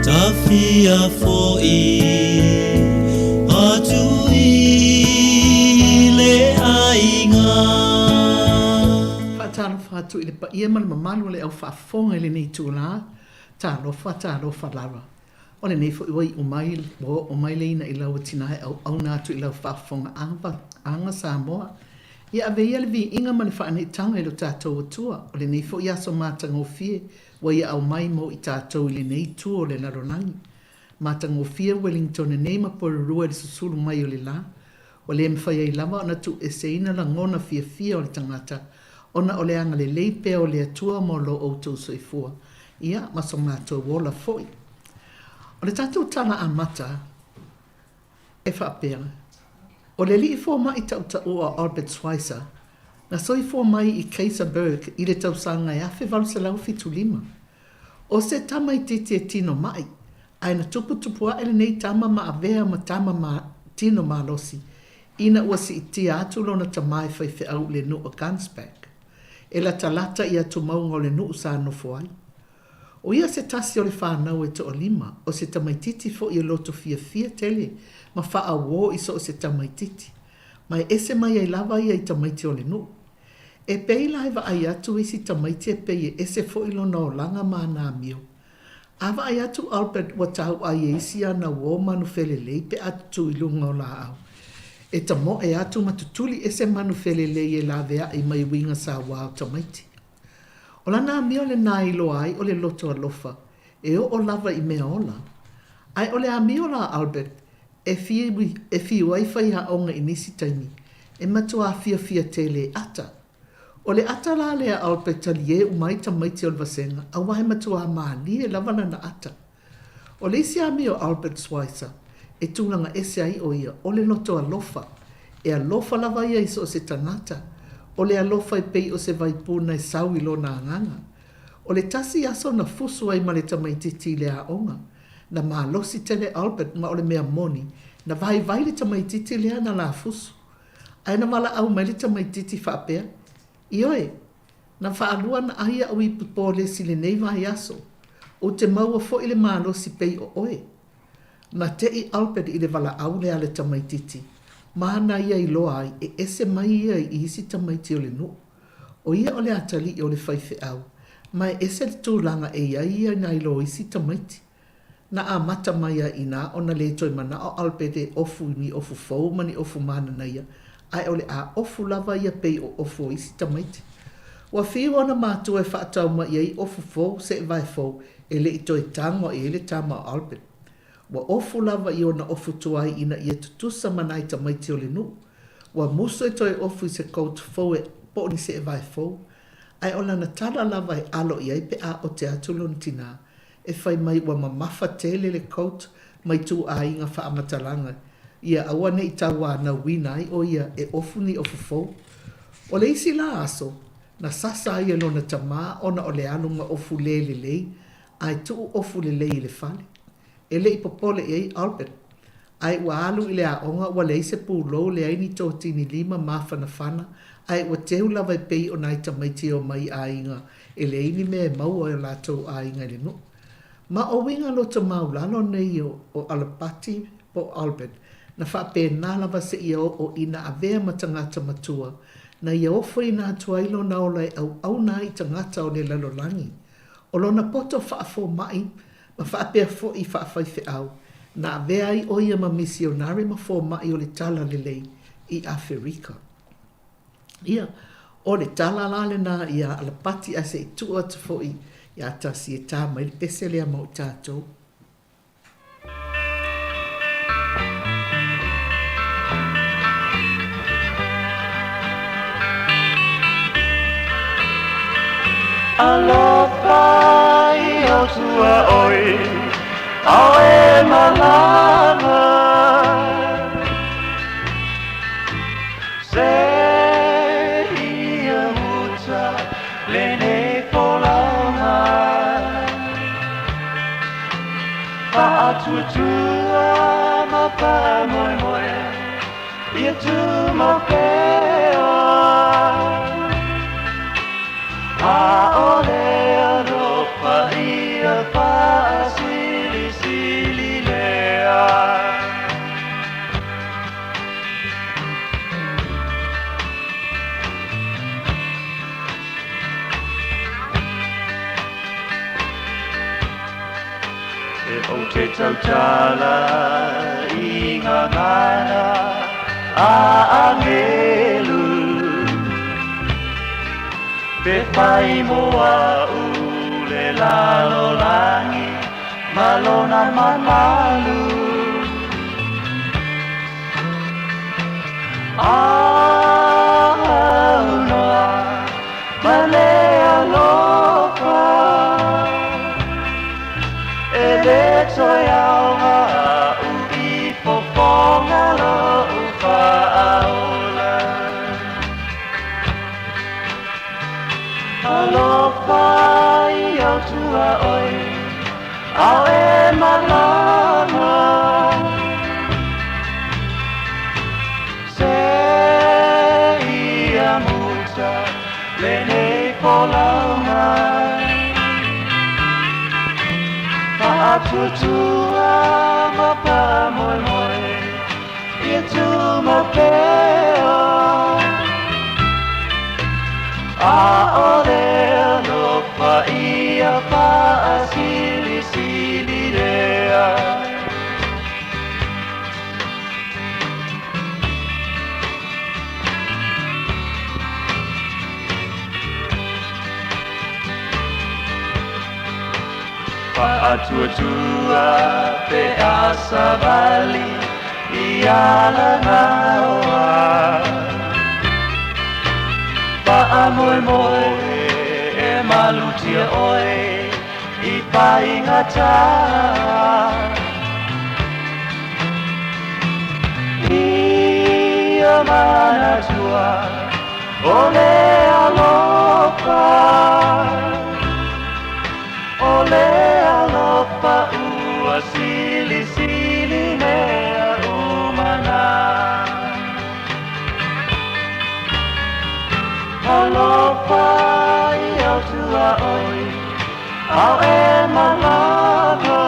Tafia foi atui le ainga. Fatalo fatu i le pa ia mana mamalu le au whaafonga i le nei tūla. Talo whalawa. O le nei fo iwai o mai leina i lau tinae au nātu i lau whaafonga anga Samoa. Ia aveia le vi inga mani whaane i tanga i lo tātou atua. O le nei fo ia so mātanga o fie wa ia au mai mo i tātou i le nei tua o le laronangi. Mātanga o fie Wellington e nei ma porurua le susulu mai o le la. O le mwhai ai lava ona tu e seina la ngona fia o le tangata. Ona o le anga le leipe o le atua mo lo outou soifua. Ia maso mātou wola foi. O le tātou tala a mata e whaapea. O le li fo mai tau o Albert Schweitzer, na soi fo mai i Kaiserberg i le tau sanga e awhi walu se lau fitu lima. O se tama i titi e tino mai, ai na tupu a ele nei tama ma avea ma tama ma tino ma losi, ina ua si i tia atu lona tamai whaife au le nu o Gansback. E la talata i atu maunga o le nu sa nofo ai. O ia se tasi o le whanau e to o lima, o se tamaititi fo i loto fia tele, ma wha wo i so o se tamaititi. Mai ese mai ai lava ia i tamaiti o le nu. E pei laiva ai atu i si tamaiti e pei ese fo i lona o langa ma na mio. Ava ai atu Albert wa tau ai eisi ana wo manu felelei pe atu i lunga o la au. E tamo e atu matutuli ese manu felelei e la vea i mai winga sa wao tamaiti. O lana mio le nā ilo ai o le loto alofa, e o lava i mea ola. Ai o le amio la Albert, e fi waiwhai ha onga i nisi taimi, e matua fia tele ata. O le ata la lea Albert talie umai tamaiti o le vasenga, a wai matua maani e lavana na ata. O le isi amio Albert Schweitzer, e tūlanga ese ai o ia, o le loto alofa, e alofa lava ia iso o se tangata, o le alofa i pei o se vaipuna i sau i lona anganga. O le tasi aso na fusu ai ma le tamaititi le aonga. Na maalosi tele Albert ma o le mea moni. Na vai le tamaititi lea na la fusu. Ai na mala au mai le tamaititi whaapea. Ioe, na whaalua na ahia au i pupo le si le nei vai aso. O te maua fo i le maalosi pei o oe. Na te i Albert i le vala au le ale tamaititi. Mahana ia i loa ai e ese mai ia i isi tamaiti o le nu. O ia o le atali i o le whaife au. Mai ese le tūlanga e ia na i loa isi tamaiti. Na a mata mai a ina o na le toi mana o Albert e ofu ni ofu fau mani ofu mana na ia. Ai o le a ofu lava ia pei o ofu o isi tamaiti. Wa whiu ona mātua e whaatau ma ia i ofu fau se e vai fau e le i toi tango e le tama o Albert. Wa ofu lava i ona ofu tuai ina ia tutusa manai tamaiti o le nu. Wa muso e toi ofu i se koutu fau e po ni se e vai fau. Ai ona na tala lava e alo i ai pe a o te atulun tina. E whai mai wa mamafa tele le koutu mai tu a inga wha amatalanga. Ia awa ne i tawa na winai o ia e ofu ni ofu fau. O le isi la aso, na sasa ia lona tama ona o le alunga ofu le lei. Ai tu ofu le lei le fale. E le ipopole e Albert. Ai ua alu i le aonga ua le se pūlou le aini tō tini lima mawhana whana. Ai ua teu lava i pei o nai tamaiti o mai a inga. E le aini me mau o la tau a inga le no. Ma o winga lo ta mau lalo nei o alapati po Albert. Na whape nā lava se ia o ina a vea ma tangata matua. Na ia ofo i nā tuailo na olai au nā i tangata o le lalolangi. O lona poto whaafo mai. Ma whaapea fo i whaafaife au. Na vea i oia ma misionari ma fo mai o le tala lelei i Afrika. Ia, o le tala lale na ia alapati a se i tua te fo i a tasi e tā mai le pese lea mau tātou. Alofa i o tua oi, au e malanga. Se ia muta le ne polanga. Fa'atua ma pa moe moe, ia tu ma pea. A ole aropa ia pa asili tautala i ngā ngana a angelu pe pai moa ule lalo langi malona mamalu Aunoa malea lopa e le toiaunga u i poponga lo u whaaola Alofa i au tua oi au e malama Lene polauna Pa'atutua mapa moi moi Itu mapeo A ole lopa ia pa'a sili sili rea Pa'atua-tua pe asa bali i ala naua Pa'a moe moe e malutia oe i paingata Ia manatua o le alofa Ole alofa ua sili sili mea umana Alofa i au tua oi au e malama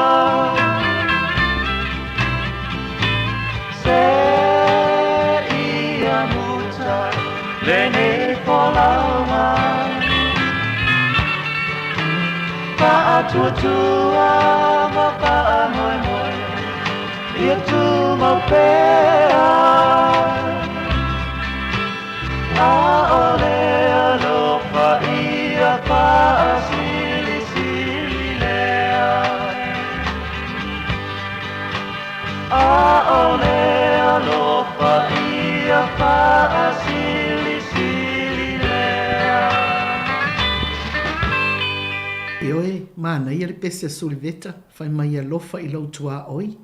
Se ia muta lene polauma Pa'atua-tua ma pa'a moi moi Ia tu mapea A ole alofa ia pa'a sili sili lea A ole alofa ia pa'a sili sili lea Ioe, mana ia le pese suliveta, fai mai a lofa i lau tua oi.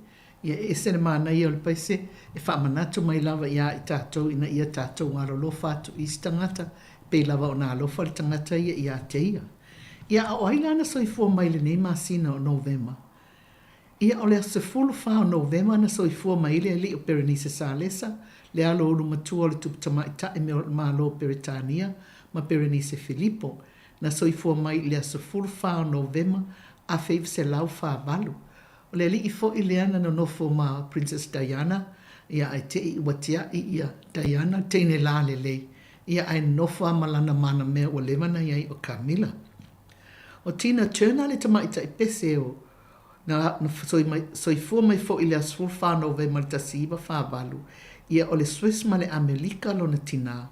Ia ese le mana ia le pese, e wha manatu mai lava ia i tātou, ina ia tātou ngaro lofa atu i stangata, pe lava o nā lofa le tangata ia te ia. Ia a oailana soifua mai le nei masina o Novema. Ia o le se fulu wha o Novema na soifua mai le li o Berenice Salesa, le alo ulu matua o le tuputama i tae me o malo Peritania, ma Berenice Filippo, na soifua mai le asafuru wha o Novema a feiv se lau wha valu. O le li i fo i leana no nofo ma Princess Diana, ia ai te i watia i ia Diana, teine la le lei, ia ai nofo a malana mana mea o levana iai o Camilla. O Tina Turner le tamaita i pese o na soifua mai fo i le asafuru wha o Novema le tasiva wha valu, ia o le Swiss ma le Amerika lo na tina,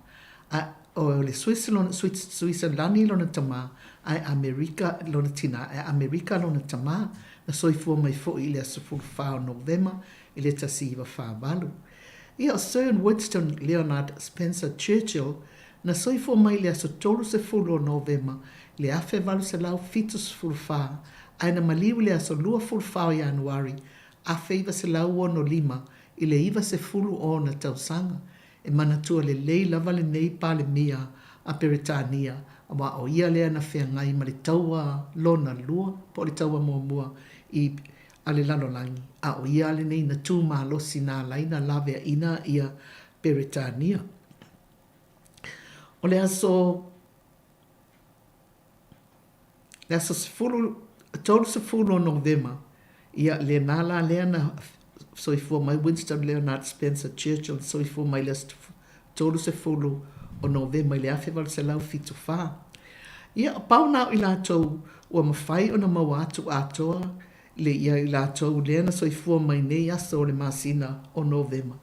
o le Switzerlandi lona tama ai Amerika lona tina ai Amerika lona tama na soifua mai fo i le asafuru wha o Novema i le tasiva wha valu. Ia o Sir Winston Leonard Spencer Churchill na soifua mai le asotolu se fulu o Novema le afe valu se lau fitus fulu wha ai na maliu le aso lua fulu wha o Januari afe iwa se lau ono lima i le iwa se fulu o na tausanga e manatua le lei lava le nei pale mia a Peritania a wa o ia lea na whea ngai ma le taua lona lua po le taua mua i ale lalolangi a o ia le nei na tū malosi nā laina lavea ina ia Peritania. O le aso tolu se fulu o Novema ia le nala lea na soifua mai Winston Leonard Spencer Churchill soifua mai le tolu se fulu o Novema i le afe wal se lau fitu wha. Ia pau nao i lātou ua mawhai o na mau atu atoa le ia I lātou lea na soifua mai nei asa o le masina o Novema.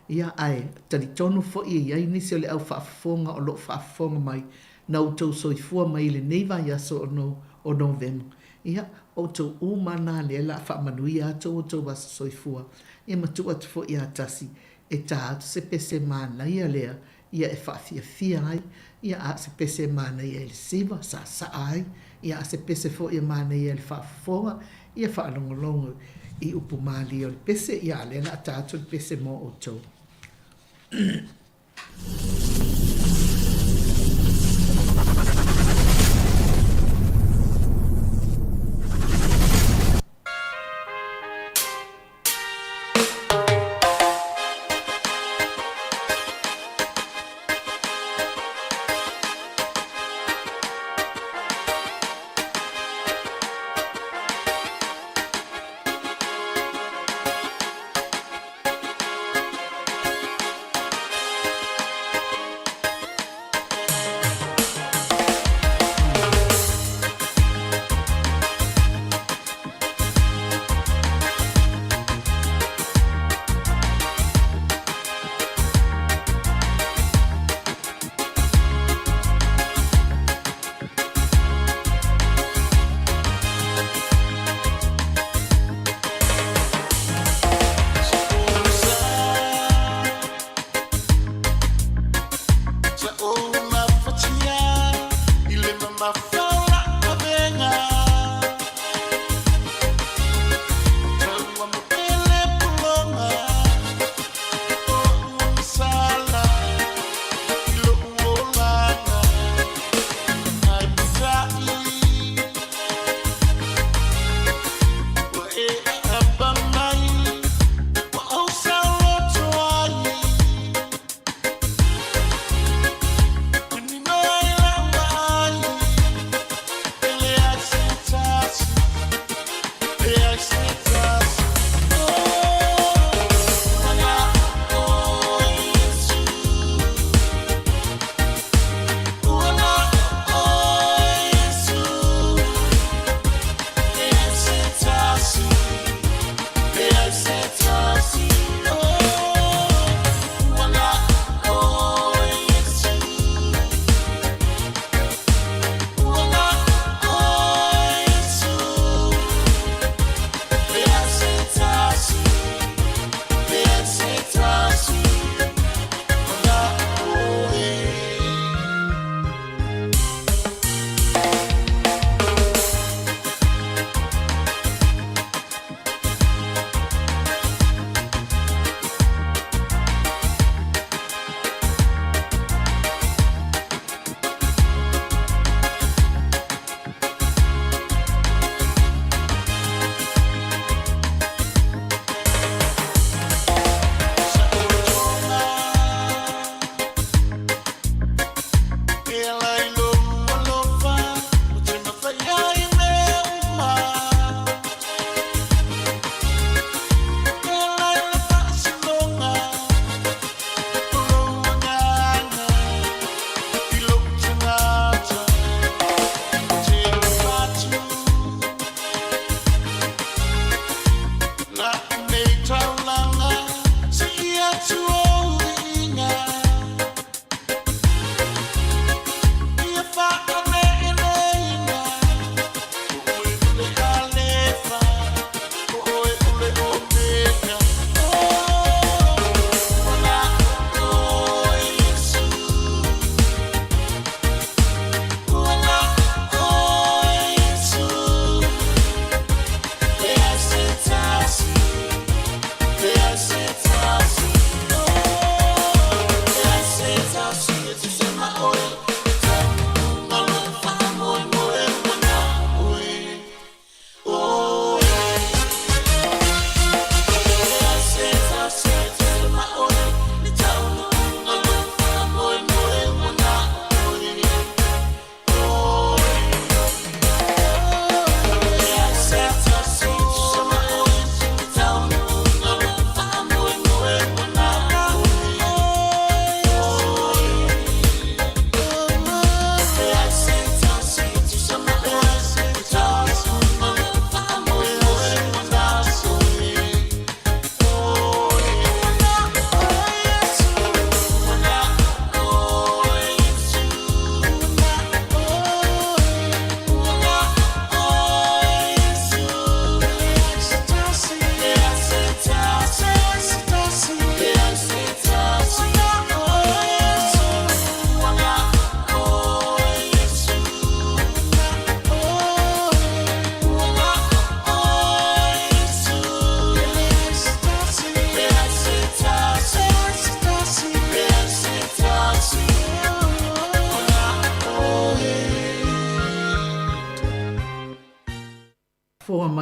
Ia ai, tari tonu fo ia nisi o le au whaafonga o lo whaafonga mai na utou soifua mai le neiva asa o Novema. Ia, o tau umana le la whaamanui atou o tau wasa soifua. Ia matua tu fo ia tasi e tā atu se pese mana ia lea ia e whaafia ai, ia a se pese mana ia le siva, sa ai, ia a se pese fo ia mana ia le whaafonga, ia whaalongolongo I upu mali o le pese, ia le la tātou le pese mo o tau.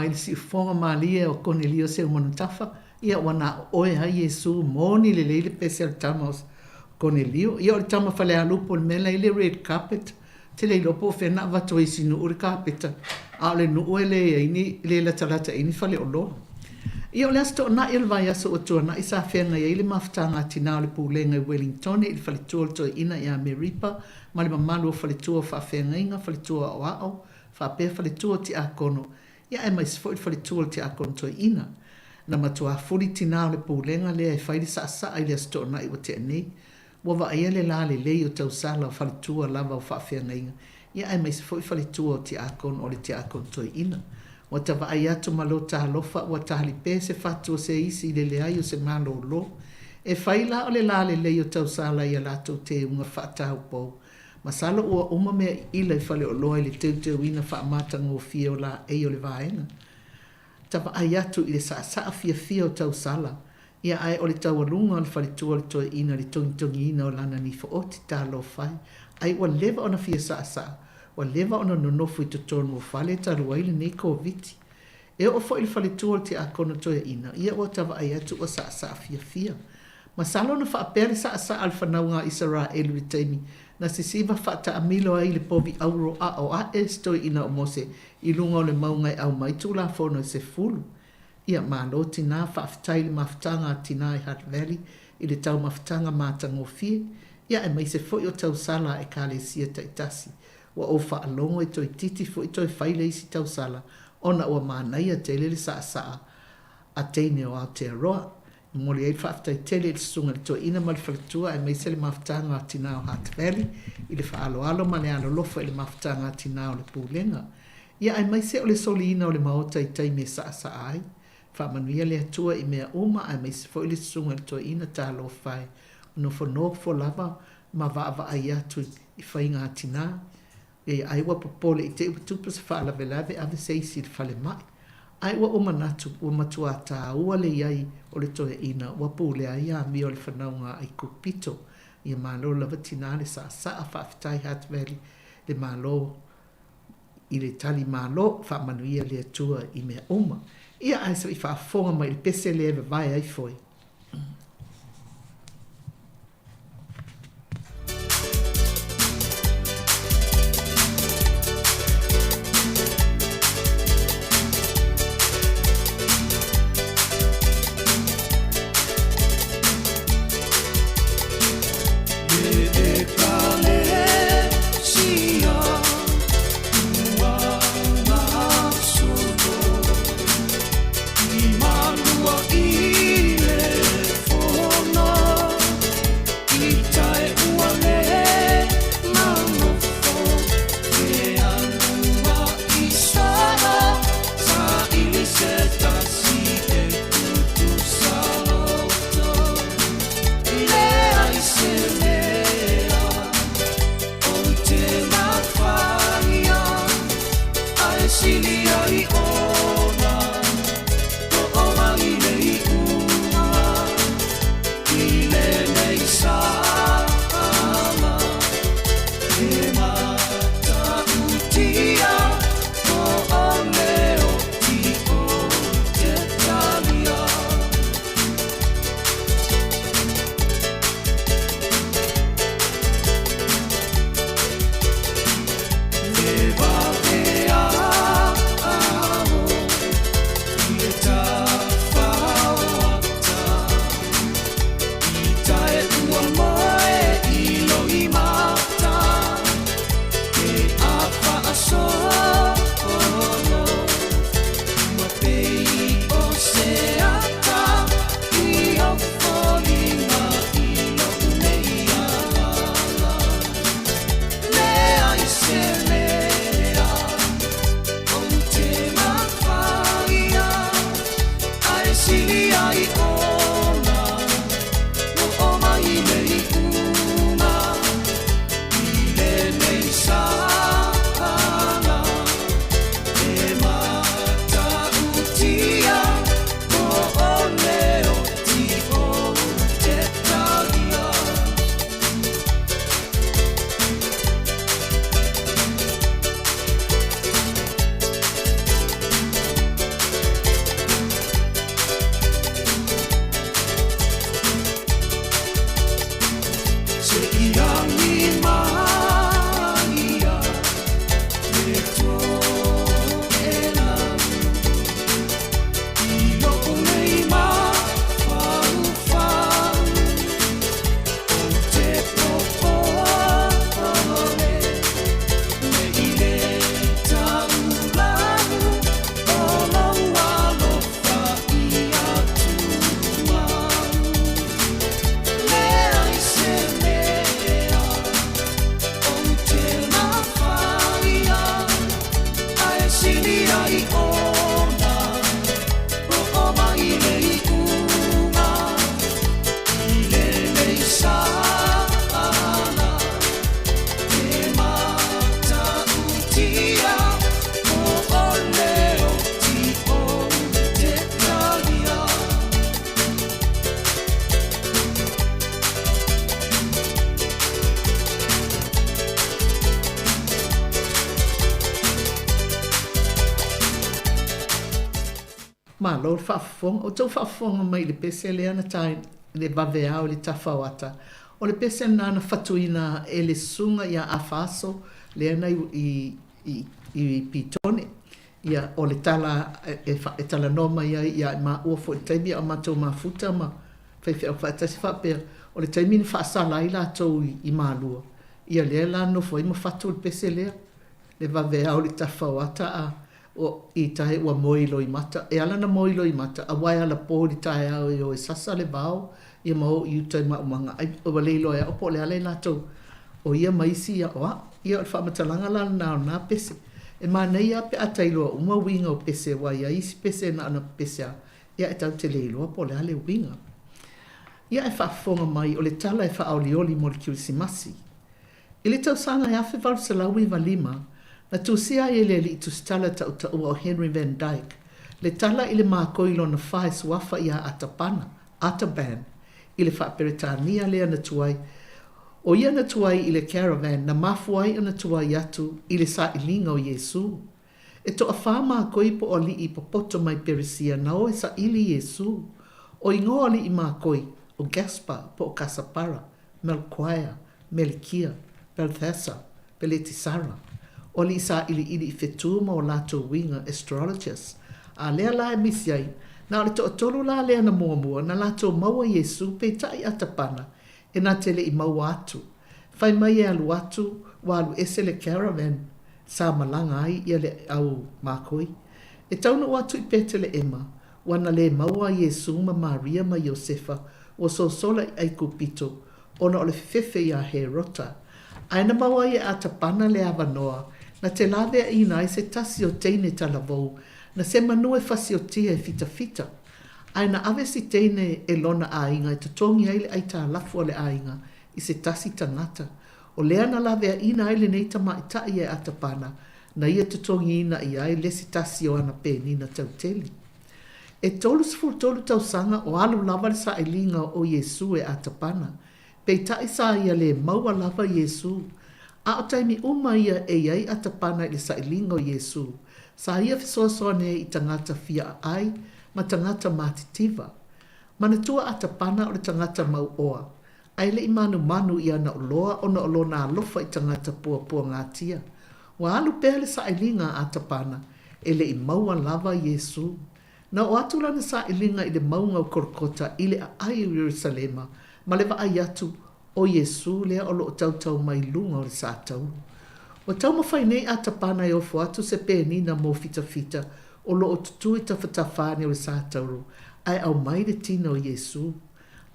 mai si fonga malia o Cornelio se o manutafa ia wana oe hai Yesu moni le leile pese al tamos Cornelio ia o tama fale alupo le mela ile red carpet te le lopo fena vato isi nu uri carpet a le nu ele ini le la talata ini fale o lo ia o le asto na il vai aso o tua na isa fenga ia ile maftanga tina le pulenga i Wellington il fale tua to ina ia Meripa ma le mamalu fale tua fa fenga inga fale tua o ao fa pe fale tua ti akono ia e mai sfo il fale tua ti akono to ina na matua fuli tina le pulenga le ai fai sa sa ai le asto na i o te nei wa va ia le la le le o tau sala o fale tua lava o fa fenga inga ia e mai sfo il fale tua ti akono o le ti akono to ina wa ta va ia to malo ta lofa wa ta li pese fatu se isi le ai o se malo lo e fai la o le le o tau sala ia la to te unga fata po masalo o uma me ila i fale o loa le te wina fa mata ngo fio la e o le vaena ta va ia to i le sa fia o tau sala ia ai o le tau alunga o le fale tua le to ina le tongi ina o lana ni fo o ti ta lo fai ai wa leva ona fia sa wa leva ona no fu to ton mo fale ta ruaile nei covid e o fo il fale tua ti akono to ina ia o ta va ia to o sa fia masalo na fa pere sa alfa na Israel riteni na sisiva fata amilo ai le povi auro a esto ina o mose i lunga o le maungai au mai tula fono se fulu ia malo tina fa aftai le maftanga tina i Hutt Valley i le tau maftanga matango fie ia e mai se fo o tau sala e kale sia taitasi wa o fa alongo i toi titi fo i toi faile isi tau sala ona ua manai a tele le sa a teine o Aotearoa moli ai fafta i tele il sunga le to ina mal falatua e mai se le maftanga tina o Hutt Valley i le alo ma le alo lofa i le maftanga tina o le pulenga ia ai mai se o le solina o le maota i tai me sa ai fa manuia le atua i mea uma ai mai se fo i le sunga le to ina ta lo fai no fo lava ma va ai atu i fainga tina e ai wa popole i te utupu se fa la velave ave seisi le fale mai ai wa o manatu o matua ta ua le iai o le toe ina wa pule ai a mi o le whanaunga ai kupito i malo lava tina le sa a whaafitai Hutt Valley le malo i le tali malo wha manuia le atua i mea uma ia ai sa i whaafonga mai le pese le eve vai ai foi Immanuel. malo whaafonga. O tau whaafonga mai le pese le ana tai le vavea o le tawhawata. O le pese nana whatuina e le sunga ia awhaso le ana i pitone. Ia o le tala e tala noma ia ma uafo i taimi a matou mafuta ma whaiwhi au whaatasi whapea. O le taimi ni whaasala i la tau i malua. Ia lea la no fo i ma whatu le pese lea. Le vavea o le tawhawata a o i tae ua moilo i mata. E ala na moilo i mata. A wai ala po li tae au i o e sasa le vau. Ia mau i utai ma umanga. Ai o waleilo e opo le ale lato. O ia maisi ia oa. Ia o le whamatalanga la na pese. E nei a pe atailoa uma winga o pese wa ia isi pese na ana pese a. Ia e tau te leiloa po le ale winga. Ia e whaafonga mai o le tala e whaaolioli mo le kiusimasi. I le tau sanga e awhi varu sa lawi wa lima. Na tūsia i le li i tūstala tau taua o Henry Van Dyke. Le tala i le mākoilo na whae suafa i a Atapana, Ataban, i le whaaperetania lea na tuai. O ia na tuai i le caravan na mafuai o na tuai atu i le sa ilinga o Yesu. E to a wha mākoi po o li i popoto mai Perisia na o e sa ili Yesu. O ingoa li i mākoi o Gaspar po o Kasapara, Melchiah, Melkia, Balthasar, Beletisara. O li sa ili i whetuma o lato winga astrologers. A lea la e misiai, na o le to tolu la lea na muamua na lato maua Yesu pe tai Atapana e na tele i maua atu. Whai mai e alu atu wa alu ese le caravan sa malanga ai ia le au makoi. E tauna o atu i petele ema, wana le maua Yesu ma Maria ma Josefa o so sola i ai kupito ona o le fefe ia he rota. Aina maua i Atapana le avanoa, na te lawe a ina i se tasi o teine talavou, na se manue fasi o tia e fita fita. Aina ave si teine e lona ainga, i tatongi aile ai ta lafu le ainga, i se tasi tangata. O lea na lawe a ina aile nei tama i tai e Atapana, na ia tatongi ina i ai le si tasi o ana peni na tauteli. E tolu sifu tolu tau sanga o alu lava le sa ilinga o Yesu e Atapana, pe tai sa ia le maua lava Yesu, a o taimi uma ia e iai Atapana i le sa ilinga o Yesu. Sa ia fisoasoa ne i tangata fia ai, ma tangata matitiva. Manatua Atapana o le tangata mau oa. Ai le i manu ia na oloa o na olo na alofa i tangata pua ngatia. Wa alu pele sa ilinga Atapana, e le i maua lava Yesu. Na o atula na sa ilinga i le maunga o korokota i le ai o Yerusalema, ma le va ai atu o Yesu lea o loo tautau mai lunga o le sa tau. O tau mawhai nei Atapana e ofo atu se pēni na mō fita o loo tutu i tawhatawhane o le sa tauru, ai au mai le tina o Yesu.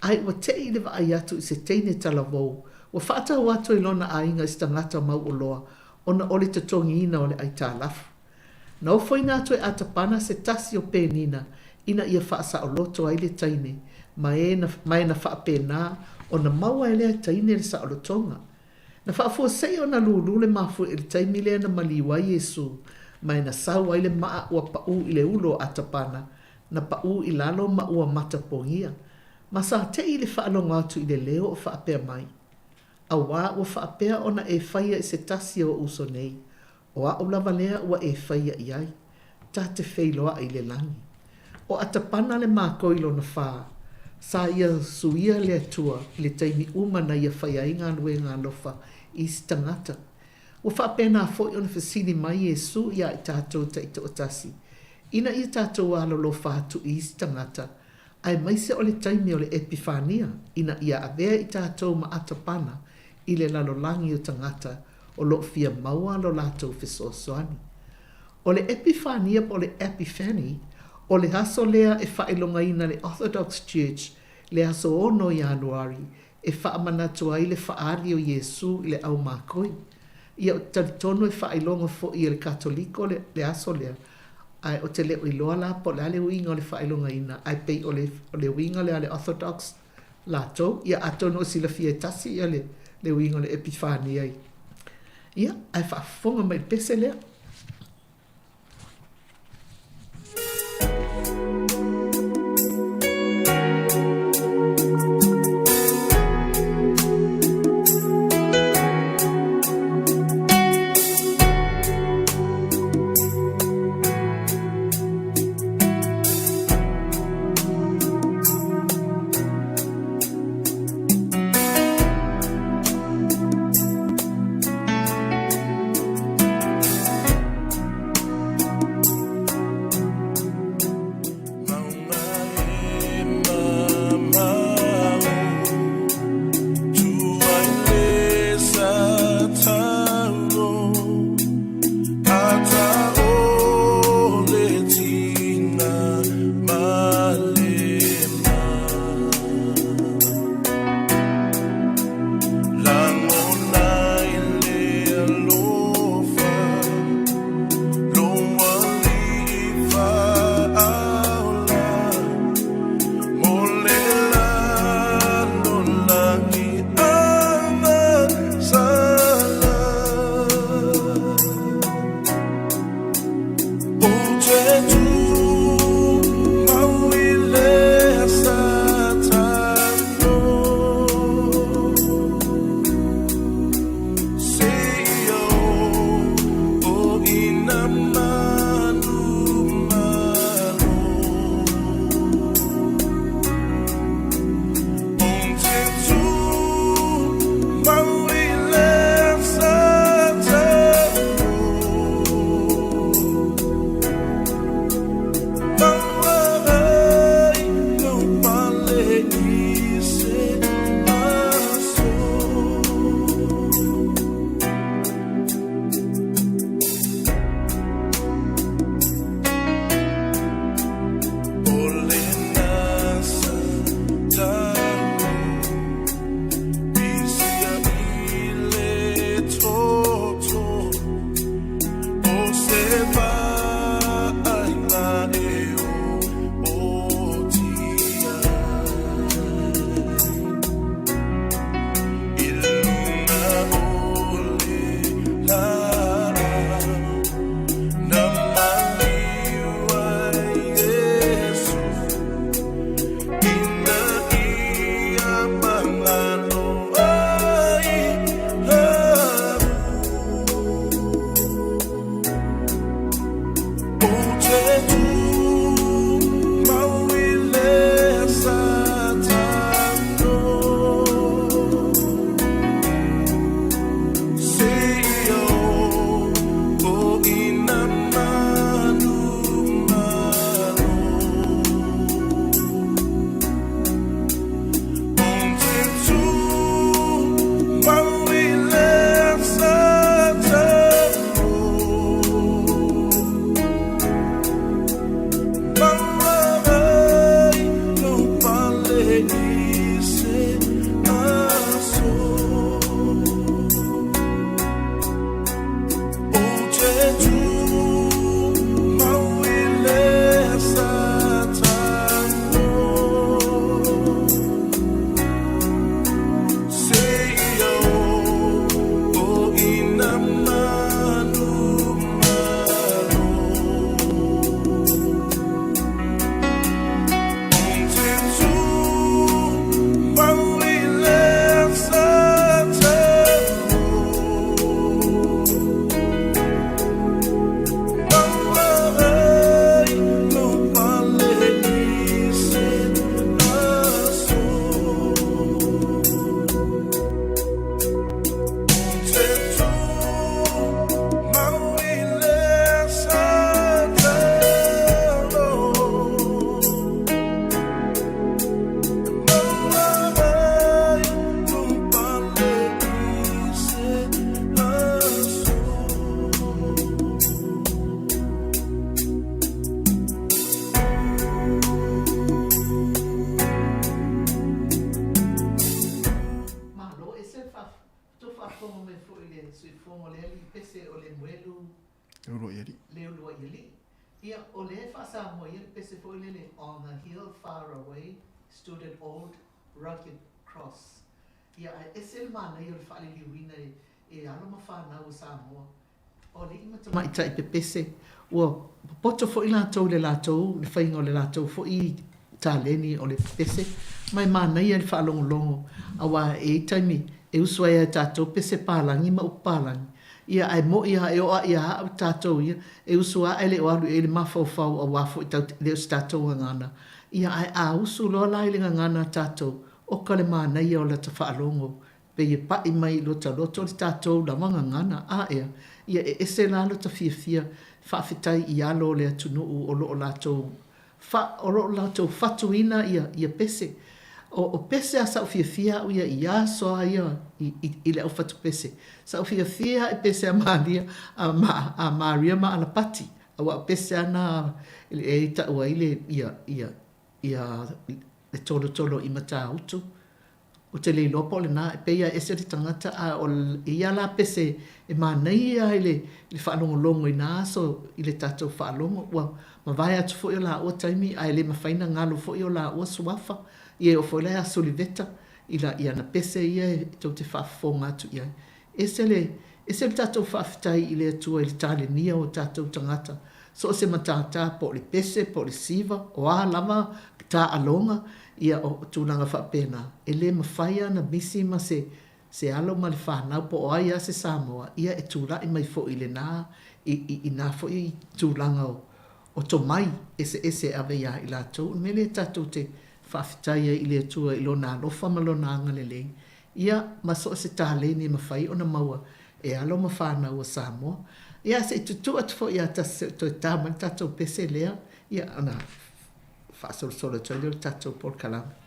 Ai wa te i le va ai atu i se teine talavou, wa whaata o atu i lona ainga i stangata mau o loa, o na ole tatongi ina o le ai tālafu. Na o foi nātu e Atapana se tasi o pēnina, ina ia whaasa o loto ai le taine, mai na wha pēnā, o na maua e lea taine le sa o lotonga. Na whaafua sei o na lulu le mafu e le taimi lea na maliwa Yesu, mai na sau ai le maa ua pau i le ulo Atapana, na pau i lalo ma ua mata pongia. Ma sa te i le whaalonga atu i le leo o whaapea mai. A wā ua whaapea o na e whaia i se tasi o uso nei, o a o lava lea ua e whaia i ai, ta te wheiloa i le langi. O Atapana le mākoilo na whaa, sa ia suia le atua le taimi umana ia whaia i ngā lue ngā lofa i si tangata. Ua whaapena a fwoi o na whasini mai Yesu ia i tātou ta i to otasi. Ina i tātou alo lo whātu i si tangata, ai maise o le taimi o le Epifania, ina ia avea i tātou ma Atapana i le lalolangi o tangata o lo fia maua lo lātou whesoasoani. O le Epifania po le Epiphany, o le haso lea e whaelonga ina le Orthodox Church, le haso ono i Anuari, e whaamanatu ai le whaari o Yesu i le au mākoi. Ia o taritono e whaelonga fo i le Katoliko le haso lea, ai o te leo i loa la po le ale uinga o le whaelonga ina, ai pei o le uinga le ale Orthodox lato, ia atono si la fia tasi ia le uinga o le Epifania i. Ia, ai whaafonga mai pese lea. whaafonga me fo i le sui fonga le ali pese o le muelu Uro ieri. le ulua i li. Ia o le whaasa mo i pese fo i le on the hill far away stood an old rugged cross. Ia ese mana i o le whaali liwina e alo ma whanau Samoa. O le ima tamai tai pe pese. Ua poto fo i lātou le whainga o le lātou fo i tāleni o le pese. Mai mana i le whaalongolongo. Awa e taimi e usua ia tātou pese pālangi ma upālangi. Ia ai mo ia e oa ia au tātou ia. E usua ai le oalu e le mawhau a wafo i tau leo si tātou ngana. Ia ai a usu loa lai le ngana tātou. O ka le mana ia o le ta whaalongo. Pe ia pai mai lota loto le tātou la wanga ngana a ea. Ia e ese lalo ta fia whaafitai i alo le atunuu o loo lātou. O loo lātou fatuina ia pese. O pese a sau fia o ia soa ia i le au fatu pese. Sau fia e pese a Maria, a Maria ma ala pati. Awa pese ana e ita ua ile ia le tolo i mata utu. O te le lopo le nā, e peia ese te tangata a o ia la pese e mānei a le whaalongolongo i nā so i le tātou whaalongo. Ua, ma vai atu fo i o la ua taimi a le mawhaina ngalo fo i o la ua suafa. Ia o fo le a soliveta i la ia na pese ia e tau te whaafonga atu ia. Ese le tātou whaafitai i le atua i le tāle nia o tātou tangata. So se matata po le pese, po le siva, o a lava tā alonga, ia o tūlanga whapena. E le mawhaia na misi ma se alo ma le whanau po o aia se Samoa. Ia e tūla i mai fo i le nā, i nā fo i tūlanga o to mai ese ave ia i lātou. Me le tātou te whaafitai i le atua i lo nā lofa ma lo nā ngalelei. Ia ma so se tāleni mawhai o na maua e alo ma whanau o Samoa. Ia se tutu atu fo ia to tāman tātou pese lea. Ia ana whaasolo toi leo tātou Paul Kalama.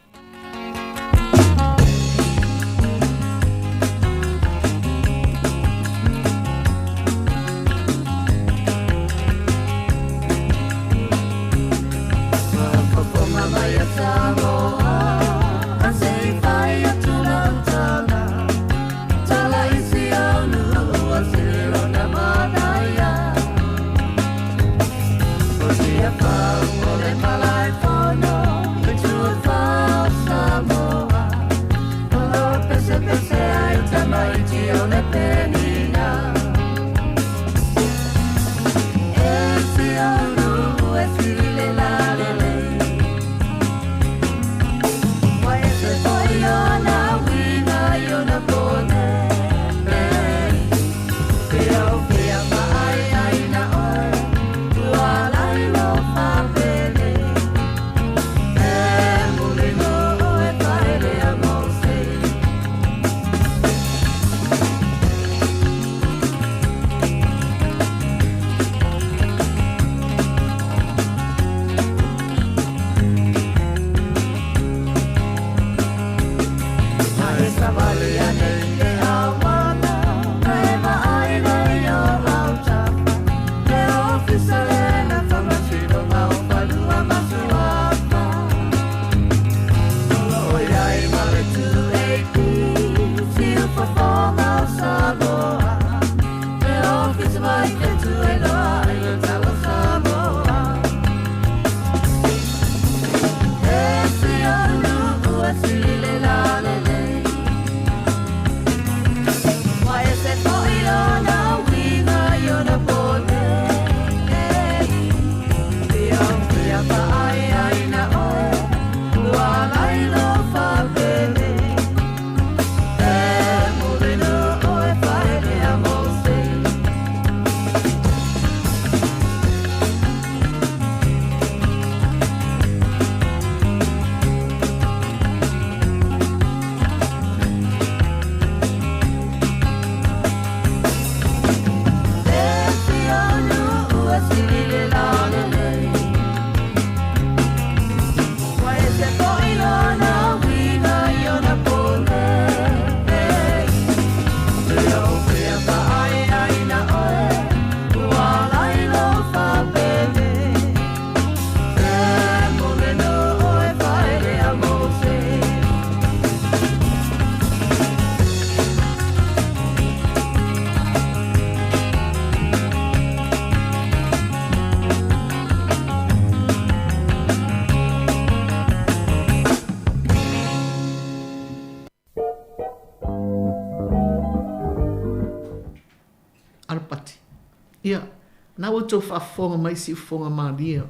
Na o tō whaafonga mai si ufonga Maria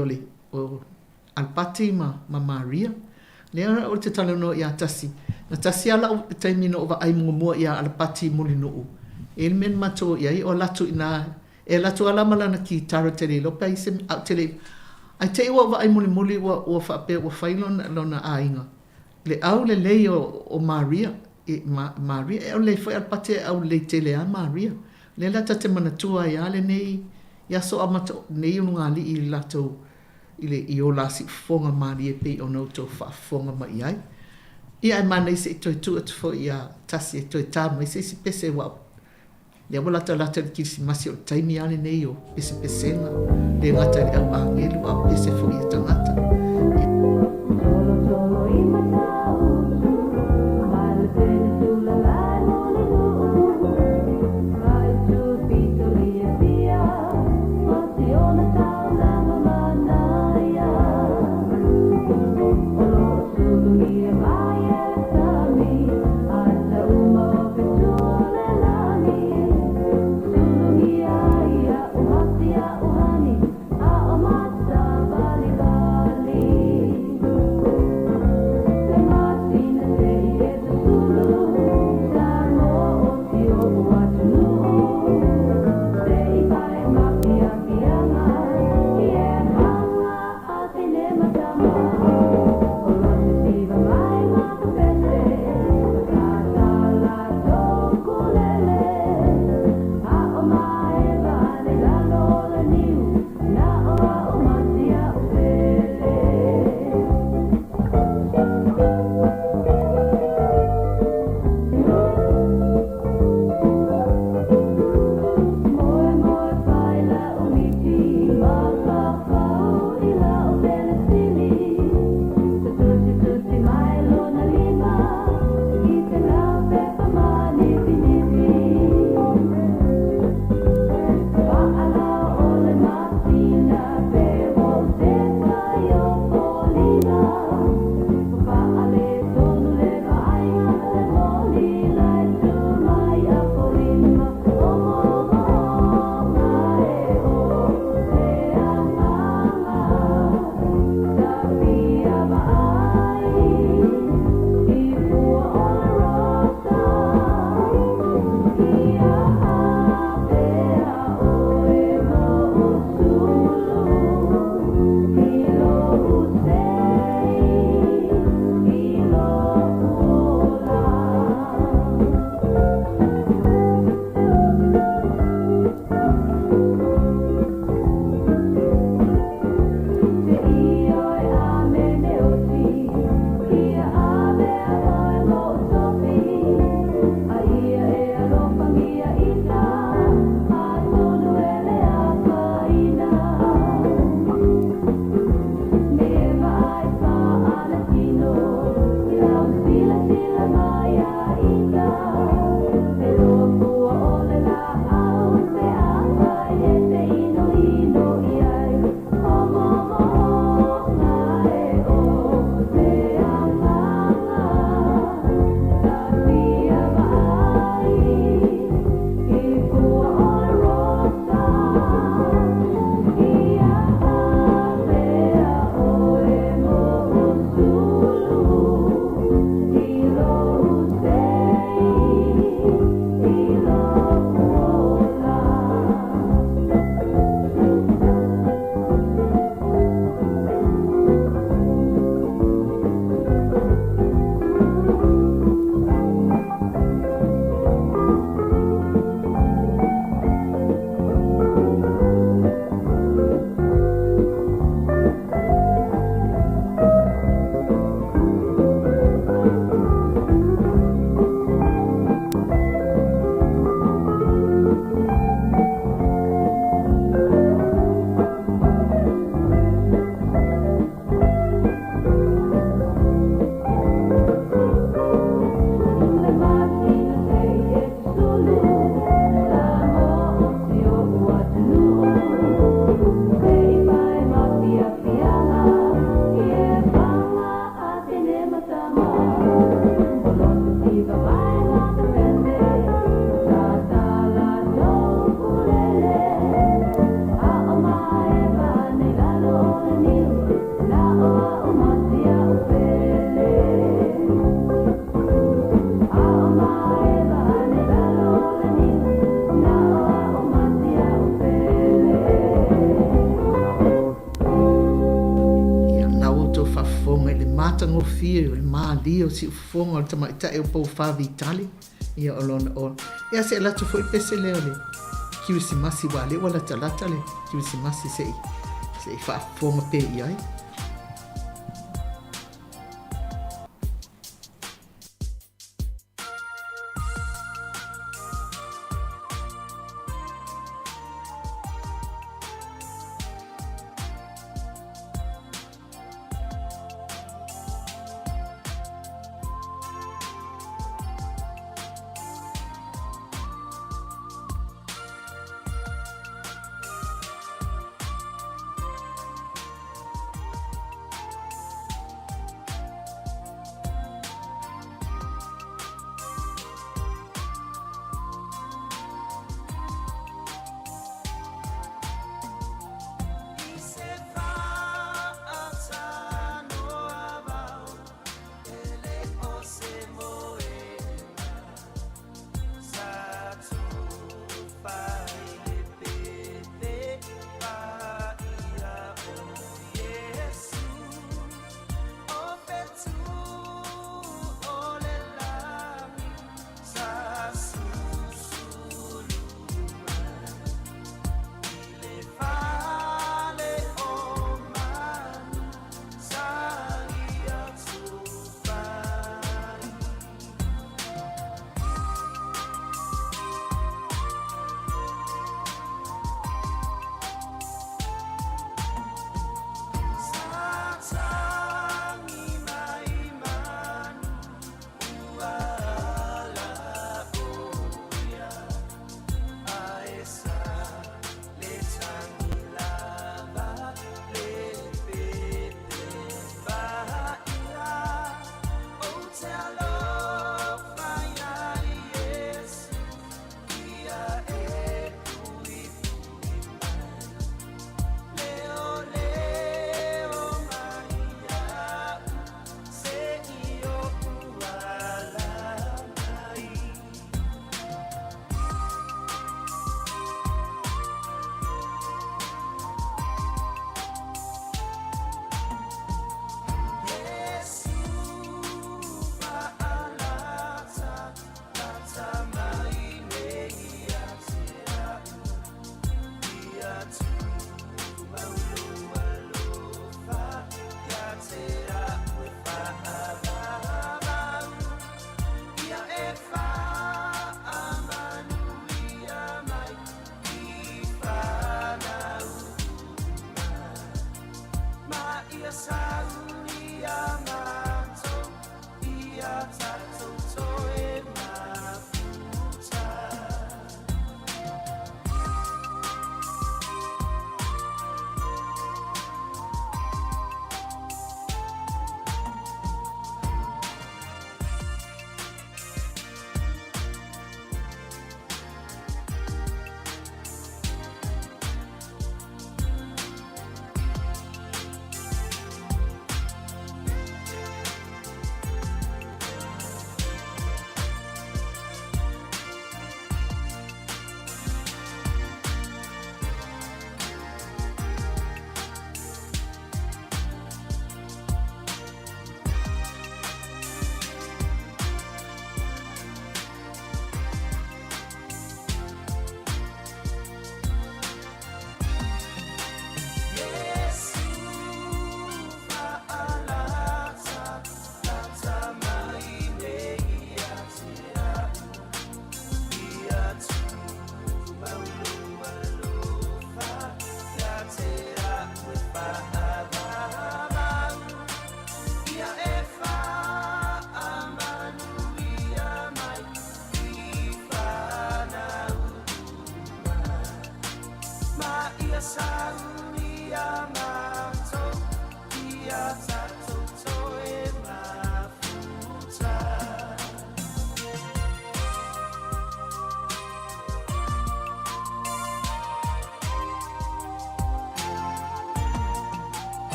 o le o Alpati ma Maria. Lea o te tala no ia tasi. Na tasi ala o taimino o wa aimunga mua ia Alpati muli no. E men mato ia i o latu ina. E latu ala malana ki taro tele lopa i se au tele. Ai te iwa wa aimuli wa whaape wa whailona lona ainga. Le au le lei o Maria. Maria e o le foi Alpati au le tele a Maria. Le lata te manatua ia le nei. Ia so amato nei unga li i lato. Ile i o la si fonga Maria pe o no to fonga mai ai. Ia ai mana i se toi tu atu fo ia tasi e toi tāma i se pese wa. Le wala ta lata ki si masi o taimi ane nei o pese pesena. Le ngata le au angelu au pese fo ia tangata. fie o le mali o si fonga o le tamaita e o pou whawitali. Ia o lona o. Ia se latu foi pese leo le. Kirisimasi wale wala talata le. Kirisimasi se i whaafonga pe iai.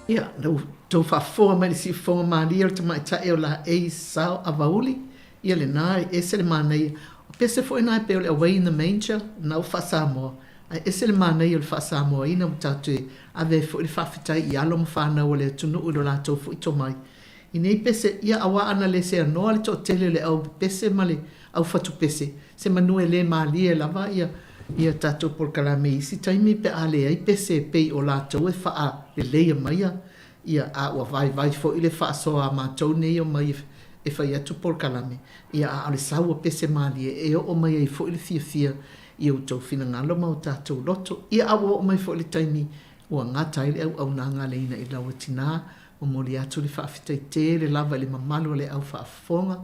Ia, tau whaafoa mai si whonga maria o te mai tae o la e sao a vauli. Ia le nai, e se le manei. O pese fo nai pe o le away in the manger, nau whasa moa. Ai ese le mana i o le whaasamoaina o tātou e ave fo i le whawhitai i alo ma whanau o le tunu uro lātou fo i tō mai. I nei pese ia awa ana le se anoa le tō tele le au pese ma le au whatu pese. Se manue le maalia lava ia tātou porkalame isi taimi pe ale ai pese pei o lātou e wha le leia maia. Ia a ua vai fo i le whaasoa mātou nei o mai e whai atu porkalame. Ia a ale saua pese maalia e o mai ai fo i le fia i o tau whina ngalo mau tātou loto. Ia awa o mai fo i le taimi ua ngata i le au nanga leina i lawa tina. O mori atu le whaafita i te le lava le mamalu le au whaafonga.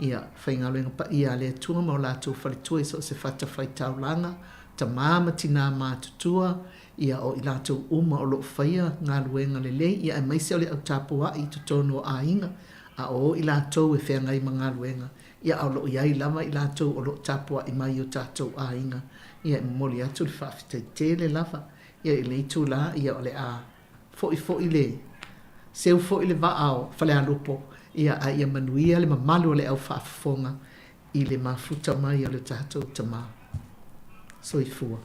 Ia whaingalo inga pa ia le atunga mau lātou whalitua i so se whata whai taulanga. Ta māma tina mātutua. Ia o i lātou uma o loo whaia ngā luenga le lei. Ia e maise o le au tāpua i tutono a inga. A o i lātou e whea ngai ma ngā luenga. Ia au loo iai lava i lātou o loo tāpua i mai o tātou a inga. Ia e mori atu le whaafita i te le lava. Ia i le itu la ia o le a. Fo i le. Seu fo i le vaao whale alupo. Ia a ia manuia le mamalu o le au whaafonga. I le mafuta mai o le tātou tama. Soifua.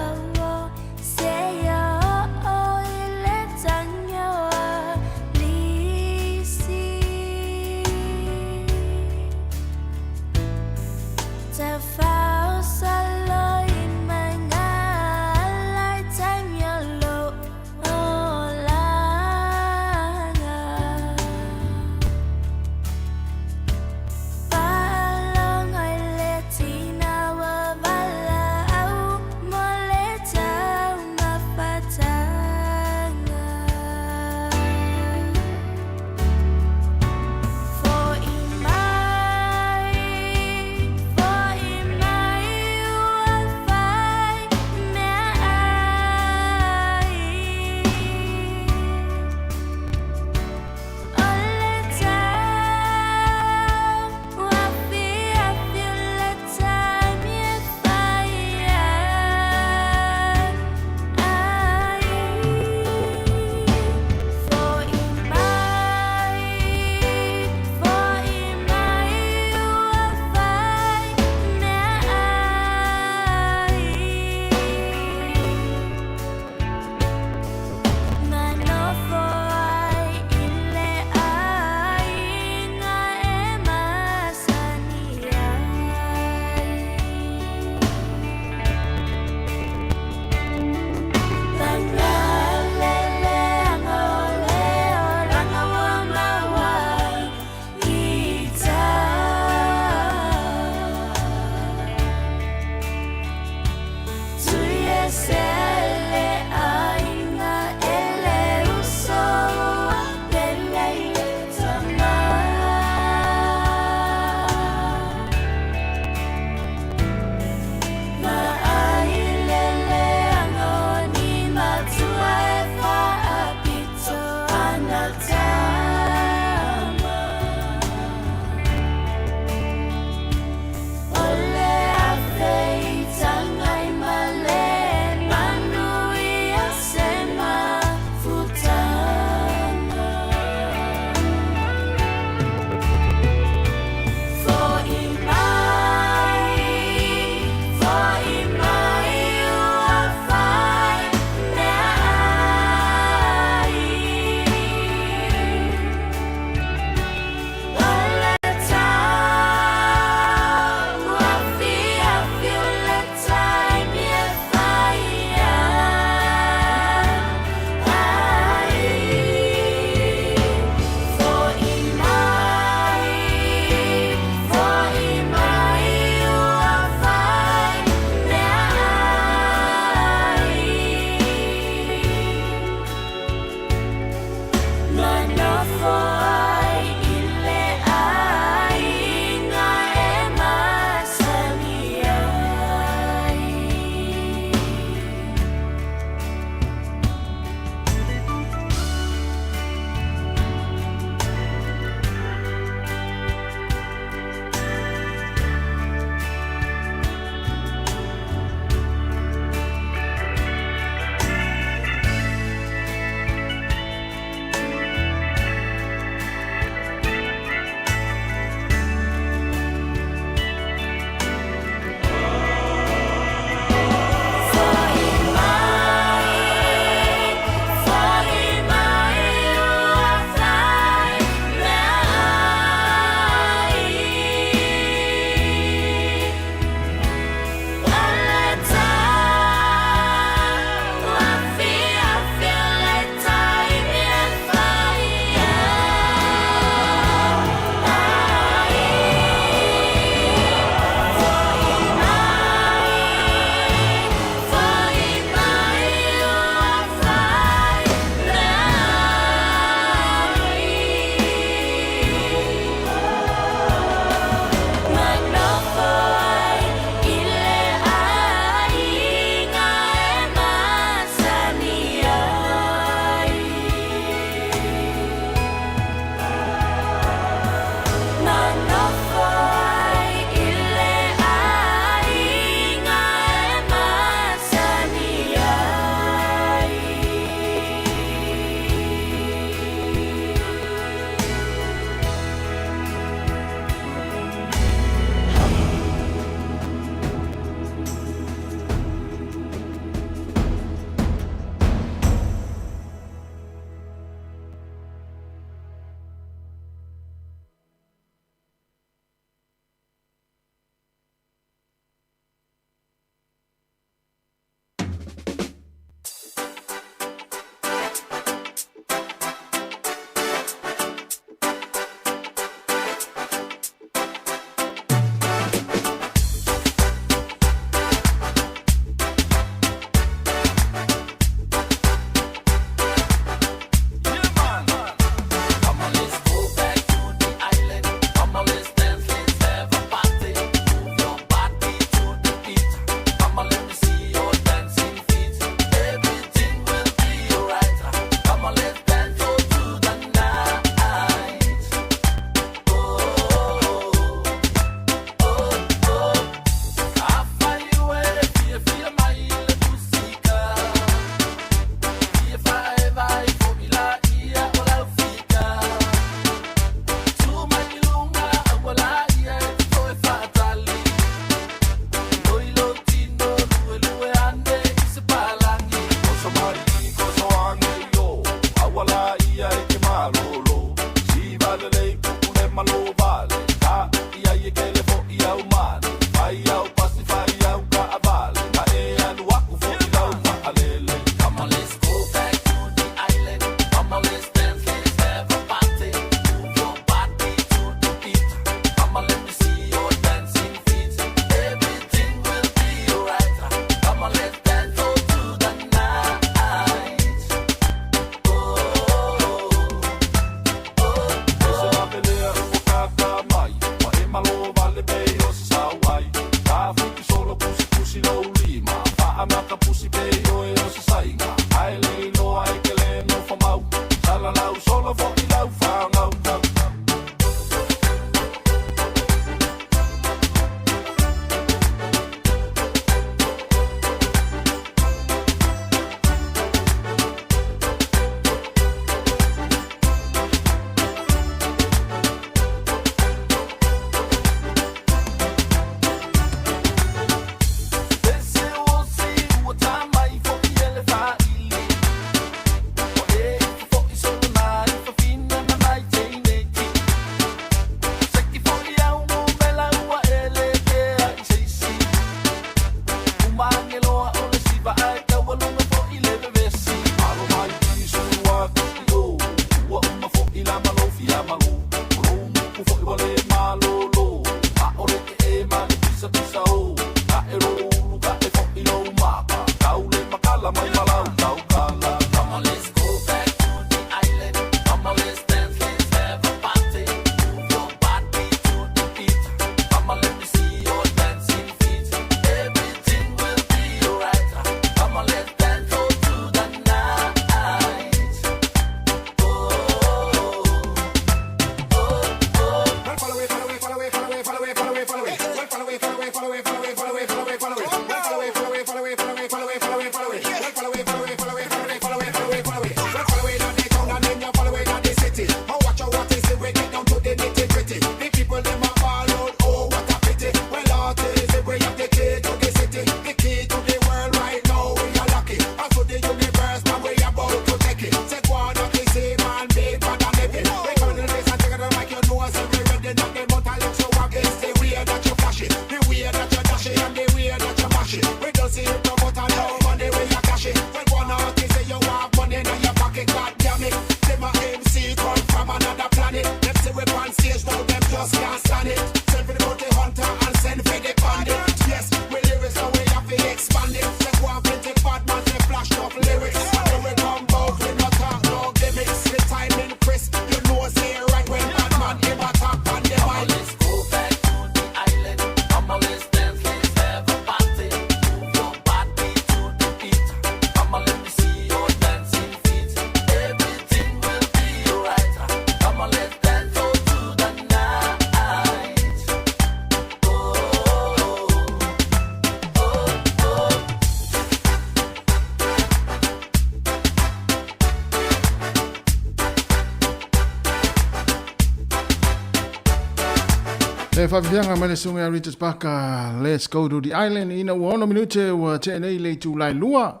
Le whawhianga mai le sunga Richards Parker, let's go to the island. Ina ua ono minute ua te nei le tu lai lua.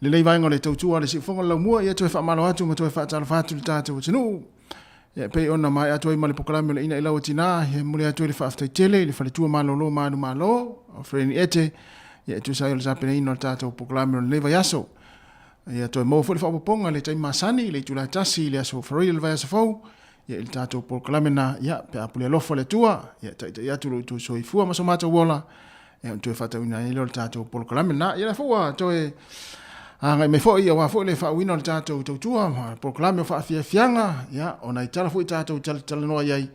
Le lei vainga le tautua le sifonga lau mua, ia toe whamalo atu, ma toe whaatala whatu le tātou o tinu. Ia pei ona mai atu ai ma le pokalami le ina ilau atina, ia mule atu le whaaftai tele, le whale tua malolo, manu malo, o freni ete, ia tu sai o le sapene ino le tātou pokalami le leva yaso. Ia toe mawfu le whapoponga le tai masani, le tu lai tasi, le aso whareile le vai aso fau, ia il tātou pokalami na, ia pe apule alofa le tua, ia taita ia tulu tu soifua masomata uola, ia tu e whatau ina ilo le tātou pokalami na, ia la fua toe, ngai me foi ia wa foi le fa wino le tātou tautua proklame fa fia fianga ia ona itala foi tātou tala no ai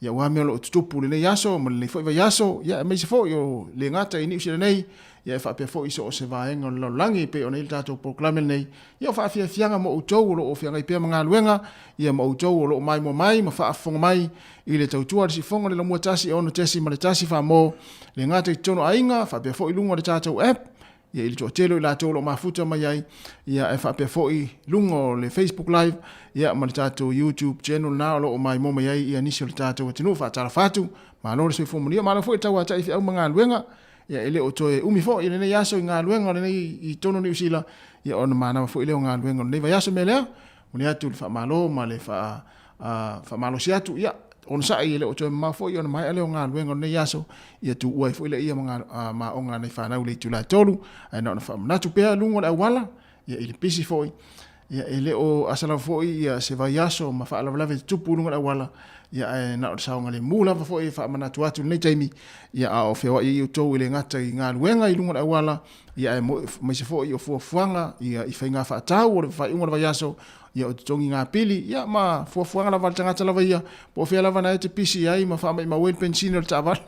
ia wa me lo tupu le yaso mo le foi va yaso ia me se foi yo le ngata ini usile nei ia fa pe foi so se va en lo langi pe ona il tātou proklame nei ia fa fia fianga mo utou lo fianga i pe manga luenga ia mo utou lo mai mo mai ma fa fonga mai i le tautua si fonga le mo tasi ono tesi ma le tasi fa mo le ngata i tono ainga fa pe foi lunga le tātou app ia ili tōtelo i la tōlo mafuta mai ai, ia e whapea fōi lungo le Facebook Live, ia ma le tātou YouTube channel na o mai mo mai ai, ia nisi o le tātou a tinu whaatara whātu, ma lore sui fōmunia, ma la fōi tau a tai whiau ma ngā luenga, ia ele o toe umi fōi, ile nei aso i ngā luenga, ile nei i tono ni usila, ia ona mana fōi leo ngā luenga, nei vai aso me lea, muni atu le wha malo, ma le wha malo si atu, ia, on sa ile o to ma fo yo mai ale o nga luenga ne yaso ia tu ua fo ile ia mga ma onga nei fa na ule tu la tolu ai na fa na tu pe lungo la wala ia ile pisi fo ia ele o asala fo ia se va yaso ma fa la tu pulunga la wala ia na o sa ngale mula fo fa mana tu atu nei taimi ia o fe wa ia to ile ngata i nga luenga i lungo la wala ia mo se fo ia fo fuanga ia i fa nga fa tau o fa ingo la yaso ia o tongi ngā pili, ia ma fuafuanga la wale tangata lawa ia, po fea lawa na e te pisi ai, ma wha mai ma wen pensini o ta wale.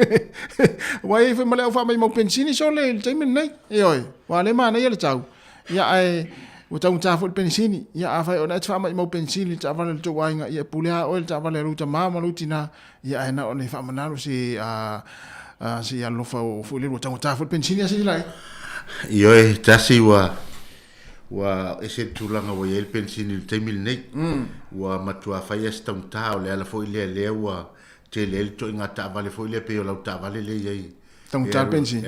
Wai e wha ma leo wha mai ma pensini so le, le taimen nei, e oi, wa le ma nei le tau. Ia ai, o tau ngā pensini, ia a whai o na e te wha mai ma pensini ta wale le tau wainga, ia pulea o le ta wale ruta mama ruti na, ia ai na o ne wha manaro si alofa o fuliru o tau ngā pensini a si lai. Ioi, tasi wa ese tulanga wa yel pensini te mil nei wa matua fai esta un tao le ala foi le wa te le to inga ta vale foi le pe o la ta vale le ye tong ta pensini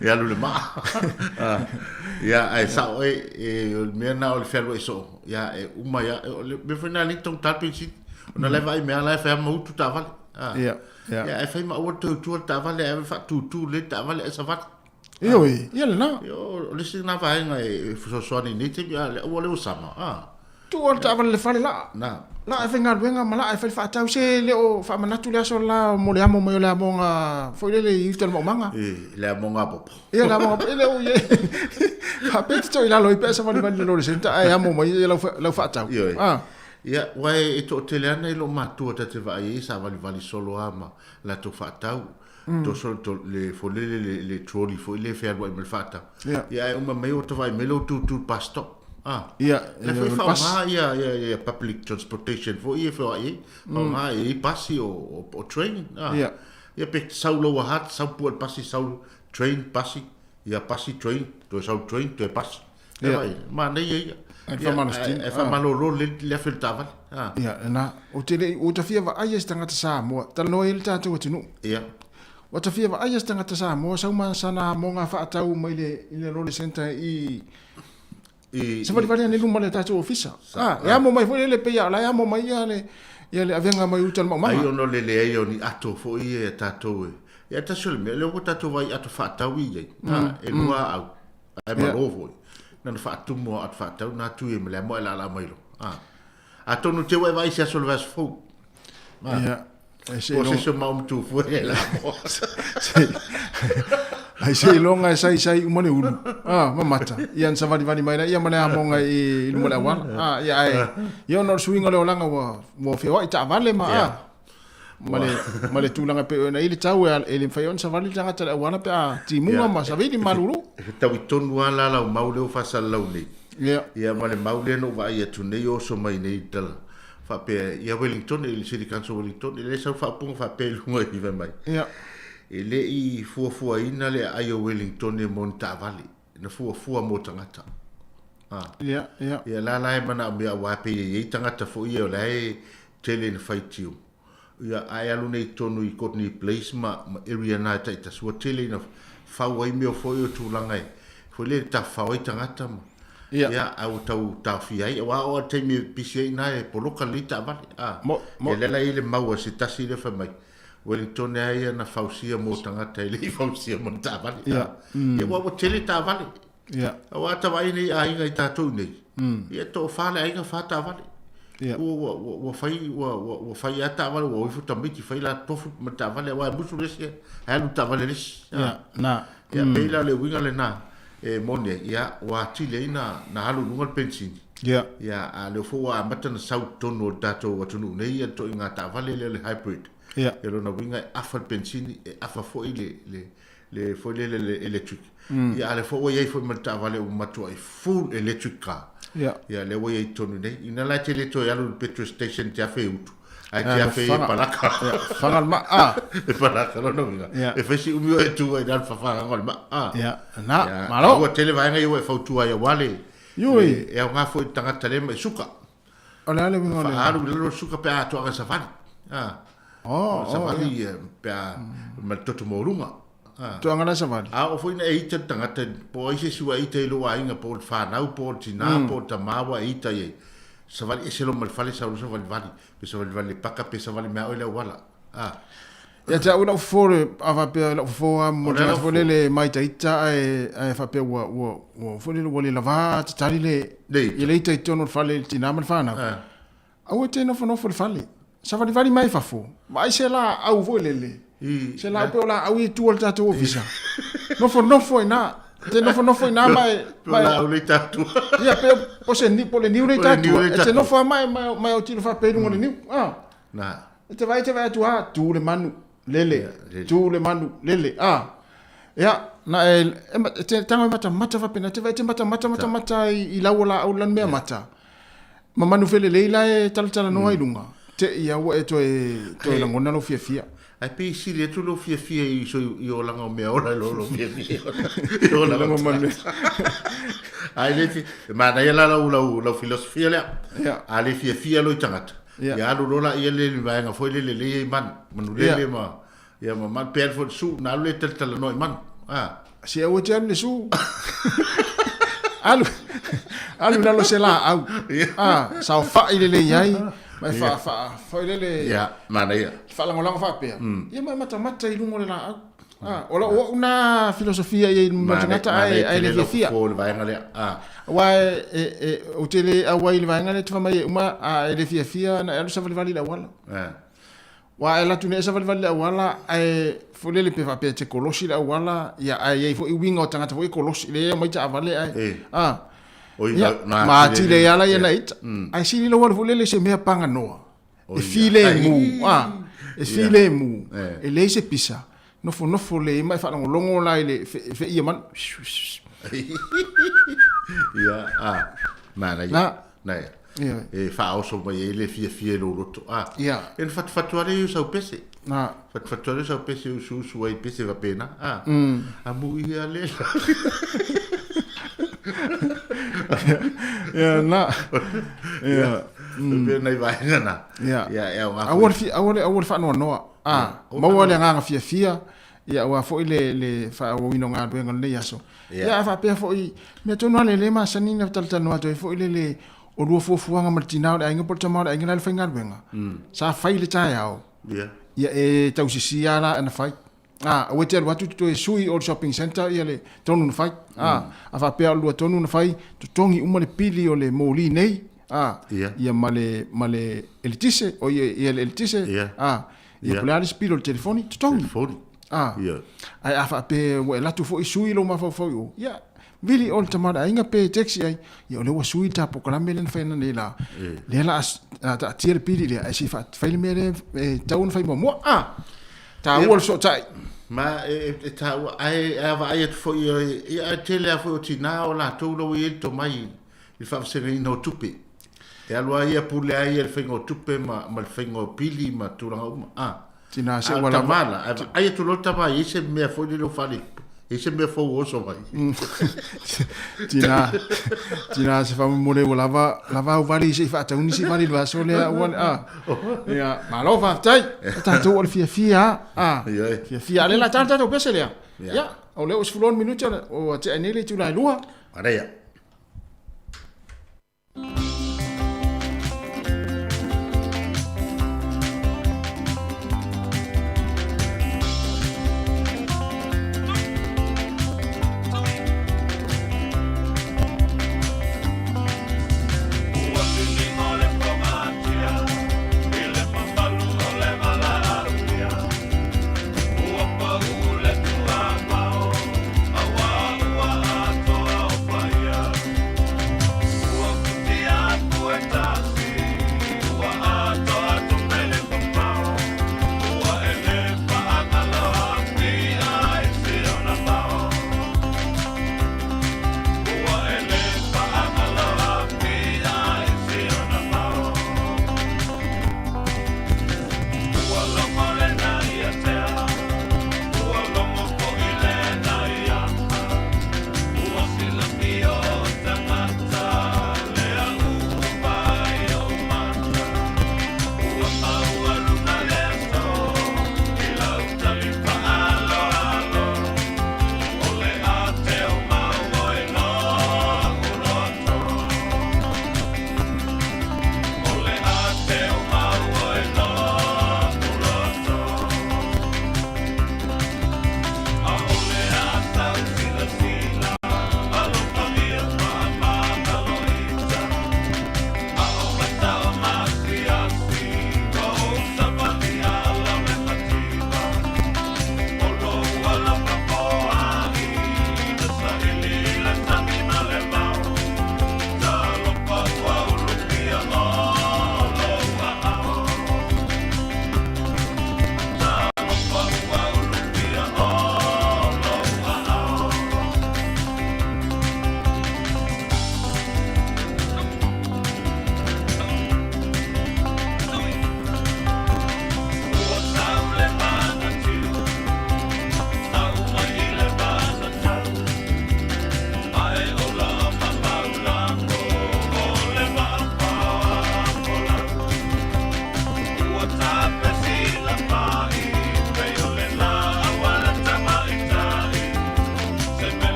ya lu le ma ya ai sa e me na o le ferro so ya uma ya me foi na ni tong ta pensini ona le vai me ala fa mo tu ta vale ya e fai ma o tu ta vale e fa tu le ta vale sa va Ioi, ia le na. Yo, le si na vai ngai so ni te ya le o le usama. Tu o ta le fale la. Na. La e fenga wenga mala e fa tau se le o fa manatu le so la mo le amo mo le amo nga foi le i tel mo manga. Le amo nga popo. Ia la mo le o ye. Ha peti to ila lo i pesa vale vale lo senta ai amo mo ia lo fa tau. Ia, wai e to te le ana lo matua te vai sa vale solo ama la to fa tau. To sol to le fole le trolley fo le fer wa melfata ia uma mai o to vai melo tu pasto ia le foi fa ia public transportation fo ia fo ai ma i passi o train ia pe saulo wa hat sau pu passi sau train passi ia passi train to sau train to passi ia ma nei ia e fa malo le feltava ia na o te o te fia va ai stanga sa mo tal no il tatu o tinu ia o te fia ai stanga ta sa mo sa ma sana mo nga fa tau mai le role center i se vale ne lumale tatu ofisa ya mo mai foi le pe ya la ya mo mai ya le avenga mai utal mo ai ono le ai oni ato foi e tatu e ta sul me le tatu vai ato fa tau i e lua au ai ma rovo na fa tu mo at fa tau na tu e me le mo la mai lo ato no te vai se sul vas fo ya se mau tu foi la mo ai sei longa sai umane ulu mamata ian sa vali mai na ia mana monga i lumo la wan ia ai io no swinga le olanga wo fe o ita vale male tulanga pe na ile tau ele fayon sa vali tanga ta wana pe ti munga ma sa vidi malulu tau tonu ala la maule o fasa launi ia male maule no va ia tu nei o so mai nei tala fa pe ia Wellington il city council Wellington ile sa fa pung fa pe lunga i ve mai ele i fua ina le ai o Wellington e monta vale na fua mo tangata ia la mana me wa pe i tangata fo ia la tele na fight you ia ai alu nei tonu i Courtney Place ma area na ta so tele na fa wai me fo yo tu langai fo le ta fa wai tangata ma ia au tau ta fiai wa o te me pisi na e poloka lita vale ele la ile mau se tasi le fa mai Wellington ai na fausia mo tangata ile fausia mo ta vale e wa tele ta vale wa ta vai nei ai ngai ta tu nei ia to fa le ai nga fa ta vale wa fai ata vale wa fu tamiti fai la tofu mo ta vale wa busu le ai lu ta vale na ia peila le winga le na e mone ia wa tile na halu lungal pensini ia a le fo wa mata na sau tono dato wa tunu nei ia to inga ta vale le hybrid ia lo na winga afa pensini e afa fo le fo le electric ia le fo wa ia fo mata vale o matua full electric car ia le wa ia tonu nei ina la tele to ia lo petrol station te afe utu ai te afe palaka fangal ma e palaka no winga e fesi umio e tu ai dan fa ngol ma na malo o tele vai ngai o fa tu ai wale yoi e nga fo tanga tele mai suka ole ale winga fa alu lo suka pe ato aga safari safari pe ma toto morunga to anga safari o fo ina e te tanga te po ise suwa ite lo ai nga po fa na po tina po ta mawa ita ye savali ese lo mal fale sa lo savali vali pe savali vali paka pe savali me ole wala ya ta una fore ava pe la fo mo ta fo le mai ta ita ai fa pe wo fo le wole lava ta le ile ta tono fale tina mal fana au te no fo fale savali vali mai fa fo mai se la au volele se la pe la au tu ol ta to visa no fo ina te no fo ina mai la ole ta tu ya pe po se ni po le ni ule ta tu te no fo mai o tiro fa pe no ni na te vai tu le manu lele tu le manu lele ya na te tanga mata fa pena te vai te mata i laula au lan me mata manu fele leila e tala no ai lunga te ia o to la ngona no fia ai pe si le tu lo fia i so io la ngo me ora lo fia io la ngo manu ai le ma na ia la filosofia le ale fia lo tangata ya lo la ia le vai nga foi le man manu le ma ya ma man per fo su na le tala no man si o te le su alu na lo se la au sa fa ile le yai mai fa ile le ya mana ya fa la ngola fa pe ya mai mata i lungo le la au ola una filosofia ye mata ai le fia fo vai nga le wa o te le a wai le vai nga le te mai uma le fia na elu sa vali la wala wa ela tu ne sa vali la wala ai fo le pe fa pe te kolosi la wala ya ai fo i winga tanga fo i kolosi le mai ta vale ai ma ti le ala ya nait ai si lo wala le se me panga no e file mu e le se pisa no fo le mai fa longo la le fe ia man ya mana na e fa o so mai le fia lo roto en fat ale yo sa pese fat ale sa pese su ai pese va pena amu ia le ya na pe nei vai na awor fa no ma wale nga fia ya wa fo le fa o ino nga do ngon le yaso ya fa pe fo i me to no le ma sanina tal no to fo le o lu fo nga martina ai nga porta ma ai nga le finga benga sa fai le ta ya ya e tau si ala na fai o te watu to sui o shopping center ia le tonu na fai fa pe lu tonu na fai to tongi uma le pili o le moli nei ia male elitise o ia le elitise ia polaris pilo le telefoni to tongi ai fa pe o la tu fo sui lo ma fo ia vili o tamara inga pe taxi ai ia le wa sui ta po kala melen fa na le la ta tier pili le ai si fa fai mele taun fai mo ta wol so tai ma ta ai ava ai fo ia tele fo tina o la to lo i to mai il fa se no tupe e alwa ia pule ai il fengo tupe ma il fengo pili ma tu la tina se wala mala ai tu lo tava i se me fo lo fali e se me fo o so mai tina se fa mo le lava o vali se fa ta uni si vali va so le ya ma lo fa tai ta to o fia le la tanta to pese le ya o le os fulon minuto o te anele tu la lua para ya Fire.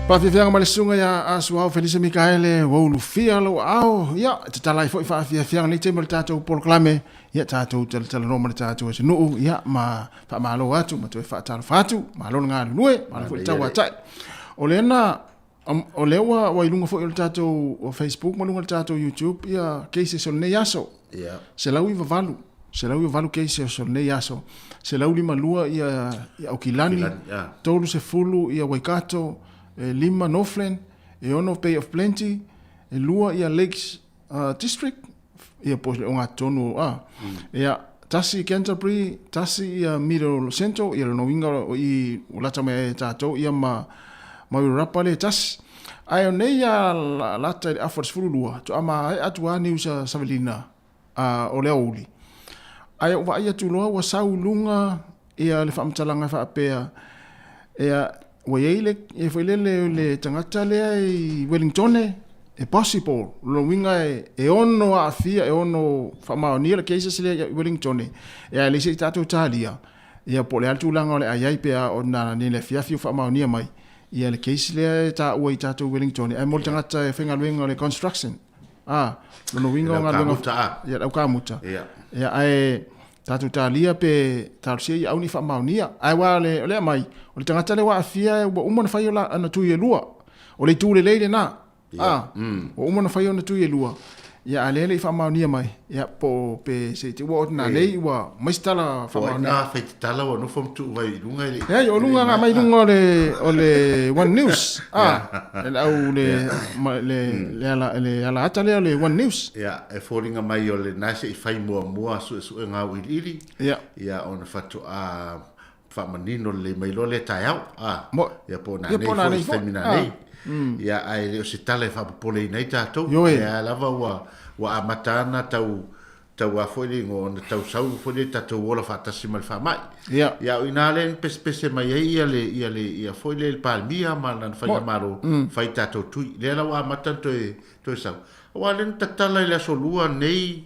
Pafifianga malesunga ya asuau Felisa Mikaele wolu fia lo au ya tatalai foi fa fianga ni temel tato proclame ya tato tal no tato se no ya ma fa malo atu ma to fa tal fatu ma lo nga lue ma foi tawa tai olena olewa wa ilunga foi tato o Facebook ma lunga tato YouTube ya case so ne yaso ya se la uiva valu case so ne yaso se la ulima lua ya okilani tolu se fulu ya Waikato lima Northland, ono Bay of Plenty, lua ia Lakes District, ia pos le onga tonu ia tasi Canterbury, tasi ia Middle Central, ia no winga i ulata me tato ia ma rapa le tas. Ai nei ia lata i afors fulu lua, to ama atua New Savelina o le auli. Ai wa ia tu loa wa saulunga ia le famtalanga fa apea ia wa yeile e foi le tangata le ai Wellington e possible lo winga e ono afia e ono fama ni le cases le Wellington e le se tato talia e po le altu langa le ai pe ona ni le fiafio fama ni mai e le case le ta o tato Wellington e mo tangata e fenga winga le construction lo winga nga muta ya au ka muta ya ai tatu talia pe tarsia au ni fama ni ai wa le mai o le tangata le wa afia o umana fai ola ana tu ye lua o le tu le leile na o umana fai ona tu ye lua ya ale le fa maunia mai ya po pe se te wa na nei wa maistala fa maunia na fa tala wa no fom tu vai lunga le ya o lunga nga mai lunga o le One News au le ala atale le One News ya e foringa mai o le nase i fai mua su nga wili ya on fa tu fa manino le mai lo le taiau ya po na nei femina nei ya ai le se tale fa pole nei tato ya lava wa amatana tau a foi ngo tau sau foi tato wola fa tasimal fa mai ya ina le pespese mai ia foi le palmia malan fa maro fa tato tu le la wa matanto to sau wa le tatala le solua nei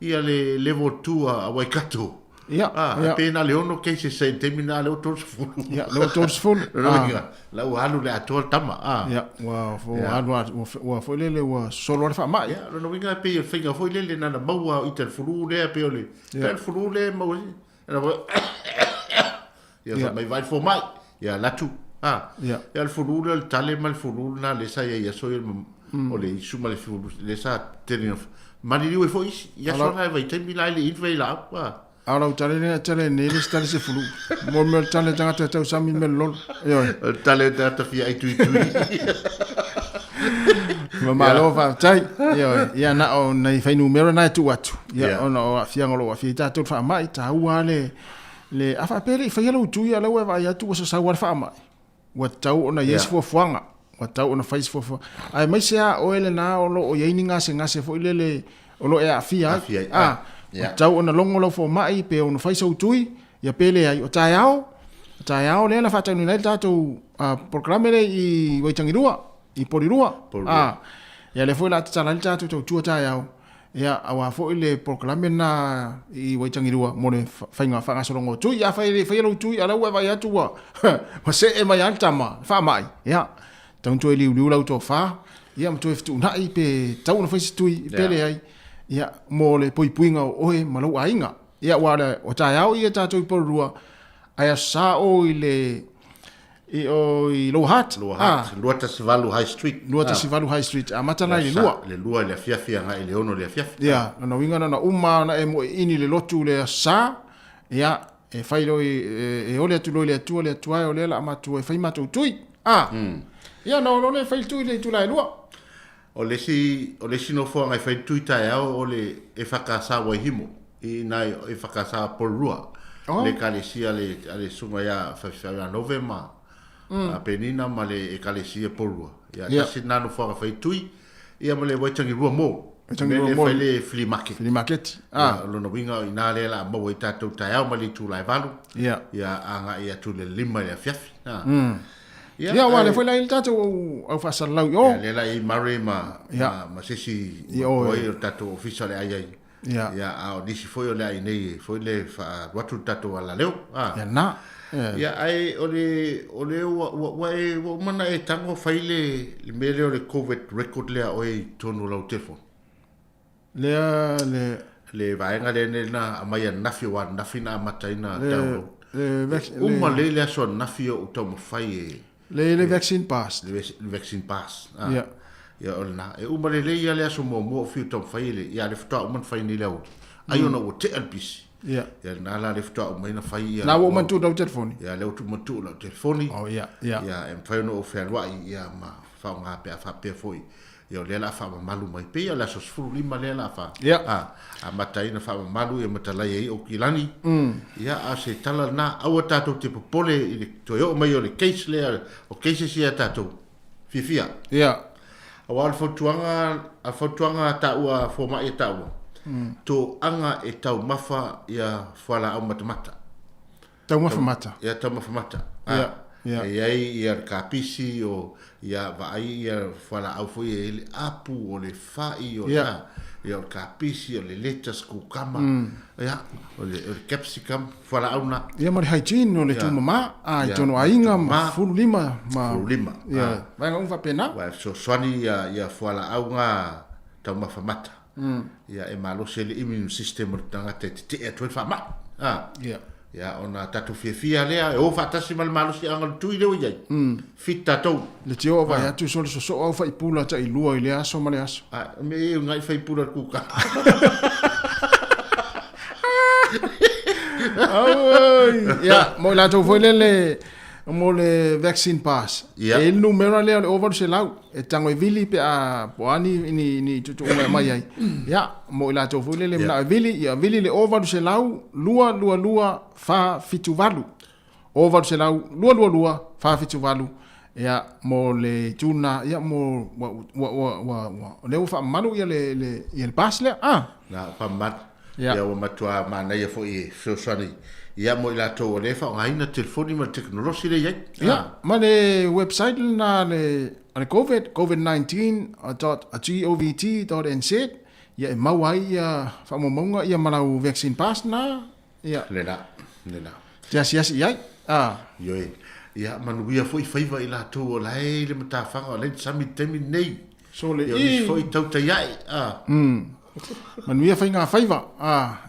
ia le level 2 a Waikato pena le ono che se termina le otto full le otto full la alu le atol tama wow fo alu wa fo le wa solo fa ma no vinga pe il finga fo le na na bawa itel fulu le pe le el fulu le mo ya mai vai fo mai ya la tu ya el fulu le tale mal fulu na le sa ya so o le suma le fulu le sa tenio mali li fo ya so na vai termina le invei la Ara utale ne le stale se fulu. Mo me tale tanga tau sami me lol. Yo. Tale ta fi ai tu. Mama lo fa tai. Yo, ya na o nei fai numero na tu watu. Ya ona o afia ngolo afia ta tu fa mai ta uale le afa pere fai lo tu ya lo wa ya tu so sa wa fa mai. Wa tau ona yes fo fuanga. Wa tau ona fai fo. Ai mai sia o ele na o lo o ye ninga se fo ile o lo e afia. Tau ona longo lo fo mai pe ona fai so tui ya pele ai o taiao le la fata ni le tato programe le i Waitangirua i Porirua ya le foi la tsala le tato tu taiao ya awa fo le programe na i Waitangirua mo le fai nga fa so longo tui ya fai lo tui ala wa ya tu wa se e mai altama fa mai ya tanto liu la to fa ya mo to fitu na i pe tau na fai tui pele ai ia mo le puipuinga o e malau ainga ia wala o taiao ia tatou Porirua aia sa o i Low Heart Luata Sivalu High Street a matana i le lua le fiafia nga i le ono le fiafia ia na winga na uma na e mo ini le lotu le sa ia e failo e ole atu le atu le atu o le la amatu e fai matu tui ia no le fai tui le tu la lua o le si no fo ngai fai tuita o le e fakasa wa himo i nai e fakasa Porirua le kalesia le sunga ya fa November a penina ma le e kalesia Porirua ya sina no fo fai tui ia mo le Waitangirua mo fai le flea market lo no winga ina le la mo ta tu ta ma le tu lai valu ya anga ia tu le lima le fiafi ya wale foi la il tato au fa salau yo le la i mare ma sesi o tato official ai ia a nisi foi o le ai nei foi le fa watu tato ala leo ia na ia ai ole wa mana e tango faile le mele o le covid record le o e tonu lau telefon le vaenga le na mai nafi wa nafi na mataina tau uma le so nafi o tau fai le vaccine pass le vaccine pass ia ona e uma le ia so mo fi tau fai le ia le fta man fai ni lau ai ona o te alpisi ia na la le fta mai na fai ia na wo man tu lau telefoni ia le tu man tu lau telefoni oh ia em fai no fe wa ia ma fa nga pe foi ia le la fa malu mai pe ia la so fulu lima le la fa a matai na fa malu e matalai e o kilani ia a se tala na au tato te popole i to yo mai o le case le o case sia tato fifia ia awal fotuanga ta ua fo mai ta ua to anga e tau mafa ia fala au matamata tau mafa ia tau mafa mata ia ia kapisi o ia vai ia fala au foi ele apu o le fai o ia kapisi o le lettuce kukama ia o le capsicum fala au na ia mari hygiene o le tu mama ai tono ainga ma fulu lima ia vai ngam fa pena wa so swani ia fala au nga tau mafa mata ia e malo se le immune system o tanga te e to fa ma ia ona tatu fia lea e o fatasi mal malo si angal tui le ia fit tatou le tio vai atu so au fa ipula ta ilua ile aso male aso me ngai fa ipula kuka ia mo la to foi le vaccine pass e numero le over se lau e tango vili pe a poani ni tutu mai ai ia mo la to foi le na vili le over se lau lua fa fitu valu over se lau lua fa fitu valu ia mo le tuna ia mo wa le fa malu ia le pass le na fa mat ia wa matua mana ia foi so sani ia mo la to le fa ngaina telefoni ma teknologi le ia ma le website na le covid19.govt.nz ia mau ai ia fa momonga ia malau vaccine pass na ia le na yes ia yo ia manuia foi faiva ila to la le mata fanga le sami temi nei so le foi tau tai ai manuia fainga faiva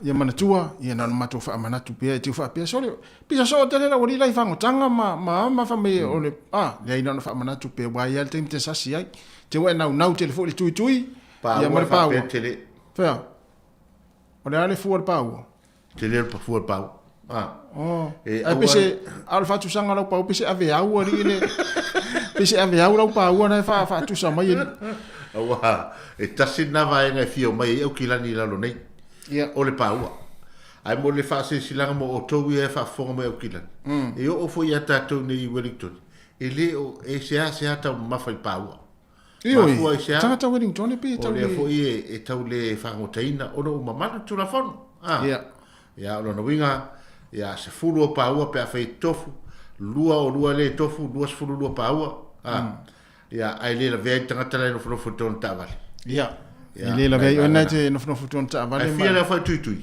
ia manatua ia na mato fa manatu pe tu fa pe sole pisa so tele la wali lai fango tanga ma fa me ole le ina fa manatu pe wa ia tem te sasi ai te wa na telefoni tui ia mar pa tele fa ole ale fuor pau tele pa fuor pau e pese alfa tu sanga la pau pese ave au ali le pese ave au la pau na fa tu sama ia awa e tasina vai nga fio mai o kilani la lo nei o le paua ai mo le fa se silanga mo o to e fa fonga mai o kilani e o fo ia tato nei Wellington e le o e se ata ma fa paua io tata Wellington pe o le fo e tau le fa ngotaina o no mama tu la fon ia o no winga ia se fulu o paua pe fa tofu lua le tofu lua se fulu lua paua ia ai le ve tanga tala no foton tavali ia le la ve ona te no foton tavali ai fia la fa tui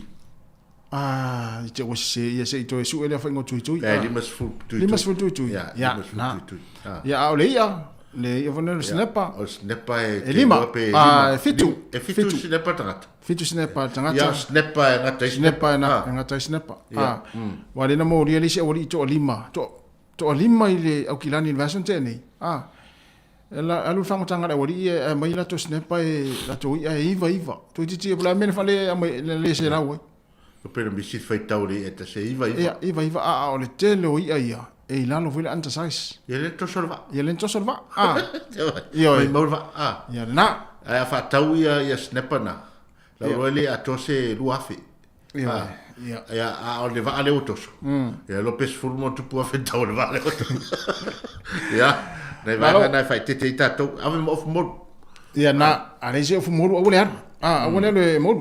i te wase ia se to su ele fa ngo tui limas fu tui ia ia ole le vona snepa e lima fitu snepa tangata ia snepa ngata snepa wale na mo ria lisi wali to lima ile au kilani version tene ela alu fango tanga wali e mai la to snepa e la to iva to titi bla men fale le se la we o pere mi sit fai tauri e se iva o le telo ia e la no vile anta sais ia le to solva io mai morva ia na a fa tau ia snepa na la role a to se luafi ia o le va ale otos ia Lopes Fulmo tu pu fa tau le va ale otos ia na fai te tato ave mo mod ia na ale se fu mod o le o le mod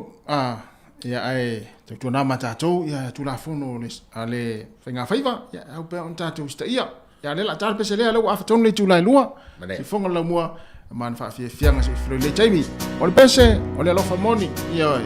ia ai tu na mata to ia tu la fono ale fenga faiva ia au pe on tato sta ia le la tar pe se le lo afaton le tu la lua si fonga la mua man fa fianga se flo le Jamie o le pese o le lo famoni ia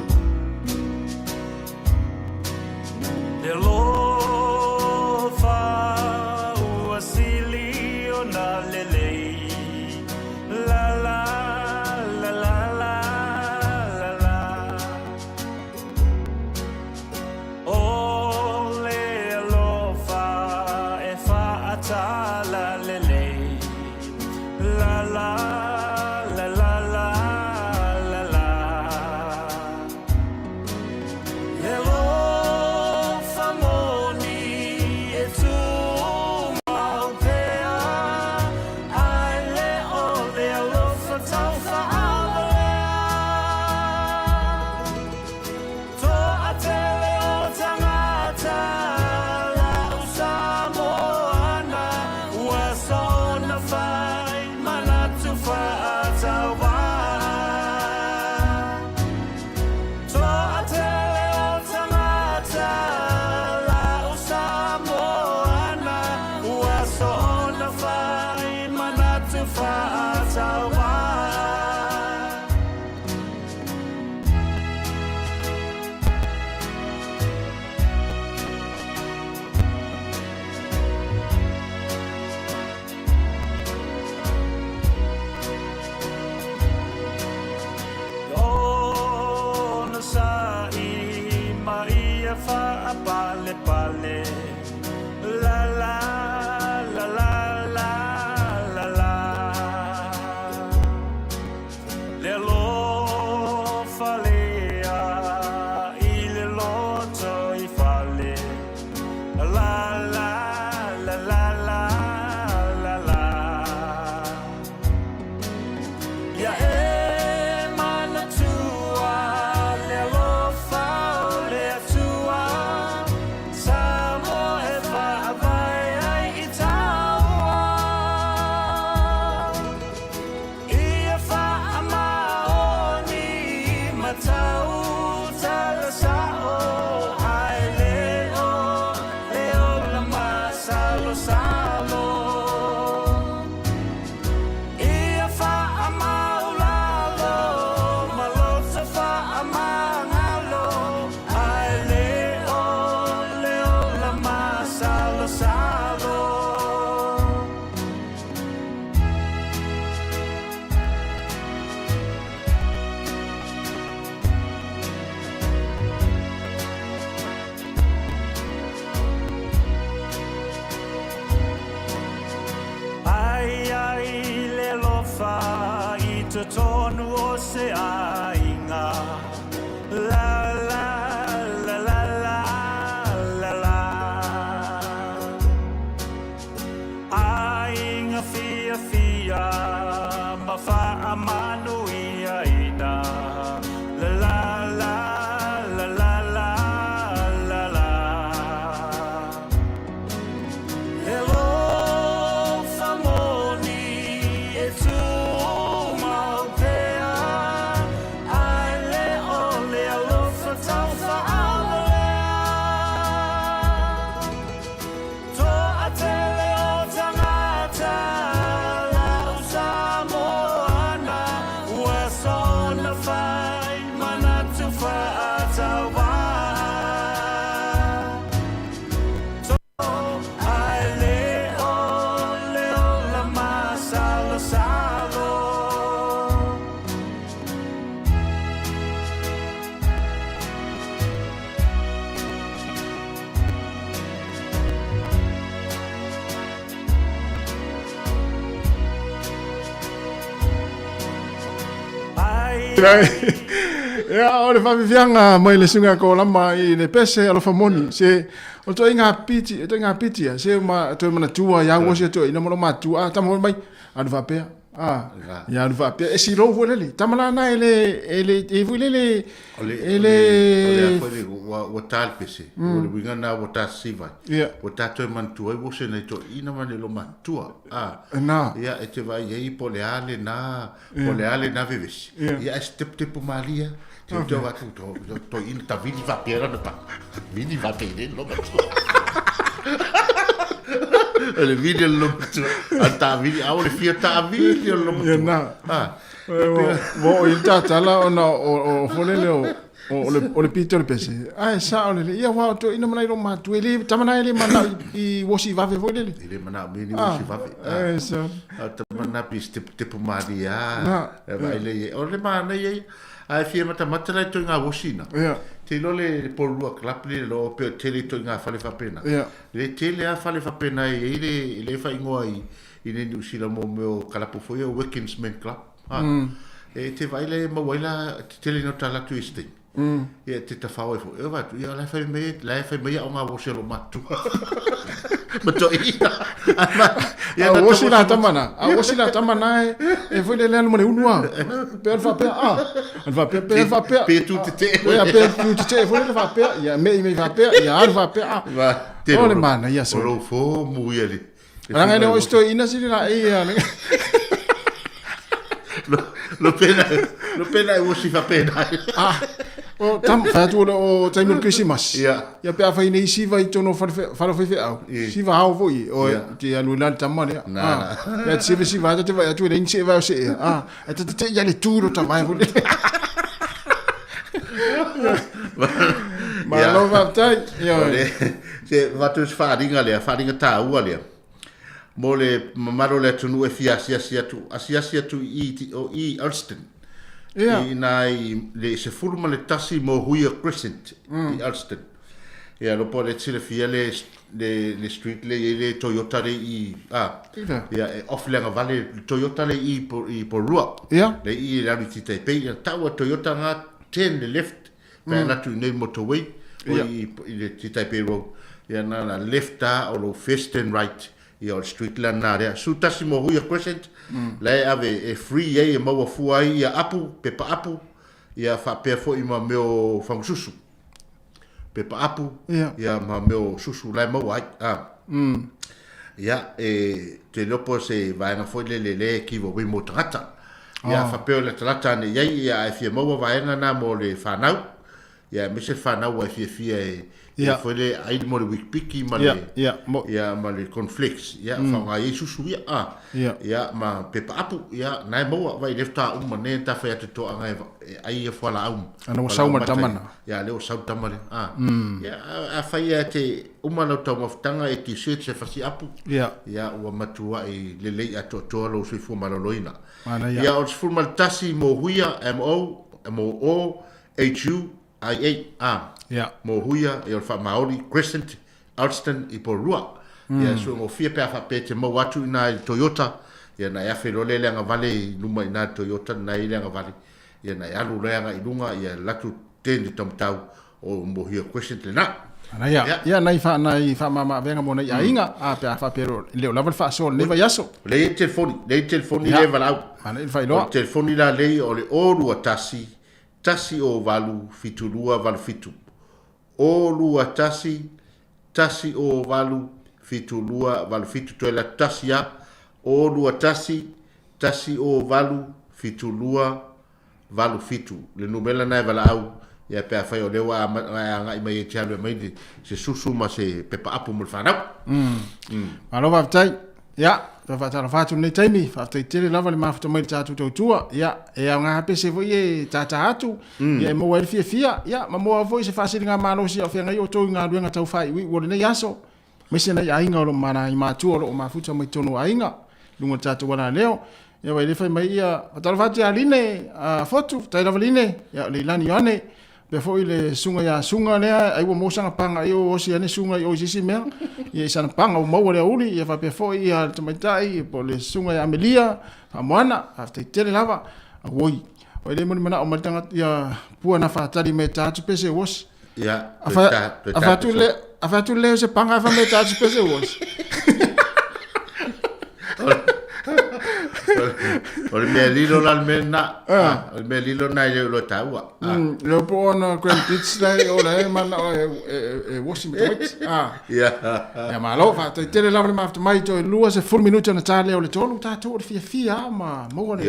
Ya, o le whawiwhianga mai le sunga ko lama I le pese alo whamoni. Se, o to inga piti, se ma to mana tua, ya wose to ina mono ma tua, tamo mai, adu whapea. Ya adu whapea. E si rou lele, tamala na e vuilele, ele... Wa tal pese, o le winga na wa ta siva. Wa ta to man tua, wose na to ina mane lo ma tua. Na. Ya, e te vai ei po le ale na vivesi. Ya, e step malia. To va to in ta vidi va pera no ta. Vidi va pere no ma. Le vidi lo ma. Ta vidi a le fia ta vidi lo ma. Mo il tala ona o folele o le pito le pese. Ai sa o le ia wa to ina mana ro ma tu ele tamana ele mana I wosi va ve folele. Ele mana mini wosi va ve. Ai sa. Ta mana pi step maria. Va ele o le mana ye. Ai fia mata lai to nga wosina. Te lole polua klapli lo pe tele to nga fale fa pena. Le tele a fale fa pena ile fa ingoa I ne usila mo me kalapu foi o Wickensman Club. E te vai le ma waila tele no tala tu este. E te ta fa fo. E va tu ia la fa me o nga woselo matu. Ma to ina. A wosila tamana e foi le mo le unua. Per fa pe per fa pe. Pe tu te. Per tu te foi le fa pe. Ya me fa pe, ya fa pe. Va. Te ole mana ia so. Lo fo mu ia le. Ranga no sto ina si na ia. Lo pena e wosi fa pena. O tam fa tu o time Christmas. Ya pe fa nei si vai tono fa fe au. Si va au voi o ti alu na tamane. Ya si va te vai tu nei si va se. E te ya le turo tamai vo. Ma lo va tai. Se va tu fa ringa ta ua le. Mole mamaro le tunu e fia sia tu I Alston. I nai le se furma le tasi mo huia Crescent I Alston. Ya lo pole tile fia le street le Toyota le ya offlenga vale Toyota le I por rua. Le I la vitite pe tawa Toyota nga 10 le left. Pa na tu nei motorway I le Taipei Road. ia na left o lo first and right ia o street la na rea su tasi mo hui a crescent le ave e free e mau fu ai ia apu pepa apu ia fa pe fo i ma meu fangsusu pepa apu ia ma meu susu lai mau ai ia te lopo se vai na foi le ki vo mo trata ia fa pe le trata ne ia e fie mau vai na mo le fanau ia me se fanau e fie ia foi le ai mo le wikpiki ma le ia ma le conflicts ia fa ngai susu ia ma pepa apu ia nai mo vai lefta ne ta fa te to ngai ai e fola ana sa uma tamana ia le sa tamale ia a fa ia te no to moftanga e ki se fa si apu ia o matua i le a to lo se fu maloloina ia o fu mal tasi mo huia mo o hu mo huia e o fa maori crescent Alston i porua ia so mo fia pe fa pe te mo watu na Toyota ia na ia fe lo le nga vale luma ina Toyota na ile nga vale ia na ia lu le nga ilunga ia latu ten tom tau o mo huia crescent le na ana ia nai fa mama venga mo na inga a pe fa pero le la fa so ne va yaso le telefoni le va au ana il fa lo telefoni la le o le oru tasi o valu fitulua valu fitu. O lua tasi o valu fitulua valu fitu. To la tasi ya. O lua tasi o valu fitulua valu fitu. Le numela na vala au. Ya pe afai o lewa nga ima ye tialu mai se susu ma se pepa apu mo fanau. Alo va tai. Ya. Fa fatu nei taimi fa tele lava le mafuta mai tatu tua ia e nga hape se voi tata atu ia mo wa fia ia ma mo voi se fasili nga malo si ofia nga yo to nga luenga tau fai wi wole nei aso mese nei ainga lo mana i matu lo mafuta mai tono ainga lunga tatu wana leo ia wa le fai mai ia tala fatu aline foto tai lava line ia le lani yone before ile sunga lea ai wo mosanga panga yo osi ane sunga yo sisi mea ia sana panga o mau le uli ia fa before ia tomaitai po le sunga ya Amelia amwana after tele lava woi o le moni mana o matanga ia pua na fa tali me tatu pese wos ia afatu le se panga fa me tatu pese wos Ole me lilo la mena. Ole me lilo na yo lo taua. Lo pona Grand Beach dai ole mana Washington. Ya malo fa te le lava after mai to lua se full minuto na tale ole tolu ta to fia ma mo ne.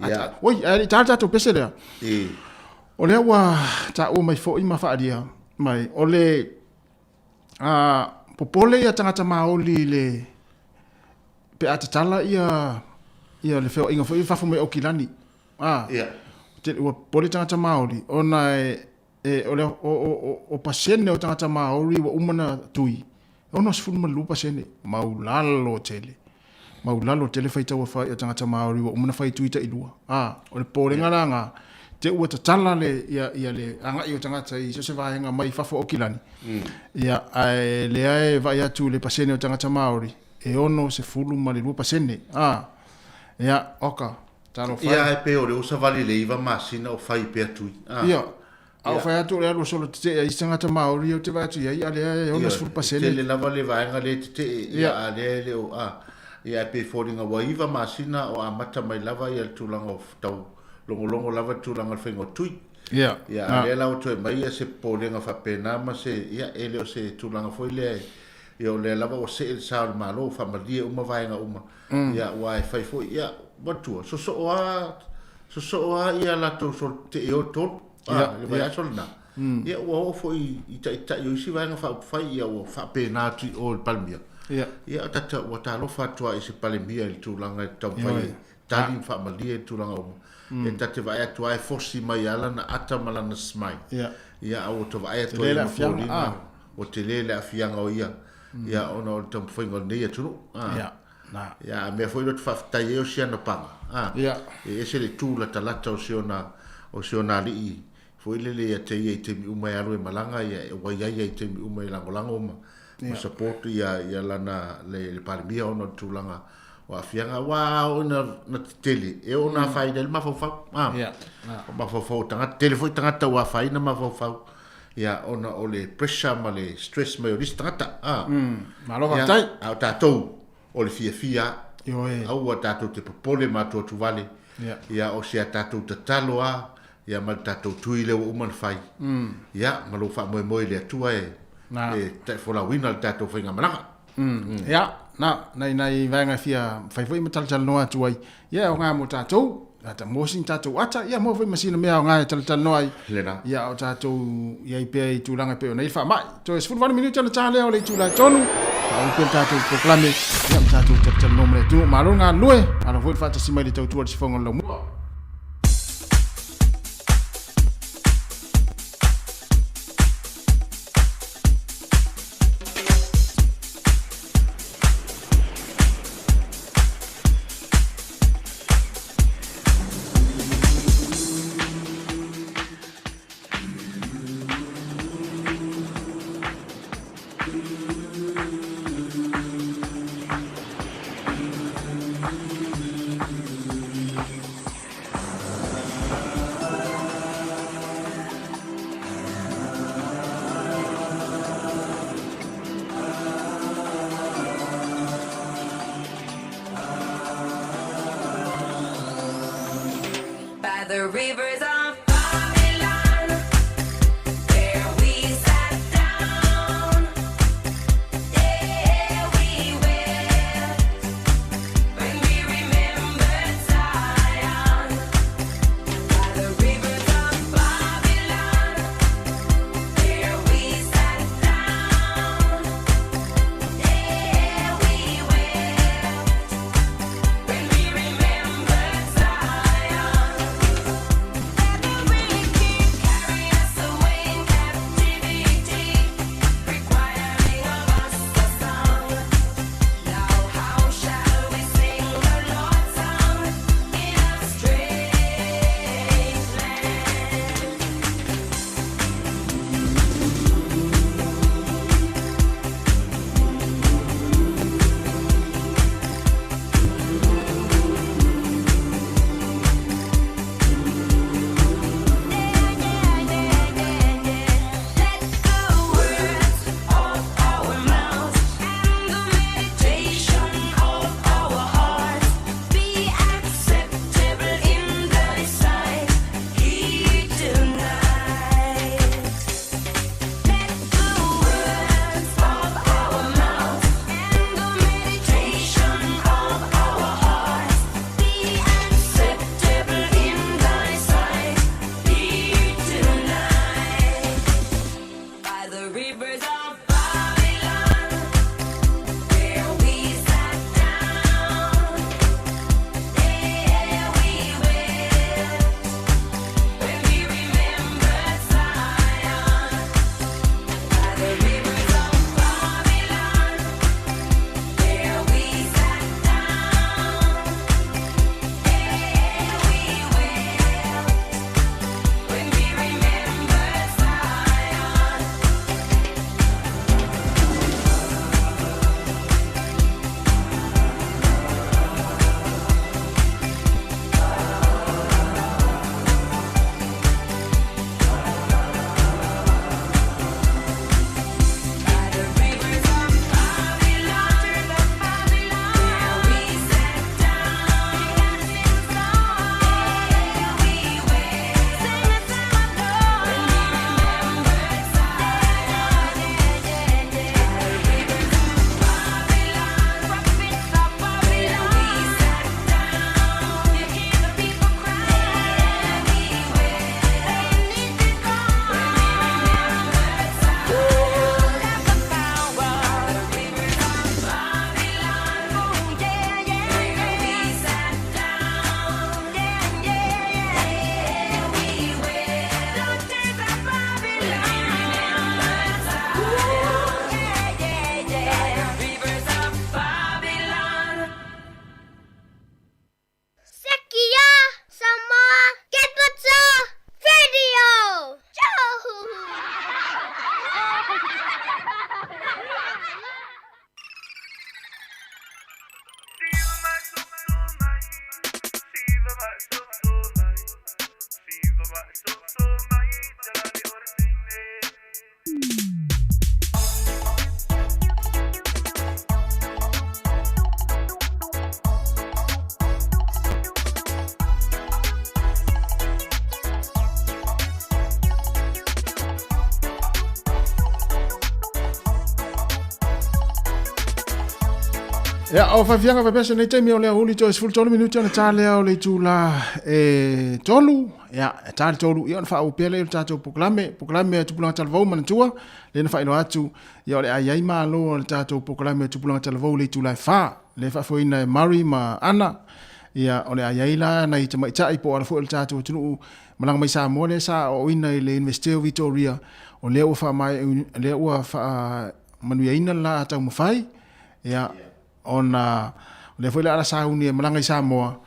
Ya. Oi, ali ta to pese le. Ole wa ta o mai fo i ma fa dia. Mai ole popole ya tangata maoli le pe atatala ia le feo inga fa fo me okilani te o pole tangata maori ona ole o pasene o tangata maori wa umana tui ona se fulma lu pasene maulalo tele faita wa fa tangata maori wa umana fai tui ta ilua ole pole ngaranga te ua tatala le ia le anga i o tangata i se vaenga mai fa fo okilani ia le ai vai atu le pasene o tangata maori e ono se fulu ma le lua pasene ia oka talo fai ia e pe o le usa vali le iva masina o fai pe atu ia au fai atu le alo solo te i tangata maori o te vai atu ia le ono se fulu pasene le lava le vaenga le te ia le o ia pe foringa wa iva masina o amata mai lava ia tulanga o tau longo lava tulanga fengo tui ia le la o to mai se polenga fa pena ma se ia ele o se tulanga foi le ia le lava o se el sal malo fa malie uma vaenga uma ia wa fai foi ia batu so ia la to so te o to le vai solna ia o foi ita yo si vaenga fa fai ia o fa pena tu o palmia ia tata o talo fa to i se palmia il tulanga tau fai tali fa malie tulanga uma e tate vai atu ai fosi mai ala na ata malana smai ia o to vai atu ai folina o te lele afianga o ia ia ona o tam foi ngol nei atu ia me foi lot fa tai o sia na panga e se le tu la talata o siona li foi lele te ia te mi uma aro e malanga ia wa ia te mi uma langolango uma o support ia lana le parmia ona tulanga wa fianga wa na tele e ona fai del ma fo ma fo tanga telefone tanga ta wa fai na ma fo ia ona o le pressure ma le stress mai o lisi tagata Malo ia tai. a o tatou o le fiafia Yo e. au a tatou te popole matua tuvale ia o se a tatou tatalo a ia ma le tatou tui le ua uma na fai ia ma lo faamoemoe le atua e taʻifolauina le tatou faigamanaga Ia, nei vaenga fia fai foi matal tal noa tu ai. Ia o ngā mo tātou, ata mosin tātou ata, ia mo foi masina mea o ngā tal noa ai. Lena. Ia o tātou, ia i pia i tūlanga pia o nei wha mai. To e 40 minuta na tālea o le tūlai tonu. Ka au pia tātou proklame, ia o tātou tal noa mre tunu. Maro ngā lue, ana foi whata si mai le tau tua si whonga lau mua. The rivers of Babylon, there we sat down, there we wept, when we remembered Zion. By the rivers of Babylon, there we sat down, there we wept, when we remembered Zion. Ya, o fafianga fa pesa nei taimi o le huli to sful tolu minuti ona tale o le tula tolu ya tale tolu ia fa o pele o tato proclame tu pulang talvo man tua le na fa ilo atu ia le ai ma lo le tato proclame tu pulang talvo le tula fa le fa foi na Mari ma ana ia o le ai la na i tama tai po ala fo le tato tu malang mai sa mo le sa o ina le Investio Victoria o le o fa mai le o fa manu ina la ta mo fai ia ona le foi la sauni malanga Samoa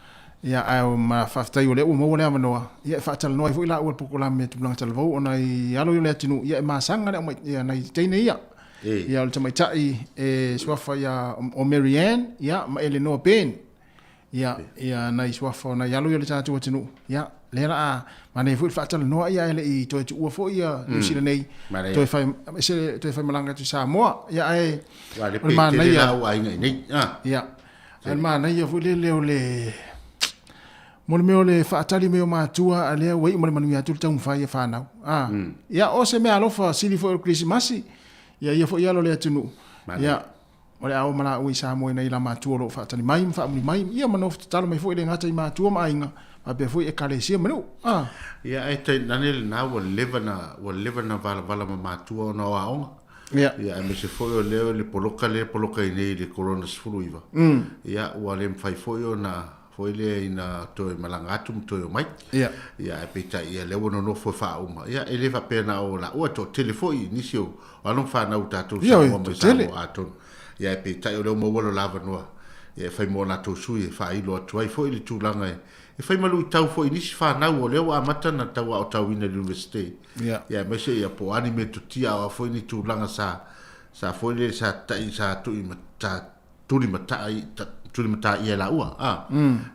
ia au ma faftai ole o mo le manoa ia fa tal noi foi la o pokola me tu blanga talvo ona i alo le tinu ia ma sanga le ia na teine ia ia le mai tai swafa ia o Marianne ia ma Eleanor Ben ia na swafa na alo le tatu tinu ia le la ma ne foi fa tal no ia le i to tu fo ia usila nei to fai malanga tu Samoa ia ai ma na ia o ai nei ia al ma na ia foi le ole mo me ole fa tali me o matua ale wei mo manu ya tu tau fa ia fa na ia o se me alofa sili for Christmas ia foi ia lo le tunu ia ole au mala ui Samoa nei la matua lo fa tali mai ia mano talo mai foi le ngata i matua mai nga abe foi e kalesia manu ia ai te nanel na o leva na vala matua no aonga ia me se foi o le poloka nei le corona sfuluiva ia o le fai foi na foi le ina to malangatu to mai ia e pita ia le wono no foi fa uma ia ele va pena o la o to telefoni nisio o non fa na uta to sa mo sa aton ia e pita o le mo wolo lava no ia fai mo na to sui fa i lo to ai foi le tulanga e fai malu tau foi nisi fa na o le o amata na tau o tau ina university ia me se ia po anime to tia o foi ni tulanga sa foi le sa tai sa tu mata tuli mata ia la ua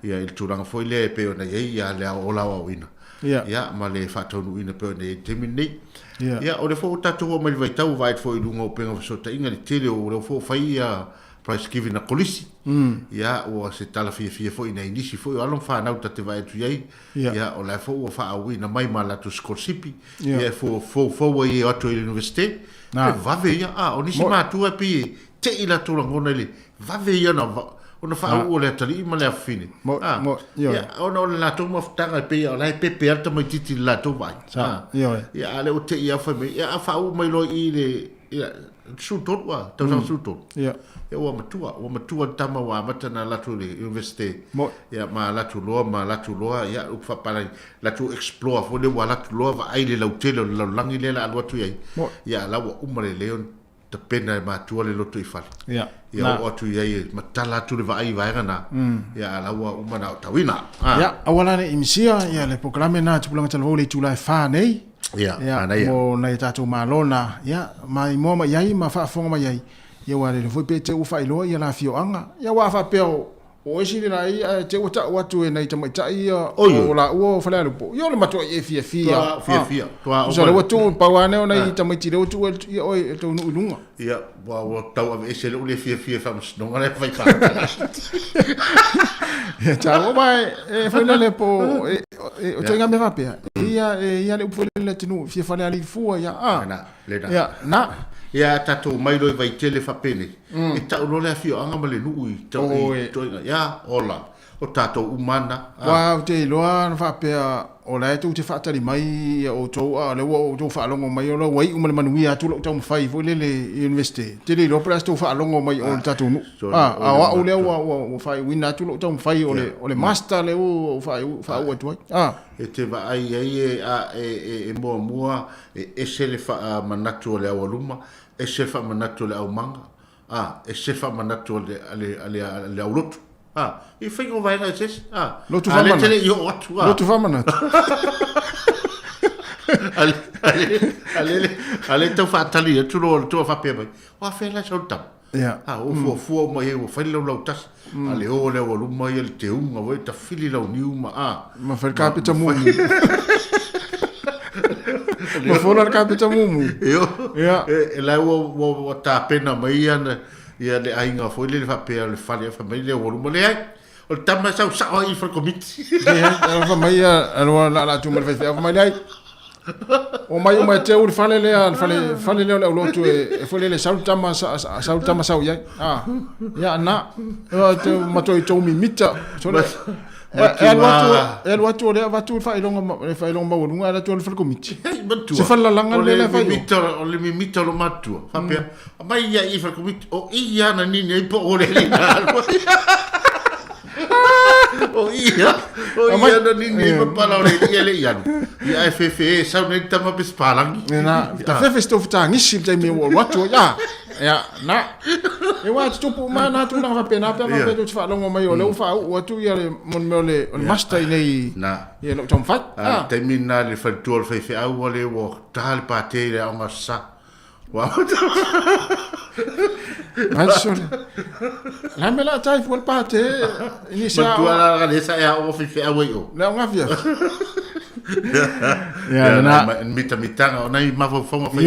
ia il turanga foi le pe ona ia le o la o ina ia ma le fa tonu ina pe ona temini ia o le fo tatu o mai vai tau vai foi lungo pe o so ta inga le tele o le fo fai ia price giving na polisi ia o se tala fia foi na inisi foi alon fa na te vai tu ia o la fo o fa o ina mai mala tu scorsipi ia fo ia o to university va veia o nisi ma tu api te ila tu ngona le va veia na ona fa o le tali ma le afini ia ona la tu mo ftanga pe o la pe alta mai titi la tu vai ia ale o te ia fa me ia fa o mai lo i le ia sutot wa tau sutot ia o matua tama wa mata na latu le university ia ma latu loa ia u fa para latu explore fo le wa latu loa va ai le lautelo la langi le la watu ia la wa umare leon te pena ma tua le loto i fale ia o atu ia matala tu le va ai va na ia la wa umana tawina ia awala ne imisia ia le programe na tupulanga talvo le tula fa nei ia mo na tatu malona ia mai mo ma yai ma fa fonga ma yai ia wa le foi pe te u fai lo ia la fio anga ia wa fa pe o isi le lai te o ta watu e nei tamai tai o la o fa la lupo ia le mato e fia toa o so le watu pa wa ne ona i tamai ti o tu ia o to nu lunga ia wa tau ave ese le fia fa no ngale fai fa ia ta o mai e fa le po o tenga me va pe ia le ufo le tinu fia fa le ali fu ia ia na ia tatu mai loi vai tele fa pene e ta o le fio anga male nui to ia ola o tato umana wa te loa fa pe o la tu te fa tali mai o to le o to fa longo mai o lo wai umale manu ia tu lo tau fai vo le university te le lo pras to fa longo mai o tatu nu o le o fai wina tu lo tau fai o le master le o fa o tu e te va ai e mo e se le fa manatu le o luma e se fa manatu le o manga e se fa manatu le o lotu e fai o vai na ses lotu fa mana lotu fa mana ale to fa tali tu lo to fa pe mai wa fe la solta o fo mai o fai lo tas ale o le o luma i te unga voi ta fili lo niu ma fa capita mu ma fora capita mu ia e la o ta pena mai ana ia le ainga foi le fa pe le fa mai le o luma le ai o tama sa i fa komiti ia fa mai la tu ma fa mai ai O mai te uri fale lea le ulotu e fale le sautama sau iai. Ia na, te matoi tau mi mita. E alu atu o lea watu whailonga maurunga, e atu o le whalakomiti. Se whalalanga le whai o le mi mita lo matua. Hapea, mai ia I whalakomiti, o ia na nini ei po o le lina. O ia na nini ei papala o le ia le ianu. Ia e fefe sau nei tama pes palangi. Na, ta fefe stofu ta ngisi te mi o watu ya. Ya, na. E wa tupu mana tu na fa pena pe ma pe tu fa longo mai o le fa o tu ia le mon me le master nei. Na. Ia no tom fat. Te mina le fa tu o fefe au le wo tal pa te le o masa. Wa. Ansole. La me la tai fu pa te. Ni sa. Tu ala le sa ya o fefe au o. La nga via. Ya na mitanga ona I mafo fonga fa.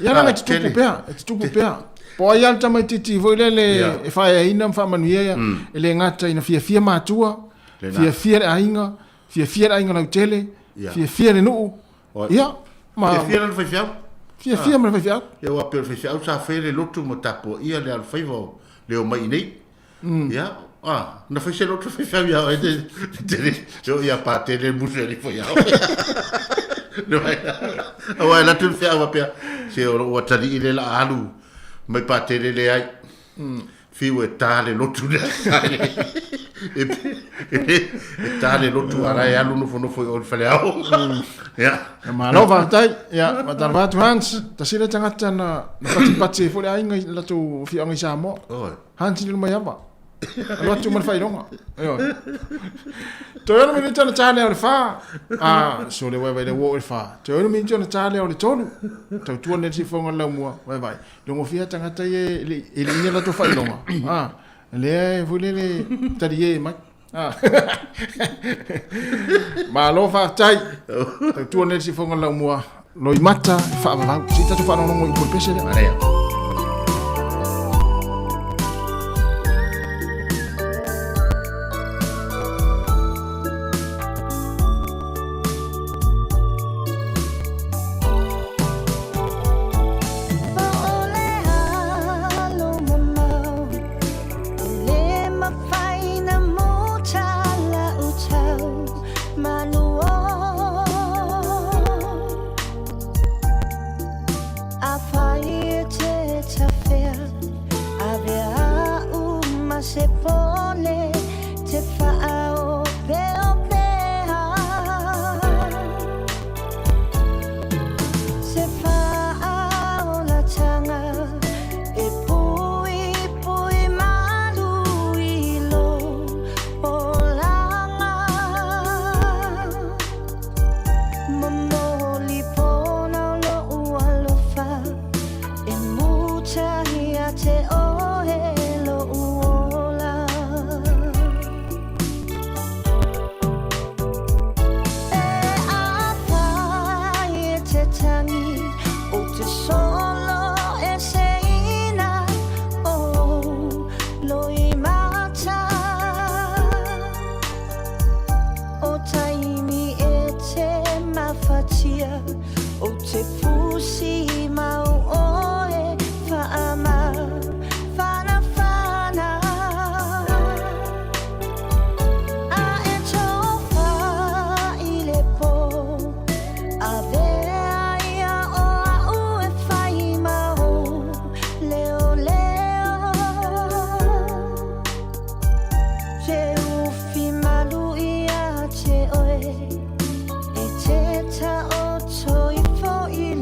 Ya na tupu pea. Po ai alta mai titi voi le e fa e ina fa manuia e le ngata ina fia matua. Fia ainga na tele. Fia le nu. Ya. Ma fia na fa. Fia ma fa. Ya wa pe fa au sa fe le lotu mo tapo ia le al faivo le o mai nei. Ya. Na fa se lotu fa ya e de yo ya pa te le museli fo ya. No ai la tu fa wa pe se o tali ile la alu mai pa te le ai. Fiu e tale lotu le. E tale lotu ara e alu no fo o fa le au. Ya. Ma no va tai ya ma dar va tu hans ta sile tangata na pati fo le ainga la tu fi anga sa mo. Hans ni mai ava. Alo tu man fai longa. Yo. To yo mi tana tale o fa. So le vai le wo fa. To yo mi tana tale o le tonu. To tu ne si fonga la mo. Vai. Longo fia tangata e ni la to fai longa. Le vole le tarie mai. Ma lo fa tai. To tu ne si fonga la mo. Lo mata fa va. Si ta tu fa no mo ko pese le area. Cho i fo i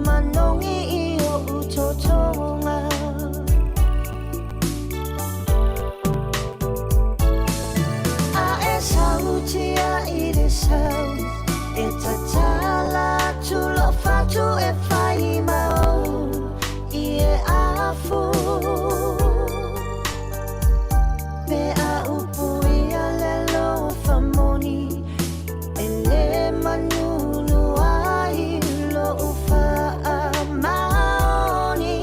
manongi I o utotonga A e sautia I le sau E tatala tulo fatu e fai mau I e afu Me a upu ia le lo famoni E le manunu ai lo ufa a maoni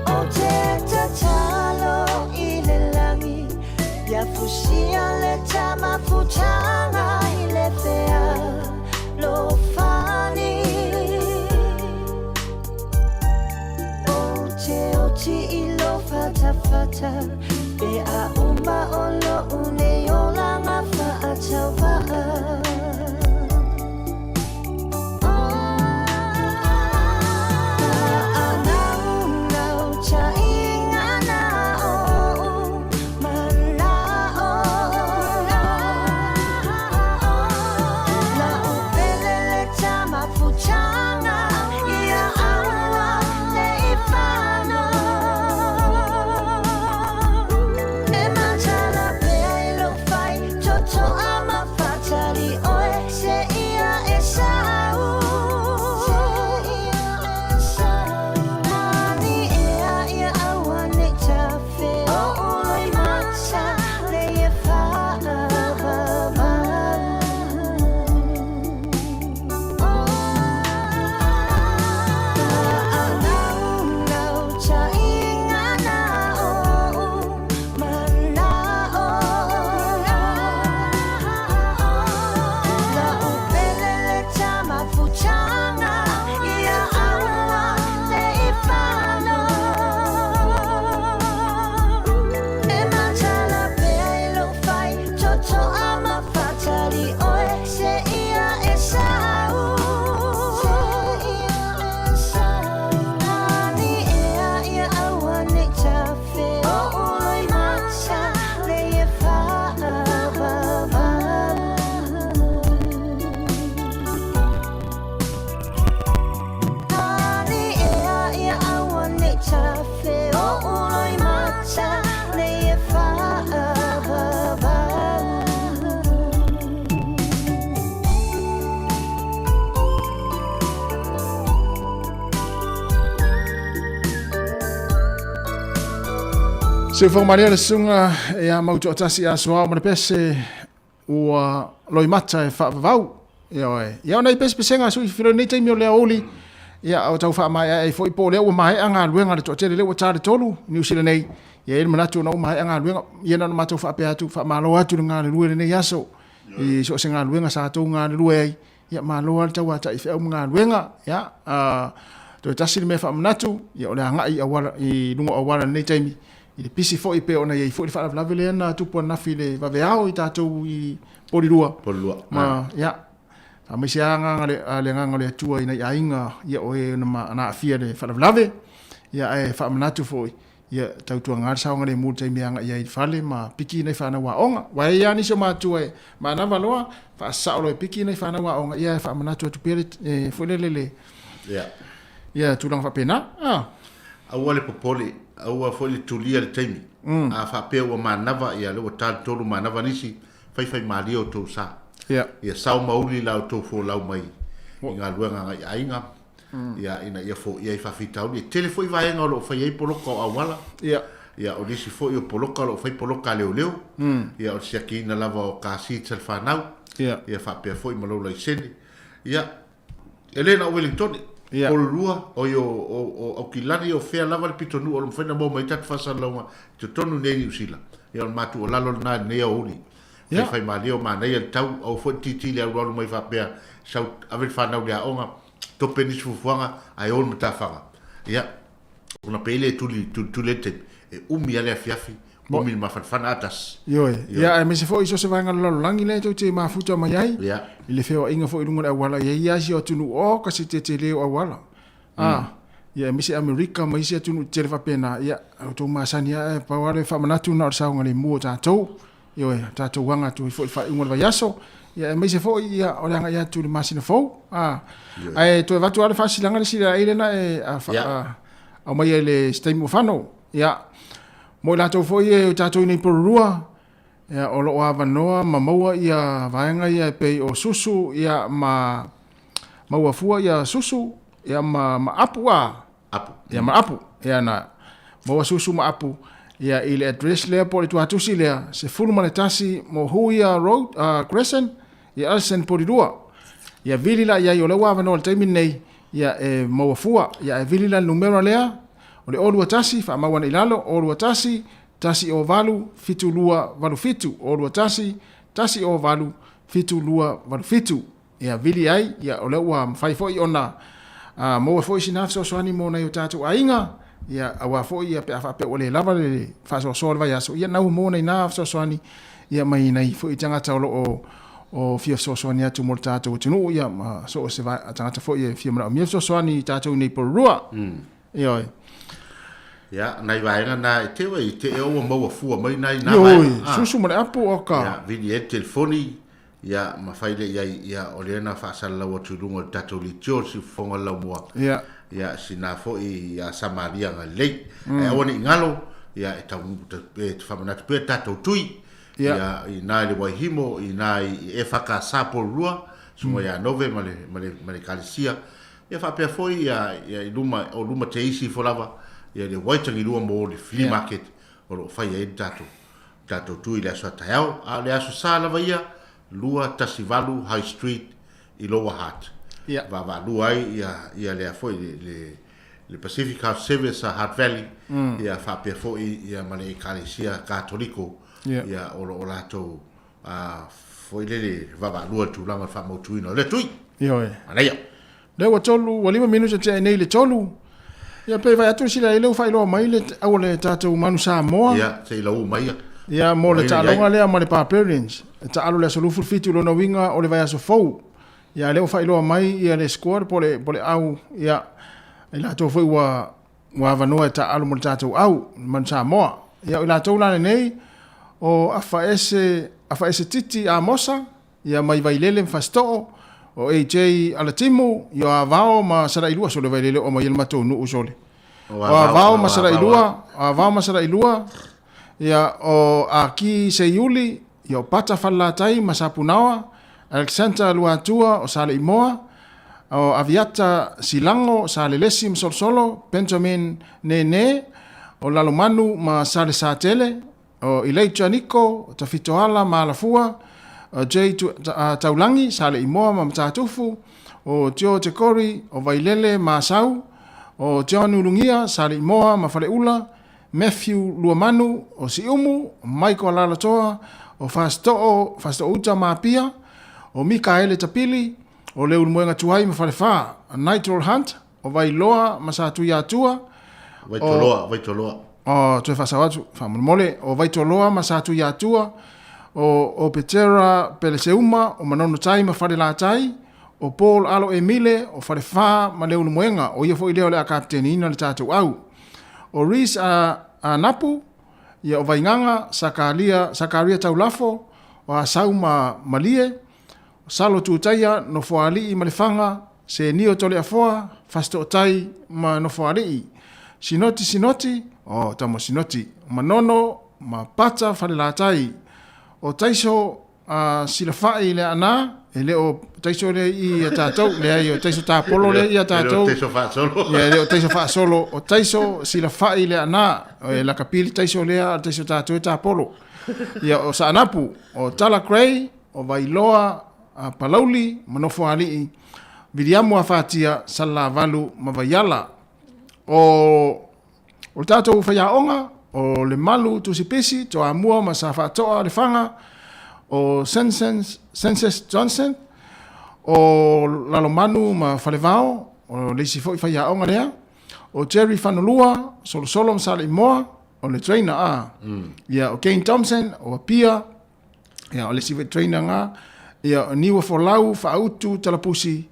O te tatalo I le langi Ia fusia le tama futanga I le fea lo fani O te oti I lo fata fata Be a uma o lo une o langa fa a tauwaa Se fo maria le sunga e a mautu atasi a soa ma pese ua loi mata e fa vau ia ona pese pesenga su filo nei te mio le oli ia o tau fa mai e foi po le o mai anga luenga le totele le o tare tolu New Zealand nei ia ele manatu no mai anga luenga ia na mata fa pe atu fa malo atu nga le luere nei aso I so senga luenga sa to nga le luei ia malo al tau ata I fe o nga luenga ia to tasi me fa manatu ia o le anga I awala I lungo awala nei te I le pisi fo I pe ona I fo I fa lavele na tupo na file va veao I tatou I polirua ma ia a me se anga le nganga le tua ina ia inga ia o e na na fia le fa lave ia e fa manatu fo ia tau tua ngar sa ngale multa I meanga ia I fale ma piki nei fa na wa onga wa ia ni so ma tu e ma na valoa fa sa lo piki nei fa na wa onga ia fa manatu tu pele fo le ia tu lang fa pena Aua le popoli, aua foi tulia le taimi. A fa pe o manava ia le o tolu manava nisi, fai mali o to sa. Ia sau mauli la to fo lau mai. Inga luenga ngai ainga. Ia ina ia fo ia fa fitau ni telefoi vai nga lo fai poloko awala. Ia o nisi fo o poloko lo fai poloko leo. Ia o siaki na lava o kasi telfanau. Ia fa pe foi malo la sene. Ia Elena Wellington o lua o yo o kilani o fea lava le pitonu o lo fena mo mai tat fasa longa te tonu nei usila ia o matu o lalo na nei o uni fai mali o mana ia tau o fo titi le ro mai fa pe sau ave fa na ia onga to penis fuanga ai on mata fanga ia una pele tu lete e umi ale fiafi umi ma fa atas ia me se fo iso se vanga lo langi le to te ma futa mai ai ile feo inga fo ilunga wala ia si o tunu o ka se te le o wala ia me se America mai se tunu te fa pena ia to ma sania pa wale fa manatu na sa ngale mo ta to ta to wanga tu fo fa inga va yaso ia mai se fo ia o langa ia tu le masina fo ai to va tu ale fasilanga le sila ile na a mai le stai mo fano ia mo la to fo ia ta to ni porua ia o lo ava noa maua ia vaenga ia pe o susu ia maua fua ia susu ia ma apu ia ma apu ia na maua susu ma apu ia ile address le po le tu si le se fulu manetasi mo huia road crescent ia alsen poridua ia vilila ia yo le wa no le nei ia maua fua ia vilila numero lea o le olu atasi fa mawana ilalo olu atasi tasi o valu fitu lua valu fitu olu atasi tasi o valu fitu lua valu fitu ia vili ai ia o le wa fai foi ona mo foi sinafso soani mo na yo tatu ainga ia awa foi ia pe afa pe ole lava le fa so vai aso ia na mo na ina so soani ia mai nei foi tanga taulo o fia so soani atu mo tatu tunu ia so se va tanga foi fia mo mi so soani tatu nei porua ia ya nai vai na te wai te o mo fu mai nai na susu mo apu oka ya vidi telefoni ya mafaile ya olena fa sala wa tulungo tatu li George fonga la mo ya sinafo ya Samaria ngalei woni ngalo ya te famana te tatu tui ya ina le wahimo ina e faka sapo rua sumo ya nove male kalisia ya fa pe foi ya luma te isi folava ya le waitangi lua mo le flea market o fa ya tatu tui la so tayao a le aso sala vaia lua tasivalu high street i Lower Hutt va lua ia le foi le Pacific House Service a Hutt Valley ia fa pe foi ia male kalisia katoliko ia o lato foi le va lua tu langa fa mo tuino le tui ana ia le wa tolu wa 5 minutos te nei le tolu ia pe vai atu sila ile fa ilo mai le au le tatu manu sa moa ia se ilo mai ia mo le talonga le mo le parents ta alu le solufu fitu lo no winga o le vai aso fou ia le fa ilo mai ia le squad pole au ia ila to foi wa vanoa ta alu mo le tatu au man sa moa ia ila to la nei o afa ese titi a mosa ia mai vai lele fasto o AJ ala timu yo avao ma sara ilua so le vai lele o mai mato nu usole o avao ma sara ilua ia o aki se yuli yo pata falla tai masapunawa Alexander Luatua o sale imoa o aviata silango sale lesim solo Benjamin Nene o lalomanu ma sale satele o Elijah Nico tafitoala ma lafua o J Taulangi sale imoa ma matatufu o Tio Tekori o Vailele ma sau o John Ulungia sale imoa ma faleula Matthew Luamanu o Siumu Michael Lalatoa o Fasto Uta ma pia o Mikaele Tapili o Leul Moenga Tuai ma falefa Nitro Hunt o Vailoa ma satu yatua Vaitoloa o te fasawatu famole o Vaitoloa ma satu yatua o Petera Peleseuma o Manono Tai ma fale la tai o Paul Alo Emile o falefa ma Leul Moenga o ia fo ile le kapteni na le tatu au o Reese a Napu ia o Vainganga Sakaria Taulafo o Asauma Malie o Salo Tutaia no foali i malefanga se nio tole afoa fasto tai ma no foali sinoti o tamo sinoti manono ma pata falelatai o taiso silafai le ana ele o taiso le i tatou le ai o taiso tapolo le i tatou taiso fa solo le o taiso fa solo o taiso silafai le ana o la kapili taiso le taiso tatou tapolo ia o Sanapu o Tala Cray o Vailoa a Palauli manofo ali vidiamu afatia sala valu mavayala o tatou fayaonga o le malu tusipisi to amua masafa toa le fanga o Census Johnson o lalomanu ma falevao o leisi foi fayaonga lea o Jerry Fanolua solo msala imoa o le trainer ia o Kane Thompson o Pia ia o leisi foi trainer nga ia niwa for lau fautu talapusi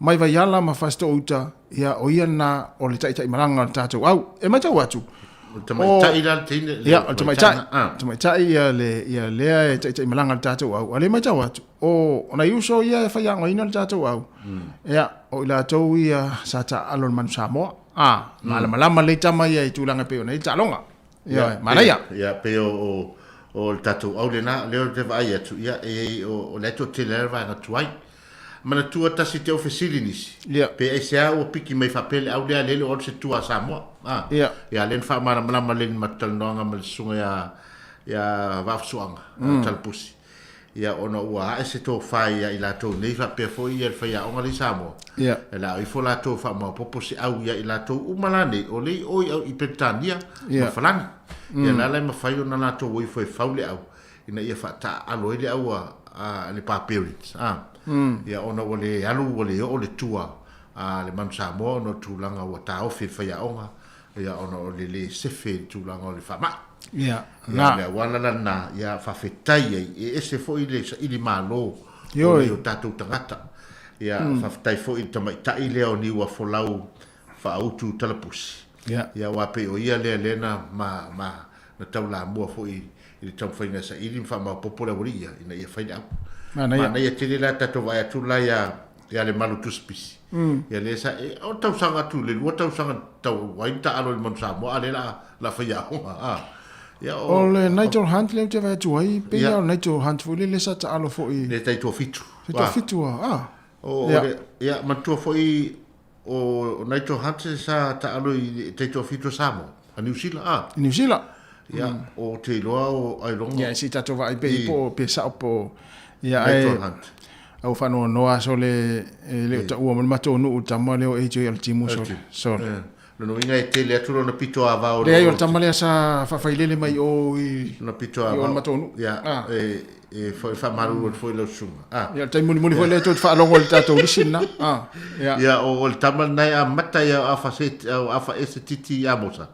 mai vaiala ma fasto uta ia o ia na o le taitai maranga tatou au e mai tau atu Tamai tai la tine. Ya, tamai tai ia le tai malanga tātou au. Ale mai tau atu. O na iuso ia fa ia ngoina tātou au. Ya, o ila tau ia sa ta alon man Samoa. Malama le tama ia i tūlanga pe ona i talonga. Ya, mana ia. Ya, pe o tātou au le na, leo te vai atu. Ya, o leto te lerva na tuai. Mana tua tasi te ofesili nisi. Pe e se au piki mai whapele au lea lele o se tua Samoa. Ya, len wha malama len matalanoanga malisunga ya wafsuanga, talpusi. Ya, ona ua ae se tō whai ya i lātou nei whapea fōi ia whai a onga li Samoa. Ya, la i fō lātou wha mau popo se au ya i lātou umalane o lei oi au i Petania ma whalangi. Ya, la lai ma whai o na lātou oi fōi whaule au. Ina ia wha ta alo ele au a le pāperits. Ya ona ole alu ole ole tua le man Samoa no tūlanga o ta ofi whai onga ya ona ole le sefe tūlanga o le whama ya na wala na ya whawhetai e ese fo i le sa ili malo o tātou tangata ya whawhetai fo i tamai tai leo ni wa folau whaautu talapusi ya wape o ia lea lena na tau la mua fo i le tamwhainga sa ili mwha popora waria ina ia whaina au Mana ia tele la tato vai atu la ya le malu tuspisi. Ya le sa o tau sanga tu le lua tau sanga tau wai ta alo le mon Samoa ale la faya hoa. Ya o le Nigel Hunt le te vai tu ai pe ya Nigel Hunt fuli le sa ta alo fo i. Le tai to fitu. To fitu O ya ma tu fo i o Nigel Hunt sa ta alo i tai to fitu Samoa. A New Zealand New Zealand. Ya o te loa o ai longa. Ya si tato vai pe po pe sa po ya au fano noa so le ta ua ma to no tama le o HL timu so no inga e tele atu na pito ava o le yo tama le sa fa failele mai o na pito ava ma to no ya foi fa maru foi lo suma ya tai muni foi le to fa longo le tato lisina ya o tama nai a mata ya afa set afa STT amosa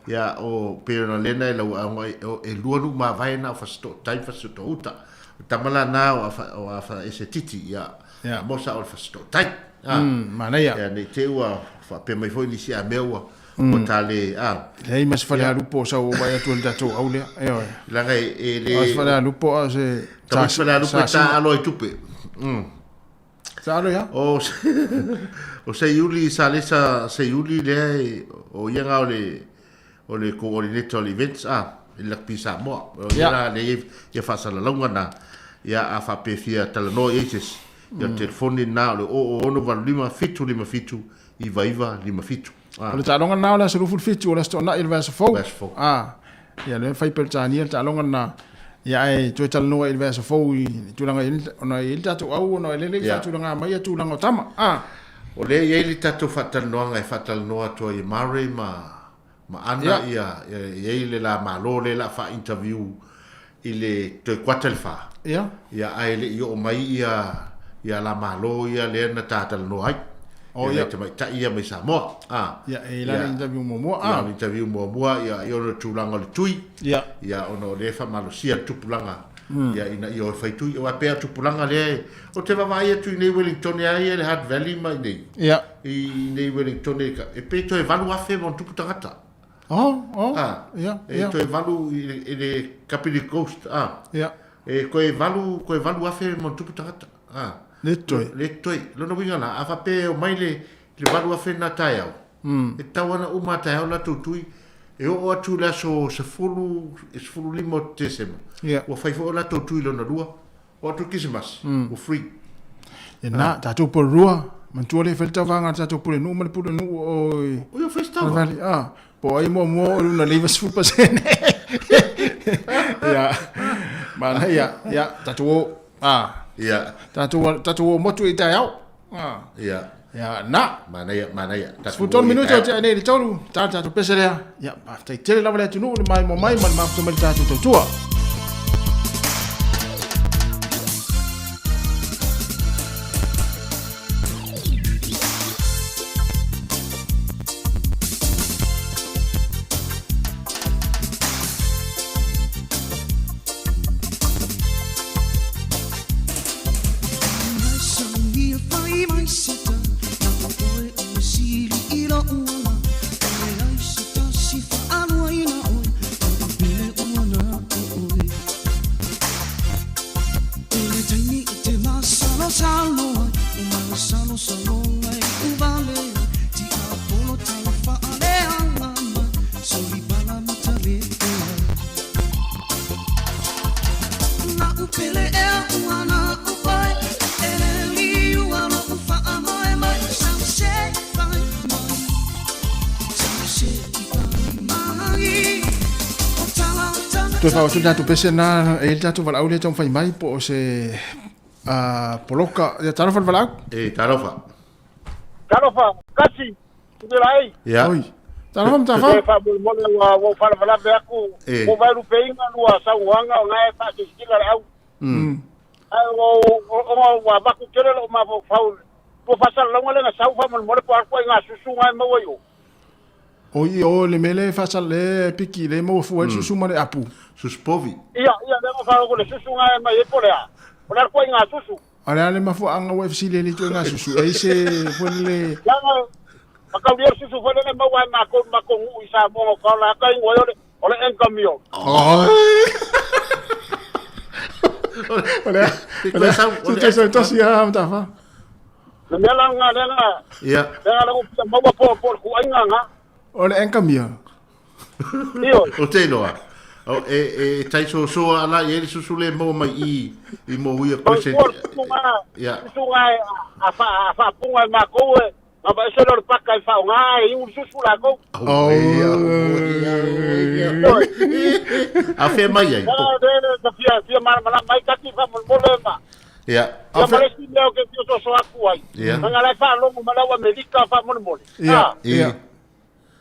ya o pero lena e luo ma vai na fa sto tai fa sto uta tamala na o afa ese titi ya mosa o fa sto tai mana ya ne te ua fa pe mai foi lisi a meua o tale hei mas fa le lupo sa o vai atu dato aule la ngai le mas fa le lupo a se ta fa le lupo ta alo tupe sa alo ya o se yuli sa le sa se yuli le o yenga o le coordinator events la pisa mo ya le ya fa sala longa na ya afa pe fia tala no eches ya telefoni na o no va lima fitu i vaiva lima fitu le talonga na la suru fitu la sto na il verso fo ya le fai per tani ta longa na ya e to tal no il verso fo i tu langa ona il tatu au no le ya tu langa mai tu langa tama o le ye li tatu fatal no nga fatal no to i mare ma ana ia le la malo le la fa interview ile te quatel fa ya ai le yo mai ia la malo ia le na tatal no ai ya te mai ta ia mai Samoa ya la interview mo interview mo ia yo no tulanga le tui ya ono le fa malo sia tupulanga ya ina yo fa tui o pe tupulanga le o te va vai tu nei Wellington ya le Hutt Valley mai nei i nei Wellington e pe to e valu afe mon tuputangata e to e valu e Kapiti Coast e ko e valu afe mon tuputangata le toi lo no winga na afa pe o mai le valu afe na tai au e tawana uma tai au la tutui e o atu la so se fulu limo tesema o fai fo la tutui lo na rua o atu kisimas o free e na tatu por rua man tu le felta vanga tatu por no mal por no o yo festava po ai mo una leva su pasene ya mana ya tatu tatu mo tu ita yao ya na mana ya futon minuto ja ne tolu tatu pesere ya after tele la vale tu no mai mo mai mal tu mal tatu tua Ilo uma, ai ai se ta si fa anu ina Toi fa tu datu pese na e datu val au le tong fai mai po se poloka ya taro val au. Tarofa. Tarofa, kasi. Tudelai. Ya. Oi. Taro fa E fa mo wa fala be aku. Mo vai rupe inga lua sa wanga ngai fa ke skila au. Ai o wa ba ku kere lo ma fo faul. Ko fa sal longa le na sa fa mo po ko nga susu ngai mo yo. Oi o le mele fa sal le piki le mo fu el susu mo le apu. Suspovi. Ia le mo fa ko le susu ngai ma e polea. Polar ko nga susu. Ala le mafu anga UFC le tu nga susu. Ei se fo le Ya Maka dia susu fa le ma wa ma ko isa mo ko la ka ngo yo ole en camion. Oh. Olha, tu sai tosi a mta fa. Le mela nga le nga. Ya. Le nga ko ma wa po ku ainga nga. Olha en cambio. Io. O te loa. O tai so ala ye susu le mo mai I mo wi ko se. Ya. Susu nga a fa punga ma ko e. Ma ba se lo pakka fa nga I un susu la ko. Oh. A fe mai ai. De fia mai ka ti fa mo le ma. Ya. Ya ma si leo ke ti so aku ai. Ya. Nga la fa lo ma la wa medica fa mo mo. Ya. Ya.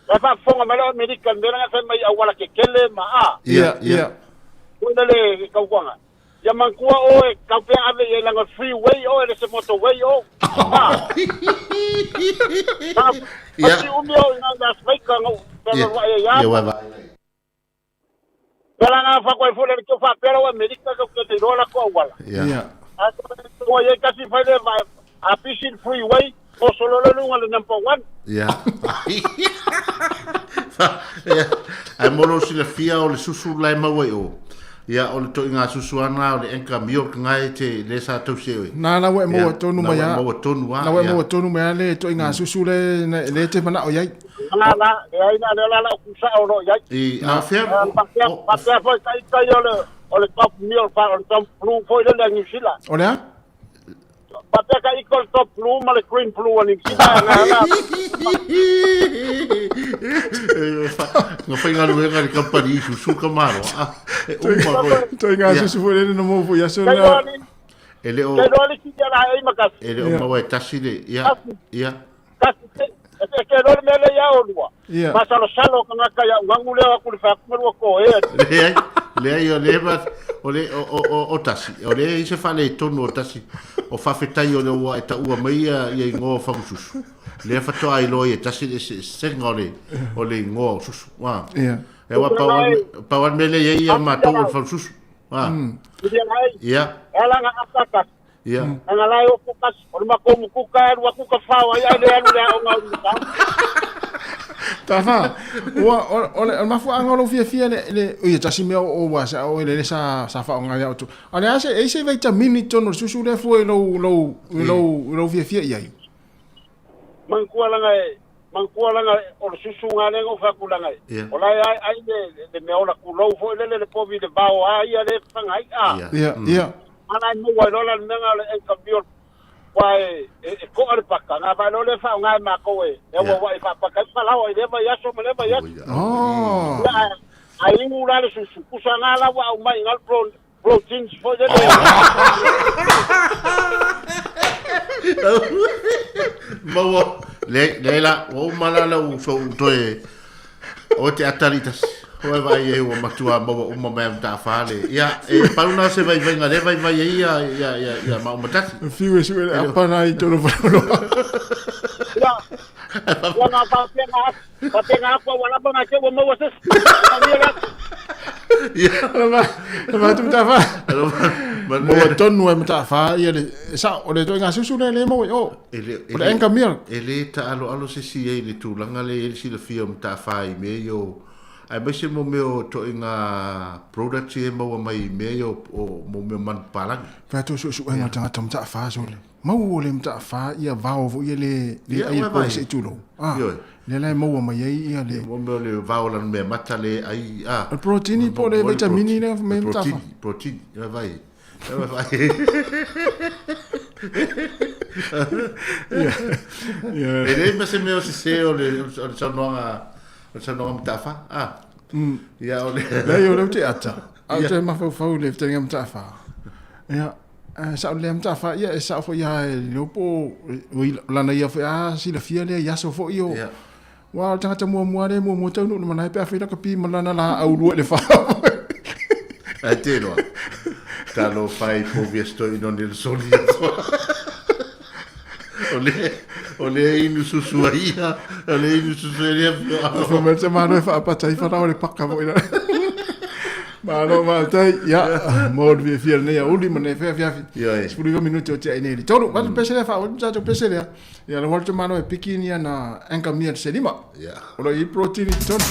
La fa fonga ma la medica ndera fa mai awala ke kele ma a. Ya. Ya. Kundale ka kwanga. Ya mankua o e ka pe ave e langa freeway o e se motorway o. Ya. Si umio nga speaker ngo. Pero ya. Ya wa va. Pela nga fa ko e fole ke fa pero wa medica ko te rola ko awala. Ya. O ye kasi fa le a fishing freeway o solo le lunga le number 1. Ya. Ya. Ai molo si le fia o le susu lai mawai o. Ya o le to inga susu ana o le enka mio ngai te le sa tau se. Na we mo tonu ma ya. Mo tonu wa. Na we mo tonu ma le to inga susu le te mana o yai. La e ai na la ku sa o no ya. I a fe. Pa fa kai o le top mio fa o top blue foi le New Zealand. Olha. Pate ka ikol top blue ma le green blue ni kita na. Nga fa nga luenga le kampani susu kamaro. To inga susu fo le no mo fu ya so na. Ele o. Ke do le ki la ai makas. Ele o mawai tasi le. Ya. Ya. Kasi ke do me le ya o lua. Ya. Masa lo salo ka ka ya ngangule wa ku le fa ku ko e. Le ai o le ba o le o tasi. O le I se fa le tonu o tasi. O fa fetai o le ua e ta ua mai ia ingo fa susu. Le fa to ai lo e tasi se ngole o le ingo susu. Wa. Ya. E wa pa wan mele ia ma to fa susu. Wa. Ya. Ela nga afata. Ya. Nga lai o kukas o ma ko mu kuka wa kuka fa wa ya le o nga Ta fa. O ma fu anga lo fia le o ia tasi me o wa sa o le sa fa nga ya tu. Ana se vitamini tono susu le fu lo fia ia. Mangkua langa o susu nga le o fa kula nga. O lai ai le me ola ku lo fo le po vi de bao ai le fanga ai a. Ya. Ana mo wa lo la nga le en cambio Wai ko ar pakka nga ba lo le fa nga ma ko e wa fa pakka fa la wa le ba ya so me le ba ya Oh. ai mu la le susu ku sa nga la wa mai ngal proteins fo de Mau le la o malala o so toe o te ataritas o vai e o matua mo o mo ta fale ya e pauna se vai venga le vai ya ma matati Fiu su apa na I tono fa lo. ya na pa nga ko wala ba nga ke mo mo ses Ma tu ta fa. Mo tonu e mta fa ia le sa o le to inga susu le mo o. O enka mil. ele ta alo se si e le tu langa le si le fio mta fa I me yo ai mai se mo meo to inga product e mo mai meo o mo meo man palang fa to su nga tanga tam ta fa so le mau le mta fa ia vao vo ia le ai po se tulo le lai mau mai ia le mo meo le vao lan me mata le ai el protein po le vitamini le me mta fa protein ia vai ele mas se meo se o le sa no mta fa ia o le la yo le te ata te ma fa le te mta fa ia sa le mta fa ia sa fo ia lo po la na ia fa si la fia le ia so fo io wa tanga mo le mo tau no mana pe fa ka pi malana la au lu le fa a te no ta lo fai po viesto in on il soli ole inu susuaia ole inu susuaia fa me te mano fa pa tai fa le pakka mo ina Mano tai ya mo vi fiel ne ya uli mane fe fia spuri minuti o te nei tolu ma pesele fa o to pesele ya lo volto mano e pikini na anka mia se lima ya o i protein tolu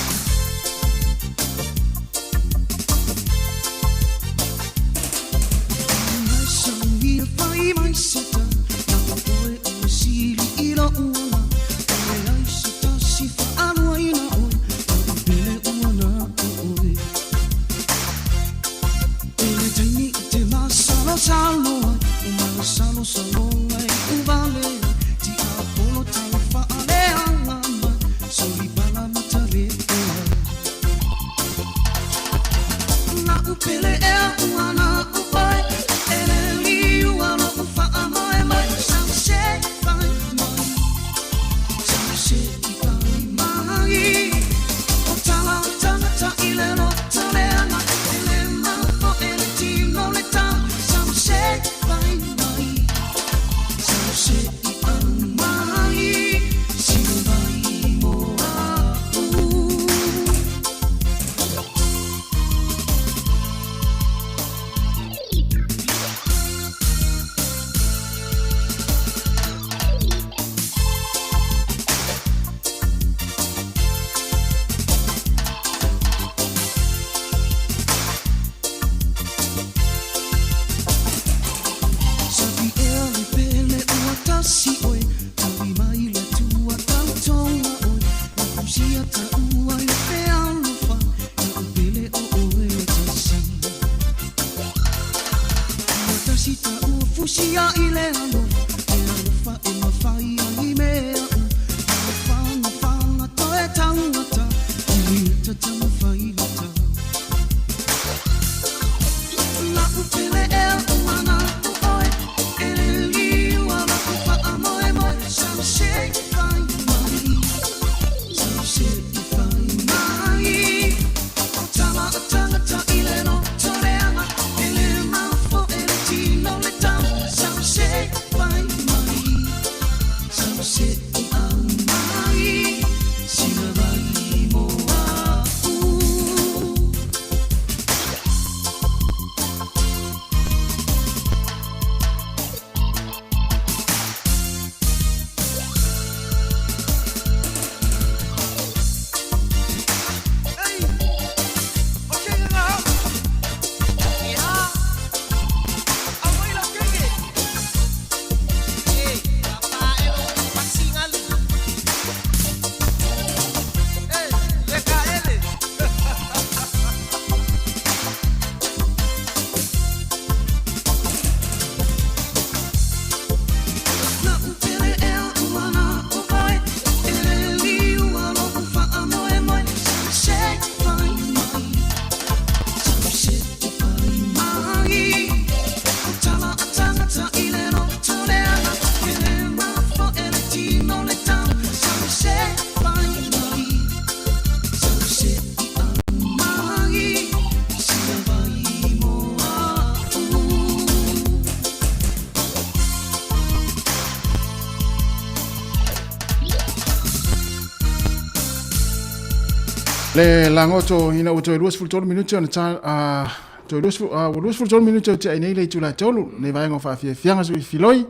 le langoto ina uto luas fultol minuto na ta to luas fultol minuto te nei le tula tolu ne vai ngo fa fianga su filoi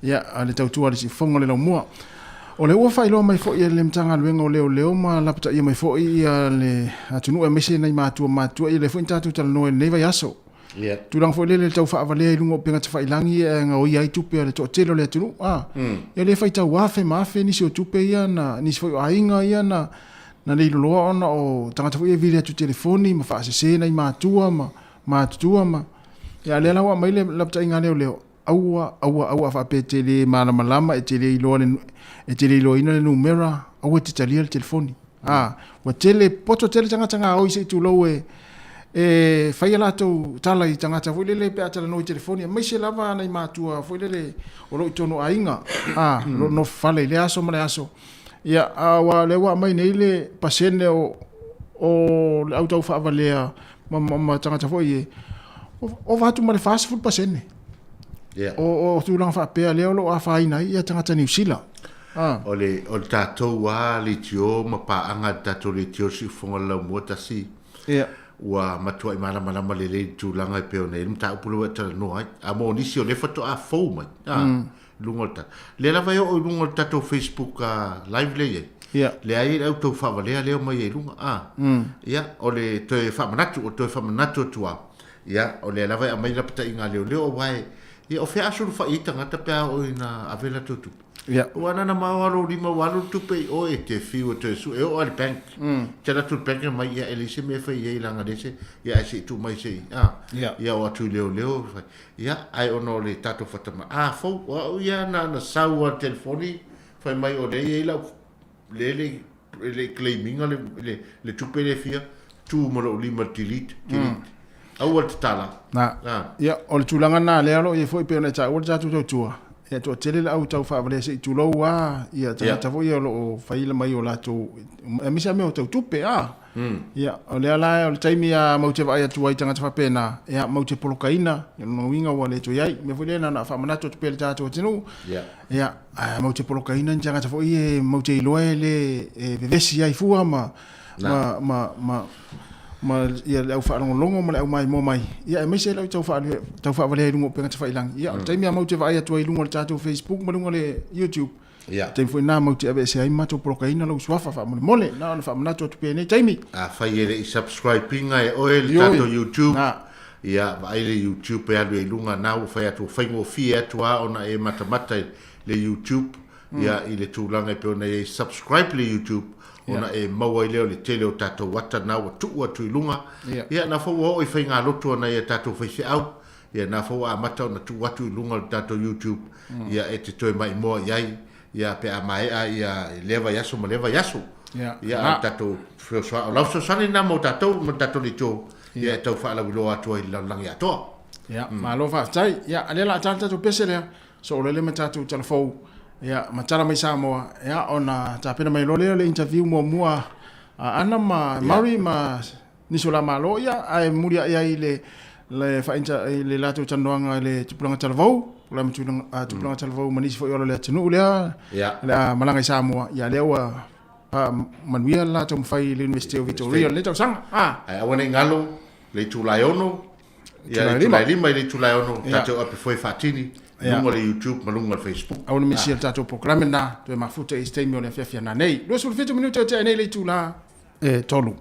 ya ale tau tu ale si fongo le mo O le ua whailo mai fo ia le mtanga luenga o leo ma lapata ia mai fo ia le atunu e mese nei mātua ia le fo intatu tala noe neiva yaso. Tulang fo le tau whaavalea i lungo penga te whailangi e nga o ia i tupe le toa telo le atunu. Ia le whai tau wafe maafe nisi o tupe ia na nisi fo ainga ia na le iloloa ona o tangata fo ia vile atu telefoni ma whaasese nei mātua ma. Ia le lawa mai le lapata inga leo. Aua whape te le malama e te le ilo ina le numera aua te talia le telefoni. Wa tele poto tele tangata o ise tu lo e whaia lato tala i tangata fo le pe atala no i telefoni mai se lava nei mātua fo le o lo i tono ainga no fale le aso ma le aso. Ia awa le wa mai nei le pasene o le au tau whaavalea ma tangata fo i o vatu ma le fast food pasene. O tulang whapea leo lo a whaina ia tangata New Zealand. O le tātou wā li tio ma paanga tātou li tio si whonga lau mua tasi. Ua matua i malama le le tūlanga i peo nei. Mta upulu e tala noa. A mo nisi o le whato a fau mai. Lungolta. Le lava yo o lungo tātou Facebook live le ye. Le ai au tau whavalea leo mai e lunga. Ia o le toi whamanatu o toi whamanatu tua. Ia o le lava a mai rapata i ngā leo wae. Ia o fea asuru whaita ngata pia o ina avela tutu. O anana mawaro lima waro tupe o e te whiu te su. E o ali bank. Tera tu bank mai ia elise me whai ia ilanga dese. Ia ese tu mai se. Ia o atu leo. Ia ai ono le tato whatama. Fau. O ia na sau a telefoni. Whai mai o le ia ilau. Le claiminga le tupe le fia. Tu maro lima delete. Au al tala. Ia o le tulanga na le alo e foi pe na cha o le tatu tua. E to tele la au tau fa vale se tu lo wa ia ta foi o faila mai o la tu. E misa me o tau tupe Ia o le ala o le taimi a mau te vai atu ai tanga fa pena. Ia mau te polokaina no winga wa le to yai. Me foi na fa manato tu pe le tatu tinu. Ia mau te polokaina tanga fa foi e mau te loe le vesi ai fua ma ia le au whaalongolongo ma le au mai mo mai. Ia e meise lau tau whaavale lungo penga te whailangi. Ia o taimi a mau te vai atu ai lungo le tātou Facebook ma lungo le YouTube. Taimi fwoi nā mau te awe se ai mato polokaina lau suafa mole. Nā ona whaamanato atu pe nei taimi. Whai ere i subscribe pinga e oe le tātou YouTube. Ia vai le YouTube e alu e lunga nā u whai atu whaingo fie atu a ona e matamata le YouTube. Ia i le tūlanga e peona e subscribe le YouTube. Ona e maua i leo le tele o tātou wata nā wa tuu atu i lunga. Ia nā whau o i whai ngā lotu ana i a tātou whai se au. Ia nā whau a mata o na tuu atu i lunga le tātou YouTube. Ia e te toi mai moa iai. Ia pe a mai a ia leva yaso ma leva yaso. Ia a tātou whioswa. O lau so sani nā mo tātou ma tātou ni tō. Ia e tau whaalau i loa atua i langi atoa. Ia ma lo whaatai. Ia alela a tātou pese lea. So o lele ma tātou telefou. Ia matara mai Samoa ia ona tapena mai lole le interview mua ana ma Mauri ma nisola malo ia ai muria ia ile le fainta le lato tandoanga le tupulanga talvou la tupulanga talvou manisi fo le tunu le la malanga Samoa ia lewa pa manuia la tom fai le University of Victoria le tau ai awana ngalo le tulaiono ia le lima le tulaiono tato ape foi fatini lunga le YouTube, malunga le Facebook. Au le mesi tato programe na, to e mafuta i stay me o le fiafia na nei. 2 minuto te nei le tula tolu.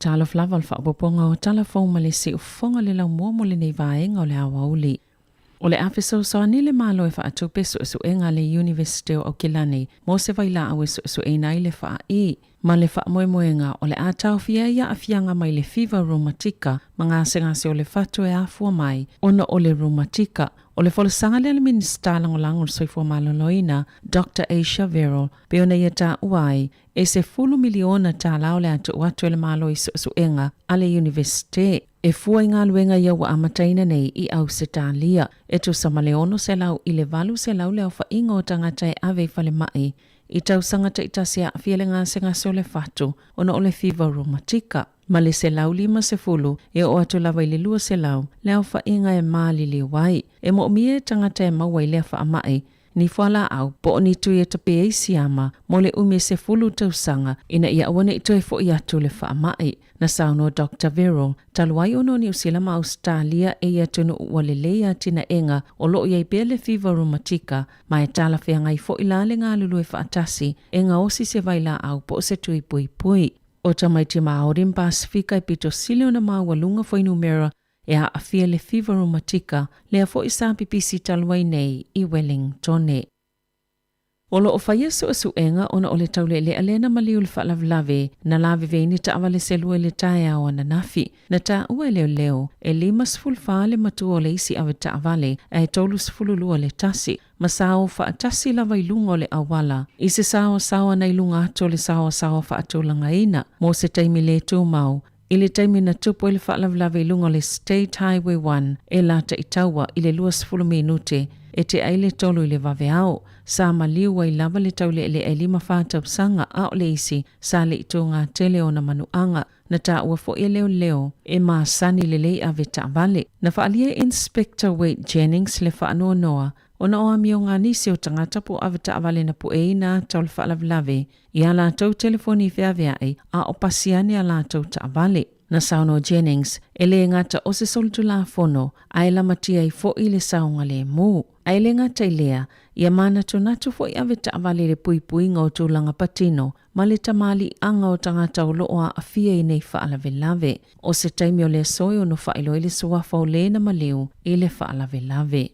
talo flava le whaapoponga o telefon ma le se ufonga le lau mua mo le nei vaenga o le awa uli. O le afiso so ni le malo e whaatu peso e suenga le University o Kilani mo se vaila au e suena i le wha i. Ma le wha moemoenga o le atau fia ia a fianga mai le fever rheumatica ma ngase o le whatu e afua mai ona o le rheumatica. O le wholesanga le minista langolango soifua maloloina Dr. Aisha Verrill pe ona ia ta uai e se 10 miliona ta lao le atu watu le malo i suenga a le University. E fua inga luenga ia wa amataina nei i au se talia. E tu samaleono se lau i le valu se lau le au wha inga o tangata e ave fale mai. I tau sangata i tasia fiele ngā senga se o le fatu ona o le fever rheumatica. Ma le se lau 5 e o atu lava i le lua se lau le au wha inga e maali li wai. E mo mie tangata e maua i le wha amai. Ni whala au po ni tui e tape e siama mo le se 10 tausanga ina ia awane i toi fo i atu le wha amai. Na sauno Dr. Verrill, taluai ono ni usila ma Australia e ia tunu uwalelea tina enga o loo iai bele fever rheumatica ma e tala whea ngai fo ilale ngā lulu e whaatasi e ngā osi se vaila au po se tui pui pui. O tamaiti Maorim Pasifika i pito silio na maa walunga fo inumera e a afia le fever rheumatica lea fo isa pipisi taluai nei i Wellingtone. O lo o whaia suenga ona o le taule le alena maliu le whaalavlave na lawe veini ta awale se lua le tae au ana nafi. Na ta ua leo e 5 le matu o le isi awe ta awale e 3 lua le tasi. Ma sao whaatasi lawa i lunga o le awala. I se sao na i lunga ato le sao whaatolanga ina. Mo se taimi le tū mau. I le taimi na tupo i le whaalavlave i lunga o le State Highway 1 e lata i taua i le 20 minute. E te aile tolu i le vave au, sa maliu wa i lava le taule ele e 5 whātau sanga a o le isi, sa le ito ngā tele o na manuanga, na ta ua fo e leo, e maa sani le lei ave ta vale. Na whaalia Inspector Wade Jennings le whaanoa noa, o na oa mio ngā nisi o tangata po ave ta vale na po e na tau le whaalavlave, i a lātou telefoni whiawea e, a o pasiane a lātou ta vale. Na sauno Jennings, e le ngata o se soltu la fono, a e lamatia i fo i le saunga le mū. A e le ngata i lea, ia mana tonatu fo i ave ta avale le pui pui ngau tūlanga patino, ma le tamali anga o tangata o loa a fia i nei whaalave lave. O se taimi o le soi o no whailo i le suafa o le na maliu i le whaalave lave.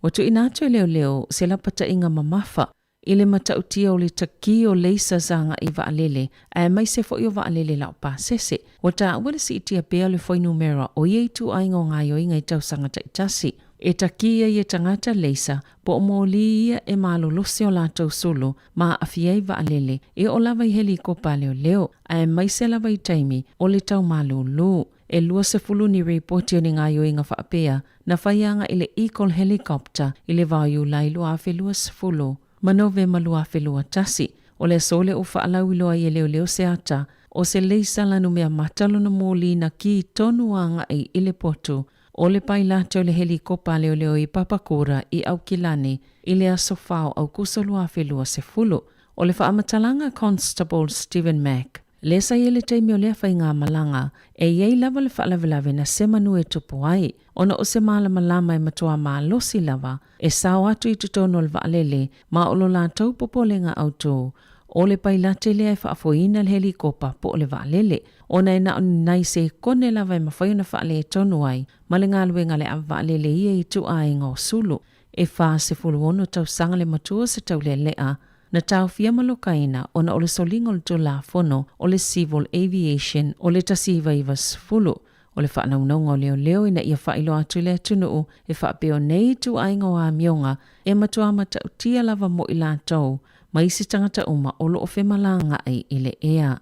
O tu inato i leo se la pata inga mamafa, i le matautia o le taki o leisa zanga i vaalele, a mai se fo i o vaalele lau pāsese. O ta wale si itia pēa le foi numera o iei tu ainga o ngaio inga i tau sangata i tasi. E takia i e tangata leisa, po o mōli ia e malolose o lātou solo, ma awhiai vaalele, e o lava i helikopa leo, a e mai se lava i taimi o le tau malolo. E 20 ni reporti o ni ngaio inga whaapea, na whaianga i le Eagle helicopter i le vāiu lailo a whelua sefulu. Manove malua whelua tasi, o le sole o whaalau iloa i leo se ata, o se leisa lanu mea matalo na mōli na ki tonu anga i le potu, o le pai lata o le helikopa leo i Papakura i Aukilani, i le aso whao au kusolua whelua sefulu, o le whaamatalanga Constable Stephen Mack. Le sa i le teimi o lea whainga malanga, e iei lava le whaalavelave na se manu e tupu ai, ona o se malama e matua maa losi lava, e sao atu i tutono le vaalele, ma o lo lātou popolenga auto. O le pai late lea e whaafoina le helikopa po o le vaalele, ona e na nai se kone lava e mawhaiuna whaale e tonu ai, ma le ngaluenga le a vaalele ia i tu ai ngā sulu, e wha se fuluono tau sanga le matua se tau le lea, na tau fia malokaina ona o le solingo le tula fono o le civil aviation o le tasiva iwa sfulu. O le whaanaunonga o leo ina ia whailo atu le tunuu e whaapeo nei tu ainga o a mionga e matua mata utia lava mo i lātou ma isi tangata uma o lo o whemalanga ai i le ea.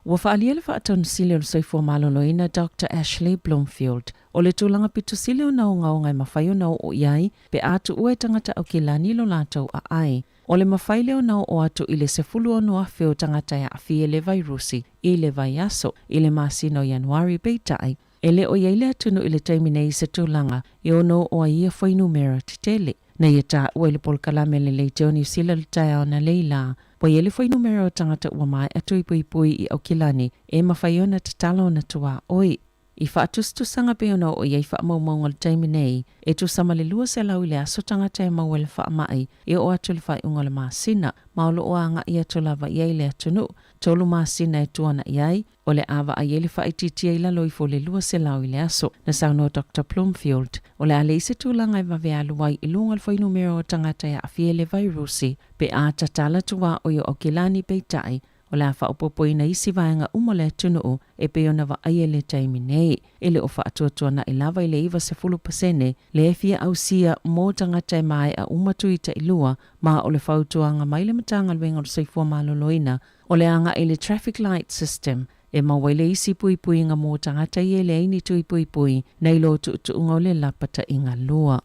Ua whaalia le whaatonu sile o le soifua maloloina Dr. Ashley Bloomfield. O le tūlanga pitu sile o nao ngao ngai mawhaio nao o iai pe atu ue tangata au ki lani lo lātou a ai. O le mawhaile o nao o atu i le sefulu o noa whio tangata ia awhi e le vairusi i le vaiaso i le masino Januari peitai. E le o iai le atunu i le taimine i se tūlanga i o no o a ia whainumera titele. Na ia tā ua le polkalame le leiteo ni sila le tae o na leila. Po ia le whainumera o tangata ua mai atu i pui i Aukilani e mawhaiona tatalo na tua oi. I whaatustusanga pe ona o iei whaamaumau le taimi nei, e tu sama le lua se lau i le aso tangata e mau le whaamai, e o atu le whaiunga le māsina, maolo o anga ia tu lava iei le atunu, tolu māsina e tuana iei, o le awa a iei le whaititia i lalo i fo le lua se lau i le aso, na sauno Dr. Plumfield, o le ale ise tūlanga i wawe aluai i lunga le whainumero o tangata e awhie le vairusi, pe a tatala tuwa o yo o kilani peitai, o le awha upopoina isi vaenga umole tunuu e peona wa aie le taimi nei. Ele o wha atuatua i lava i le iwa se 10%, le e fia au sia mō tangata e mai a umatuita i lua, ma o le whautuanga mai le matanga luenga o seifua maloloina, o le anga i le traffic light system, e maua le isi pui pui nga mō tangata i le aini tui pui pui, nei lo tu unga o le lapata inga lua.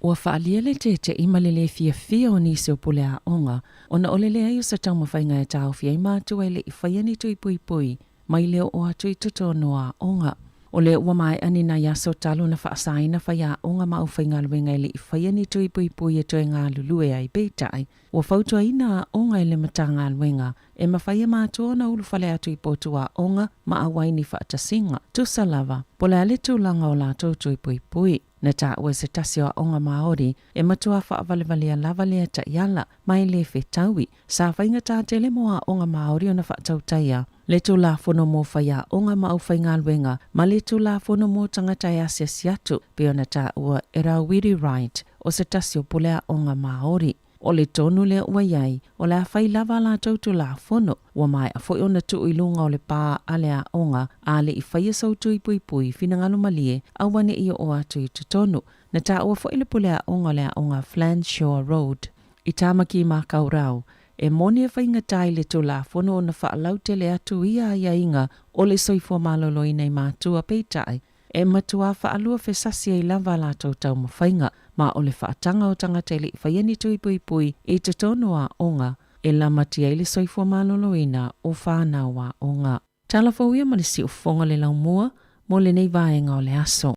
Ua whaalia le tete i malele fia o nisi o pule a onga, ona o lele ai o sa tau mawhainga e tau fia i mātua le i whaiani tui pui pui, mai leo o atu i tutono a onga. O le ua mai anina yaso talo na whaasaina whaia onga ma uwhainga luenga le i whaiani tui pui pui e toi ngā lulue ai beitai, ua whautua ina a onga e le matanga luenga, e mawhaia mātua na ulu whale atu i potu a onga ma awaini whaatasinga, tusa lava, pole ale tūlanga o la tui pui pui. Na ta ua se tasi o onga Māori, e matua whaavalevalea lavalea ta iala, mai le whetaui, sa whainga tā te le moa onga Māori o na whaatautaia. Le tū la whono mō whaia onga ma uwhainga luenga, ma le tū la whono mō tangata e asia siatu, pe ona ta ua e Rawiri Right, o se tasi o pulea onga Māori. O le tonu le ua iai, o le a whai lava la tautu la whono, ua mai a whoi ona tu ilunga o le pā ale a onga, a le i whaia sau tui pui pui, whina ngalo malie, a wane i o atu i tutonu, na ta ua whoi le pule a onga Flanshore Road. I tāmaki mā kaurau, e moni e whainga tai le tu la whono o na whaalau te le atu ia ia inga, o le soifua malolo i nei mātua peitai, e matua whaalua whesasia i lava la tau mawhainga, ma o le whaatanga o tangata ili whaiani tui pui pui e te tono a onga e la matia ili soifua maloloina o whanau a onga. Talafauia ma le si ufonga le laumua mo le nei vaenga o le aso.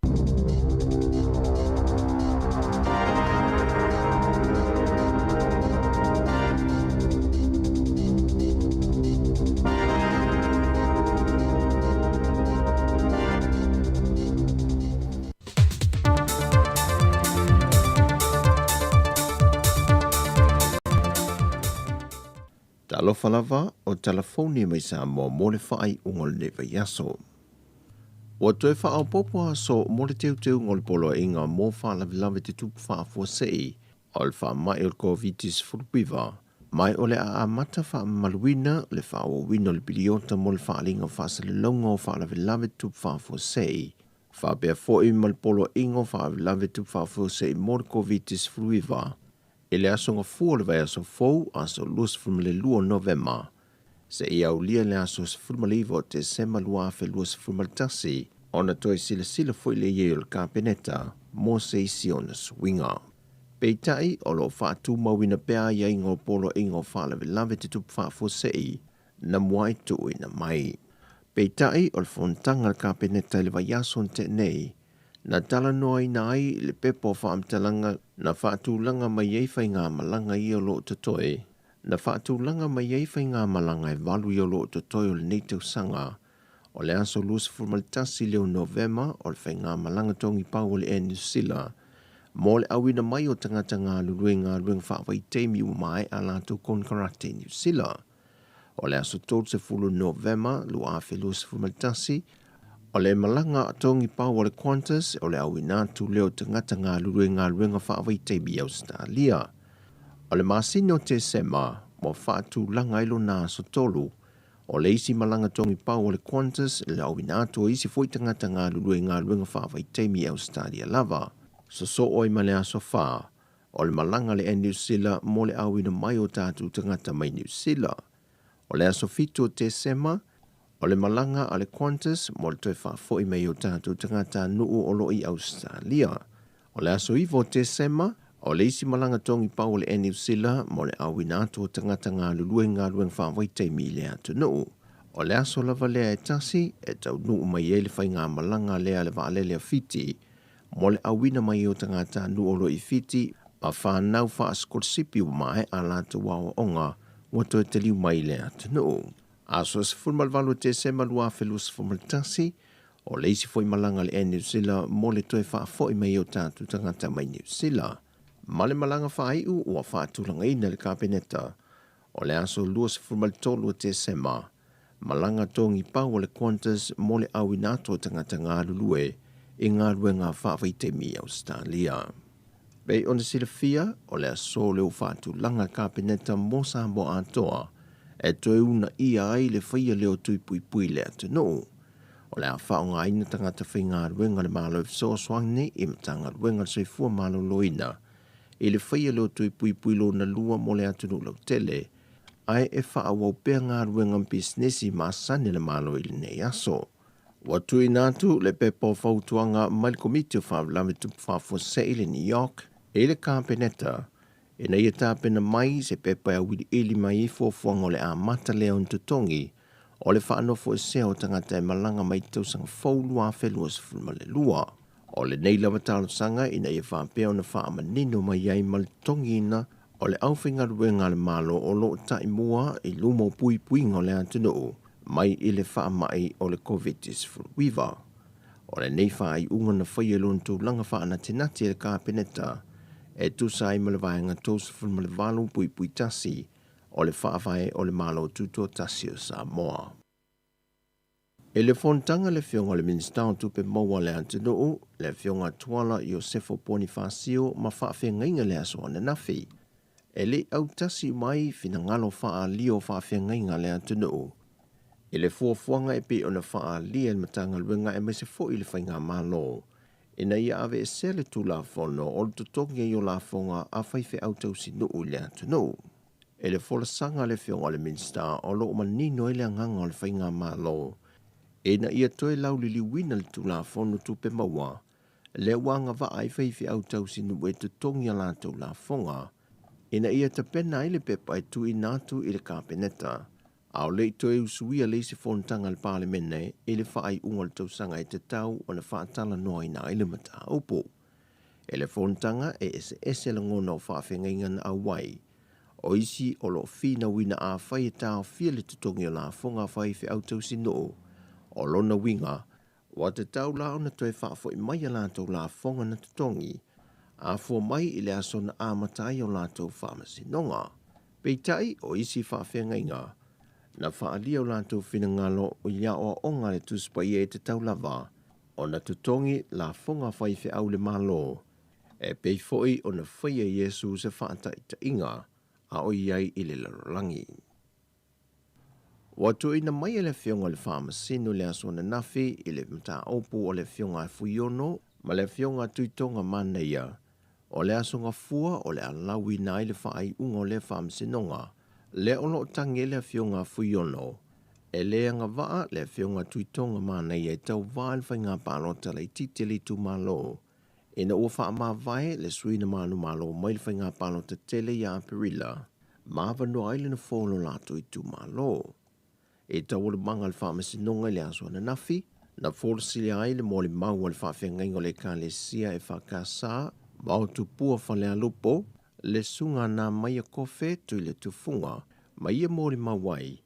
Alofa lava o telefoni mai sa mo le whaai ungol ne vai aso. O toi wha au popo so mo le teu ngol polo inga mo wha lawe te tupu wha fua sei, o le wha mai o COVID-19 furupiva, mai o le a mata wha maluina le wha o wino le biliota mo le wha alinga wha sa le longa o wha lawe tupu wha fua sei, wha bea fo i mal polo inga wha lawe tupu wha fua sei mo le COVID-19 furupiva, e le asonga fua le vai aso fou aso lus fulmale lua Novema. Se i au lia le aso fulmale iwo te sema lua afe lus fulmale tasi, ona toi sila fui le ieo le kapeneta, mo se isi ona swinga. Peitai o lo whaatu mawina pea ia ingo polo ingo whalawe lawe te tupu whaafu sei, na muai tui na mai. Peitai o le fontanga le kapeneta le vai aso te nei, na tala noa i nai le pepo whaamtalanga na whaatulanga mai ei whai ngā malanga i o lo totoe. Na whaatulanga mai ei whai ngā malanga e walu i o lo totoe o le neitau sanga. O le aso lusa formalitasi leo Novema o le whai ngā malanga tongi pau o le e New Zealand. Mo le awina mai o tangata ngā lurue whaawai teimi u mai a lātou konkarate New Zealand. O le aso tōtse fulu Novema lu awhi lusa formalitasi. O le malanga atongi pau o le Qantas o le awina tu leo tangata ngā lurue whaawai teimi Australia. O le masino te sema mo whaatu langa ilo nā so tolu. O le isi malanga tongi pau o le Qantas le awina tu isi foi tangata ngā lurue whaawai teimi Australia lava. So oi ma le aso wha. O le malanga le New Zealand mo le awina mai o tātu tangata mai New Zealand. O le aso fito te sema. O le malanga a le Qantas mo le toi whaafoi mai o tātou tangata nuu o loi Australia. O le aso iwo te sema, o le isi malanga tongi pau le New Zealand mo le awina atu o tangata ngā lulue whaawai teimi le atu nuu. O le aso lava lea e tasi, e tau nuu mai e le whai ngā malanga lea le waalelea fiti, mo le awina mai o tangata nuu o loi fiti, ma whanau whaaskorsipi o mai a lata wao onga, wato e taliu mai le atu nuu. Aso se fulmal valu te sema lua felus fulmal tasi, O leisi foi malanga le New Zealand mo le toe wha foi mai o tātu tangata mai New Zealand. Ma le malanga whaiu ua whaatulanga ina le kāpeneta. O le aso lua se furumaltolu o te sema. Malanga tongi pau o le Qantas mo le au inato tangata ngā lulue i ngā rue ngā whaafitemi Australia. Bei ona sila fia o le aso leo whaatulanga kāpeneta mo Samoa atoa e toe una ia ai le whaia leo tui pui pui le atano. O le a whao ngā ina tangata whi ngā ruenga le malo so swangi i matanga ruenga le soifua malo loina. I le whaia leo tui pui pui lo na lua mo le atunu lau tele, ai e wha wau pēr ngā ruenga businessi maasane le malo i le nei aso. Watu i nātu le pepo whautuanga mai le komiti o whawlame tupu whawfua se i le New York, e le kāpeneta, e nei e tāpena mai se pepa e wili ili mai i fuafuanga o le a mata leo ntutongi, o le whaanofo e sea o tangata e malanga mai tausanga whaulua a whelua se fulma le lua. O le nei lawa talo sanga i nei e whaapea o na whaamanino mai ai malitongi ina o le awhinga ruenga le malo o lo tai mua i lumo pui pui ngā le atunu mai i le whaamai o le COVID-19. O le nei wha i unga na whaielun tu langa whaana tinati e le kāpeneta e tu sai ma le vaenga tōsa fulma le valu pui pui tasi o le whaawhae o le malo tuto tasi o Samoa. E le fontanga le fionga le minsta o tupe maua le antinuu, le fionga tuala Iosefo Bonifacio ma whaafengainga le aso ane nafi. E le au tasi mai fina ngalo wha lio whaafengainga le antinuu. E le fuafuanga e pe o na wha lia le matanga luenga e mese fo i le whainga malo. E na ia ave e sele tu la fono o le tutongi e o la fonga a whaife au tausi nuu le antinuu. E le fola sanga le fionga le minsta o lo manino e le anganga o le whainga malo. E na ia toe lau li wina le tula fono tupe maua, le wanga wa ai whaifi au tau sinu e te tongi ala tau la fonga, e na ia te pena i le pepa e tu i nātu i le kāpeneta, au le toe usuia le se fontanga le parlemene e le whaai unga le tau sanga e te tau o na whaatala noa i na i le mata upo. E le fontanga e ese la ngona o whaafengainga na awai, o isi o lo fina wina a whai e tau fia le tutongi o la fonga whaifi au tau sinu o lona winga, wa te tau lao na toe whaafo i mai a lātou la fonga na tutongi, a fua mai i le aso na āmatai o lātou whamasinonga. Peitai o isi whaafengainga, na whaalia o lātou whinangalo o ia o onga le tuspai e te tau lava, o na tutongi la fonga whaife au le malo, e pei foi o na whaia Yesu se whaata i ta inga, a o iai i le larangi. Watu ina mai e le fionga le whamasino le aso na nafi i le mta opu o le fionga e fuiono ma le fionga tuitonga maneia o le aso nga fua o le alawi na i le whaai unga o le whamasinonga le ono tangi le fionga fuiono e le anga waa le fionga tuitonga maneia e tau vaal whainga palota le titili tu malo ina ua wha ma vai le suina manu malo mai le whainga palota tele ya perila ma vano aile na folo lato i tu malo. E tau le manga le whamasinonga le aso na nafi, na fōrasili ai le mō le mau le whawhengaingo le ka le sia e whakasa, mau tu pua whalea lupo, le sunga na maia kofe tui le tufunga, maia mō le mawai,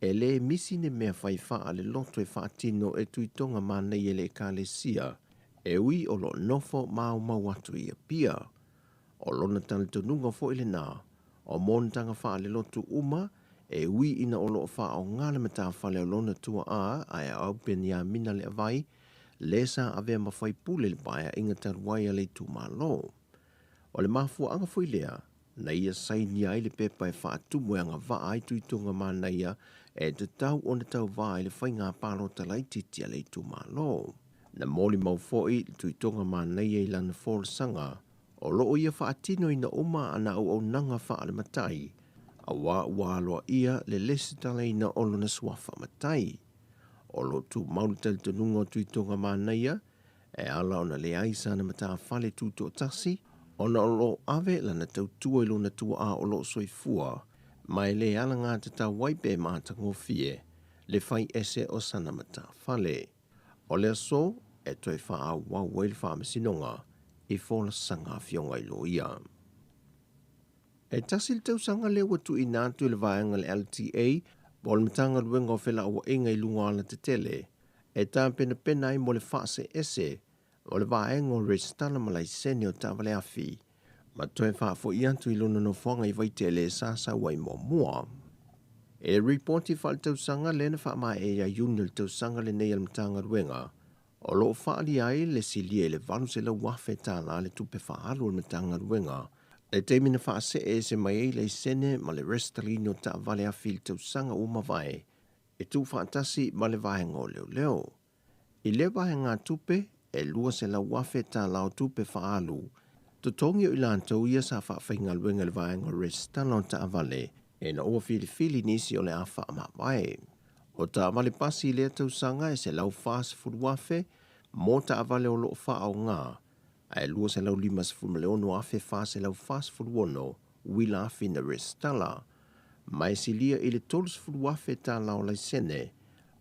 e le misi ne mea whaiwha le loto e whaatino e tuitonga manei e le ka le sia, e ui o lo nofo mau mawatu i a pia. O lona tali tonunga fo ile nā, o mōntanga wha le loto uma, e ui ina o loo wha o ngāle mata whale o lona tua a e au peni a mina le avai, le sa avea mawhai pule le baia inga taruai a le tu malo. O le mafua anga fui lea, na ia saini ai le pepa e wha atumu e anga wa ai tuitunga mana ia e te tau o na tau wa ai le whai ngā palo talai titi a le tu malo. Na moli mau foi tuitunga mana ia i lana fōra sanga, o loo ia wha atino ina oma ana au nanga wha ale matai, a wā loa ia le lesi tala ina olo na swafa matai. O lo tu maulu tali tanunga o tuitonga mānaia, e ala o na le aisa na mata whale tuto tasi, o na olo ave la na tau tua ilo na tua a olo soifua, mai le ala ngā te tau waipe mātango fie, le whai ese o sana mata whale. O le aso, e toi wha a wau le wha masinonga, e whola sanga fionga ilo ia. E tasil tau sanga le watu i nātu le vaenga le LTA, bol matanga ruenga o whela o inga i lunga ala te tele, E tā pena ai mo le whaase ese, o le vaenga o restala malai sene o tāwale awhi, ma toe whaafo i antu I lona no whanga I waite le sasa wai mo mua. E reporti whal tausanga lena wha mai e a yunil tausanga le nei alamtanga ruenga, o lo whaali ai le silia le valu se la wafe tāla le tupe whaalu alamtanga ruenga, le teimina whaase e se mai e le sene ma le restalino ta vale a fil tausanga uma vai, e tu whaatasi ma le vahenga o leo leo. I le vahenga tupe, e lua se la wafe tāla o tupe whaalu, tutongi o ilantou ia sa whaafenga luenga le vahenga restalo ta vale, e na oa fili nisi o le awha ama vai. O ta avale pasi lea tausanga e se lau fast food wafe, mo ta avale o loo wha au ngā. E lua se lau 5 milionu afe wha se lau fast food wono, wila afi na restala. Mai si lia ili 12 food wafe ta lau lai sene,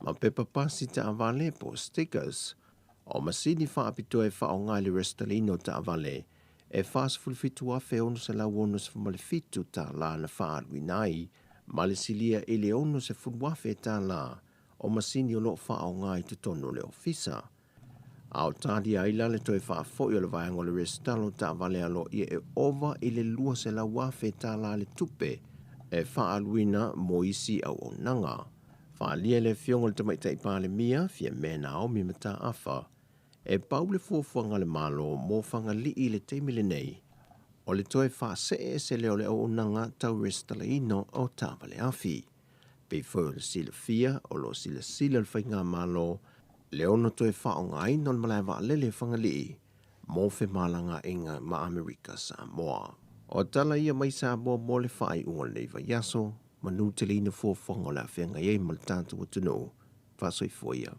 ma pepa pasi ta avale po stickers. O masini wha apito e wha au ngā li restalino ta avale, e fast food fitu afe ono se lau ono se male fitu ta la na wha arwi nai, male silia ele ono se food wafe ta la, o masini o lo wha au ngai tu tono le ofisa. Ao tādi aila le toi wha foi o le vaiango le restalo ta vale alo ia e ova i le lua se la wafe ta la le tupe, e wha aluina mo isi au o nanga. Wha lia le fiongo le tamaitai pāle mia, fia mena au mi mata afa, e paule fuafuanga le malo mo whanga li I le teimile nei, o le toe wha se leo le o nanga tau restala ino o tāwale awhi. Pei fwoi le sila fia o lo sila le whainga malo, le ono toe wha o ngai non malai wa lele whanga li, mo fe malanga inga ma Amerika Samoa. O tala ia mai Samoa mo le whai unga nei wa yaso, manu te lina fuafuanga la whianga iei mal tātu o tuno, whasoi fwoia.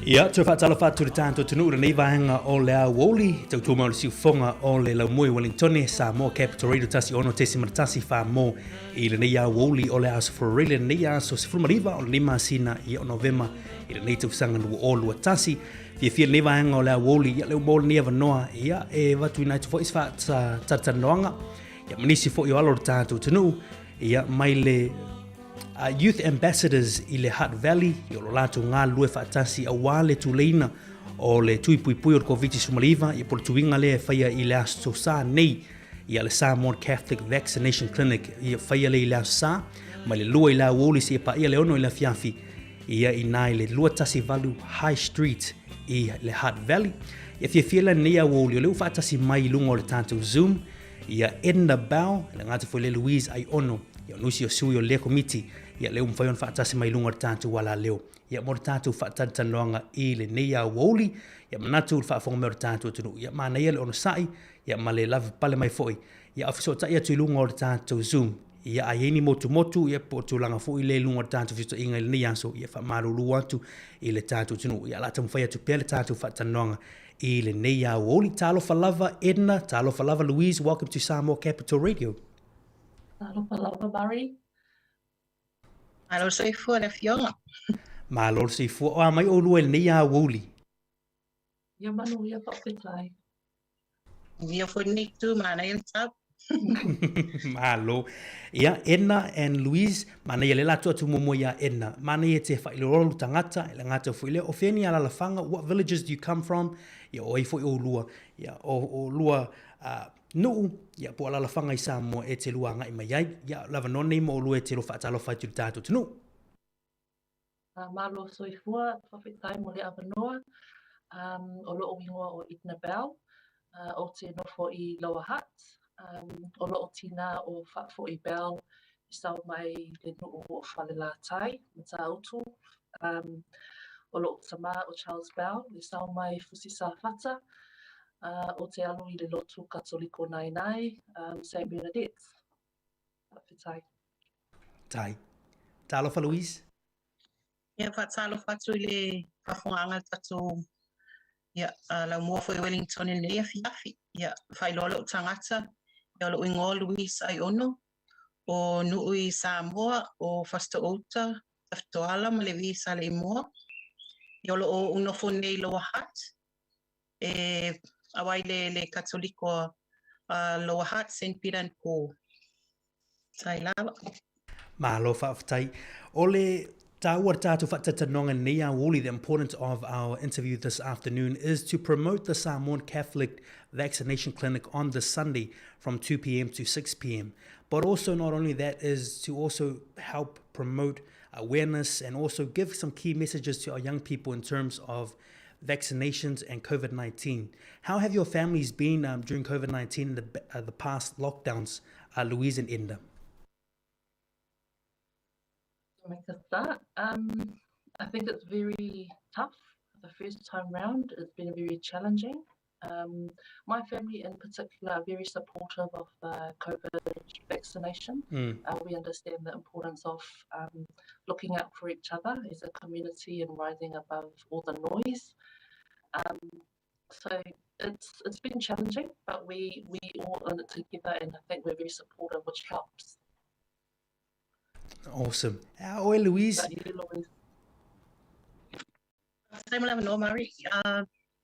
Ia, tue whaatala whātu re tātou tunu ura nei vahenga o le a Woli, tau tū mauri siu whonga o le Laumoi Wellingtone, Samoa Capital Radio tasi ono tesi maratasi wha mō i le nei a Woli o le aso Fororele, nei a so sifuru mariva o le lima sina i o Novema i le nei tau sanga nua o lua tasi. Fia nei vahenga o le a Woli, ia leo mōle ni avanoa, ia e watu i naitu fo isfa tatanoanga, ia manisi fo i o alo re tātou tunu, ia mai le Youth Ambassadors i le Hutt Valley, i o lo lato ngā lue whaatasi a wale tu leina o le tui pui o le COVID sumaliva, i po le tuinga le whaia i le aso sa nei, i a le Samoan Catholic Vaccination Clinic, i a whaia le i le aso sa, mai le lua i la woli si e pa ia le ono i la fiafi, i a i nai le lua tasi valu High Street i le Hutt Valley, i a fia la nei a woli o le whaatasi mai lunga o le tātou Zoom, i a Edna Bau, le ngātu fo le Louise ai ono, i a nusi o sui o le komiti, ia leo mwhaion whaatasi mai lunga tātou wala leo. Ia mora tātou whaatanoanga i le nei a Woli, ia manatu ul whaafonga mea o tātou tunu. Ia mana ia le ono sai, ia ma le love pale mai foi. Ia afiso ta ia tui lunga o tātou Zoom. Ia aieni motu, ia po tūlanga foi le lunga o tātou fito inga le nei aso, ia whaamarulu atu i le tātou tunu. Ia lata mwhai atu pia le tātou whaatanoanga i le nei a Woli. Talofa lava Edna, talofa lava Louise, welcome to Samoa Capital Radio. Talofa lava Barry. Malo soy fuera fionga. Malo soy fuera. Mai o lua nei a Woli. Ia manu ia whakwetai. Ia foi nik tu mana ia tap. Malo. Ia Edna and Louise, mana ia le latu atu momo ia Edna. Mana ia te whailorolu tangata, ia ngata fuile. O whiani ala lafanga, what villages do you come from? Ia o ei foi o lua. Ia o lua nuu, ia po ala lafanga i Samoa e te lua ngai mai ai, ia lava nonei mo lua e te lo whaatalo whaitu tātou tunu. Malo soifua, whawhetai mo le avanoa, o lo o ingoa o Edna Bau, o te nofo i Lower Hutt, o lo o tina o whaafo i Bau, i sau mai le nuu o whalela tai, mata autu, o lo o tama o Charles Bau, i sau mai fusisa whata, o te alo i le lotu katoliko nai, St. Bernadette. Whawhetai. Tai. Talofa Louise? Ia whaatalofa atu i le whawhonganga tatu ia lau mua foi Wellington i nei a fiafi. Ia whailolo o tangata, ia lo ingo Louise ai ono, o nui Samoa, o Foster Ota, taftoala ma le visa le imoa. Ia lo o unofo nei Lower Hutt, awai le katoliko Lower Hutt, St. Peter and Paul. Tai lava. Malo whaafatai. O le tāua tātou whaatatanonga nei a Woli, the importance of our interview this afternoon is to promote the Samoan Catholic Vaccination Clinic on this Sunday from 2 p.m. to 6 p.m. But also not only that is to also help promote awareness and also give some key messages to our young people in terms of vaccinations and COVID-19. How have your families been during COVID-19 and the past lockdowns, Louise and Edna? To make a start, I think it's very tough. The first time round, it's been very challenging. My family in particular are very supportive of COVID vaccination. We understand the importance of looking out for each other as a community and rising above all the noise. So it's been challenging, but we all in it together, and I think we're very supportive, which helps. Awesome. Oi, Louise. Time la no Mari.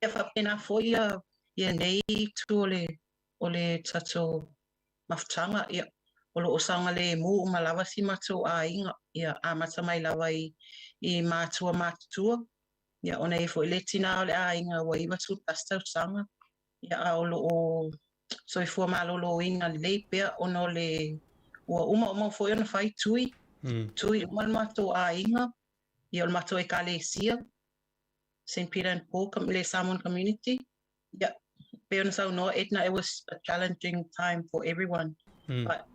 Ia whapena foi ia nei tu o le tato mafutanga ia o lo osanga le mu malawa si matu a inga ia a mata mai lawa i matua matutua ia ona e foi le tina o le a inga wa iwa tu pasta usanga ia o lo o so i fua malo lo inga le pea ono le ua uma foi ona fai tui mal matu a inga ia o matu e kalesia St. Peter and Paul, le Samoan community. Yeah, Edna, it was a challenging time for everyone. But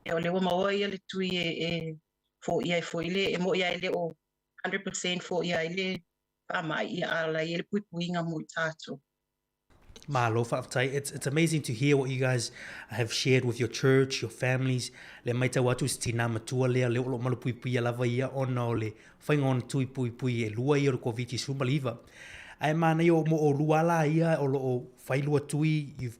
le maua ia le tui for ile mo ia ile o 100% for ia ile pa mai ia ala ile puipuinga mo tato. Malo whaatai. It's amazing to hear what you guys have shared with your church, your families. Le mai tau atu stina matua lea le olo malu pui pui lava ia ona o le whainga ona tui pui pui e lua ia o COVID sumaliva. Ai mana i o mo o lua la ia o lo o whailua tui, you've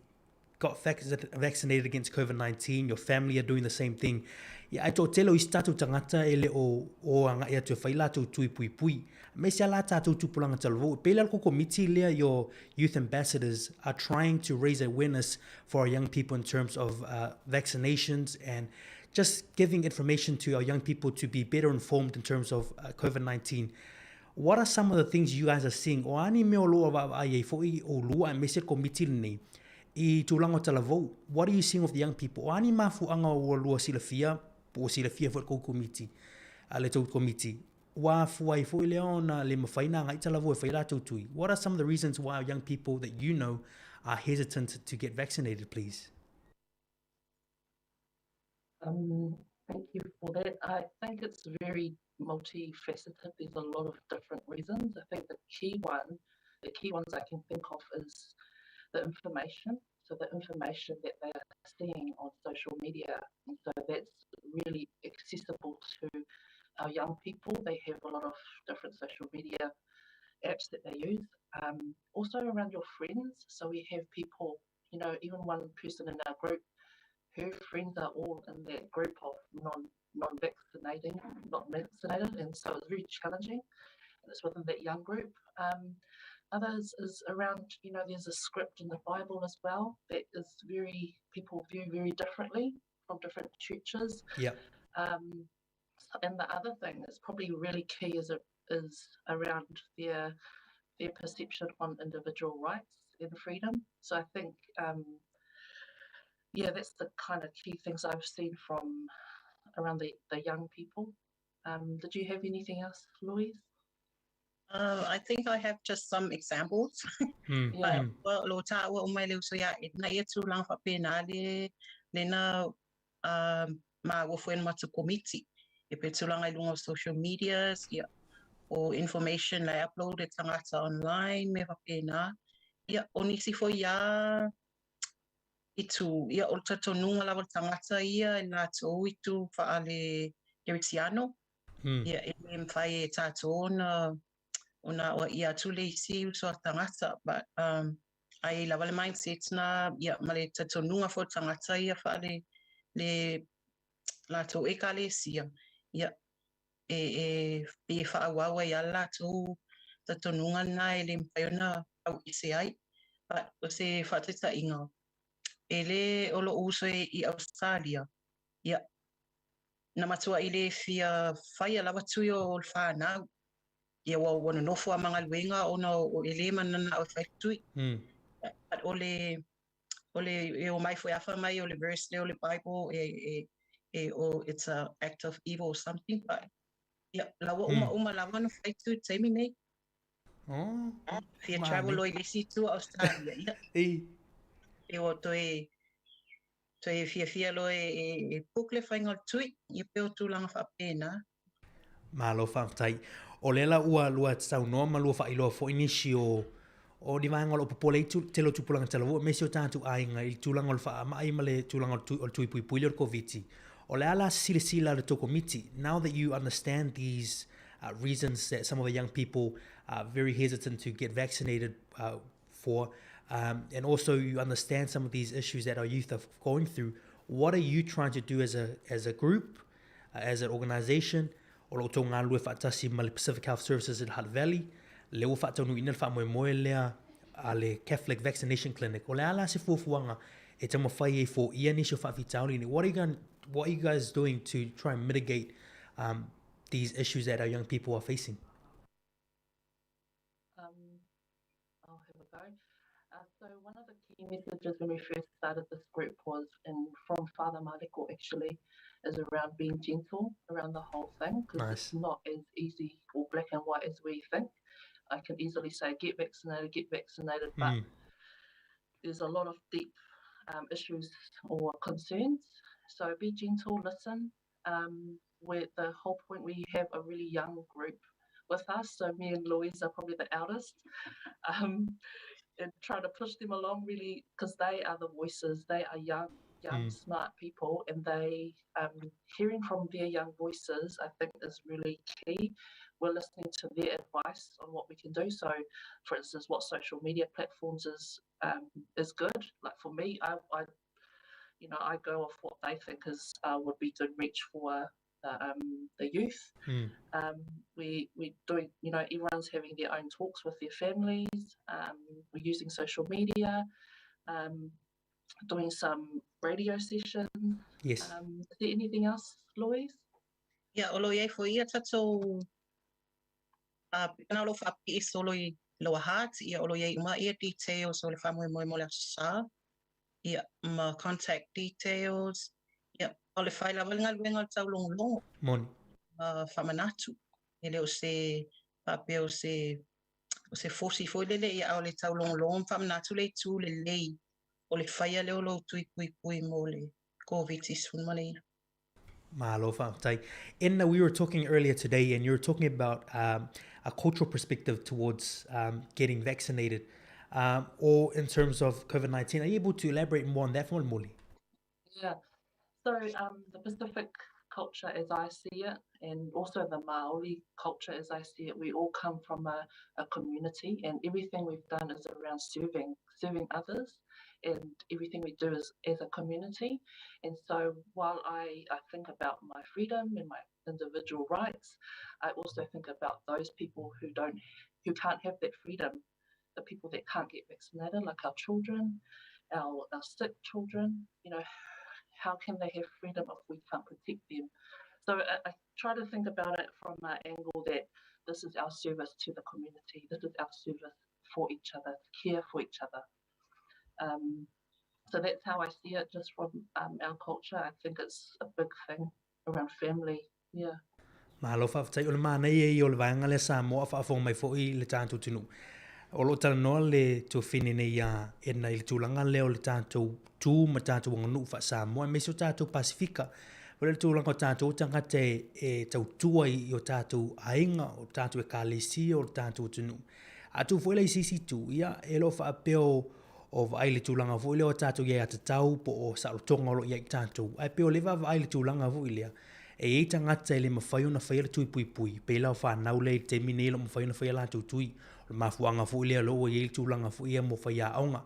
got vaccinated against COVID-19, your family are doing the same thing. Ia ai tō telo I statu tangata e le o anga ia tu whaila tu tui pui pui. Me se ala tātou tupulanga talvo. Pēlea ko komiti lea your youth ambassadors are trying to raise awareness for our young people in terms of vaccinations and just giving information to our young people to be better informed in terms of COVID-19. What are some of the things you guys are seeing? O ani me o loa wa ai foi o lua me se komiti nei I tūlanga talavo. What are you seeing of the young people? O ani mafu anga o lua silafia, o silafia for ko komiti. Le tau komiti. Wa fuai foi leona le mawhaina ngai talavo e whaila tui. What are some of the reasons why our young people that you know are hesitant to get vaccinated, please? Thank you for that. I think it's very multifaceted. There's a lot of different reasons. I think the key ones I can think of is the information. So the information that they are seeing on social media. And so that's really accessible to our young people. They have a lot of different social media apps that they use. Also around your friends. So we have people, even one person in our group, her friends are all in that group of not vaccinated, and so it's very challenging. And it's within that young group. Others is around, there's a script in the Bible as well that is people view very differently from different churches. Yeah. And the other thing that's probably really key is around their perception on individual rights and freedom. So I think, that's the kind of key things I've seen from around the young people. Did you have anything else, Louise? I think I have just some examples. Lo ta wa umai le so ya na ia tu lang fa pena le na ma wo fuen matu committee e pe tu lang ai lunga social medias o information la upload e tangata online me fa pena oni si fo ya itu o tato nunga la tangata na to itu fa ale Erixiano e mfai tato ona o ia tu le si so tangata but ai la vale mindset na male tato nunga fo tangata fa le la to e kale sia e fa wa ya la to tato nunga na le mpaiona au ise ai but o se fa tsa inga ele o lo uso I Australia na matua ile fia fai la watu o fana wa wana no fo manga luenga ona o ele manana o factory but ole o mai fo afa mai ole verse le ole Bible o it's a act of evil or something but la uma la wana factory temi nei fia travel lo ile si to Australia e o toe fia lo e pukle whainga tui I peo tūlanga whapena. Malo whaatai. O lela ua lua tau noa ma lua whailoa fo inisi o ni vanga lo popole I telo tupulanga talavu me se o tātu ainga I tūlanga o wha ama aima le tūlanga o tui pui pui le COVID. O le ala sila le toko miti. Now that you understand these reasons that some of the young people are very hesitant to get vaccinated for, and also you understand some of these issues that our youth are going through, what are you trying to do as a group, as an organization, o lo tō ngā lue whaatasi ma le Pacific Health Services in Hutt Valley, le o whaatonu ina wha moe lea a le Catholic Vaccination Clinic, o le ala se fuafuanga e tamo whai e fo ia nisho whaafitauri ni. What are you guys doing to try and mitigate these issues that our young people are facing? I'll have a go. So one of the key messages when we first started this group was from Father Mariko actually is around being gentle around the whole thing because It's not as easy or black and white as we think. I can easily say get vaccinated, but there's a lot of deep issues or concerns. So be gentle, listen. Where the whole point we have a really young group with us, so me and Louise are probably the eldest. and trying to push them along really, because they are the voices. They are young, smart people, and they hearing from their young voices, I think, is really key. We're listening to their advice on what we can do. So, for instance, what social media platforms is good. Like for me, I go off what they think is would be good reach for the youth. We doing, everyone's having their own talks with their families. We're using social media, doing some radio sessions. Yes. Is there anything else, Louise? Ia, olo iai fo ia tatou pina lo whapi solo I loa heart, ia olo iai uma ia details o le whamoe moe mo le asa. Ia, ma contact details. Ia, o le whai lawa ngal wenga o tau longo. Moni. Whamanatu. Ele o se pape o se fosi foi lele ia o le tau longo whamanatu le tu le lei. O le whaia leo lo tui pui mo le COVID-19 mane ia. Mahalo whaatai. Enna, we were talking earlier today, and you were talking about a cultural perspective towards getting vaccinated, or in terms of COVID-19. Are you able to elaborate more on that one, Molly? Yeah. So the Pacific culture as I see it, and also the Maori culture as I see it, we all come from a community, and everything we've done is around serving others, and everything we do is as a community. And so while I think about my freedom and my individual rights, I also think about those people who can't have that freedom, the people that can't get vaccinated, like our children, our sick children. How can they have freedom if we can't protect them? So I try to think about it from an angle that this is our service to the community. This is our service for each other, to care for each other. So that's how I see it, just from our culture. I think it's a big thing around family. Yeah. Mahalo whaatai o le mana i o le vaenga le Samoa whaafong mai fo I le tātou tunu. O lo tala noa le tō whine nei e na I le tūlanga leo le tātou tū ma tātou wanganu wha Samoa. Me so tātou Pasifika. O le tūlanga o tātou tangata e tau tua I o tātou ainga, o tātou e kālesi o tātou tunu. A tū fwela I sisi tū, ia e lo whaapeo o vai le tūlanga fo leo tātou ia atatau po o salotonga o lo ia I tātou. Ai peo lewa vai le tūlanga fo ilea. E ei tangata e le mawhaiu na whaia le tui pui pui. Pela o whanau le te mine lo mawhaiu na whaia la tui. O mafuanga fo ilea lo o ia tūlanga fo ia mo whaia aonga.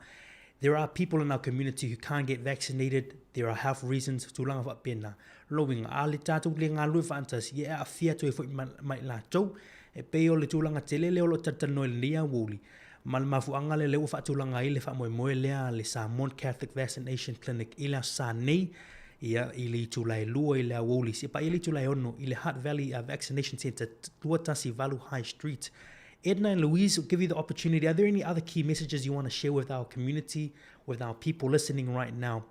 There are people in our community who can't get vaccinated. There are health reasons. Tūlanga wha pena. Lowinga, a le tātou le ngā lue whantas. Ia a whia toi fo mai la tau. E peo le tūlanga tele leo lo tatano le nia wuli. Ma le mafuanga le leo wha tūlanga I le wha moe lea le Samoan Catholic Vaccination Clinic. Ila sa nei. Ia I le tūlai lua I le awoli. Si pa I le tūlai ono I le Hutt Valley Vaccination Centre. Tuatasi Valu High Street. Edna and Louise will give you the opportunity. Are there any other key messages you want to share with our community, with our people listening right now?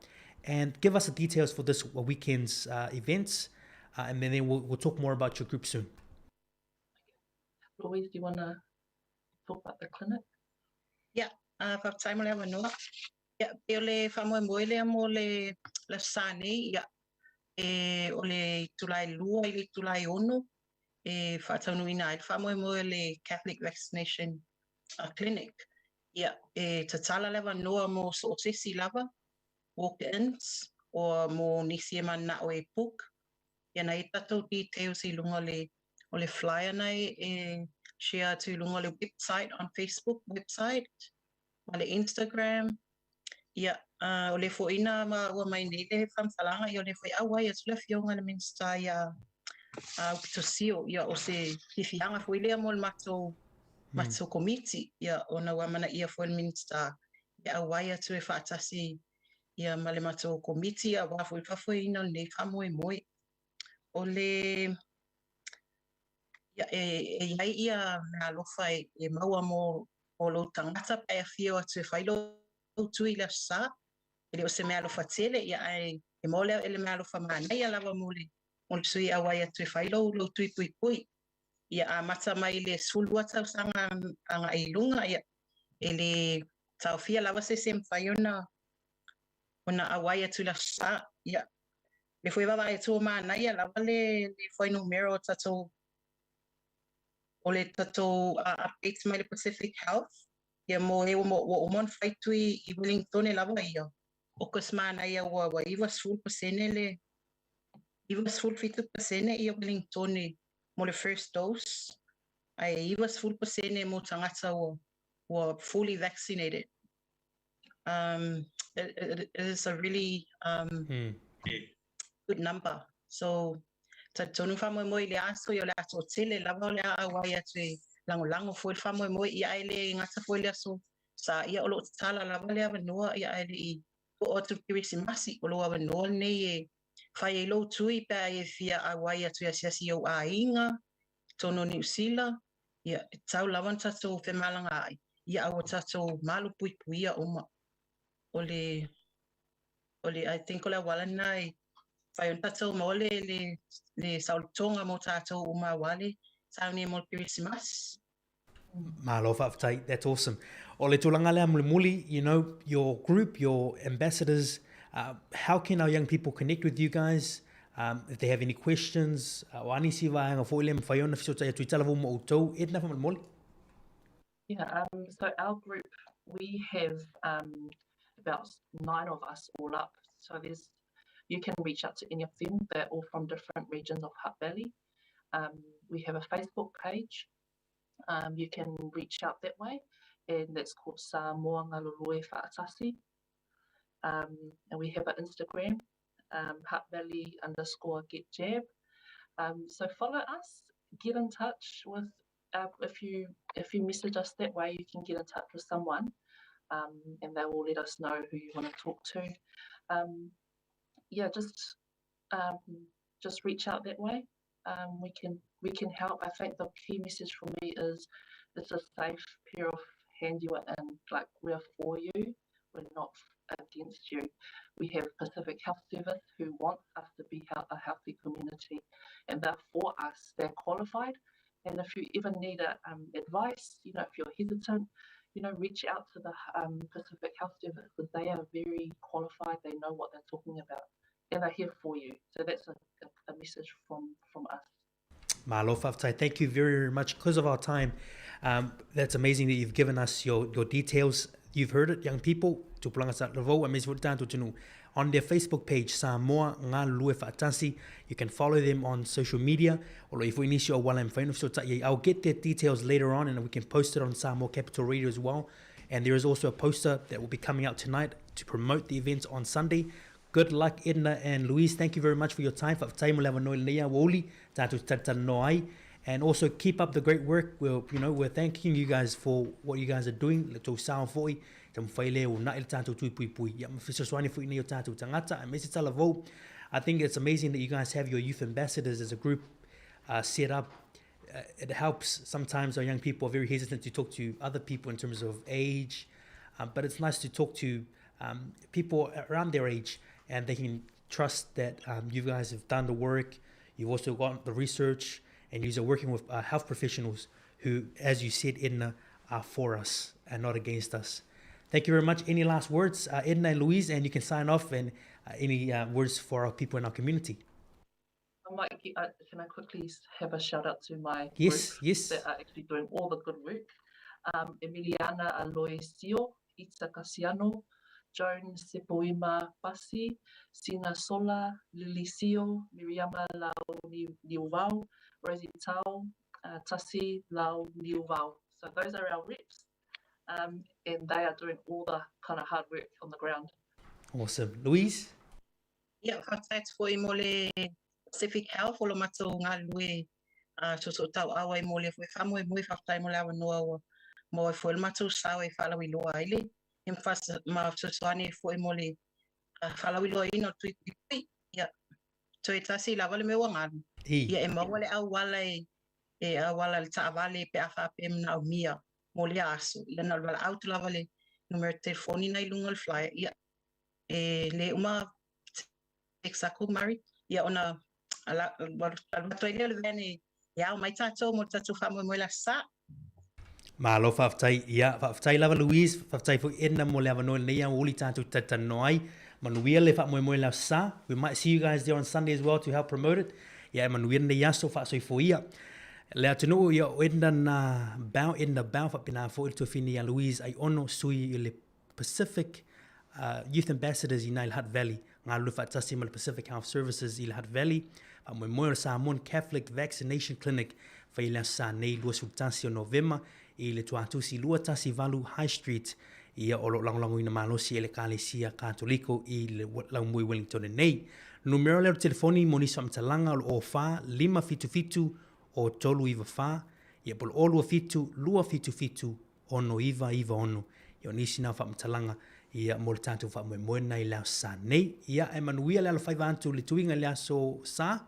And give us the details for this weekend's events, and then we'll talk more about your group soon. Louise, do you want to talk about the clinic? Yeah, whaatai mo le awa noa. Ia, peo le whamoe moe lea mo le sāne, ia, o le tūlai lua I le tūlai ono, e whaataunuina I whamoe moe le Catholic Vaccination Clinic. Ia, e tatala lewa noa mo sootesi lava, walk-ins, o mo nisi e mana o e book. Ia na I tatou details I lunga o le flyer nei e share to lunga le website on Facebook website, ma le Instagram. Ia, o le foina ma ua mai nei le whamwhalanga I o le foi awai atu le fionga le minsta ia Ukitosio, ia o se hifianga foi lea mo le matou komiti, ia o na wamana ia foi le minsta ia awai atu e whaatasi ia ma le matou komiti ia wafoi whafoina nei whamoe moe. O le ia e iai ia na lofa e maua mo o lo tangata pa e fio atu e whailo tui le sa, ele o se mea lofa tele, ia e mole ele mea lofa mana, ia lava mole sui awai atu e whailo lo tui pui pui. Ia a mata mai le sulua tau sanga anga I lunga, ia ele tau fia lava se sem whaiona ona awai atu la sa, ia le fwe wawa e tō mana, ia lava le fwai numero o tatou o le tatou updates mai le Pacific Health, Ia mo e o mon faitui I Wellington e lava ia. O kasmana ia wa iwa sul pasene le iwa sul fitu pasene ia Wellington mo le first dose. Ai iwa sul pasene mo tangata wa fully vaccinated. It is a really good number. So tonu famo mo ile aso yo la so tele lava le awa ia tui lango foi famo mo ia ile ngata foi le aso sa ia olo tala lava le ava noa ia ile I o tu Christmasi olo ava noa nei fai lo tui pa e fia awa ia tui asiasi o ainga tono New Zealand ia tau lava tato fe malanga ai ia awa tato malu pui ia oma ole I think ole wala nai fai un tato mo le saultonga mo tato uma wale sauni mo Christmas. Malo whaafatai, that's awesome. O le tūlanga lea muli, you know, your group, your ambassadors, how can our young people connect with you guys? If they have any questions, o ani si vaenga fo ile mwhaiona fisotai atu I talavu mo utou, edna wha muli? Yeah, so our group, we have about 9 of us all up. So you can reach out to any of them. They're all from different regions of Hutt Valley. We have a Facebook page. You can reach out that way, and that's called Samoa Ngalulue Whaatasi. And we have an Instagram, Hutt Valley_GetJab. So follow us, get in touch with, if you message us that way, you can get in touch with someone, and they will let us know who you want to talk to. Yeah, just reach out that way. We can help. I think the key message for me is it's a safe pair of hands you are in. Like, we're for you, we're not against you. We have Pacific Health Service who want us to be a healthy community, and they're for us. They're qualified, and if you ever need advice, you know, if you're hesitant, you know, reach out to the Pacific Health Service, because they are very qualified. They know what they're talking about, and they're here for you. So that's a message from us. Malo whaafatai, thank you very, very much. Because of our time, that's amazing that you've given us your details. You've heard it, young people. Tupulanga sa Lavou, a mesi tanto tunu. On their Facebook page, Samoa Ngalulue Whaatasi. You can follow them on social media. Or if we need you, I'll get their details later on, and we can post it on Samoa Capital Radio as well. And there is also a poster that will be coming out tonight to promote the events on Sunday. Good luck, Edna and Louise. Thank you very much for your time. And also keep up the great work. We're thanking you guys for what you guys are doing. I think it's amazing that you guys have your youth ambassadors as a group set up. It helps. Sometimes our young people are very hesitant to talk to other people in terms of age, but it's nice to talk to people around their age, and they can trust that you guys have done the work. You've also got the research, and you're working with health professionals who, as you said, Edna, are for us and not against us. Thank you very much. Any last words, Edna and Louise, and you can sign off, and any words for our people in our community? Can I quickly have a shout out to my Yes, group yes. that are actually doing all the good work? Emiliana Aloisio, Itza Casiano, Joan Sepoima Pasi, Sina Sola, Lilisio, Miriama Lau Niuvau, Rosie Tau, Tasi Lau Niuvau. So those are our reps, and they are doing all the kind of hard work on the ground. Awesome. Louise? Yeah, that's for mole Pacific Health, or mato ngalue, so tau awa mole for family, we have time awa no more for mato sawe follow we loa ile. In fast ma swani for mole follow we loa ino tui, yeah. So it's a la vale me wangan. Yeah, and mawale awale awala tavale pe afa pem na mia mole asu. Lena wala out lavale numero telefoni na ilungal fly, yeah. Le uma exactly Mary, yeah, on a toilet veni, yeah, my tato, mo tato famo mo la sa. Malo whaafatai, ia, whaafatai lava Louise, whaafatai fu Edna mo lewa noe leia uli tātou tatanoai. Manuia le wha mo la sa. We might see you guys there on Sunday as well to help promote it. Yeah, manuia ne yaso whaasoi fo ia. Le atunu ia enda na bao fa pina fo to fini a Louise ai ono sui i le Pacific Youth Ambassadors i Nile Hutt Valley ngā lufa tasi ma le Pacific Health Services i le Hutt Valley fa mo mo Samoan Catholic Vaccination Clinic fa i le sa nei lua sultasi o November i le tuatusi lua tasi valu High Street ia o lo langolango ina malosi e le Kalesia Katoliko i le Laumui Wellington nei. Numero le telefoni monisa mtalanga o fa 5 o tolu iwa fa, ia polo o lua fitu ono iwa ono. Ia nisi na wha mtalanga ia mo le tātou wha moe nei leo sa nei. Ia e manuia le alo whaiva antu le tuinga lea so sa.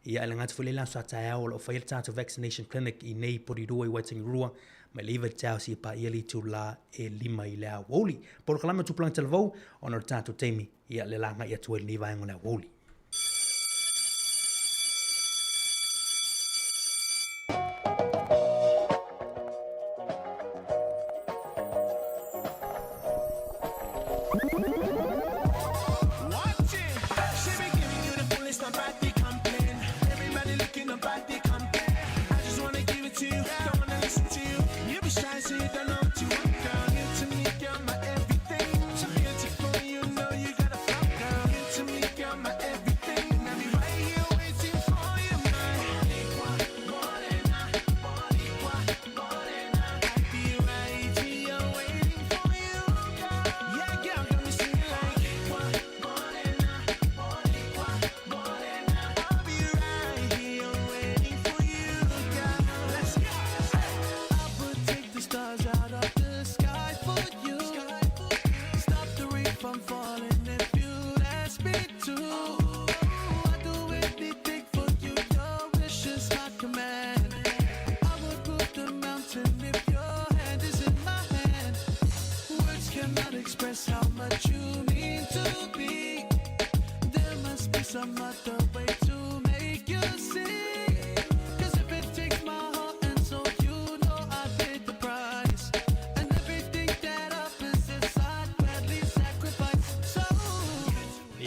Ia ele ngātu whale leo sa tae au o whaile tātou vaccination clinic i nei Porirua i Waitangi mai le iwa tau si pa ia li tu la e 5 i lea woli. Polo kalama tuplang talavou ono le tātou teimi ia le langa ia tuel ni vaengo lea woli.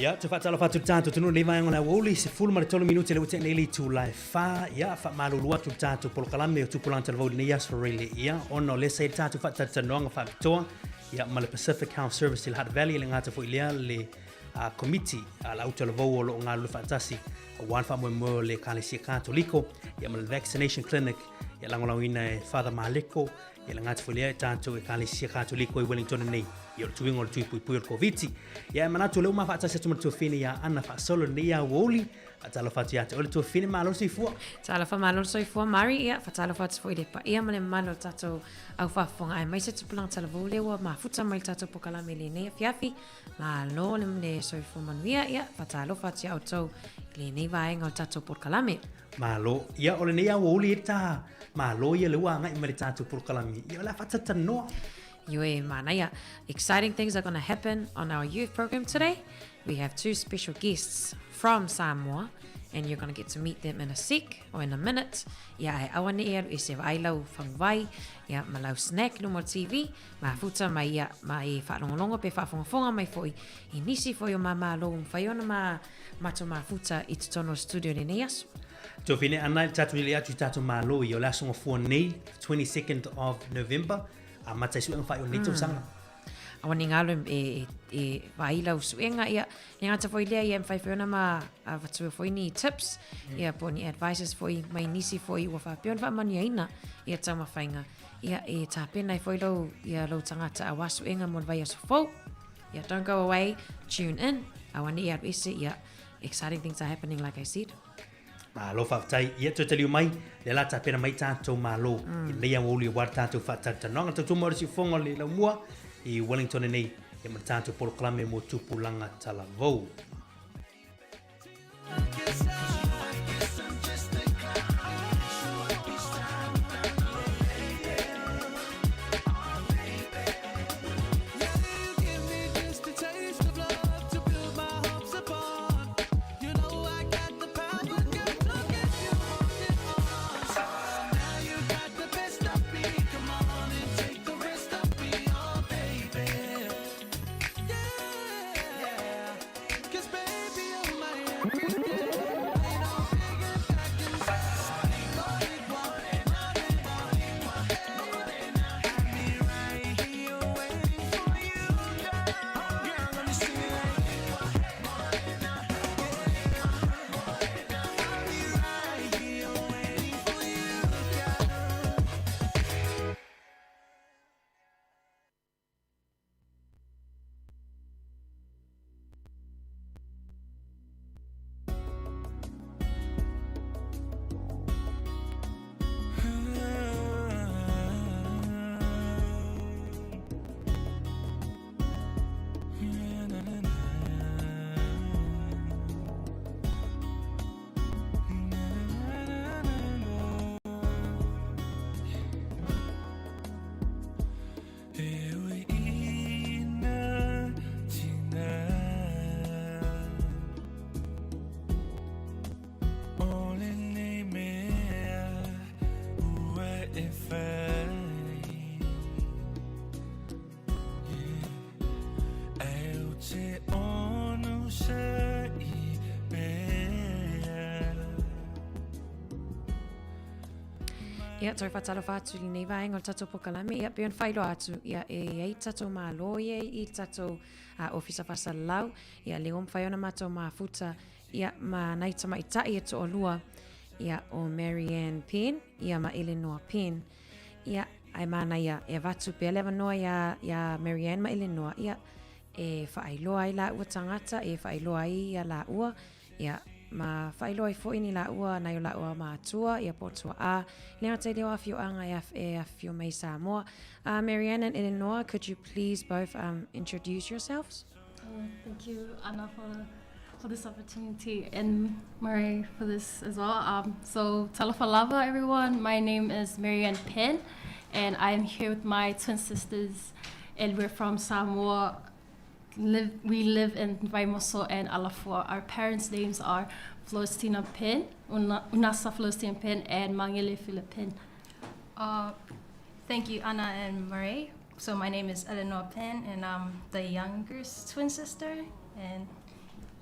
Ia, tu whaatala whatu tātou tunu nei vai ngona woli se fulu mara tolu minuti le ute nei li tu lai wha ia wha malulua tu tātou polo kalame o tupulanta le vauli nei aso reile ia ono le sei tātou whaatanoanga wha vitoa ia ma le Pacific Health Service i le Hutt Valley le ngāta fo ilea le committee la uta le vau o lo ngā lu whaatasi wan wha mo le Kalesia Katoliko ia ma le vaccination clinic ia langolawina e Father Maleko ia le ngāta fo ilea tātou e Kalesia Katoliko i Wellington nei ia le tuingo le tui pui o COVID. Ia manatu leo ma whaatasi atu mara tuafine ia ana whaasolo nei a woli atalo whatu ia te ole tuafine malolo soifua. Talo wha malolo soifua Mari ia whatalo whatu fo i le pa ia mane malolo tato au whafonga ai maise tupulang tala vaulewa ma futa mai tato pokalame le nei fiafi ma lo le mne soifua manuia ia whatalo whatu ia au tau le nei vaenga o tato pokalame. Malo ia ole nei a woli e ta malo ia le wanga i mare tato pokalame ia la whatata noa. Yue manaya. Exciting things are going to happen on our youth program today. We have 2 special guests from Samoa, and you're going to get to meet them in a sec or in a minute. Ia ai awane ia e se ailau whangwai, ia malau snack no more TV, ma futa mai ia mai whaarongolongo pe whaafongafonga mai foi i nisi foi o mama lo mwhaiona ma mato ma futa i tutono studio ni neas. Tō whine ana tatu ili atu tatu malo i o lasonga fua nei 22nd of November. A matai su ang whai o neto sanga. Awan ni ngalo e wailau suenga ia ni ngata foi lea ia mwhai whiona ma watu foi ni tips ia po ni advices foi mai nisi foi ua whapion wha mani aina ia tau mawhainga ia e tāpena i foi lau ia lau tangata a wasuenga mon vai aso fau ia don't go away, tune in awan ni ia ese ia exciting things are happening like I said. Malo whaftai, ia tō taliu mai, le la tāpena mai tātou malo. I nei ang uli war tātou whatatanoanga, tātou morisi whonga le lau mua i Wellington nei, e ma tātou poloklame mo tupulanga talavou. Ia toi whatalo whātu li nei vaenga o tatou pokalame. Ia peon whailo atu. Ia ei tatou mā loie i tatou ofisa whasalau. Ia leo mwhaiona mātou mā futa. Ia mā naitama i tai e to o lua. Ia o Marianne Penn. Ia ma Eleanor Penn. Ia ai mana ia e watu pe lewa noa ia Marianne ma Eleanor. Ia e whaailoa i la ua tangata. E whaailoa i la ua. Ia ma whailo i fo ini la ua na la ua ma tua ia potua a lea te leo afio anga e afio mai Samoa. Marianne and Eleanor, could you please both introduce yourselves? Thank you, Anna, for this opportunity, and Murray for this as well. So talofa lava, everyone. My name is Marianne Penn, and I am here with my twin sisters, and we're from Samoa. We live in Vaimoso and Alafua. Our parents' names are Florestina Penn, Unasa Florestina Penn, and Mangele Philip Penn. Thank you, Anna and Murray. So my name is Eleanor Penn, and I'm the youngest twin sister. And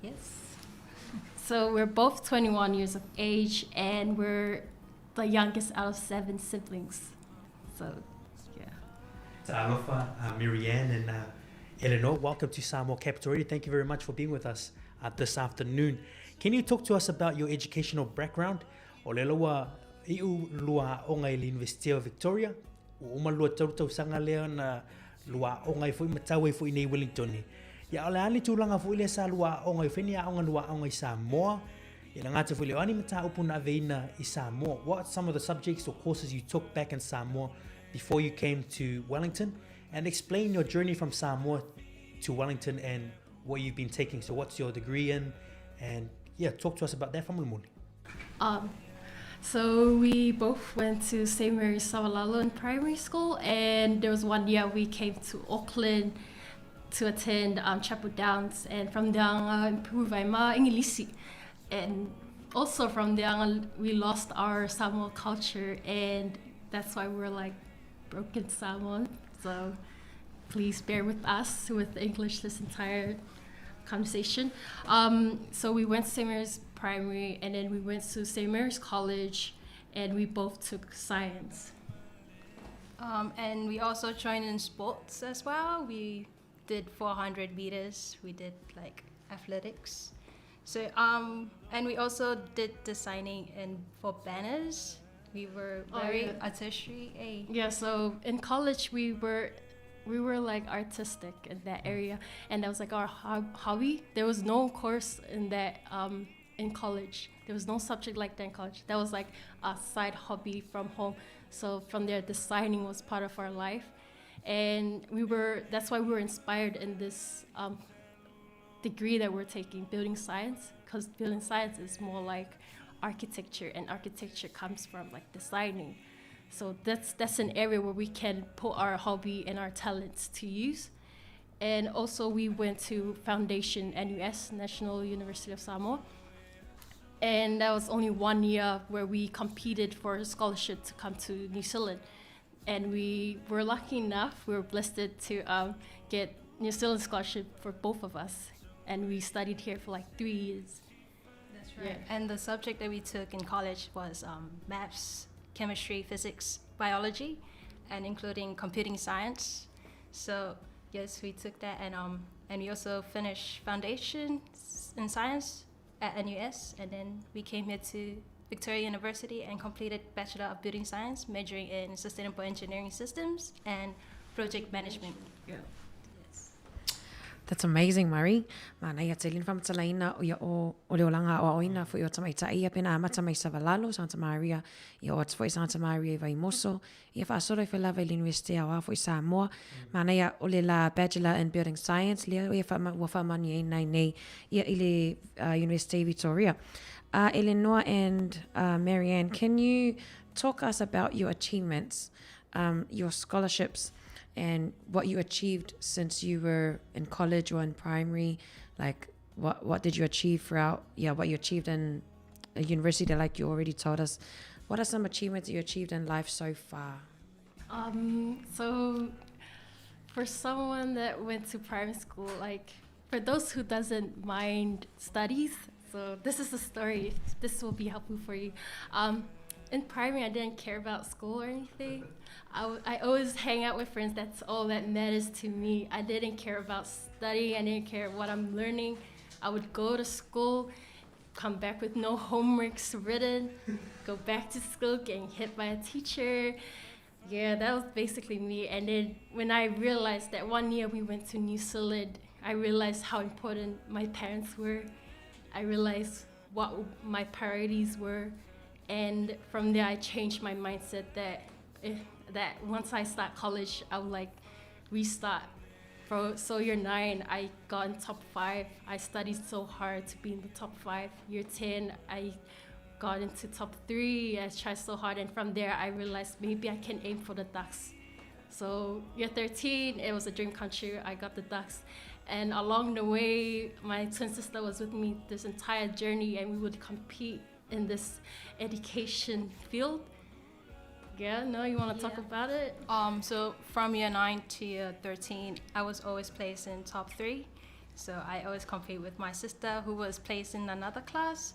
yes. So we're both 21 years of age, and we're the youngest out of 7 siblings. So, yeah. Alofa, Marianne and Eleanor, welcome to Samoa Capital Radio. Thank you very much for being with us this afternoon. Can you talk to us about your educational background? O le loa iu lua o ngai le University of Victoria. O uma lua tautau sanga lea na lua o ngai fui matau fui nei Wellington. Ia ole ali tūlanga fui le sa lua o ngai whenia o ngai lua o ngai Samoa. Ia ngata fui le ani mata upuna veina i Samoa. What are some of the subjects or courses you took back in Samoa before you came to Wellington? And explain your journey from Samoa to Wellington and what you've been taking. So what's your degree in? And yeah, talk to us about that from Lumuni. So we both went to St. Mary's Savalalo in primary school, and there was one year we came to Auckland to attend Chapel Downs, and from there improve my English. And also from there we lost our Samoa culture, and that's why we're like broken Samoan. So please bear with us with English this entire conversation. So we went to St. Mary's Primary, and then we went to St. Mary's College, and we both took science. And we also joined in sports as well. We did 400 meters. We did like athletics. So and we also did designing and for banners. We were very artistry. Yeah, so in college we were like artistic in that area, and that was like our hobby. There was no course in that in college. There was no subject like that in college. That was like a side hobby from home. So from there, designing was part of our life, and that's why we were inspired in this degree that we're taking, building science, because building science is more like architecture, and architecture comes from like designing. So that's an area where we can put our hobby and our talents to use. And also we went to Foundation NUS, National University of Samoa. And that was only 1 year where we competed for a scholarship to come to New Zealand. And we were lucky enough, we were blessed to get New Zealand scholarship for both of us. And we studied here for like 3 years. That's right. Yeah. And the subject that we took in college was maths, chemistry, physics, biology, and including computing science. So yes, we took that, and we also finished foundation in science at NUS, and then we came here to Victoria University and completed Bachelor of Building Science, majoring in Sustainable Engineering Systems and Project Management. Yeah. That's amazing, Murray. Mana ia te lin whamatalaina o ia o leolanga o oina fu i o tamaita ia pena amata mai Savalalo, Santa Maria, ia o atfo i Santa Maria i Vaimoso, ia whaasoro i whalawa i University a wafo i Samoa. Mana ia o le la Bachelor in Building Science, ia ia whamani e nai nei ia i le University of Victoria. Eleanor and Marianne, can you talk us about your achievements, your scholarships, and what you achieved since you were in college or in primary? Like what did you achieve throughout what you achieved in a university, like you already told us? What are some achievements you achieved in life so far? So for someone that went to primary school, like for those who doesn't mind studies, so this is the story, this will be helpful for you. in primary, I didn't care about school or anything. I always hang out with friends. That's all that matters to me. I didn't care about studying. I didn't care what I'm learning. I would go to school, come back with no homeworks written, go back to school, getting hit by a teacher. Yeah, that was basically me. And then when I realized that one year we went to New Zealand, I realized how important my parents were. I realized what my priorities were. And from there, I changed my mindset that once I start college, I would like restart. So year 9, I got in top 5. I studied so hard to be in the top 5. Year 10, I got into top 3. I tried so hard, and from there, I realized maybe I can aim for the Ducks. So year 13, it was a dream come true. I got the Ducks. And along the way, my twin sister was with me this entire journey, and we would compete in this education field. Yeah, no, you want to talk about it? So from year 9 to year 13, I was always placed in top 3. So I always compete with my sister, who was placed in another class.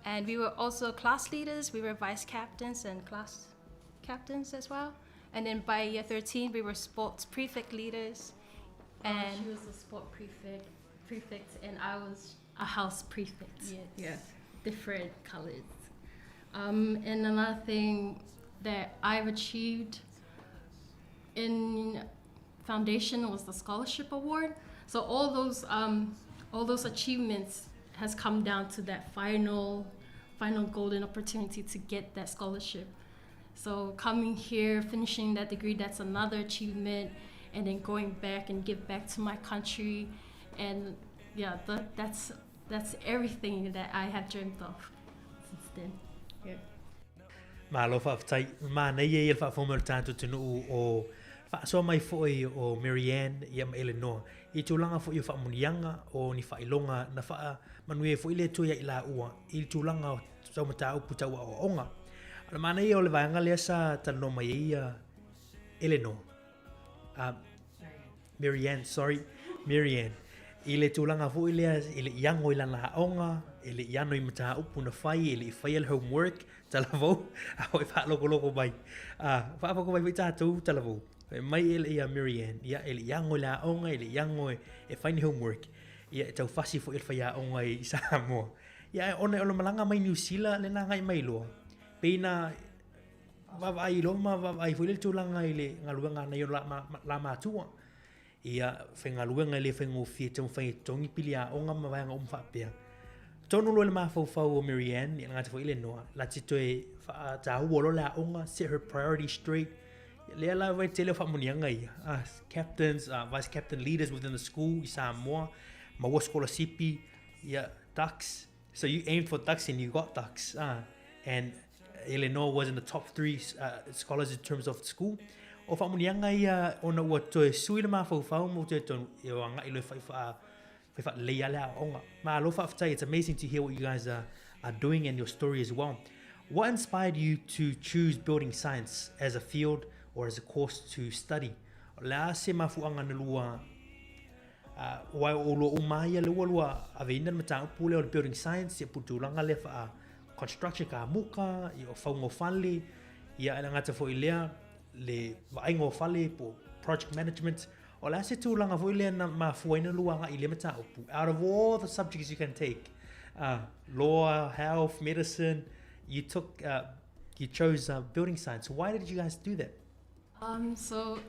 And we were also class leaders. We were vice captains and class captains as well. And then by year 13, we were sports prefect leaders. And she was a sport prefect, and I was a house prefect. Yes. Yeah, different colors. And another thing that I've achieved in foundation was the scholarship award. So all those achievements has come down to that final golden opportunity to get that scholarship. So coming here, finishing that degree, that's another achievement, and then going back and give back to my country. And yeah, that's everything that I have dreamt of since then. Yeah. Malo whaafitai, mana ia ia whaafomera tātou tunu o whaasoa mai fo'i o Marianne ia ma Eleanor. I tūlanga fo'i o whaamunianga o ni whailonga na wha manue fo'i le tuia i la ua. I tūlanga o taumata upu taua o onga. Ana mana ia o le vaenga lea sa tano mai ia Eleanor. Marianne. I le tūlanga fo'i lea i le iango i lana haonga, i le iano i mata upu na whai, i le i whai al homework, talavou, a hoi whaaloko mai. Whaapako mai tātou talavou. Mai e le ia Marianne, ia e le iango i la haonga, i le iango e whaini homework. Ia e tau whasi fo'i le whai haonga i Samoa. Ia e ona o le malanga mai New Zealand, le nanga i mai loa. Peina, wawai loma, wawai fo'i le tūlanga i le ngaluanga na i o la mātua. Ia whengaluenga le whengofia tau whai tongi pili a onga mawaianga umwhapea. Tonu lo le mawhauwhau o Marianne, i ngata fo Eleanor, la tito e tāhu olo le a onga, set her priorities straight. Lea la vai te leo whamunianga ia. Captains, vice captain leaders within the school, i Samoa, maua scholarship, ia Ducks. So you aimed for Ducks and you got Ducks. And Eleanor was in the top 3 scholars in terms of school. O whamunianga ia ona ua toe sui le mawhauwhau mo te tonu e o anga ilo whai leia lea onga. Ma alo whaafitai, it's amazing to hear what you guys are doing and your story as well. What inspired you to choose building science as a field or as a course to study? Lea se mafuanga na lua wai o lua umaya lua aveina mata upu leo building science, ia putulanga le wha construction ka muka, i o whaungo whale, ia ngata fo ilea, le vaingo fale po project management o la se tūlanga fo ile na mafuaina luanga i le mata upu. Out of all the subjects you can take, law, health, medicine, you chose building science. Why did you guys do that? So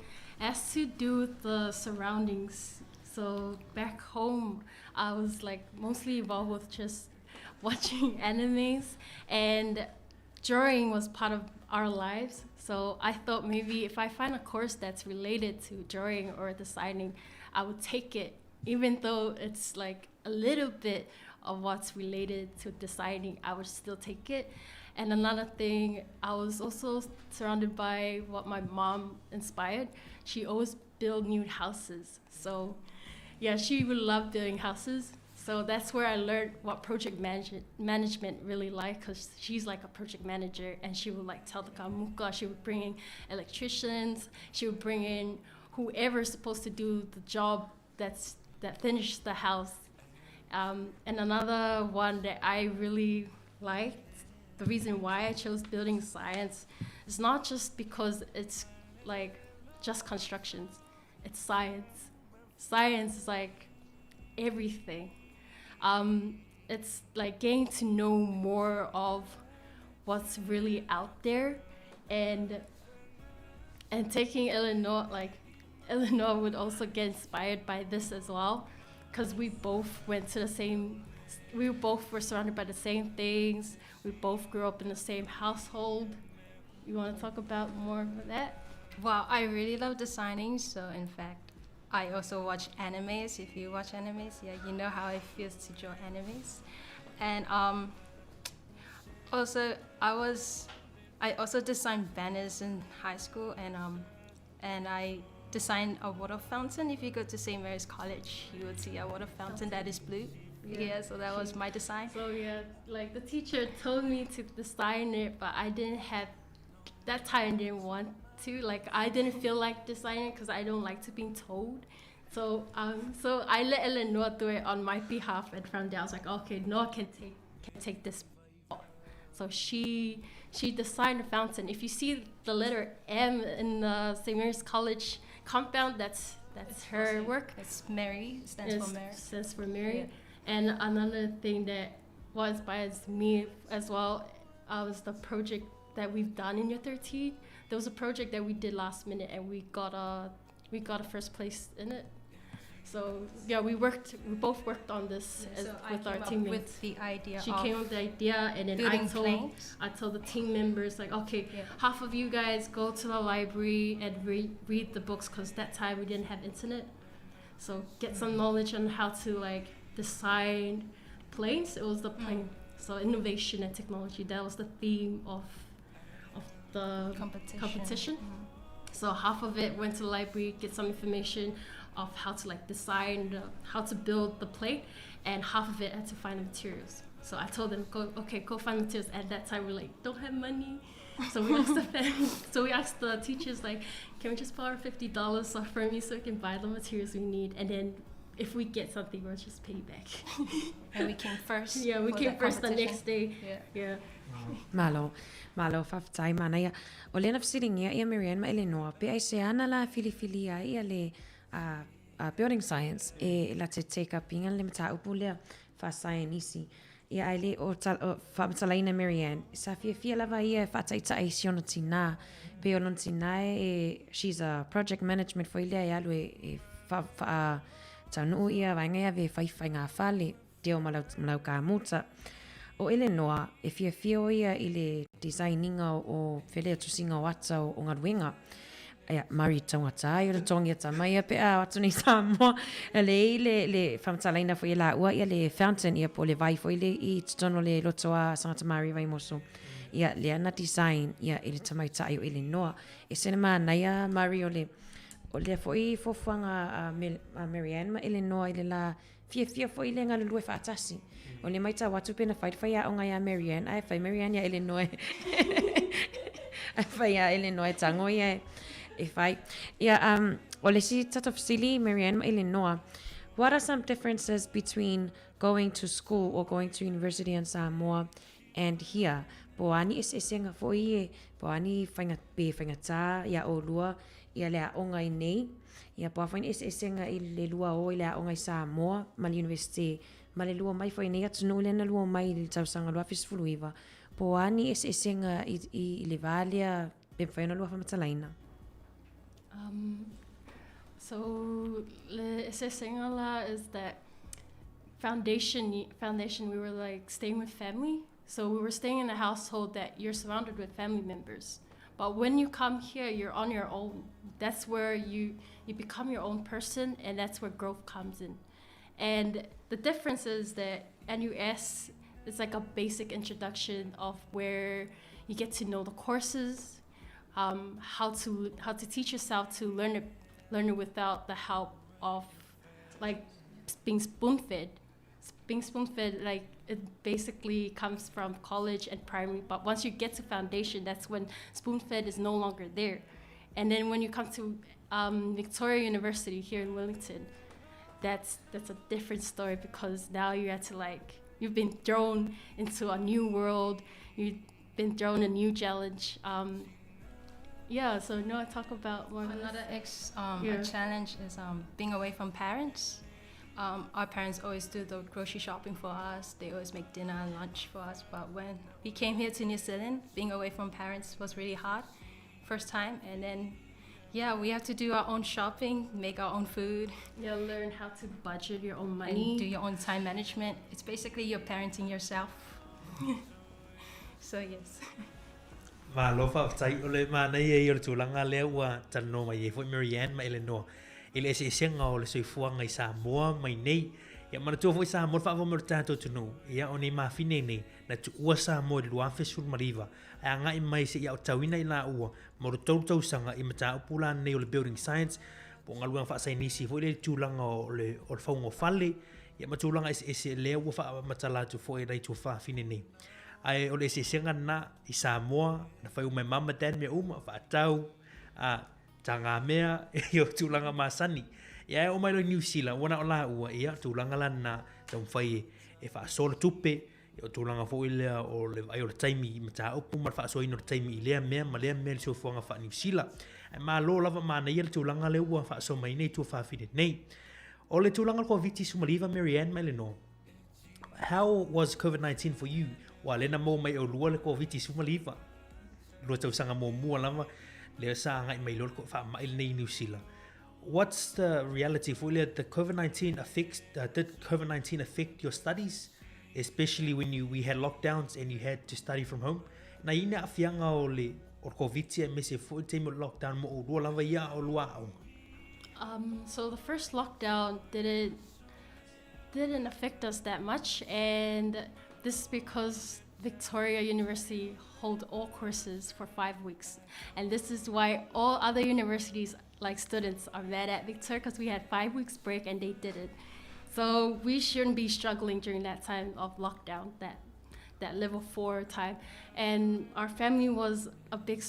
as to do with the surroundings. So back home, I was like mostly involved with just watching animes, and drawing was part of our lives. So I thought maybe if I find a course that's related to drawing or designing, I would take it, even though it's like a little bit of what's related to designing, I would still take it. And another thing, I was also surrounded by what my mom inspired. She always built new houses. So yeah, she would love building houses. So that's where I learned what project management really like, because she's like a project manager, and she would like tell the kamuka, she would bring in electricians, she would bring in whoever's supposed to do the job that finished the house. And another one that I really liked the reason why I chose building science is not just because it's like just constructions. It's science. Science is like everything. It's like getting to know more of what's really out there, and taking Illinois, like Illinois would also get inspired by this as well, because we both were surrounded by the same things. We both grew up in the same household. You want to talk about more of that? Well, I really love designing, so in fact, I also watch animes. If you watch animes, yeah, you know how it feels to draw animes. And also, I also designed banners in high school, and I designed a water fountain. If you go to St. Mary's College, you would see a water fountain that is blue. Yeah, so that was my design. So yeah, like the teacher told me to design it, but I didn't have, that time I didn't want to. Like I didn't feel like designing because I don't like to be told. So I let Eleanor do it on my behalf, and from there I was like, okay, Noah can take this. So she designed the fountain. If you see the letter M in the St. Mary's College compound, that's her work. It's Mary, stands for Mary. Stands for Mary. Yeah. And another thing that what inspires me as well was the project that we've done in Year 13. There was a project that we did last minute, and we got a first place in it. So yeah, we both worked on this with our teammates. With the idea. She came up with the idea, and then I told the team members, like, okay, half of you guys go to the library and read the books, because that time we didn't have internet. So get some knowledge on how to like design planes. It was the plane. So innovation and technology, that was the theme of the competition. So half of it went to the library, get some information of how to like design, how to build the plate, and half of it had to find the materials. So I told them, go find materials. At that time, we like don't have money, so we asked the teachers, like, can we just borrow $50 off from you so we can buy the materials we need, and then if we get something, we'll just pay back. And we came first. Yeah, we came first the next day. Yeah. Malo whawhai mana ia. O lena whasiringia ia Marianne ma Eleanor, pe ai se ana la fili ia le building science e la te take up inga le mata upu lea whasaia nisi. Ia ai le o whamatalaina Marianne, sa fia lava ia whataita ai siona tina. Pe o lon tina she's a project management for ilea e alu e taunuu ia vainga ia ve whaiwhai ngā whale te o malau ka muta. O Eleanor, e fia o ia i le designinga o whelea tusinga o ata o ngaruenga. Ia, Mari tangata ai o le tongi ata mai a pea atu nei Samoa. Le whamatalaina fo i la ua ia le fountain ia po le vai fo i le i tutono le lotoa sangata Mari vai moso. Ia le ana design ia i le tamaita ai o Eleanor. E sene mana ia Mari o le fo i fofuanga a Marianne ma Eleanor i le la fia fo i le ngā lulue whaatasi. O le maita watu pena whai a o ngai a Marianne. Ai whai Marianne ia Eleanor. Ai whai a Eleanor tango ia e whai. Ia, o le si tata whasili Marianne ma Eleanor. What are some differences between going to school or going to university in Samoa and here? Po ani esenga fo i po ani whaingata ia o lua ia lea o ngai nei. Ia po awhain esenga i le lua o i lea o ngai Samoa ma le university. Ma le lua mai fo i nei atu no lena lua mai le tausanga lua fisfuluiva. Po ani esenga i le valea pe whaina lua whamatalaina. So le esesengala is that foundation we were like staying with family. So we were staying in a household that you're surrounded with family members. But when you come here, you're on your own. That's where you become your own person, and that's where growth comes in. And the difference is that NUS is like a basic introduction of where you get to know the courses, how to teach yourself to learn it without the help of like being spoon-fed. Being spoon-fed, like it basically comes from college and primary, but once you get to foundation, that's when spoon-fed is no longer there. And then when you come to Victoria University here in Wellington, that's a different story, because now you have to like you've been thrown into a new world. You've been thrown a new challenge. Yeah, so Noah, talk about more. Another Yeah. challenge is being away from parents. Our parents always do the grocery shopping for us. They always make dinner and lunch for us. But when we came here to New Zealand, being away from parents was really hard, first time. And then, yeah, we have to do our own shopping, make our own food. Yeah, learn how to budget your own money. And do your own time management. It's basically you're parenting yourself. So, yes. Ma lo fa tai ole ma nei e o tulanga le wa tano mai e fo Marianne ma Eleanor ile se senga o le soifua ngai Samoa mai nei ia mana tu fo Samoa fa mo tato tunu ia oni ma fine nei na tu ua Samoa lu afa sul mariva a ngai mai se ia o tawina ila ua mo tau sanga i mata upula nei o le building science po ngaluang fa sai nisi fo le tulanga o le fa ngo fale ia ma tulanga ese le ua fa matala tu fo e dai tu fa fine nei ai o le senga na i Samoa na fai o mai mama dan me uma fa tau a tanga mea e o tulanga masani ia o mai lo New Zealand wana o la ua ia tulanga lana tau fai e fa solo tupe e o tulanga fo ile o le ai o le taimi mata o puma fa so ino taimi ile mea ma le mea so fonga fa New Zealand ai ma lo lava mana ia le tulanga le ua fa so mai nei tu fa fide nei o le tulanga ko viti sumaliva Marianne Melino. How was COVID-19 for you? Wa lena mo mai o lua le COVID sumaliva. Lo tau sanga mo mua lama le sa ngai mai lo ko fa mai nei New Zealand. What's the reality for you? The COVID-19 did COVID-19 affect your studies, especially when we had lockdowns and you had to study from home? Na ina afianga o le o COVID me se fo te mo lockdown mo o lua lava ia o lua au. So the first lockdown didn't affect us that much, and this is because Victoria University hold all courses for 5 weeks, and this is why all other universities like students are mad at Victoria because we had 5 weeks break and they did it. So we shouldn't be struggling during that time of lockdown, that level 4 time, and our family was a big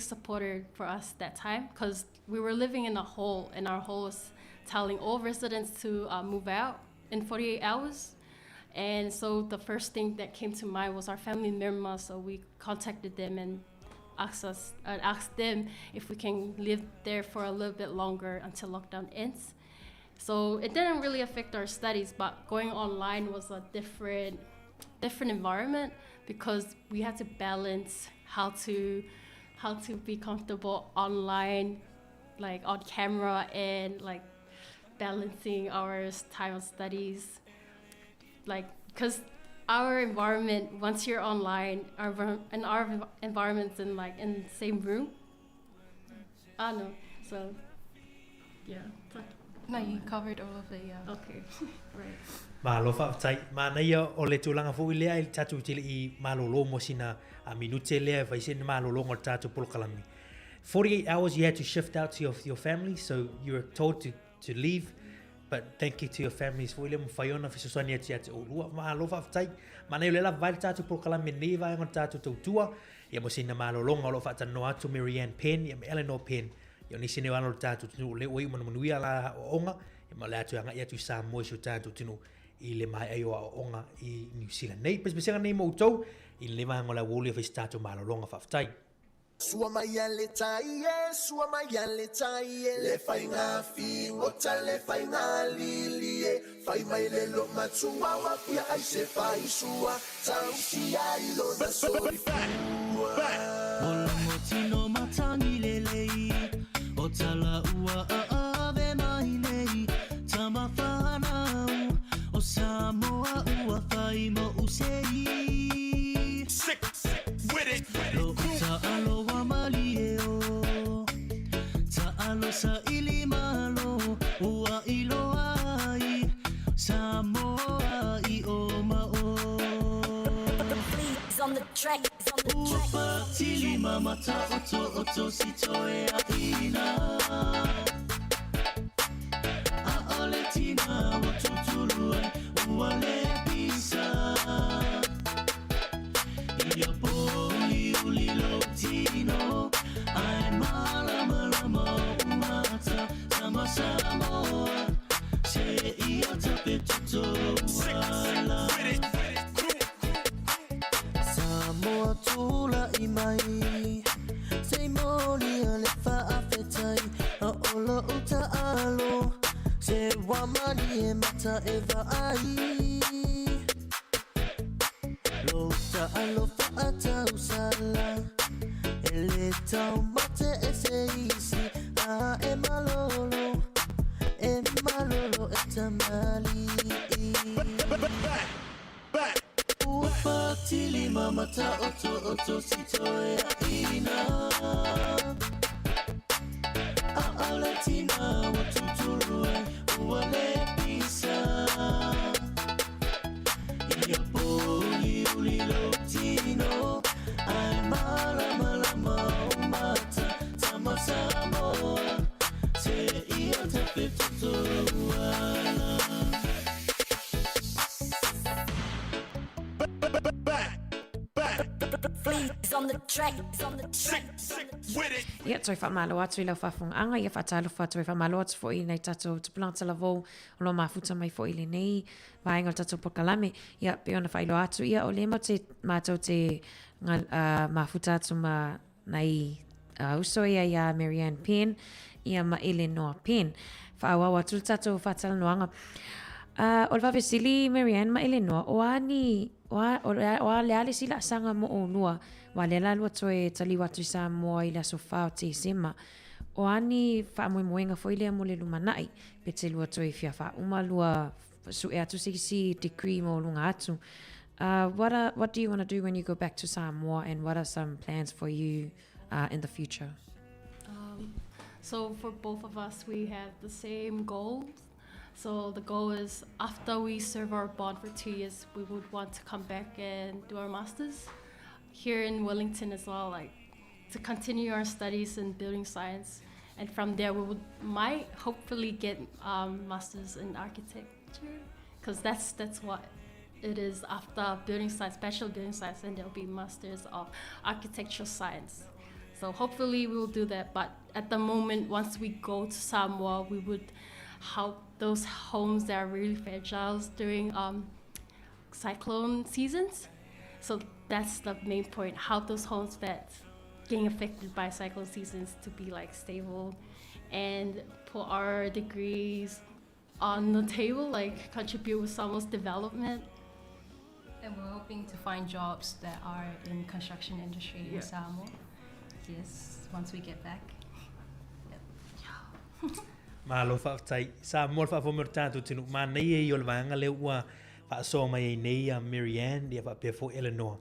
supporter for us that time because we were living in a hole, and our hole was telling all residents to move out in 48 hours. And so the first thing that came to mind was our family in Myanmar, so we contacted them and asked them if we can live there for a little bit longer until lockdown ends. So it didn't really affect our studies, but going online was a different environment because we had to balance how to be comfortable online, like on camera, and like balancing our time of studies, like because our environment, once you're online, our environment's in like in the same room. No, so yeah. No, you covered all of the Okay, right. Ma lo fa tai ma na ia o le tulanga fu ile ai tatu tili I malolo mo sina a minute le vai sin malolo ngol tatu pol kalami. 48 hours you had to shift out to your family, so you were told to leave, but thank you to your families for ilem faiona fi sosania tia o lua ma lo fa tai ma na ile la vai tatu pol kalami ni vai ngol tatu tua ia mo sina malolo ngol fa tano atu Marianne Penn ia Eleanor Penn ia ni sine wano tatu tu le oi mo nuia la onga ia ma la tu anga ia tu sa mo su tatu tunu I le mai ai o onga I New Zealand nei pespesenga nei mo tau I le mai ngola woli fa tatu malolonga fa tai. Sua maiale taie le fai ngā fi ngota le fai ngā lilie fai mai le lo matua wa pia ai se fai sua tau si ai lo na sori fua Mola motino matangi le lei o tala ua ave mai nei tama whanau o Samoa ua fai mo usei Sick with it Lo ta'alo wa mali e o ta'alo sa ili malo ua ilo ai Samoa I o ma o Please on the track. Upa tili mamata oto si toe a ina A ole tina wa tutulu ai ua le pisa Ia poli uli lo tino Ai malama umata sama Samoa Se ia tape tutoa mani e mata e vai Lota alofa ata usala Ele tau mate e se isi A e malolo e tamali Upa tili mamata oto sito e aina Alatina watutulue uale pisa Ia poli ulilotino Ai mala mata Tama Samoa Se ia te petutuana Freeze on the track, sick with it. Ia toi whamalo atu I lau whafunga ia whatalo whatu whamalo atu fo I nei tatou te planta lavo o lo mafuta mai fo I le nei vaenga o tatou pokalame ia pe ona whailo atu ia o lema te mātou te mafuta atu ma nei uso ia Marianne Penn ia ma Eleanor Penn whaawawa atu tatou whatala noanga o le wawesili Marianne ma Eleanor o ani o leale sila sanga mo o nua wa le la lua toe tali watu sa mo I la sofa o te sema o ani fa mo moenga foi le mo le lumanai pe te lua toe fia fa uma lua su e atu siksi degree mo lunga atu what do you want to do when you go back to Samoa and what are some plans for you in the future? So for both of us, we have the same goals. So the goal is after we serve our bond for 2 years, we would want to come back and do our masters here in Wellington as well, like to continue our studies in building science. And from there, we might hopefully get masters in architecture, because that's what it is after building science, special building science, and there'll be masters of architectural science. So hopefully we will do that. But at the moment, once we go to Samoa, we would help those homes that are really fragile during cyclone seasons. So that's the main point, help those homes that getting affected by cyclone seasons to be like stable and put our degrees on the table, like contribute with Samoa's development. And we're hoping to find jobs that are in construction industry in Samoa. Yes, once we get back. Malo whaatai, sa mol whaafomir tātou tinu, mā nei e o le vanga leo ua whaasoa mai e nei a Marianne, ia whaapea fo Eleanor.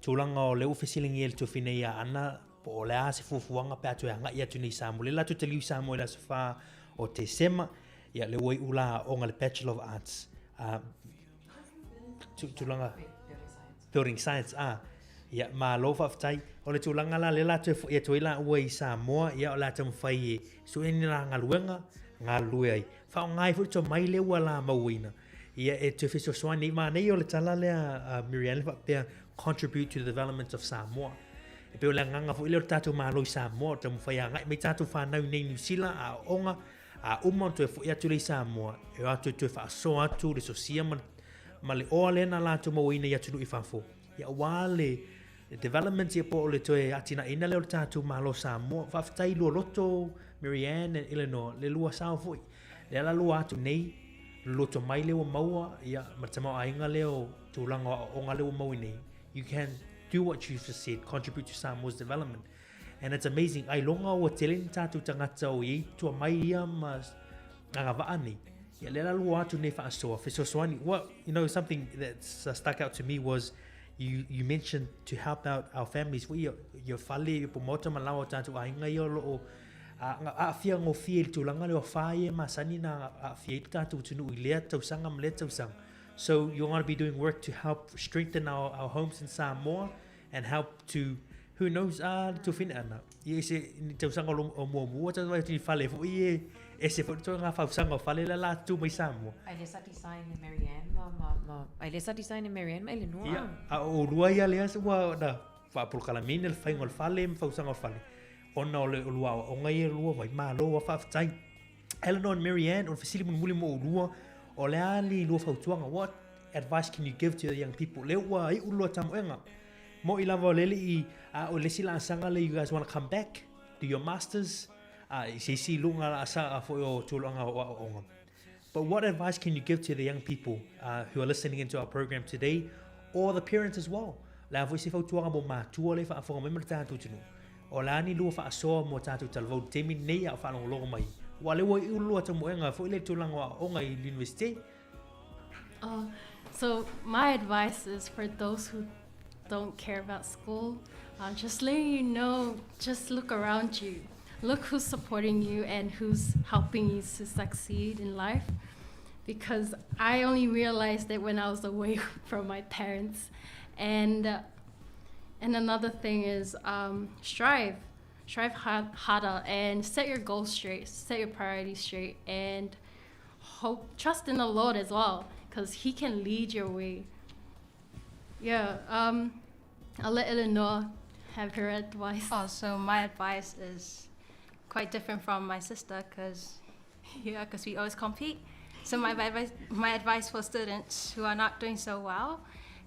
Tūlanga o leo whesilingi ele tuwhinei a ana, po o lea se fufuanga pe atu e anga ia tu nei Samoa. Le latu te liu Samoa i la sofa o te sema, ia le oi ula o ngale Bachelor of Arts. Tūlanga Building Science, ia mā lo whaatai, o le tūlanga la le latu e tu ila ua I Samoa, ia o la tamu whai e sueni la ngaluenga, ngā lue ai. Whao ngai futi to mai le ua la mauina. Ia e tu whiso swani, mā nei o le tala lea Marianne whapea contribute to the development of Samoa. E peo le nganga fu ile o tātou mālo I Samoa, tamu whai a ngai, mei tātou whanau nei New Zealand, a onga, a uma tu e fu atu le Samoa, e atu tu e whaaso atu, le sosia ma le oa lena la tu mauina I atu I whafo. Ia wale, the developments ia po o le toe atina ina leo le tātou mālo Samoa, whawhatai lua loto Marianne and Eleanor, le lua sao fui. Le ala lua atu nei, loto mai leo maua, ia matamau ainga leo tūlanga o ngā leo maui nei. You can do what you've just said, contribute to Samoa's development. And it's amazing, ai longa o teleni tātou tangata o I tua mai ia ma ngā vaani. Ia le ala lua atu nei whaasoa, whesosoani. What, you know, something that stuck out to me was you mentioned to help out our families. Your fale po mota malawa tātou ainga I o loo a fia ngō fia I tūlanga leo whae ma sani na a fia I tātou tunu I lea tausanga ma lea tausanga. So you're going to be doing work to help strengthen our homes in Samoa and help to, who knows, to fin ana. I se tausanga o mua tātou ai tini fale fo I e se fo ngā whausanga o fale la tū mai Samoa. Ai le sa design e Marianne ai le sa design e Marianne ma Eleanor. Ia, a o lua ia lea se ua na whaapulkalamine le whaingo le fale ma whausanga o fale. Ona o le lua o ngai e lua mai mā loa whaafatai. Eleanor and Marianne, o whisili muli mo o lua, o le ali lua whautuanga, what advice can you give to the young people? Leo ua I ulua tamuenga. Mo I lava o lele I o le sila asanga le you guys want to come back, do your masters, I si lunga la asa a fo o tūlanga o onga. But what advice can you give to the young people who are listening into our program today, or the parents as well? La voi se fautuanga mo mātua le whaafonga mai mara tātou tunu. O la ni lua whaasoa mo tātou talvau temi nei a whaalongo mai. Wa le wai ulua ta moenga fo ile tūlanga o ngai university. So my advice is for those who don't care about school, just letting you know, just look around you. Look who's supporting you and who's helping you to succeed in life. Because I only realized it when I was away from my parents. And another thing is strive harder and set your goals straight, set your priorities straight, and trust in the Lord as well, because He can lead your way. Yeah, I'll let Eleanor have her advice. So my advice is quite different from my sister, because we always compete. So my advice for students who are not doing so well,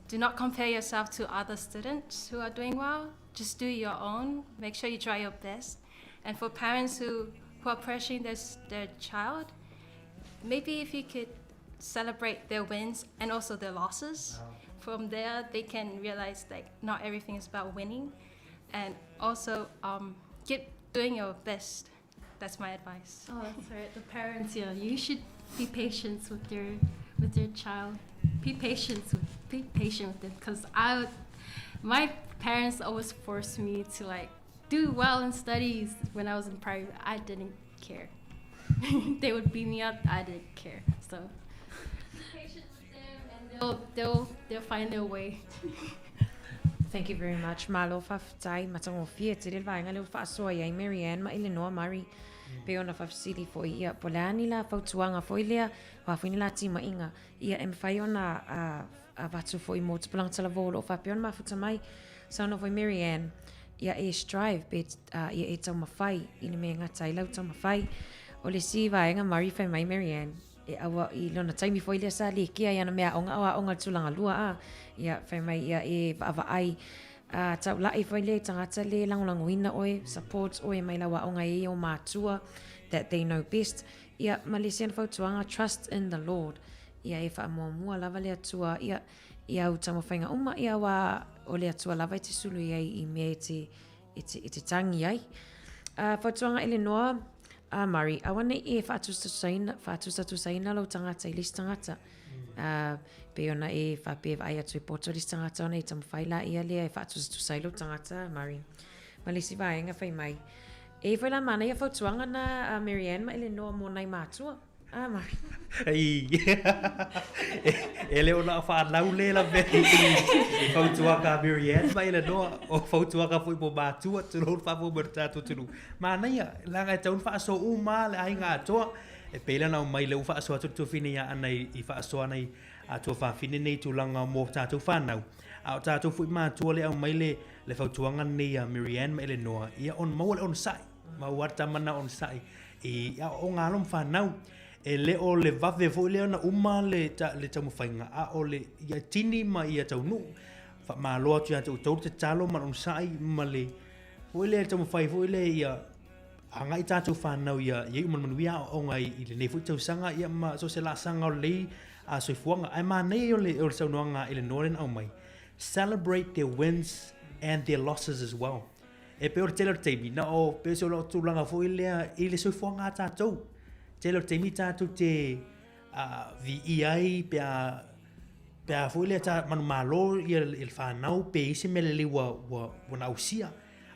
do not compare yourself to other students who are doing well. Just do your own. Make sure you try your best. And for parents who are pressuring their child, maybe if you could celebrate their wins and also their losses. From there, they can realize that not everything is about winning. And also, keep doing your best. That's my advice. Oh, that's right. The parents, you should be patient with your child. Be patient with them, because my parents always forced me to do well in studies when I was in private. I didn't care. They would beat me up. I didn't care. So be patient with them, and they'll find their way. Thank you very much. Malo whaftai matango fia te rewa inga leo whaasoa iai Marianne ma Eleanor Murray. Pe ona whafsiri fo ia polani la whautuanga fo ilea whawhini la tima inga. Ia whai ona a watu fo i mōtu pulang talavolo o whape ona mafuta mai. Sa ona fo Marianne, ia strive be ia tau mawhai ina mea ngata i lau tau mawhai. O le siwa inga Murray whai mai Marianne. Awa I lona taimi fo ilea sa le kia iana mea onga tulanga lua a. Ia whai mai ia whaava ai tau lai fo ilea tangata le langolangoina oe, support oe mai lawa onga o mātua, that they know best. Ia Malaysian whautuanga, trust in the Lord. Ia wha mua lava le atua, ia au tamawhainga uma ia wa o le atua lava te sulu iai I mea te tangi ai. Whautuanga Eleanor Murray, awane whaatusa saina lau tangata I lis tangata. Pe ona whape ai atu poto lis tangata ona tamawhaila ia lea whaatusa sailo tangata Murray. Malisi vaenga whai mai. Whai la mana ia whautuanga na Marianne ma Eleanor mo nai mātua. Murray. Ai. Ele ona whaalau le la vei. Whautuanga Marianne ma Eleanor o whautuanga fui po mātua tūrou whapo martātu tūru. Mana ia, langa taun whaaso uma le ai ngā toa. E peila na mai leu whaasoa tutu whine ia anai I whaasoa nei a tua whawhine nei tūlanga mō tātou whanau. A o tātou fui mātua le au mai le whautuanga nei a Marianne ma Eleanor. Ia on maua le on sai. Mauata mana on sai. Ia o ngālom whanau. E le o le vawe fo le ona uma le tamu whainga. A o le ia tini ma ia tau nu. Ma loa tu ia tau te talo ma on sai ma le. Fo le tamu whai fo le ia anga I tātou whanau ia manuia o ngai I le nei fui tau sanga ia ma so se la sanga o lei a soifuanga. Ai ma nei o le tau noanga Eleanor au mai. Celebrate their wins and their losses as well. E pe ora tele teimi na o pe se o tūlanga fo I le soifuanga a tātou. Tele teimi tātou te VEI pea fo le ta manu malo I le whanau pe isi mele le wa na ausia.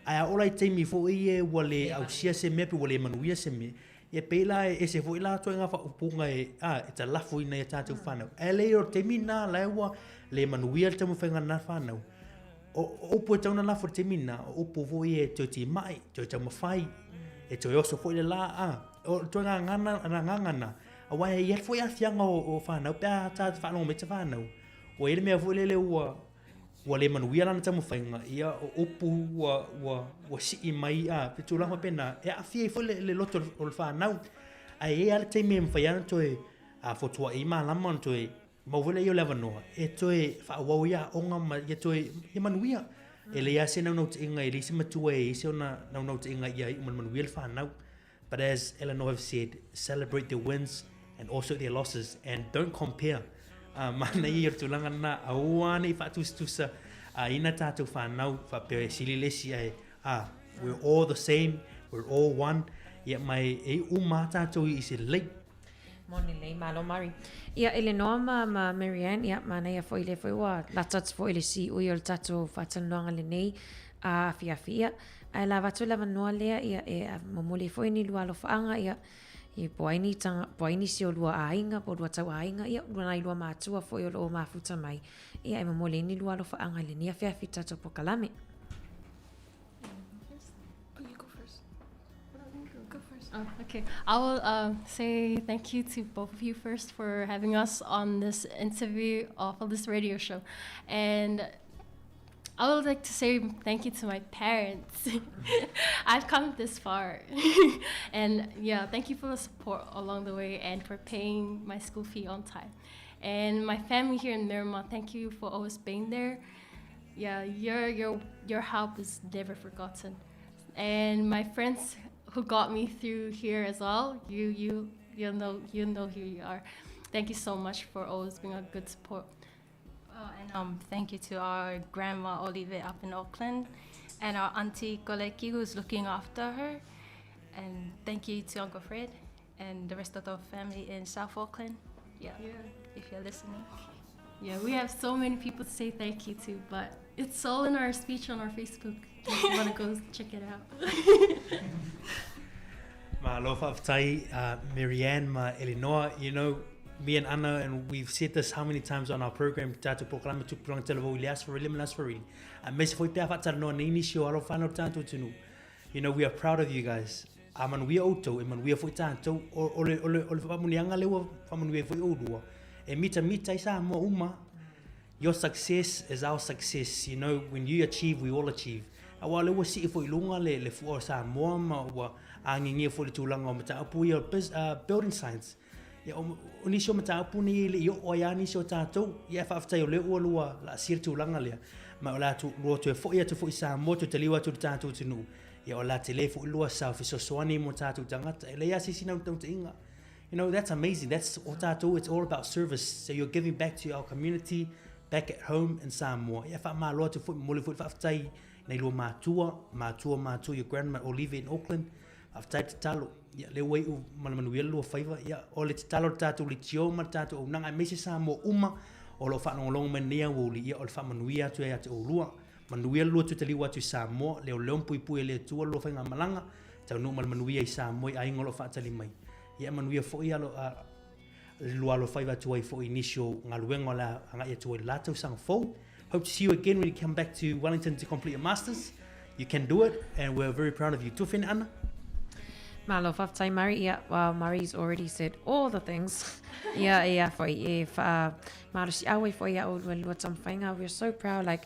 Aia ola I teimi fo I wale ausia se mea pe wale manuia se mea. E peila e se fo I la toa ngā whaupunga e ta lafo I nei tātou whanau. E le o teimi nā lewa le manuia le tamu whainga nā whanau. O po tauna lafo teimi nā, o po fo I tō te mai, tō tau mawhai, e tō oso fo I le la o tō ngangana. A wai e fo I a whianga o whanau, pēr tātou whanau me te whanau. O e le mea fo I le ua le manuia lana tamu whainga, ia o opu wa si mai pe tūlanga pena, e a whia I fo le loto o le whanau. A e ale teimi e mwhaiana toe a fotua I maa lama toe, mauwele I o lewa noa, e toe whaawau ia onga ma ia toe ia manuia. E le ia se nau te inga, e le isi matua e isi o nau te inga ia I manuia le whanau. But as Eleanor have said, celebrate the wins and also their losses, and don't compare. Mana i tulanga na awane fatustusa ina tatu whanau whape sililesi ai we're all the same, we're all one. Ia mai e umata to is it late. Moni lei malo mari. Ia ele noa ma Marianne ia mana ia foi le foi wa la tats foi le si o il tato fatanonga le nei a fia. Ai la vatu la noa le ia e momole foi ni lua lo faanga ia i poini si o lua ainga po lua tau ainga ia lua lua matua foi o lo mafuta mai. Ia e momole ni lua lo faanga le ni a fia tato po kalame. Oh, okay. I will say thank you to both of you first for having us on this interview for this radio show. And I would like to say thank you to my parents. I've come this far. And yeah, thank you for the support along the way and for paying my school fee on time. And my family here in Miramar, thank you for always being there. Yeah, your help is never forgotten. And my friends who got me through here as well. You know who you are. Thank you so much for always being a good support. And thank you to our grandma Olive up in Auckland, and our auntie Koleki who's looking after her. And thank you to Uncle Fred and the rest of the family in South Auckland. Yeah. If you're listening. Yeah, we have so many people to say thank you to, but it's all in our speech on our Facebook. If you want to go check it out. Ma lofa aftai Marianne, ma Eleanor, you know, me and Anna, and we've said this how many times on our program, Tato Proclama to Prong Televo, Ilias for William Lasfarin. And Messi for Piafata no Ninisho, Alofano Tanto Tunu. You know, we are proud of you guys. Aman we auto, Eman we are for Tanto, or Famunianga Lewa, Famun we for Odua. And mita isa mo uma. Your success is our success. You know, when you achieve, we all achieve. Awale wa si for ilunga le for sa mo ma wa angingi for tulanga mata apu your building science. Ya unisho mata apu ni le yo oyani so tato ya fa afta yo le olua la sir tulanga le ma la tu ro to fo ya to fo sa mo to teliwa to tato tunu. Ya la tele fo lua sa fi so swani mo tato tangata le ya sisi na to inga. You know, that's amazing. That's Otato. It's all about service. So you're giving back to our community, back at home in Samoa. Ya fa ma lo to foot mole foot aftai nei lo matua your grandma Olive in Auckland. Aftai talo ya le wei u manuel lo faiva ya o le talo tato le tio ma tato o nanga mesi Samoa uma o lo fa no long menia wo li ya o fa manuia tu ya te o lua manuel lo tu te liwa tu Samoa le o lompu pu le tu lo fa malanga tau no manuia i Samoa ai ngolo fa tali mai. Ya manuia fo ia lo lo faiva to for initial ngaluenga la anga ia to lato sang fo. Hope to see you again when you come back to Wellington to complete your masters. You can do it, and we're very proud of you. Tufin Anna. Malo faftai Mari, yeah, well, Mari's already said all the things. Yeah, for if Marusi awe for ya old when what some we're so proud. Like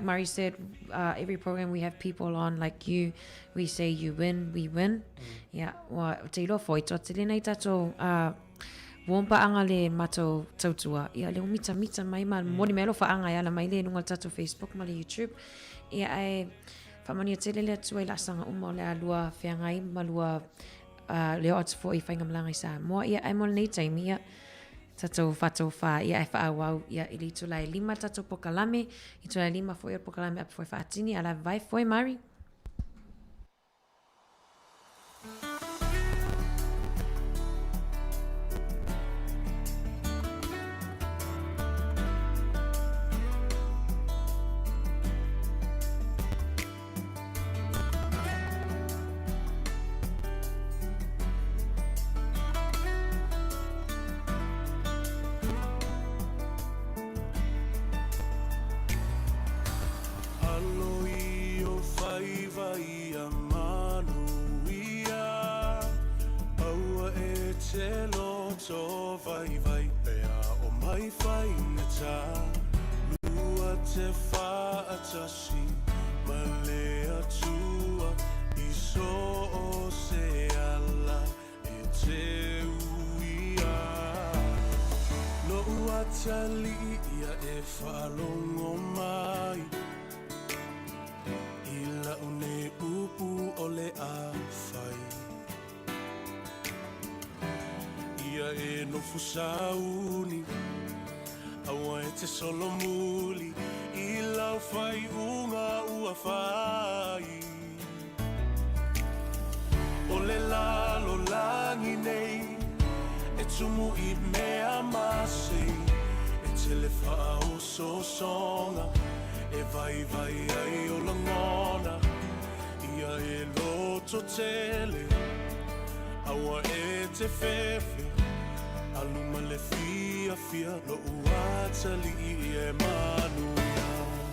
Mari said, every program we have people on like you. We say you win, we win. Yeah, wa te lo foi to te nei tato wompa anga le mato tautua. Ia le mita mai ma moni melo fa anga ya la mai le nunga tato Facebook ma le YouTube. Ia ai famani te le tu la sanga umo le alua feangai malua le ot foi fainga mlanga sa. Mo ia ai mon nei time ia tato fato fa ia e fa wow ia ili tu lai lima tato pokalame i tu lai lima foi pokalame ap foi fatini ala vai foi Mari. Ia e no fusauni Awa e te solo muli I lau fai unga ua fai O le lalo langi nei E tumu I mea masi E te le whao so songa E vai ai o langona Ia e loto tele Awa e te fefe Aluma le fia Lo uata li e manuia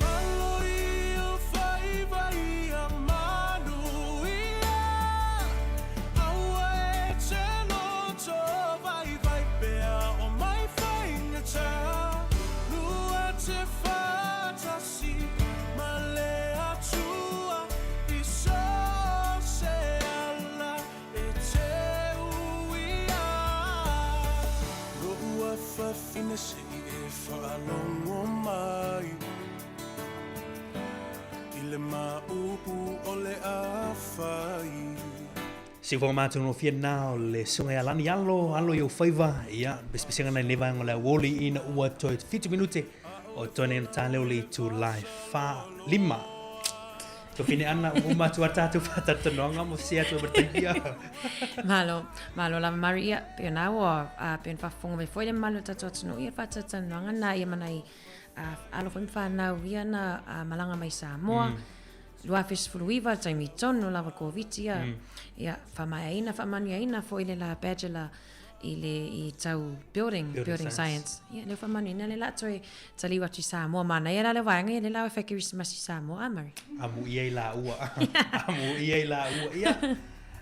Alo ia vai a manuia Awa e te loto vai pea o mai whaingata Lua te whatasi ma le atua I so se ala e te uia Ro ua whawhine se I e whaalongo mai I le maupu o le awhai Si fo mātou no fia nā o le sunga ya lani alo i o whaiva ia bespesenga nei lewa ngole woli ina ua toi 50 minute o tone na tā leo li tu live wha lima to fine ana o mātou atatu whatatanoanga mo sea tu bertaia Malo la Maria pe na o pe whafonga me foi le malo tatu atunu ia whatatanoanga na ia manai alo foi whanau ia na malanga mai Samoa Lua fesfuluiva taimi tonu lava koviti ia whamaniaina fo ile la bachelor I tau building science. Ia le whamaniaina le lato e tali watu Samoa mana ia le wanga ia le lawa whakirismasi Samoa amari. Amu ia I la ua. Amu ia I la ua. Ia.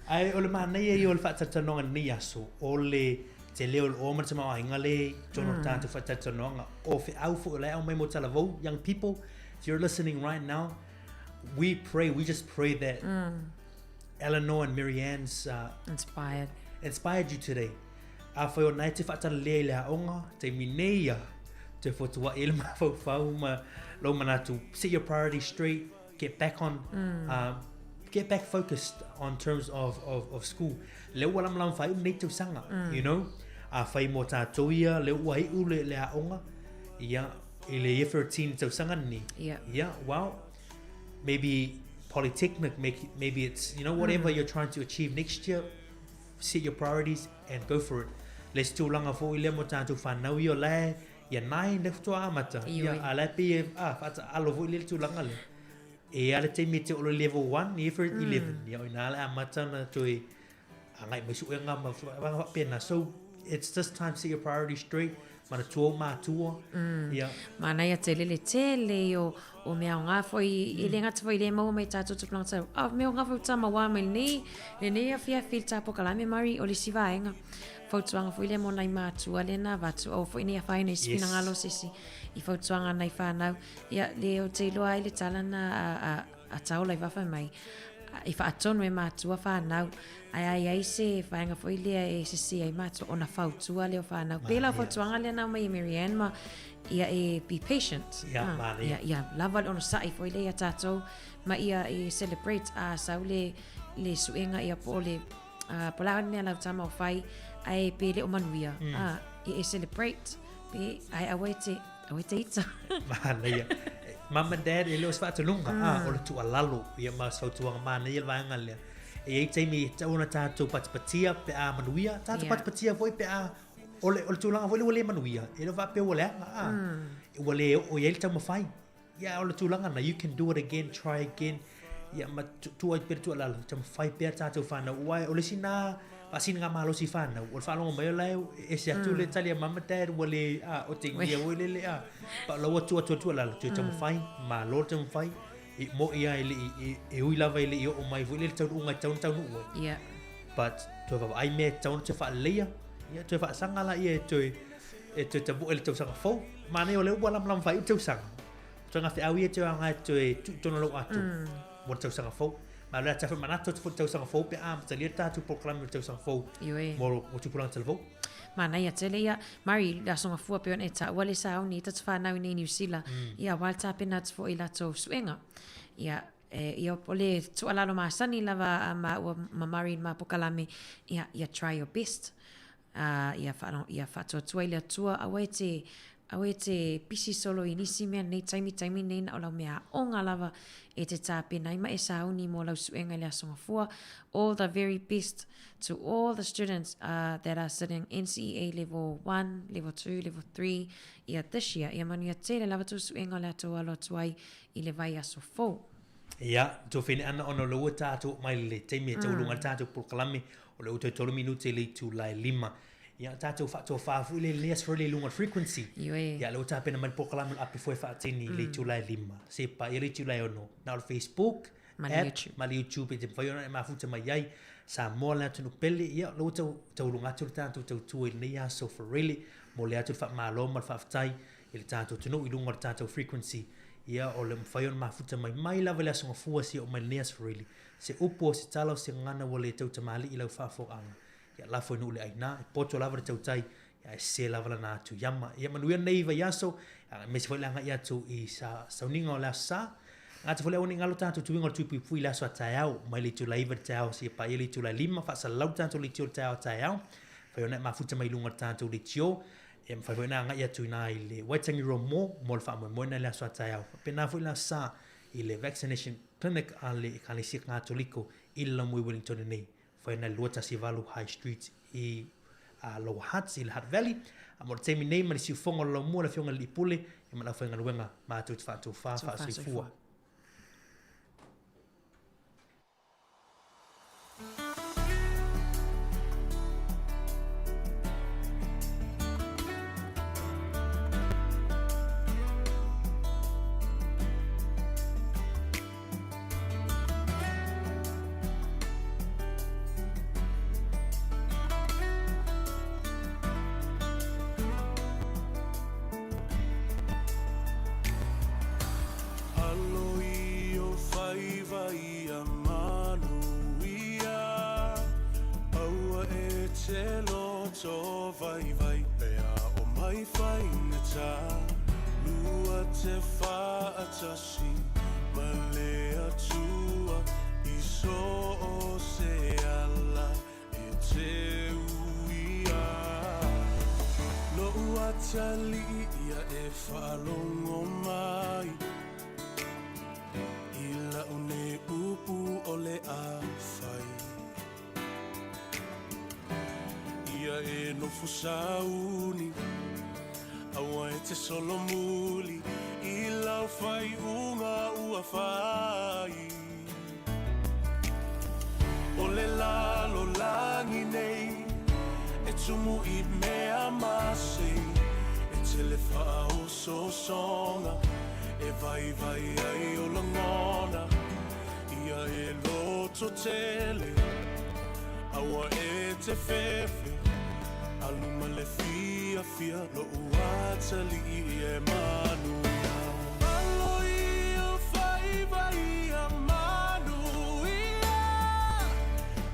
Ai o le mana ia I o le whatatanonga ni aso. O le te leo o mana tama o inga le jono tātu whatatanonga. O whi au fo le au mai mo talavou. Young people, if you're listening right now, we just pray that Eleanor and Marianne's inspired you today. A whai o nai te whaatara lea I le haonga, te mineia, te whotua ele ma whau ma lo manatu. Set your priorities straight, get back focused on terms of school. Leo walam lam whai nei tau sanga, you know? A whai mo tātou ia, leo ua i ule le haonga, ia, I le year 13 tau sanga ni. Yeah, well, maybe polytechnic, maybe it's, you know, whatever you're trying to achieve next year, set your priorities and go for it. Let's do langa fo I le mo tātou whanau I o le, ia nai ne futua amata. Ia a le pe, whata alo fo I le tu langa le. E ale te me te olo level 1, year 11. Ia o ina le amata na toi, angai mai suenga ma wanga pena. So it's just time to set your priorities straight. Mana tua mātua. Ia. Mana ia te lele o mea o ngā fwoi I le ngata fwoi le mau mai tātou tupulanga tau. Mea o ngā fwoi tama wā mai le nei a fia whil tāpo kalame mari o le sivaenga. Fautuanga fwoi le mo nai mātua le nā vatu. O fwoi nei a whaine sipina ngalo sisi. I fautuanga nei whanau. Ia le o te iloa I le tala na a tau lai wawhai mai. I whaatonu e mātua whanau. Ai se whaenga fwoi lea e sisi ai mātua o na whautua leo whanau. Pela fautuanga le nā mai I Marianne ma ia e be patient. Ia lava le ono sai fwoi lea tātou. Ma ia e celebrate a sau le suenga ia po le polau nea lau tama o whai ai pe le o manuia. Ia e celebrate pe ai awai te ita. Mana ia. Mama and dad e leo se whaatalunga. O le tu alalo ia ma sautuanga mana ia lwaanga lea. E ei teimi tauna tātou patipatia pe a manuia. Tātou patipatia fwoi pe a ole tūlanga fwoi le manuia. E lo whape o leanga. Ua le o iei tau mawhai. Ia ole tūlanga na you can do it again, try again. Ia ma tua pere tua lalo. Tau mawhai pēr tātou whanau. Ua ole sina pasina ngā malo si whanau. Ole whanau mai o leo. E se atu le tali a mama dad. Ua le o te ngia oi le a. Pa laua tua lalo. Tau mawhai. Ma lor tau mawhai. Mo ia e ui lava ele I o mai fu ele tau unga tau nu. Yeah. But to va ai me tau te fa leia. Ia to fa sanga la ia to tabu ele tau sanga fo. Mane o le wala lam fa tau sanga. Tanga fe au ia te anga to no lo atu. Mo tau sanga fo. Ma le tafa manato tau sanga fo pe am tali tatu proclaim tau sanga fo. Mo tu pulang telefo. Mana ia tele ia Mari la songa fua pe ona ta wale sa oni ta fa na ni New Zealand ia walta pe na fo ila to suenga ia ia pole to ala lo masani lava ma Mari ma pokalame ia try your best ia whatotua i le atua, awe te pisi solo i nisi mea nei taimi nei na o lau mea o ngā lava e te tāpena ima e sauni mō lau suenga i le asonga fua. All the very best to all the students that are sitting NCEA level 1, level 2, level 3 ia this year. Ia manu ia te le lava tu suenga le atua alo atuai i le vai aso fō. Ia, tō whene ana ono loa tātou mai le teimi e taulunga tātou pulkalame o le uto 3 minute le tu lai 5. Ia tātou whaafu le leas role lunga frequency. Ia le uta pena mai pulkalame api fwe whaatini le tu lai 5. Sepa i le tu lai ono. Na o Facebook, ma le YouTube e te whaiona e mafuta mai iai. Sa moa le atu nupele, ia le uta taulunga atu tātou tautua i le ia so for really. Mo le atu wha maaloma le whaafutai i le tātou tunu i lunga le tātou frequency. Ia o le mwhaion mafuta mai lava le asonga fua si o mai neas really. Se upo se talau se ngana wa le tau tamali i lau whaafoanga. Ia lafo inu le aina, e poto lava le tau tai, ia e se lava la nātu yama. Ia manuia nei va yaso, me se whaile anga ia tu i sauninga o le asa. Ngā te whaile auni ngalo tātu tuinga o tuipi pui le aso a tai au, mai le tu la iwa le tai au, si e pa ia le tu la 5, whaasa lau tātu le tio le tai au tai au. Whaiona e mafuta mai lunga tātu le tio, e mwhaiona anga ia tu ina i le Waitangi Roa mo le wha moina le aso a tai au. Pena fo i la sa i le vaccination clinic a le Ecclesia Katoliko i le Lamui Wellington nei. Whaina lua tasi valu High Street i Lower Hutt i le Hutt Valley. A mo le teimi nei mani siu fonga lo mua le fionga li pule i mana whainga luenga mātou te whātou whāwha fua. Sauni awa te solo muli I lau fai unga ua fai o le lalo langi nei e tumu I mea mase e te le whao so songa e vai ai o langona ia e loto tele awa e te fefe Aluma le fia lo uatali e manuia Aloi o fai vai a manuia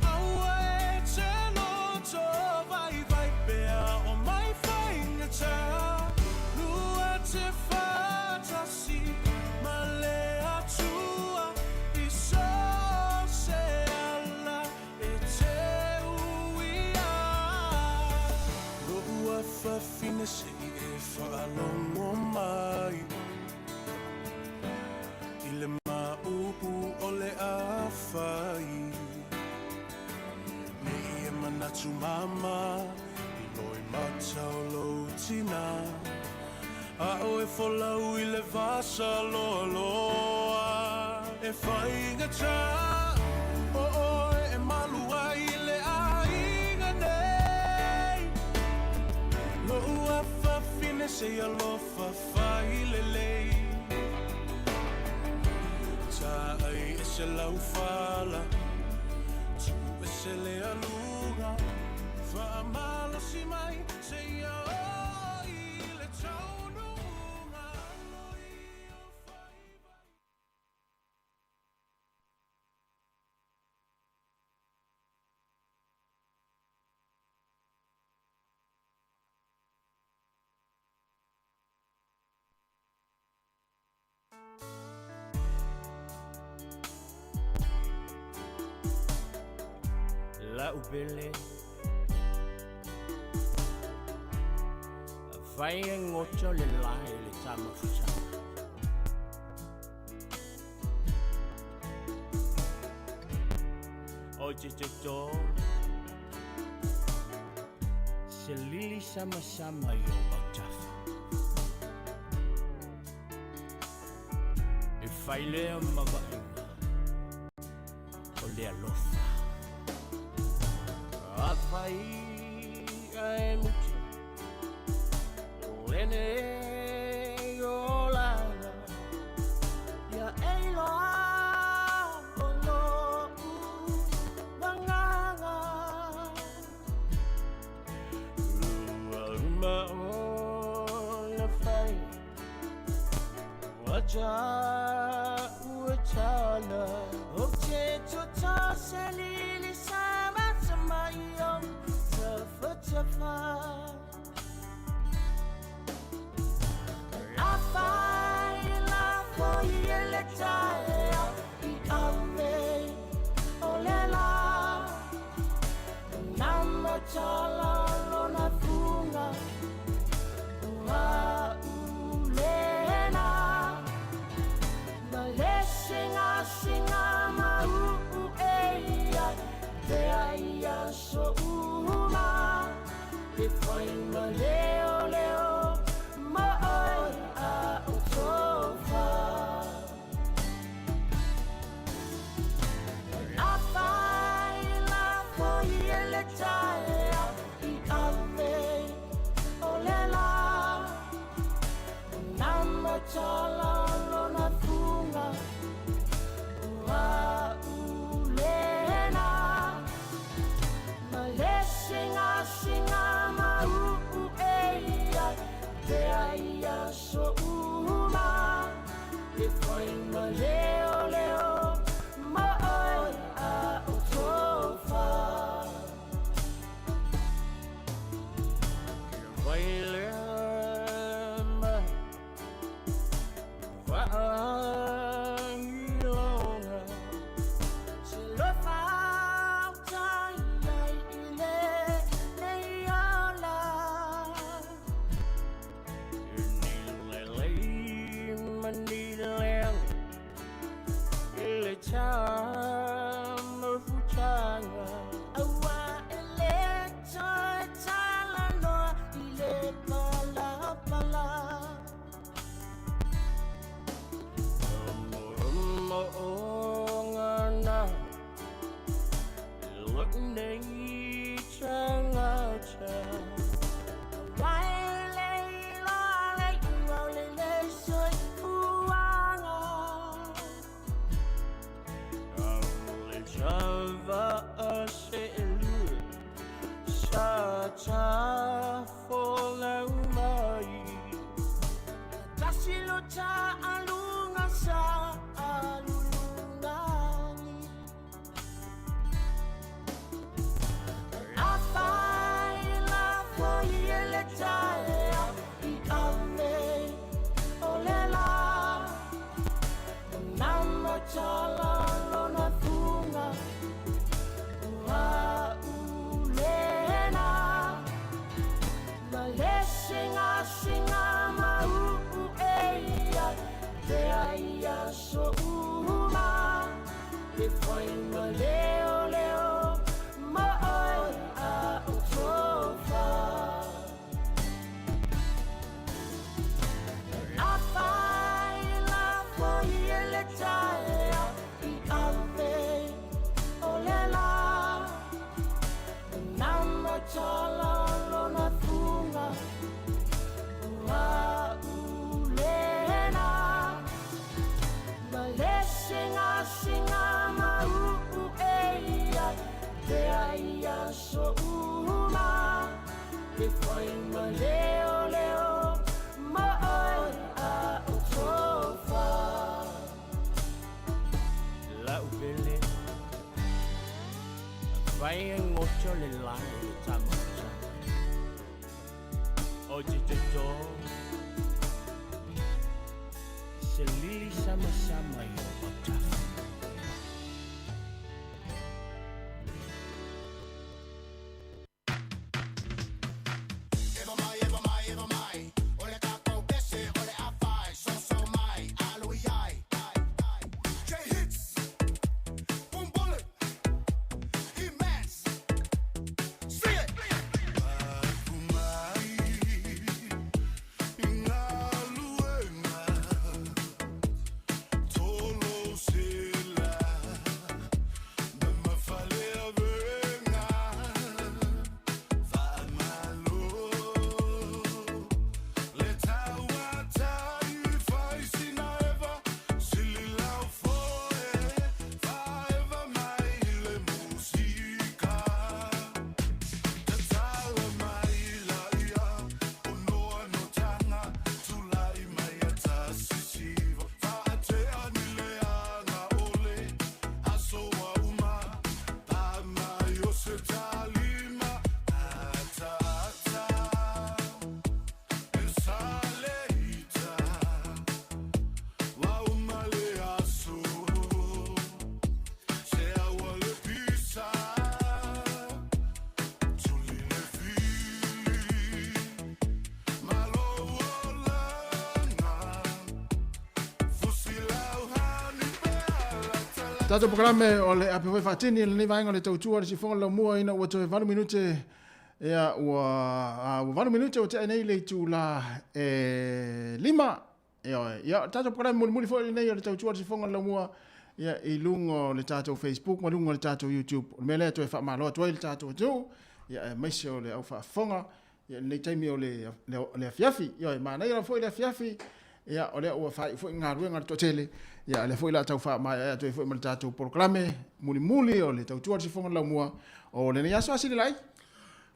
Aua e te loto vai pea o mai whainga ta Lua te whatasi ma le atua I so se ala e te Fafine se e whaalongo mai I le maupu o le awhai Me e manatu mama I loi matau lo tina A o e folau I le vasa loa loa E whainga ta O e malua I le ainga nei Lo ua fafine se alofa fai lelei Ta ai e se lau fala Tu e se le aluga Fa amalo si mai se ia o I le taununga La ubele fai ngoccio le lai le tama fusa Oje jojo se lili sama-sama yo batafa e fai lea mavainga o lea lofa a fai ai muti lene o lana ya ei loa o lo vanganga ma o na fai wacha wachala o che cho se li sama sama yo tafa la fai la foi le taya I ave o le la nama chala lona funga wa ulena ma singa ma eia te aia so uma e foi ma leo ma oi a utofa la fai la foi le taya I ave o le la nama chala lona funga wa ulena ma singa ma eia te aia so uma e foi ma leo ma oi a utofa vai lema va ilona se lo fa tai ile nei ala Manila ile chama fuchanga awa ile chala no ile pala ngana look nei changa cha Java aselu Shacha follow mai Tasilo cha alunga sa alungani La fai la foi le taya I ave o le la Nama chala lona funga wa ulena ma singa ma eia te aia so uma e foi ma leo ma oi a utofa la fai la foi le taya I ave o le la nama chala lona funga wa ulena ma singa ma eia te aia so uma e foi ma leo ma oi a utofa la upele vai ngoccio le lai le tama Oje jojo se lili sama-sama yo batafa Ever mai Tato programe o le ape whaifatini le vainga le tautua le sifonga la mua ina ua toe 20 minute ia ua 20 minute o te anei le tu la lima ia tato programe muli fo nei le tautua le sifonga la mua ia i lungo le tato Facebook ma lungo le tato YouTube me le toe whamaloa toe le tato tu ia maise o le au whaafonga ia nei taimi o le afiafi ia mana ia fo le afiafi ia o le ua fai fo ngā ruenga le totele ia le fo ila tau wha mai ia toi fo i tatou proklame muli o le tautua le sifonga la mua o le nei aso asili lai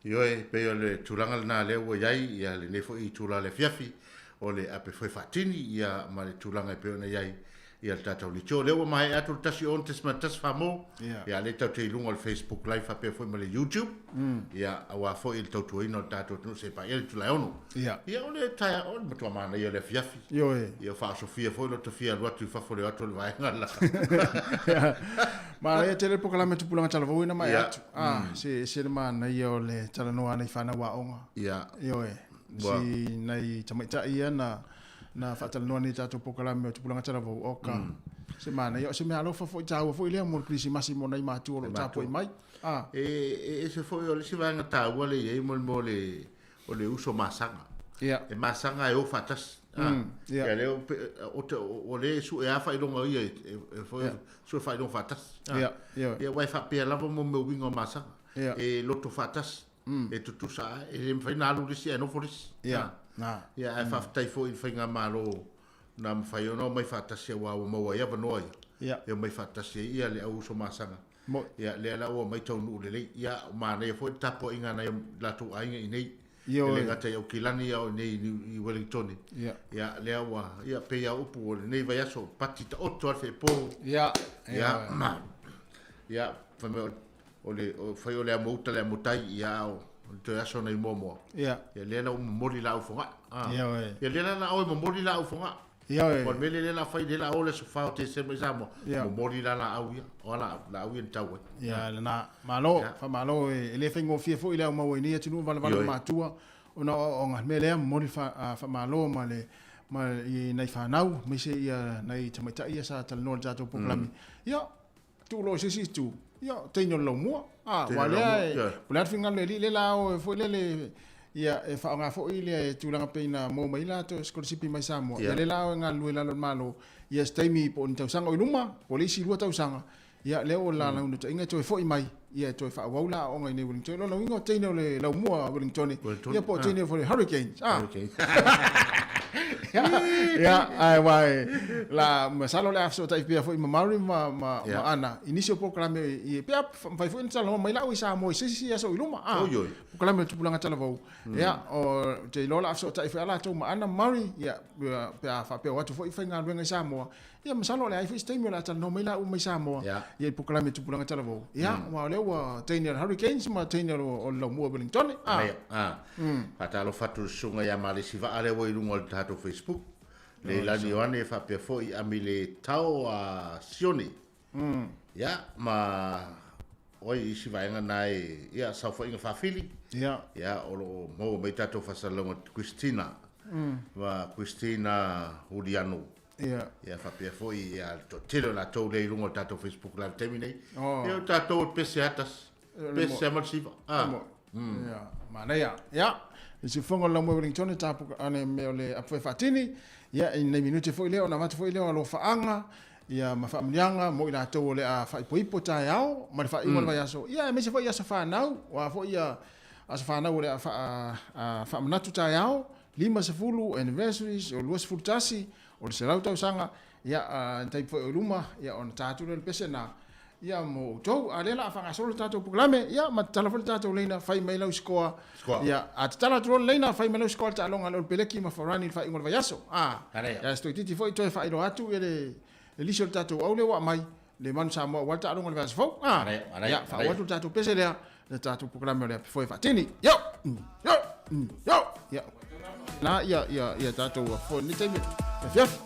Ioe, pe o le tūranga lana leo ua iai, ia le nefo i tūla le fiafi, o le ape whai whatini, ia ma le tūranga i pe o na iai, ia le tātou li tō. Leo mai atu le tasi on tesma tas whamo, ia le tau te ilunga le Facebook Live, ape fwoi ma le YouTube, ia awa fwoi il tautua ino le tātou tunu se pa, ia le tūlai ono. Ia o le taia, o le matua mana, ia le fiafi. Ia wha Sofia fwoi lo te fia luatu i whafole atu le vaenga laka. Ma ia te le pokalame tupulanga talavou ina mai atu. Se le mana ia o le talanoa nei whana wa onga. Ioe. Si nei tamaita ia na whatalanoa nei tātou pokalame o tupulanga talavou oka. Se mana ia o se mea alofa fwoi tāua fwoi lea mo le krisi masi mo nei mātu o lo tāpoi mai. Se fwoi o le si vaenga tāua le iei mo le uso masanga. E masanga e o whatas. Ia leo o le su e afa i longa ia e foi su fa i longa fatas. Ia wai fa pe lava mo me wingo masa. E loto fatas. E tutu sa e le fa na lu sia no foris. Ia e fa tai foi fa nga malo na fa yo no mai fatas ia wa mo ia va no ia. E mai fatas ia le au so masanga. Ia le la o mai tonu le ia ma ne foi tapo inga na la tu ainga i nei. Ia ngata ia kilani ia nei i Wellington. Ia lea wa ia pe ia upu nei vai aso pati ta otto alfe po. Ia ma. Ia fa me o le fai o le mouta le mutai ia o te aso nei momo. Ia le la mori la ufonga. Ia le la o mori la ufonga. Por mele le la fai de la ole so fa te se me samo. Mori la au ia. Ola la au in tau. Ia na malo fa malo e le fengo fie fo ile mo ni tinu vala matua ona onga mele mori fa malo male i nei fa nau me se ia nei tamaita ia sa tal no jato proklami. Ia tu lo se tu. Ia teino lo mo. Wale pula finga le la o fo le ia e fa nga fo ile tulanga peina mo mai la to skolsipi mai samo ia le la nga lu la malo ia stemi po ntau sanga iluma polisi lu tau sanga ia le o la no to inga to fo mai ia to fa wa la o ngai ne Wellington lo ingo teino le la mo Wellington ia po teino for hurricanes ia ai vai la masalo le afso tai pia fo i mamari ma ana inicio programa i pia fai fo insalo mai la o sa mo sisi aso iluma programa tu pulanga talavou ia o te lola afso tai fa la to ma ana mari ia pia fa pia watu fo i fainga venga sa mo ia masalo le ai fo stemio la tal no mai la o mai sa mo ia programa tu pulanga talavou ia wa le wa teino hurricanes ma teino o lo mo Wellington patalo fatu sunga ya mali siva ale wo ilungo tato Facebook le la nione fa pe foi amile tau a sioni ya ma oi si vai nga nai ya sa foi nga fa fili ya o mo me tato fa salongo Christina va Christina Juliano ya fa pe foi ya to telo la to le ilungo tato Facebook la termine ya tato pese atas pese mal siva ya mana ya si fongo la mo Wellington tapu ane me le apoe fatini ia nei minute foi leo na mate foi leo lo faanga ia ma familianga mo ila to le a fa ipo tai ao ma fa imo vai aso ia me se foi aso fa nau wa foi ia aso fa nau le fa manatu tai ao 50 anniversaries o luas fultasi o se lauta usanga ia tai foi luma ia on tatu le pesena ia mo to alela fa solo tatu programe ia ma telefon tatu leina fai mai lau skoa ia at tala tro leina fai mai lau skoa ta longa lo peleki ma forani fa ingol vayaso ya sto titi foi to fa ilo atu ele lisol tatu au le wa mai le man sa mo walta longa vayaso fo ya fa watu tatu pese le tatu programe le foi fa tini yo ya na ya tatu fo ni temi fiaf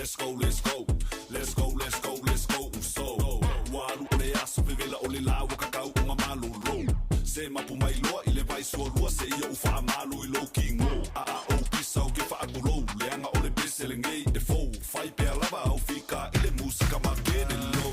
let's go, let's go. Let's go, let's go, let's go. So, walu le aso vela o le lau kakau unga malu lo. Se mapu mai loa i le vai sua lua se ia ufa malu I lo kingo. A o pisa o ke fa akulo le anga o le bese le ngei de fo. Fai pe lava au fika i le musika ma ke de lo.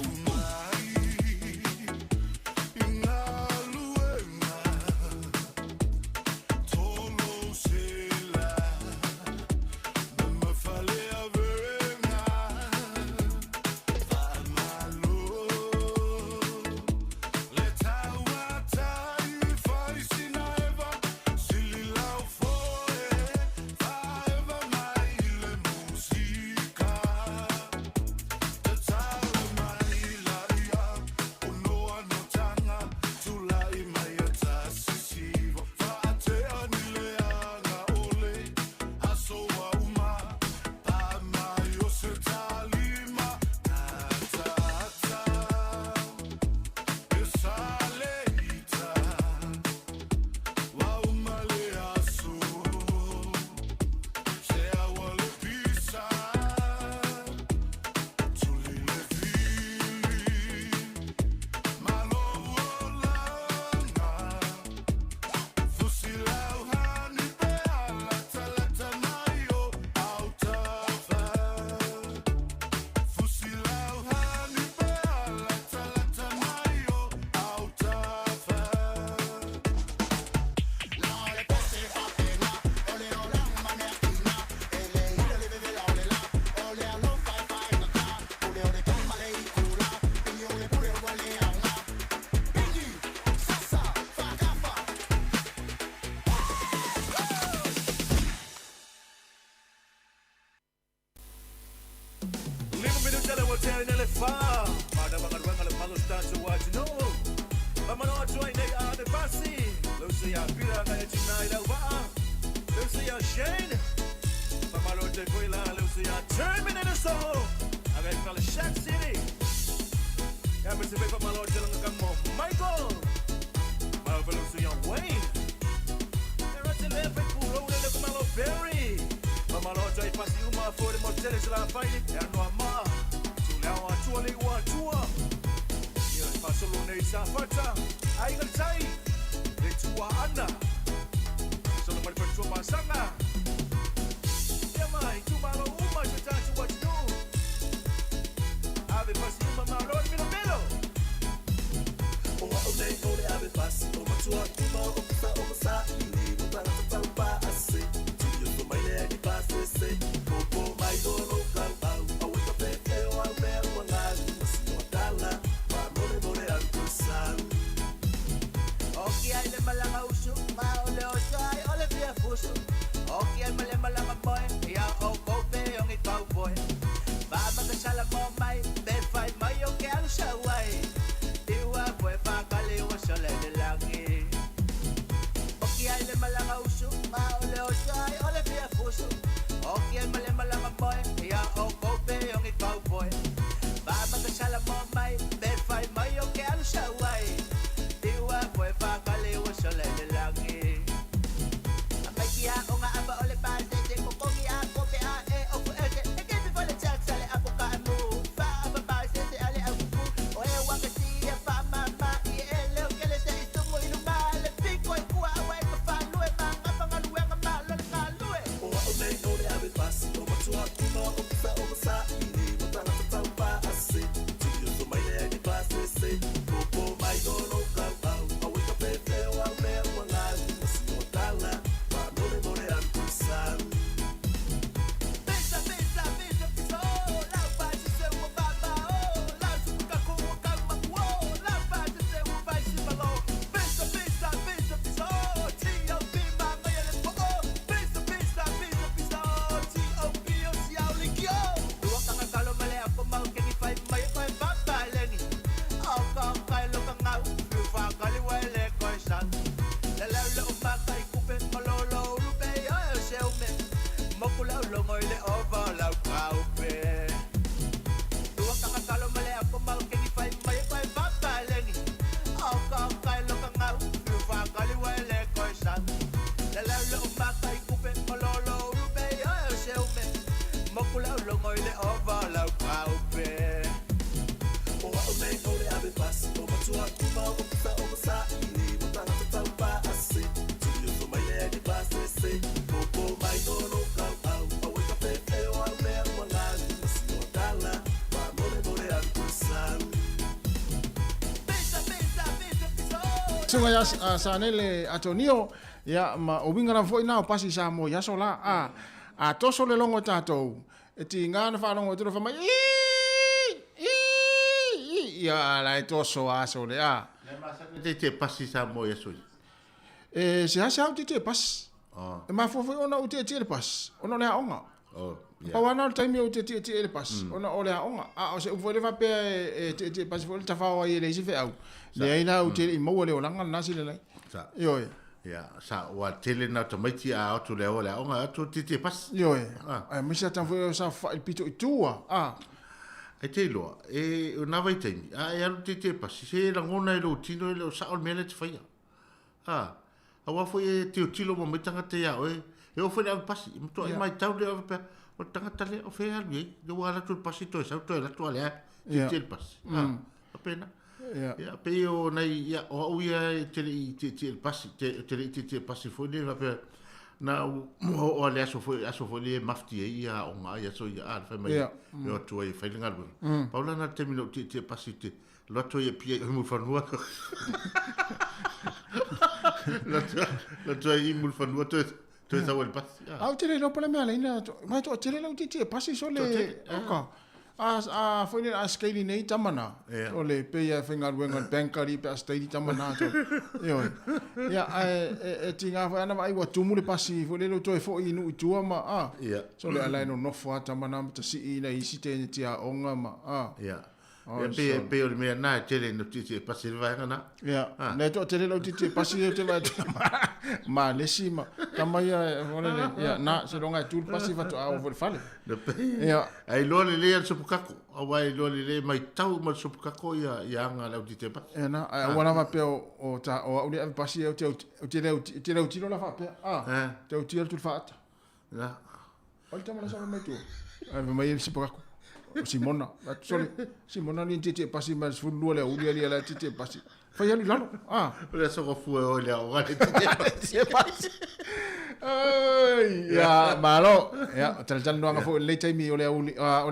Mokula lo ngoi le ova la pau pe o o me o le ave pas o matua tu pa o sa ni mo ta ta pa asi tu yo so mai le di pas se o mai no no ka au o ka pe e o me mo la si o dala pa mo le al kusau Tunga ya sanele atonio ya ma obingara foi na pasi sa mo ya sola a toso le longo tato e ti ngana fa longo tu fa mai ya la toso a sole a te pasi sa mo ya soi e se ha te pas e ma fo ona u te pas ona le onga pa wana o taimi o te pas ona o le onga a o se u foi le fa pe te pas fo le tafa o ye le si fe au le ina u te mo le olanga na si le lai yo ya sa wa tele na to mai ti a to le o onga to te pas yo a mi sa tan fo sa fa il pito tua e te lo e na vai te e alu te pas se la ngona lo tino lo sa o mele te fai a wa foi te tilo mo metanga te ya e o foi pas to mai tau le o pe o tanga le o fe alu e do wala to pasito sa to la to le te pas apena ya pe o nei ya o ia te pas te pas foi le va pe na o le aso foi le mafti ia o nga ia so ia fa mai o to e fa linga lu paula na termino te pasite lo to e pia mo fa no lo to e mo fa no to sa wel pas au te lo pala me ina ma to te lo te pasi so le a foi a skeli nei tamana o le pe ia finga wenga bankari pe stadi tamana to yo ya e tinga fa ana vai wa tumu le pasi foi le to e foi inu tua ma so le ala no fo tamana ta si ina isi te tia onga ma pe o me na tele no ti pasi vai na ne to tele lo ti pasi te vai ma le sima tamaya ya na se ronga tu pasi fa to a over fale ai lo le so pukako awai lo le mai tau ma so pukako ya nga la ti te pa na wana va pe o ta o le pasi o te le tiro la fa pe te o tiro tu fa na o te ma so mai tu ai mai si pukako Simona Simona ni te pasi ma fu lo le o le la te pasi fa ya lalo le so go fu o le o le te pasi ya malo ya tal jan no nga fo le taimi o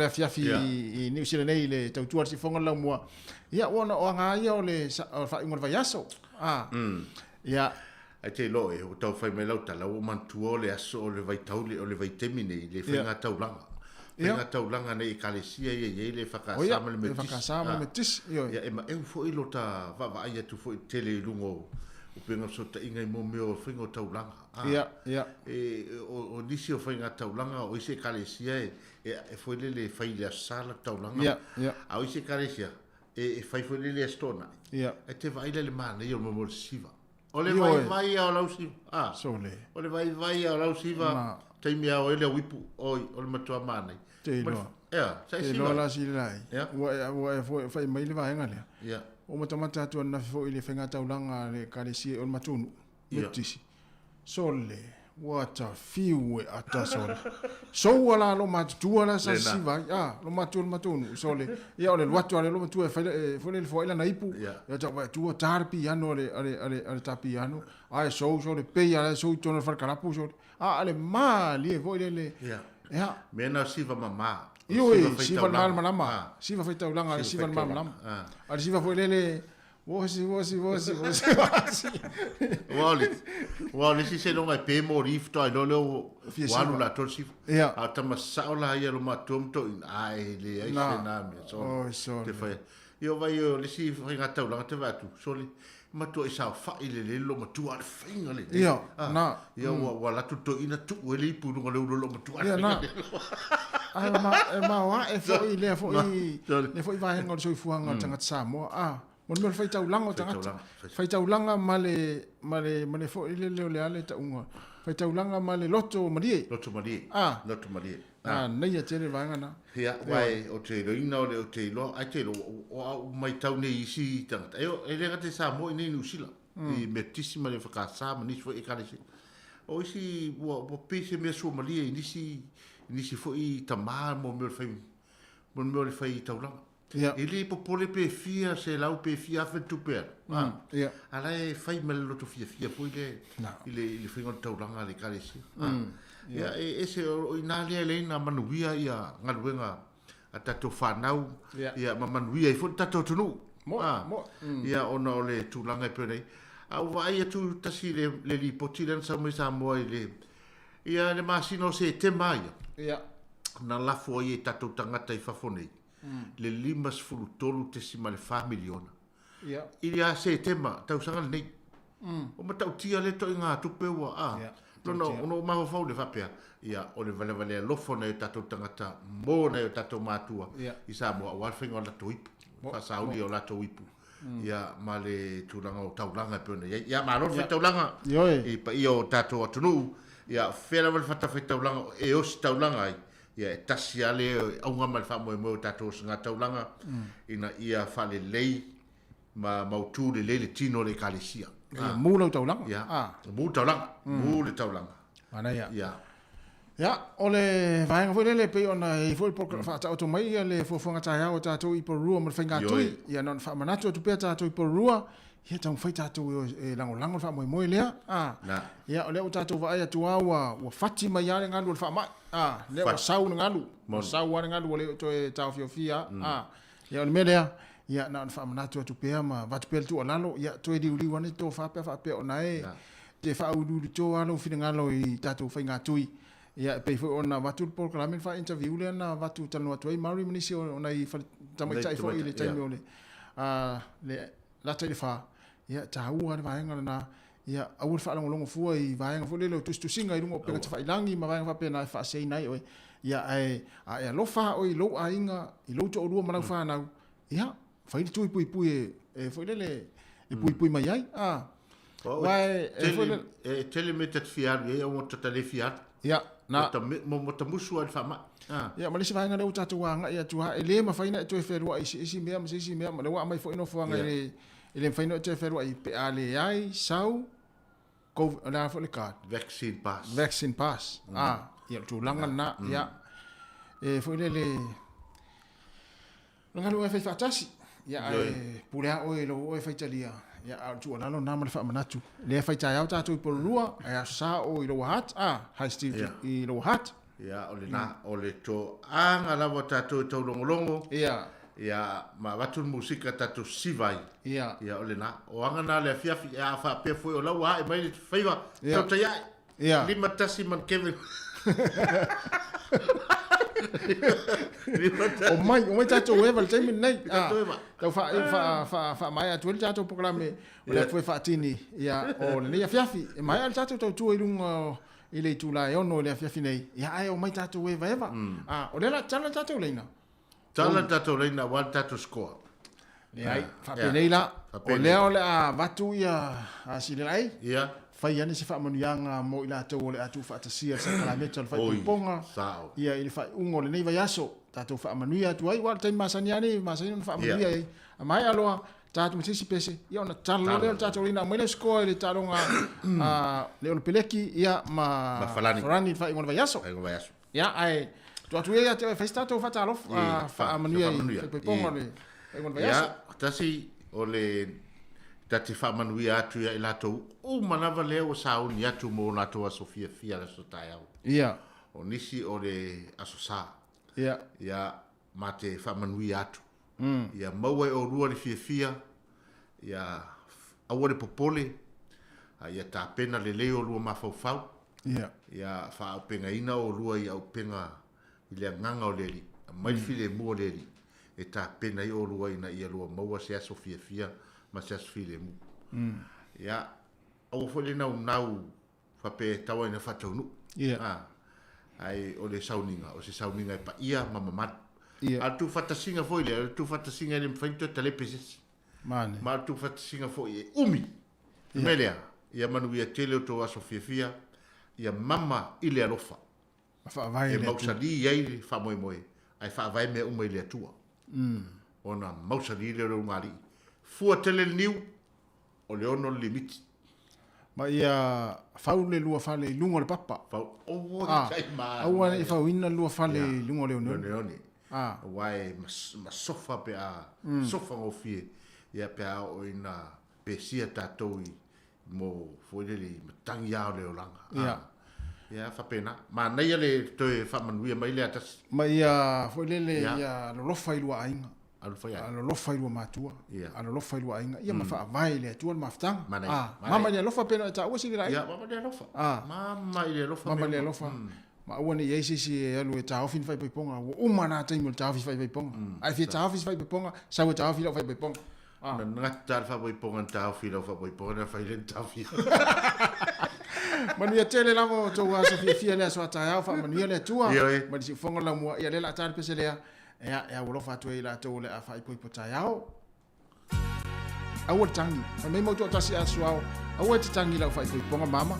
le fiafi i New Zealand le tau tuar si fonga la mo ya ona o nga ya o le fa ingol va yaso ya ai te lo e o tau fai me lau tala o man tu o le aso o le vai tau o le vai temi nei le finga tau langa finga tau langa nei kalesia ye le faka sama le metis ya e ma e fo i lo ta va va ia tu fo tele lungo o penga so ta inga mo meo finga tau langa e o disi o finga tau langa o ise kalesia e fo le fai le sala tau langa a o ise kalesia e fai fo le stona e te vai le mana io mo siva o le vai ao lau siva o le vai ao lau siva taimi ao ele wipu oi o le matua mana te lo la si lai wa fai mai le vai ngale o matamata tu na fo ile fenga taulanga le kalesi o matunu metisi sole what a few atasol so wala lo matu ala sa siva lo matunu sole ya ole watu ale lo matu fo le fo ile na ipu ya ta va tu tarpi ano ale tapi ano ai so le pe ya so to no far karapu so ale mali fo ile me na siva mama siva malama siva foi taulanga siva malama ale siva fo ile Wosi. Wale si se longa pe mo rifto ai lo walu la torsi. A tama saola ia lo matum to in ai le ai se na me so. Te fai. Io vai io le si fai ngata la te vatu. Soli ma tu isa fa ile lo ma tu al finga le. Io wala tutto ina tu ele pu lo ma tu al finga. Ma wa e fo ile fo i le fo i vai ngol so fuanga tanga Samoa mon fai tau langa tanga fai tau langa male fo ile le ale ta unga fai tau langa male loto marie nei te vanga na ya vai o te roina o te lo ai te lo o mai tau nei si tanga e le gate sa mo nei nusila i metissima le fa sa ma ni fo e kale si o si o pese me so malie ni si nisi fo I tama mo me fai mo me fai taulang ia ili popole pe fia se lau pe fia fe tu pe ia ala e fai me lo to fia fo ile fingo taulanga le kalesi ia ese o ina le na manuia ia ngaluenga atato fanau ia mamanuia I fo tato tunu ia ona ole tulanga pe nei au vai tu tasi le li potilan sa mo sa mo ile ia le masino se te mai ia na la fo ia tato tangata I fafone le limas fulu tolu te sima le familiona ia ia se tema tau sanga nei o ma tau tia le to inga tupe wa no ma fa le fapea ia o le vale lofo na tato tangata mo na tato matua I sa mo wa finga la toipu fa saudi o la toipu ia ma le tulanga o taulanga pe ia ma lo fe taulanga I pa io tato atunu ia fela val fata fe taulanga e o taulanga ai ia tasi ale au ngama fa mo tato nga taulanga ina ia fa le lei ma mautu le tino le kalisia mu lo taulanga mu taulanga mu le taulanga ana ia ia ole vaenga foi le pe ona I foi por fa ta auto mai le fo fonga ta ya o tato I por rua mo fenga toi ia non fa manato tu pe tato I por rua ia tau fai tato e lango fa mo lea ia ole o tato va ia tu awa wa fati mai ya ngalu fa ma le o sau ngalu mo sau wa ngalu ole to e tau fia ia ole melea ia na fa manato tu pe ma va tu pe tu lalo ia to e di uli wane to fa pe ona e te fa ulu to alo fina ngalo I tato fai ngatui ia pe fo ona watu programming fa interview le na watu tanu atu ai mari minisi ona I fa tamai tai fo ile tai ole le la tai fa ia taua le vaenga na ia au fa longo fu I vaenga fo le tu singa I lungo pe ta fa ilangi ma vaenga fa pe na fa sei nai oi ia ai lo fa oi lo ainga I lo to ru ma fa na ia fa I tu pui e fo le pui mai ai vai e telemetet fiar ia o totale fiar ia na mo musu al fama ia malisi vaenga le utatu wanga ia tu ha ele ma faina tu e ferua isi mea ma le wa mai fo ino fo ngai ele faina tu e ferua I pe ale ai sau ko la fo le card vaccine pass ia tu langa na ia e fo le ngalo e fa fatasi ia pulea o lo e fa italia ia tu ana no nama le fa manatu le fa ita ya tatu por rua ia sa o I lo hat high steve I lo hat ia ole na ole to anga la tatu to longo ia ma watu musika tatu sivai ia ole na o anga na le fiafi ia fa pe foi o la wa e mai faiva to tai ia lima tasi man Kevin o mai tato e val tai nei tau fa mai atu tato programe o le foi fatini ia o le ia fiafi e mai al tato tu I lungo I le tu la ono le fiafi nei ia ai o mai tato e va o le la tala tato leina wal tato score ai fa pe nei la o le a vatu ia a silai ia fai ane se fa manuanga mo ila to ole atu fa tasia sa kala metal fa ponga ia ile fa ungo le nei vai aso tato fa manuia tu ai wal tai masani fa manuia ai mai aloa tato mtisi pese ia ona talo le tato ina mo le score le talonga le ole peleki ia ma farani fa ingo vai aso ia ai tu atu ia te fa stato fa talo fa manuia pe ponga le ingo vai aso tasi ole tati fa manuia atu ia ilato o manava le o sauni atu mo na to Sofia fia la sotai au ia o nisi o le asosa ia mate fa manuia atu ia maua o rua le fia ia awore popole ia ta pena le leo rua mafau ia fa penga ina o rua ia o penga ile nganga o leli mai file mo leli e ta pena i o rua ina ia rua maua se Sofia ma se file mu ia o fole nau fa pe tawa ina fa tonu ai o le sauninga o se sauninga pa ia mama atu fatasinga foi le atu fatasinga le mfaito telepes mane ma atu fatasinga foi umi melea ia manu ia tele to Sofia ia mama ile alofa fa vai le mausali ai fa moi ai fa vai me uma ile tua ona mausali le ro mari fua tele niu o le ono limiti Ma ia fau le lua fale lungo le papa. Fau o tai ma. Au ane fau ina lua fale lungo le Leone oni. Wai ma sofa pe a sofa o fie. Ia pe a o ina pe sia tātou i mo foilele tangi ao le olanga. Ia fa pena. Ma nei le toe fa manuia mai le atas. Ma ia foilele ia lolofa i lua ainga. Alo lofa i lua matua. Alo lofa i lua ainga. Ia ma fa vai le atua le maftanga. Mama le lofa pena ta uasi le ai. Ia mama le lofa. Mama le lofa. Mama le lofa. Ma ua ne yeisi si e alu e taofi fai paiponga. Uma na taimu le taofi fai paiponga. Ai fia taofi fai paiponga. Sau e taofi lau fai paiponga. Na ngata fa paiponga taofi lau fa paiponga fai le taofi. Manu ia tele lamo tau a Sofia fia lea soa tai au fa manu ia lea tua. Ma disi fonga la mua ia lela atari pese lea. Ea ulofa atua i la tau lea fa ipo tai au. Au le tangi. Ma mei mautu atasi asu au. Au e te tangi lau fa ipo iponga mama.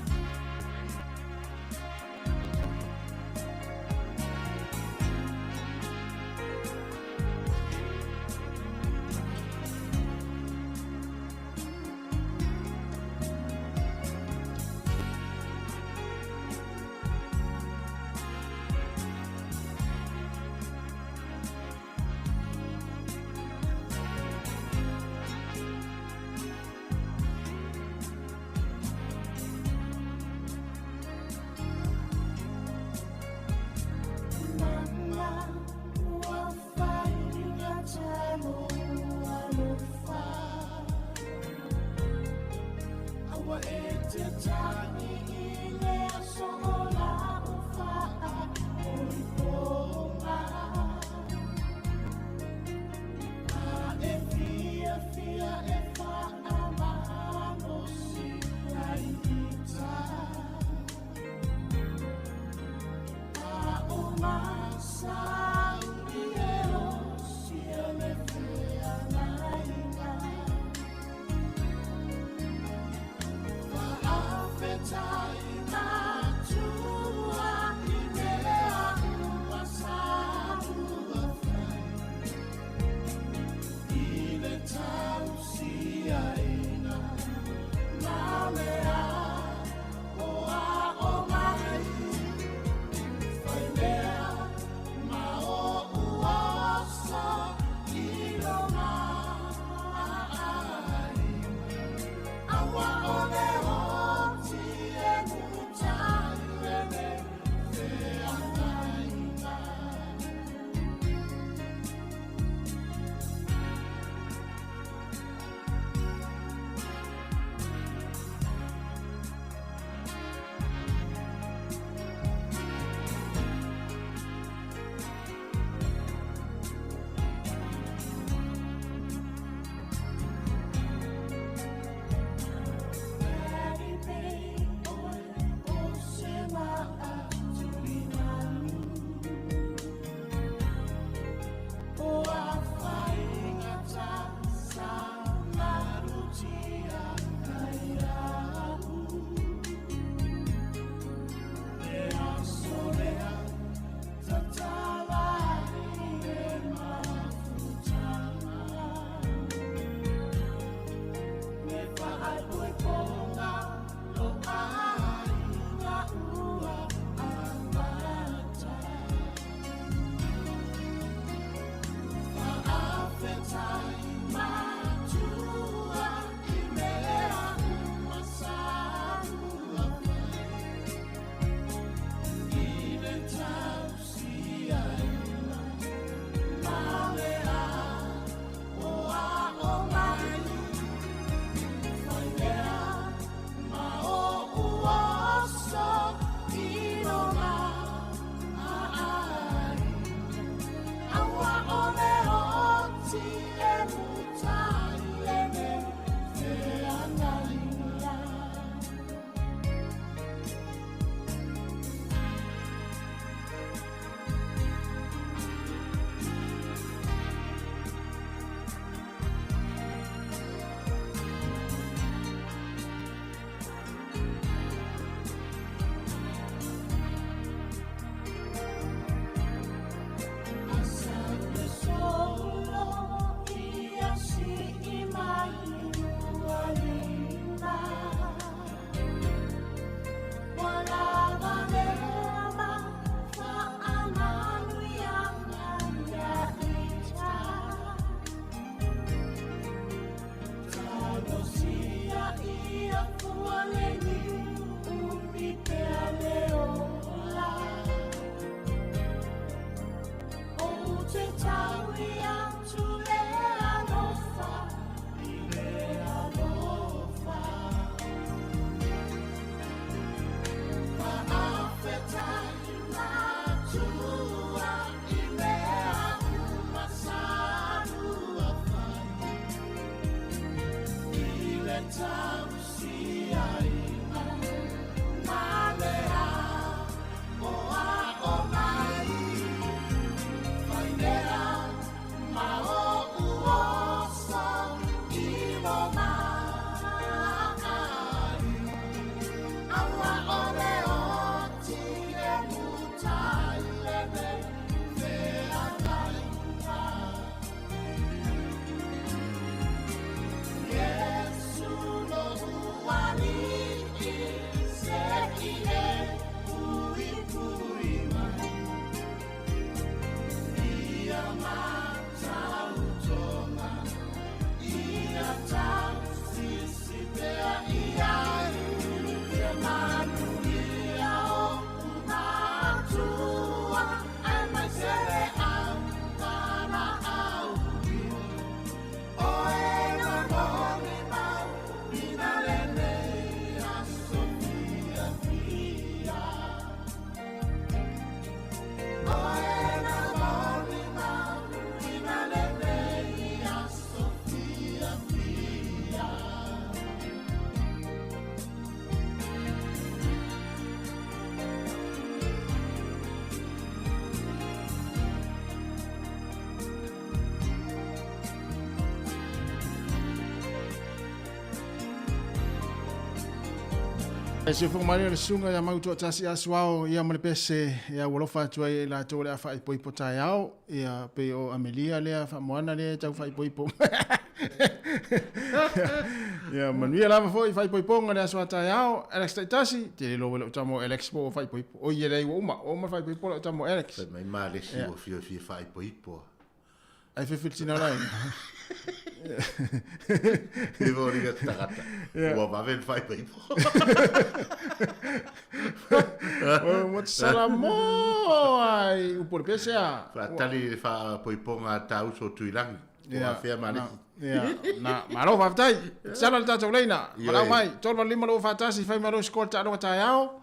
Se fo mari le sunga ya mauto tasi aswao ya male pese ya wolofa tuai la tole afa ipo ipo tayao ya pe o Amelia le afa moana le tau fa ipo ya manuia lava fo fa ipo ngale aswa tayao Alex tasi te lo lo tamo Alex po fa ipo o ye le uma fa ipo tamo Alex mai male si o fi fa ipo ai fe fitina lai e vou ligar tagata o va ven fai pai o salamo ai o por pesa tali fa poi ponga tau so tuilang o fa mali na malo va tai sala ta tolena mala mai tolva lima lo fa tasi fai malo skol ta lo ta yao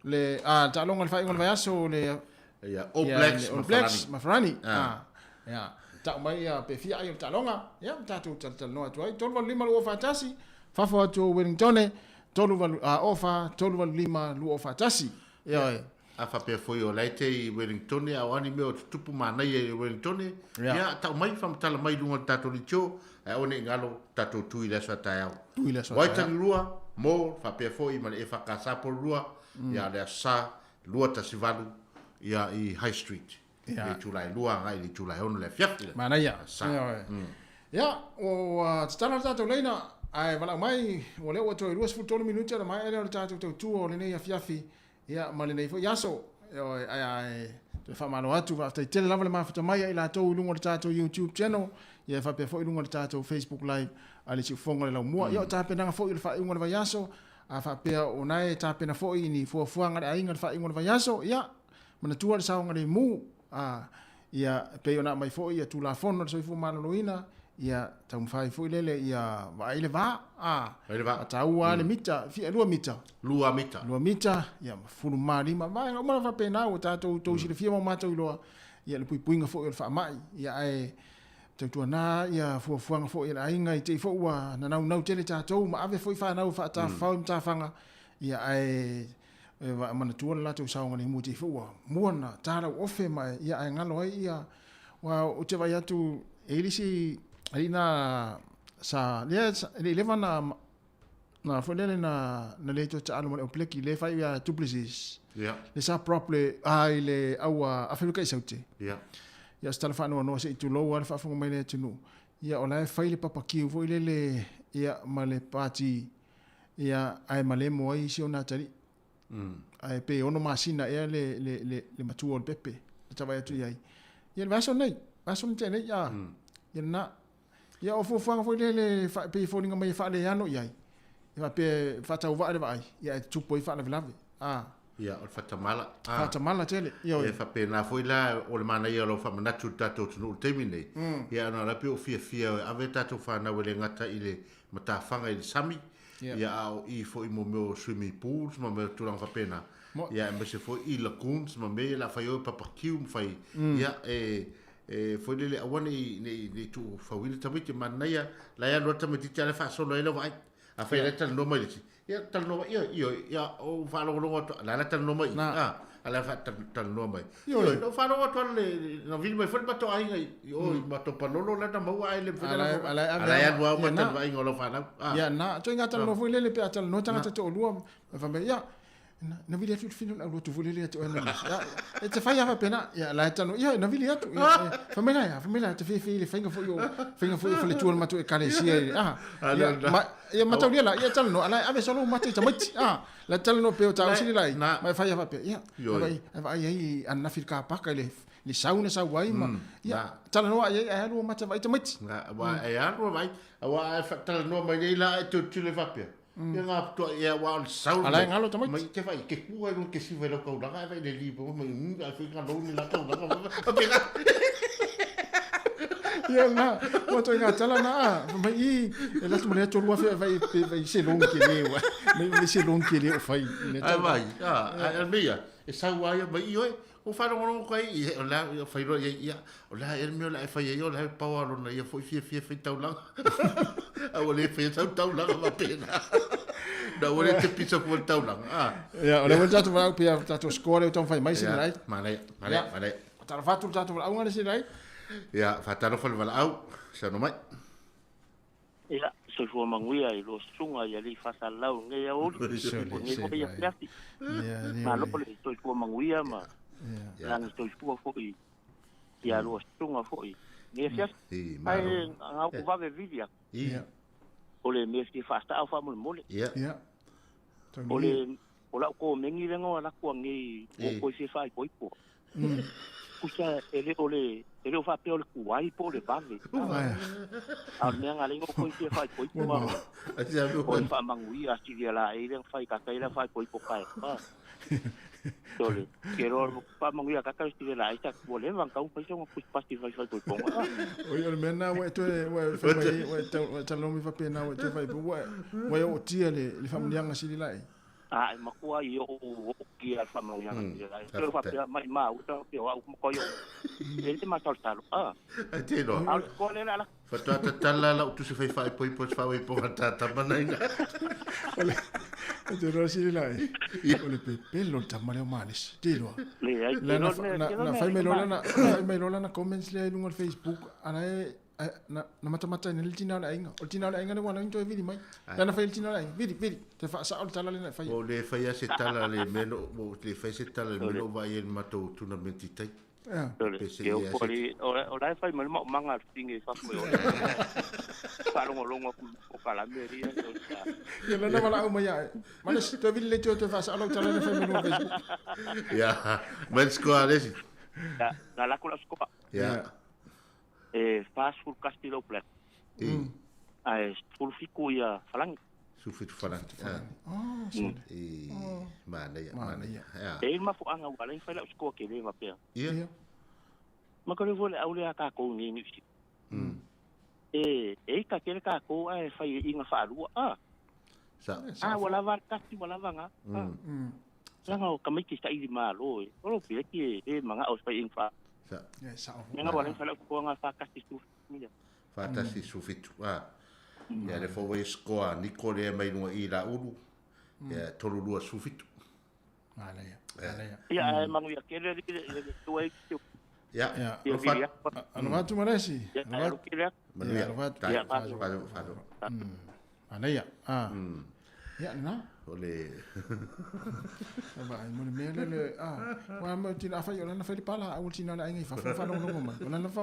le ta lo ngal fai ngal vaso le ya o blacks mafrani ya ta mai ya pe fia yo talonga ya ta tu tal no tu ai tolva lima lu fatasi fa fo tu Wellington tolva ofa tolva lima lu fatasi ya a fa pe fo yo laite Wellington a wani me o tupu mana ye Wellington ya ta mai fam tal mai lu ta to licho e one ngalo ta to tu ile sa ta ya wai tan lua mo fa pe fo i mal e fa ka sa por lua ya le sa lua ta sivalu ya i High Street le tulai lua ngai le tulai ono le fiafile mana ya ya o stana tato leina ai vala mai o le o to ruas futolo minuto mai ele o tato tu o le nei fiafi ya male nei fo yaso ai te fa malo atu va te tele lava le mafuta mai ila to lungo le tato YouTube channel ya fa pe fo lungo le tato Facebook live ali si fonga le mua ya ta pe na fo il fa lungo le yaso a fa pe o nai ta pe na fo ini fo fuanga le ainga fa lungo le yaso ya mana tua le saunga le mu ia pe ona mai foi ia tu la fono so fu maloloina ia tam fai foi lele ia vai le va ta ua le mita fi lua mita ia fulu mali ma mai ma fa pe na o ta to si le fi mo mata lo ia le puinga foi fa mai ia ai tu na ia fu fuanga foi ia ai ngai te fo wa na na tele ta to ma ave foi fa na fa ta fa ta fanga ia ai va mana tuala la tu saunga ni muti fu muana tara ofe mai ia ai ngalo ai ia wa o te vai atu elisi alina sa le levana na fodele na le to talo mo pleki le fai ia duplicis le sa properly ai le awa afrika isauti ia sta fa no se tu lo wa fa fu mai le tunu ia ola fai le papaki fu le ia male party ia ai male mo ai si ona tari ai pe ono masina e le matu o pepe ta vai tu ai ia vaso nei ya ia na ia o fu foi le pe fo ninga mai fa le ano ia ia pe fa ta uva le vai ia tu poi fa le lave ia o fa mala tele ia fa pe na foi la o le mana ia lo fa mana tu tato tu termine ia na la pe o fia ave tato fa na wele ngata ile mata fanga ile sami ia au I fo I mo swimming pools ma me tulang fa pena ia me se fo I lagoons ma me la fa yo barbecue fai ia fo le awani ni tu fa wili tamiti manaya la ya lota me titale fa solo ele vai a fa le tal no mai ia tal no ia o fa lo la tal no mai ala fa tal no mai no fa lo to le no vi me fo ba to ai o ma to pa lo la ta mo ai le ala ya wa ma tal vai ngolo fa na ya na to nga tal no fo le pe tal no tanga to lu fa me ya na vile tu fino na tu vile tu na ya te fai fa pena ya la ta no ya na vile tu fa me la te fi le finga fo le tu ma tu e kale si ya ma tau la ya tal no ala ave solo ma te tamati la tal no pe ta usili lai ma fai fa pe ya vai ai an fil ka pa ka le sauna sa wai ma ya tal no ai lu ma te vai tamati wa ai ro vai wa fa tal no ma la tu le fa pe ia ngā putua ia wā sau alai ngalo tamai mai te whai ke kua no ke siwe lo kau ranga vai le libo mai ai whi ngā loni la kau ranga pera ia na mo to ngā tala na mai I e la tu mele to lua vai se long ke le wa mai se long ke le fai ai vai ai mea e sau ai mai oi o fa no kai o la fai ro ia o la el mio la fai io la power no ia foi fie tau lang a o le fie tau lang va pena da o le te pizza ko tau lang ia o le mo tatu va pia tatu score o ton fai mai sin rai male ta fatu tatu au ngale sin rai ia fa ta no fa au sa no mai ia so fo manguia I lo sunga ya li fasa lau nge ya uli nge ko ya plasti ma lo pole so fo manguia ma lang so fo fo I ya lo sunga fo I nge fias ai nga ko va vivia ole me ski fasta au fa mole ole ola ko mengi lengo la ko ngi ko se fa ko ipo kusa ele fa pe ole kuai po le bave a me nga lengo ko se fa ko ipo ma o fa mangui a si la ele fa ka ka fa ko ipo kai Dole, quiero pa manguia ka ka stile la ita vole van ka un paisa un pasti vai ko ipo oi ole mena we to we talo mi fa pena we to vai we o tia le familia nga si lai makua I o ki al fama nga pero fa pia mai ma o to pe o ko yo ele ma tol talo te no al ko le la fa ta tala la tu se fa po fa we po ta manainga ole te ro si lai ole pe pelo tamale o manis te lo na fai melona na comments le no Facebook ana na mata nel tina la inga o tina la inga no wana into vidi mai na fai tina la vidi te fa sa o tala le fai o le fai se tala le meno o le fai se tala le meno vai el mato tu na mentitai eu poli o la fai mal manga tingi fa mo fa longo o kala meria ya na wala o mai mana se te vidi le te fa sa o tala le fai meno Facebook ya men squales ya la cola scopa ya fast food Castillo Plat. Full fiku ya falangi. Sufit falangi. Mana ya. Ma fu anga wala fa la sko ke le ma pe. Iya. Ma ko le vole aule ka ko ni ni. Ka ke ka ko ai fa inga fa ru wala va kasti wala vanga. Langa o kamiki sta I malo. O pe ki manga o fa inga Nga wala fala ko nga fa kasi su mia. Fa tasi su fitu. Ya le fo we skoa ni ko le mai no I la ulu. Ya tolu lua su fitu. Ala ya. Ya manu ya kele to ai. Ya. Anu matu maresi. Anu kele. Manu ya. Fado. Ala ya. Ya na. Ole. Ba mo le wa mo tina fa yo na fa di pala au tina la ngi fa no mo na na fa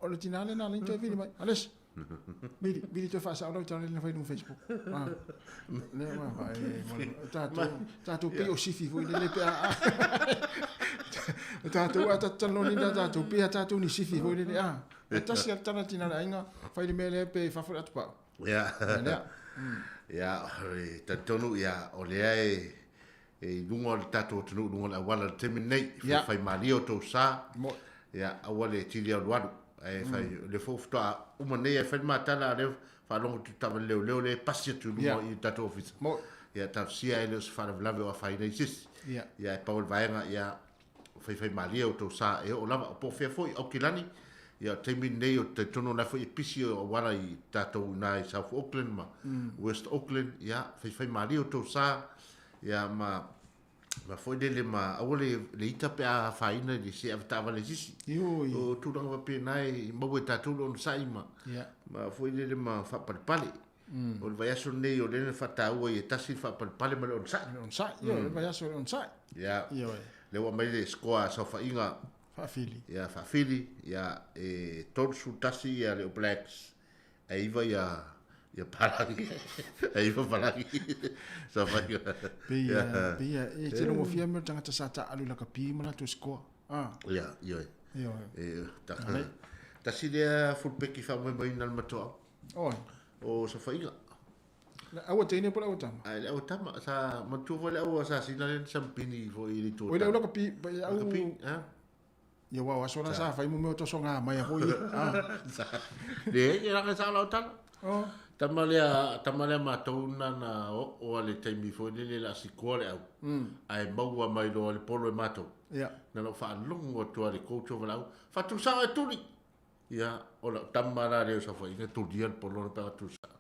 o tina le na le vidi mai ales bidi to fa sa o tina le fa no Facebook le ma fa ta to pe o sifi vo le pe ta to no ni ta to pe ta to ni sifi vo le ta si ta na tina la nga fa di mele pe fa fa pa ya ya ta tonu ya ole ai lungo tato tunu lungo la wala terminate fai malio to sa ya awale tilia wadu ai fai le fofto uma ne fai matala le fa longo tu tava le passi tu lungo I tato office ya ta sia ele fa la lave o fai nei sis ya Paul vaenga ya fai malio to sa e o lava po fe foi o kilani ya terminate o te tono na foi pisi o wala I tato na South Auckland ma West Auckland ya fai malio to sa ya ma foi dele ma awole le ita pe a faina di se avtava le sisi o tu danga pe nai mo ta tu on sai ma foi dele ma fa pale o vai aso nei o le fa ta o e tasi fa pale ma on sai yo vai aso on sai ya le wa mai le scoa so fa inga fa fili ya e torsu tasi ya le blacks e iva ya parangi ai fa parangi so fa pia e te no fia me tanga ta sata alu la kapi mana tu sko ya ta si dia full peki fa mo ina mato o so fa ina la awa te ne por awa tama ai awa tama sa matu vole awa sa sina len sampini fo I to o la kapi au ya wa so na sa fa mo to so nga mai ho le ya ka sa la tan Tamalea matona na o ale taimi fo le la sikole au ai maua mai lo le polo e mato na lo fa longo to ale coach of lau fa tu sa tuli ya o la tamara le so fo ina tu dia polo pa tu sa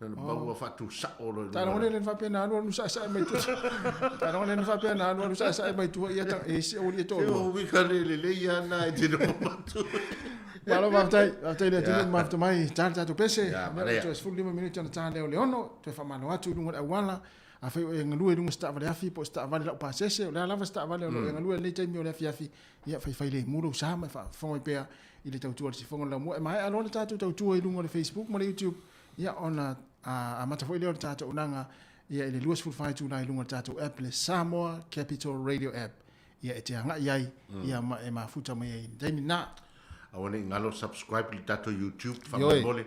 Bawa fatu sa olo. Ta no le fa pena no sa sa mai tu. Ta no le fa pena no sa sa mai tu ia ta e si o ia to. O vi kare le ia na e tino matu. Malo maftai le tu maftu mai ta tu pese. Ya, Tu es full 5 minutos na ta le ono, tu fa malo atu lunga awala. A fe e ngalue lunga sta vale afi po sta vale la pasese, la lava sta vale no ngalue le tai mi o le afi. Ia fa le muro sa mai fa fo pe ile tau tu si fonga la mo mai alona ta tu i lunga le Facebook mo le YouTube. Ia ona a mata foi le tato unanga ia ile luas full fight una ilunga tato app le Samoa Capital Radio app ia te anga iai ia ma futa mai dai na awone ngalo subscribe le tato YouTube fa mole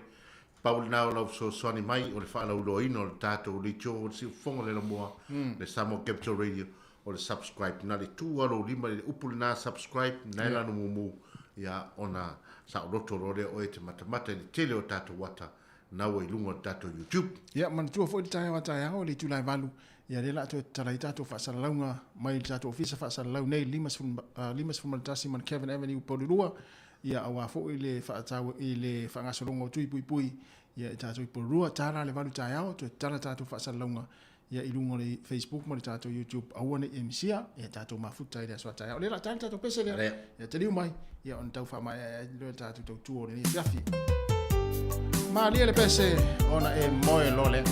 Paul na o so soni mai o le fa lo ino le tato le cho si fonga le mo le Samoa Capital Radio o le subscribe na le tu alo lima le upul na subscribe na la no mu ia ona sa roto role o te mata le tele o tato wata na wa ilunga tato YouTube. Ia man tu fo tai wa tai o le tu lai valu. Ia le la to talai tato fa sa launga mai tato ofisa fa sa lau nei limas from Maltasi man Kevin Avenue Polurua. Ia awa fo ile fa tau ile fa ngasolongo tui pui. Ia tato Polurua tara le valu tai o to tara tato fa sa launga. Ia ilunga le Facebook mo le tato YouTube awane emsia ia tato mafuta ile so tai o le la tato pese le. Ia te liu mai ia on tau fa mai le tato to tu o le fiafi. Maria le pese ona e moe lole.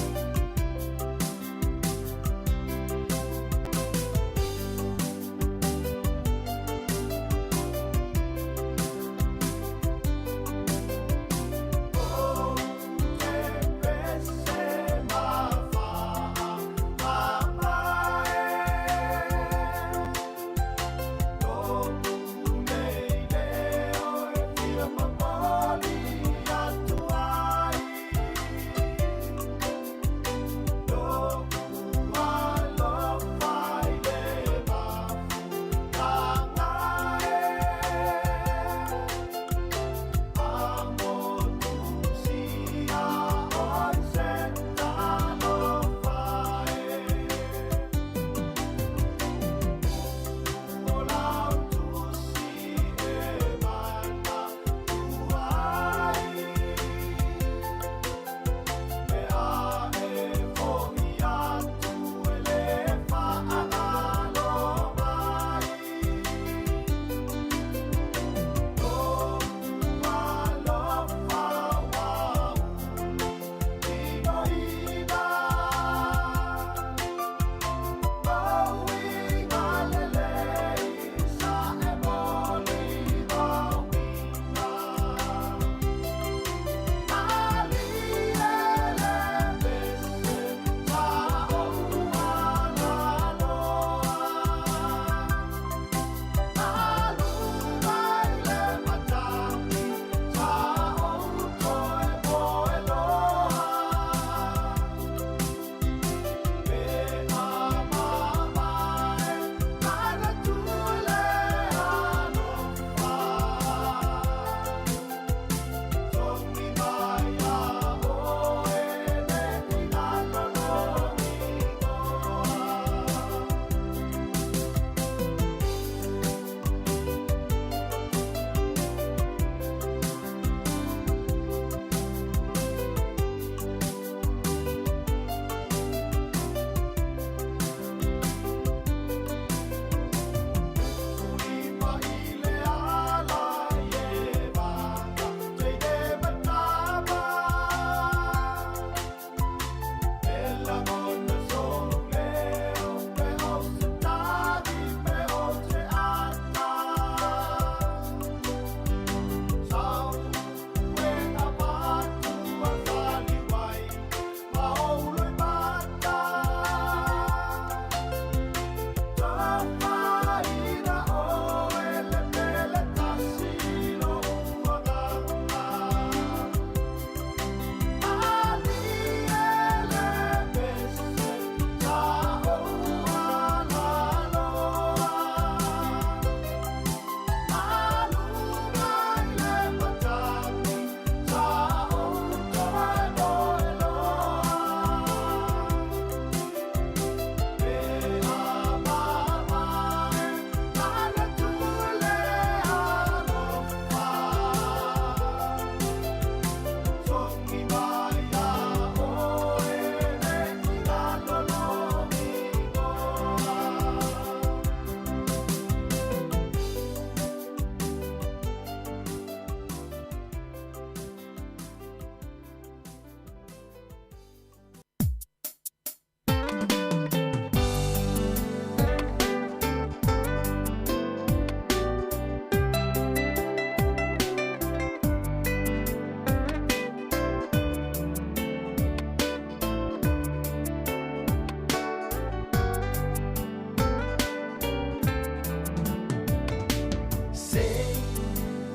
sei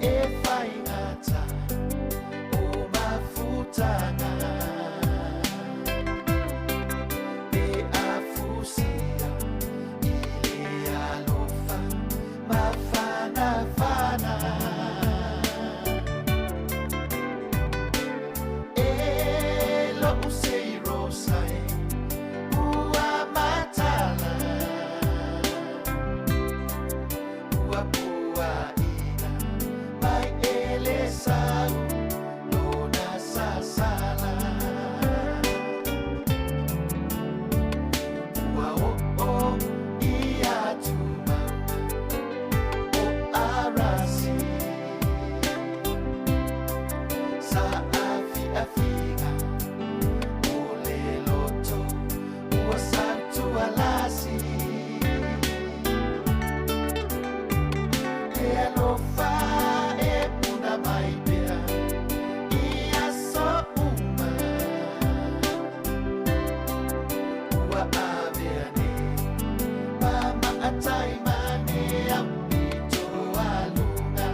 e fai ngata o mafutanga pe afusia ile alofa mafana fana e lo usei rosai ua matala ua pua ina mai ele sau lona sasala ua o ia tuma o arasi sa afi afiga o le loto ua santu alasi e alofa e puna mai pea ia so uma ua aveane mama atai mane apito alunga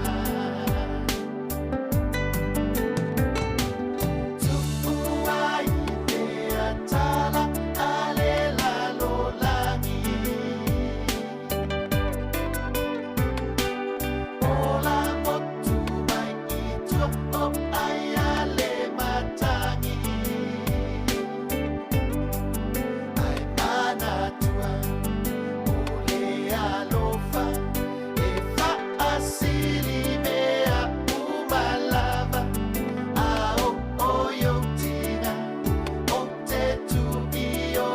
tupuai te atala ale lalo langi ola motu mai itu o ayale matangi ai mana tua ole alofa e fa asili mea umalava a o yo tina o te tu io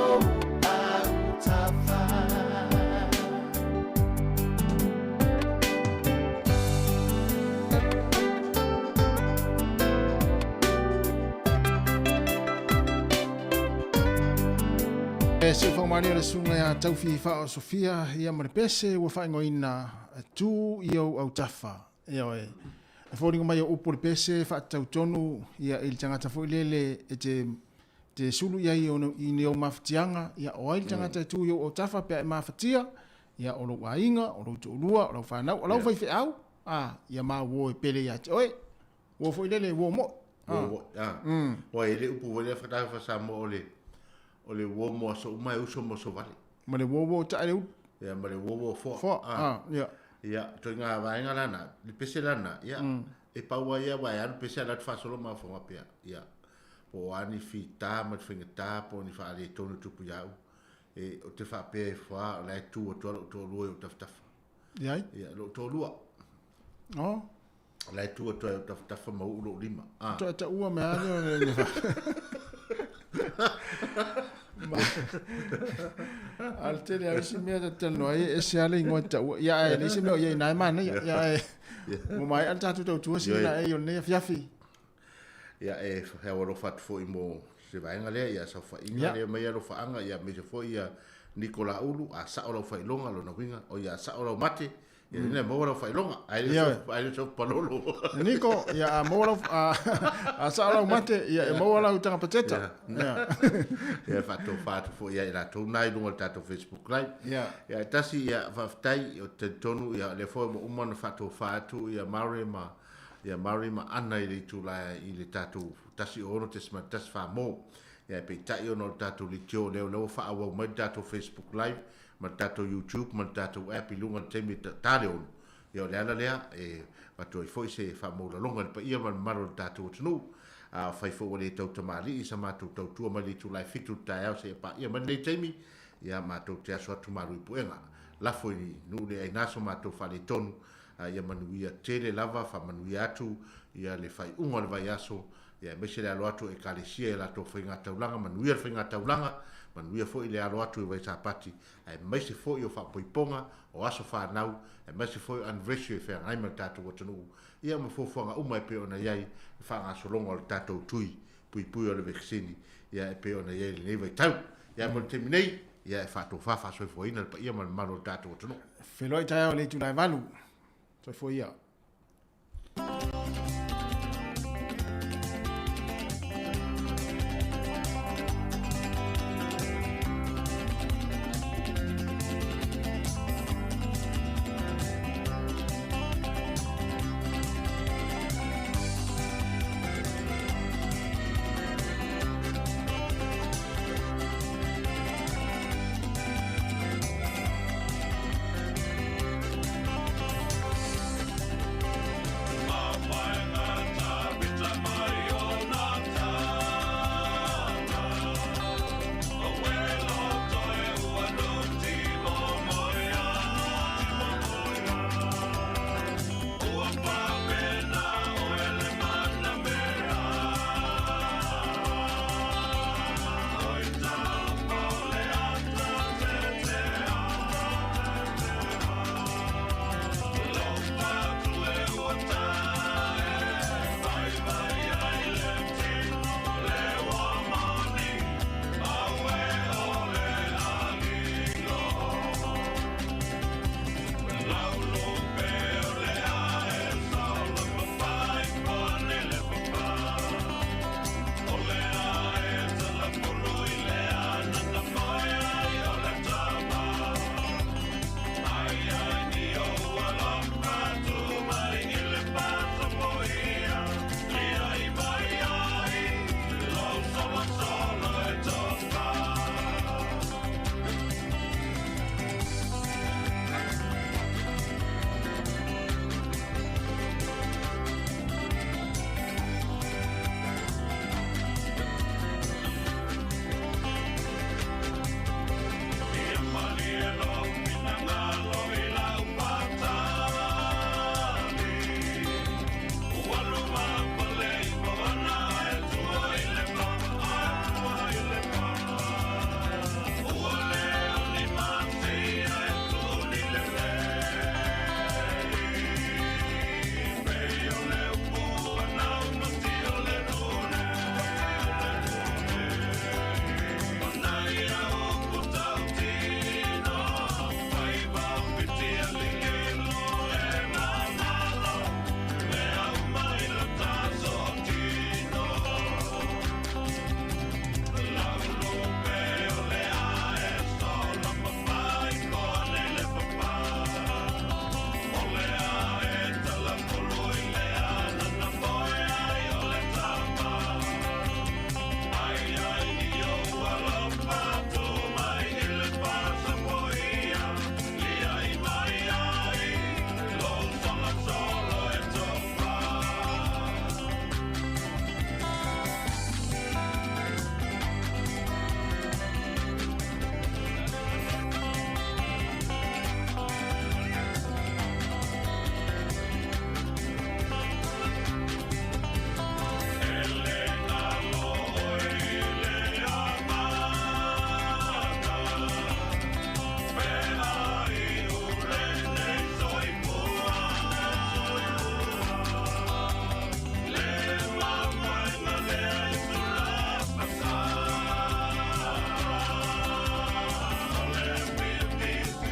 a utafa E se whao mani o le sunga ia tauwhi whao Sofia ia mare pese ua whaingo ina tū i au tafa. Ia oe. E whōringo mai o upo le pese wha tau tonu ia ili tangata fo ilele e te sulu ia i ni o mawhatianga ia o ili tangata tū i au tafa pia e mawhatia ia o lau ainga, o lau tōlua, o lau whanau, o lau whaife au. Ia maa wo e pele ia te oe. Wo fo ilele wo mo. Wa ele upu wale whakatau whasamo o le wo mo so mai uso mo so vale. Ma le wo ta ele Ia ma le wo fo. Ia. Ia to nga vainga lana, le pese lana, ia. E paua ia wa ia pese la fa solo ma fo mapia. Ia. Po ani fita ma finga ta po ni fa le tonu tupu ia. E o te fa pe fa la tu o to lo o taf. Ia. Ia lo to lua. Oh. La tu o taf ma u lo lima. Ta ua me ani le al tele a isi mea ta tano ai e se ale ingoa ta ua ia e nisi mea ia inai mana ia e mo mai al tatu tau tua si ina e o nea fiafi ia e hea waro fatu fo i mo se vaenga lea ia sa fa inga lea mai alo fa anga ia me se fo ia Nikola Ulu a sa o lau fa ilonga lo na winga o ia sa o lau mate ia nea mo lau fa ilonga ai so palolo Niko ia mo lau a sa o lau mate ia e mo lau tanga pateta ia fatu fo ia ila tau nai lunga tato Facebook live ia tasi ia whaftai o te tonu ia le fo mo umana fatu ia marima ana i le tūlai i le tātou tasi ono te sma tasi wha mō. Ia pe tai ono tātou li tio leo wha awa mai tātou Facebook live, ma tātou YouTube, ma tātou app i lunga temi tāre ono. Ia le ana lea, e watu i fwoi se wha mō la longa, pa ia man maro tātou tanu. Whai fo wale tau tamari i sa mātou tau tua mai li tūlai fitu tai au se pa ia man nei temi. Ia mātou te aso atu maru i puenga. Lafo i nune ai naso mātou whale tonu. Ia manuia tele lava fa manuia atu ia le fai unga le vai aso ia mese le alo atu e kalesia e lato whainga taulanga manuia le whainga taulanga manuia fo i le alo atu e vai sapati ai mese fo i o whapoiponga o aso whanau ai mese fo i anniversary e whainga aima tātou watanu ia ma fofuanga uma e peo na iai e whainga solonga le tātou tui pui o le vexini ia e peo na iai le nei vai tau ia mo le teminei ia e whato whafa so e fo ina ia ma le malo tātou watanu Wheloi tai au le tu lai valu. So foi ia.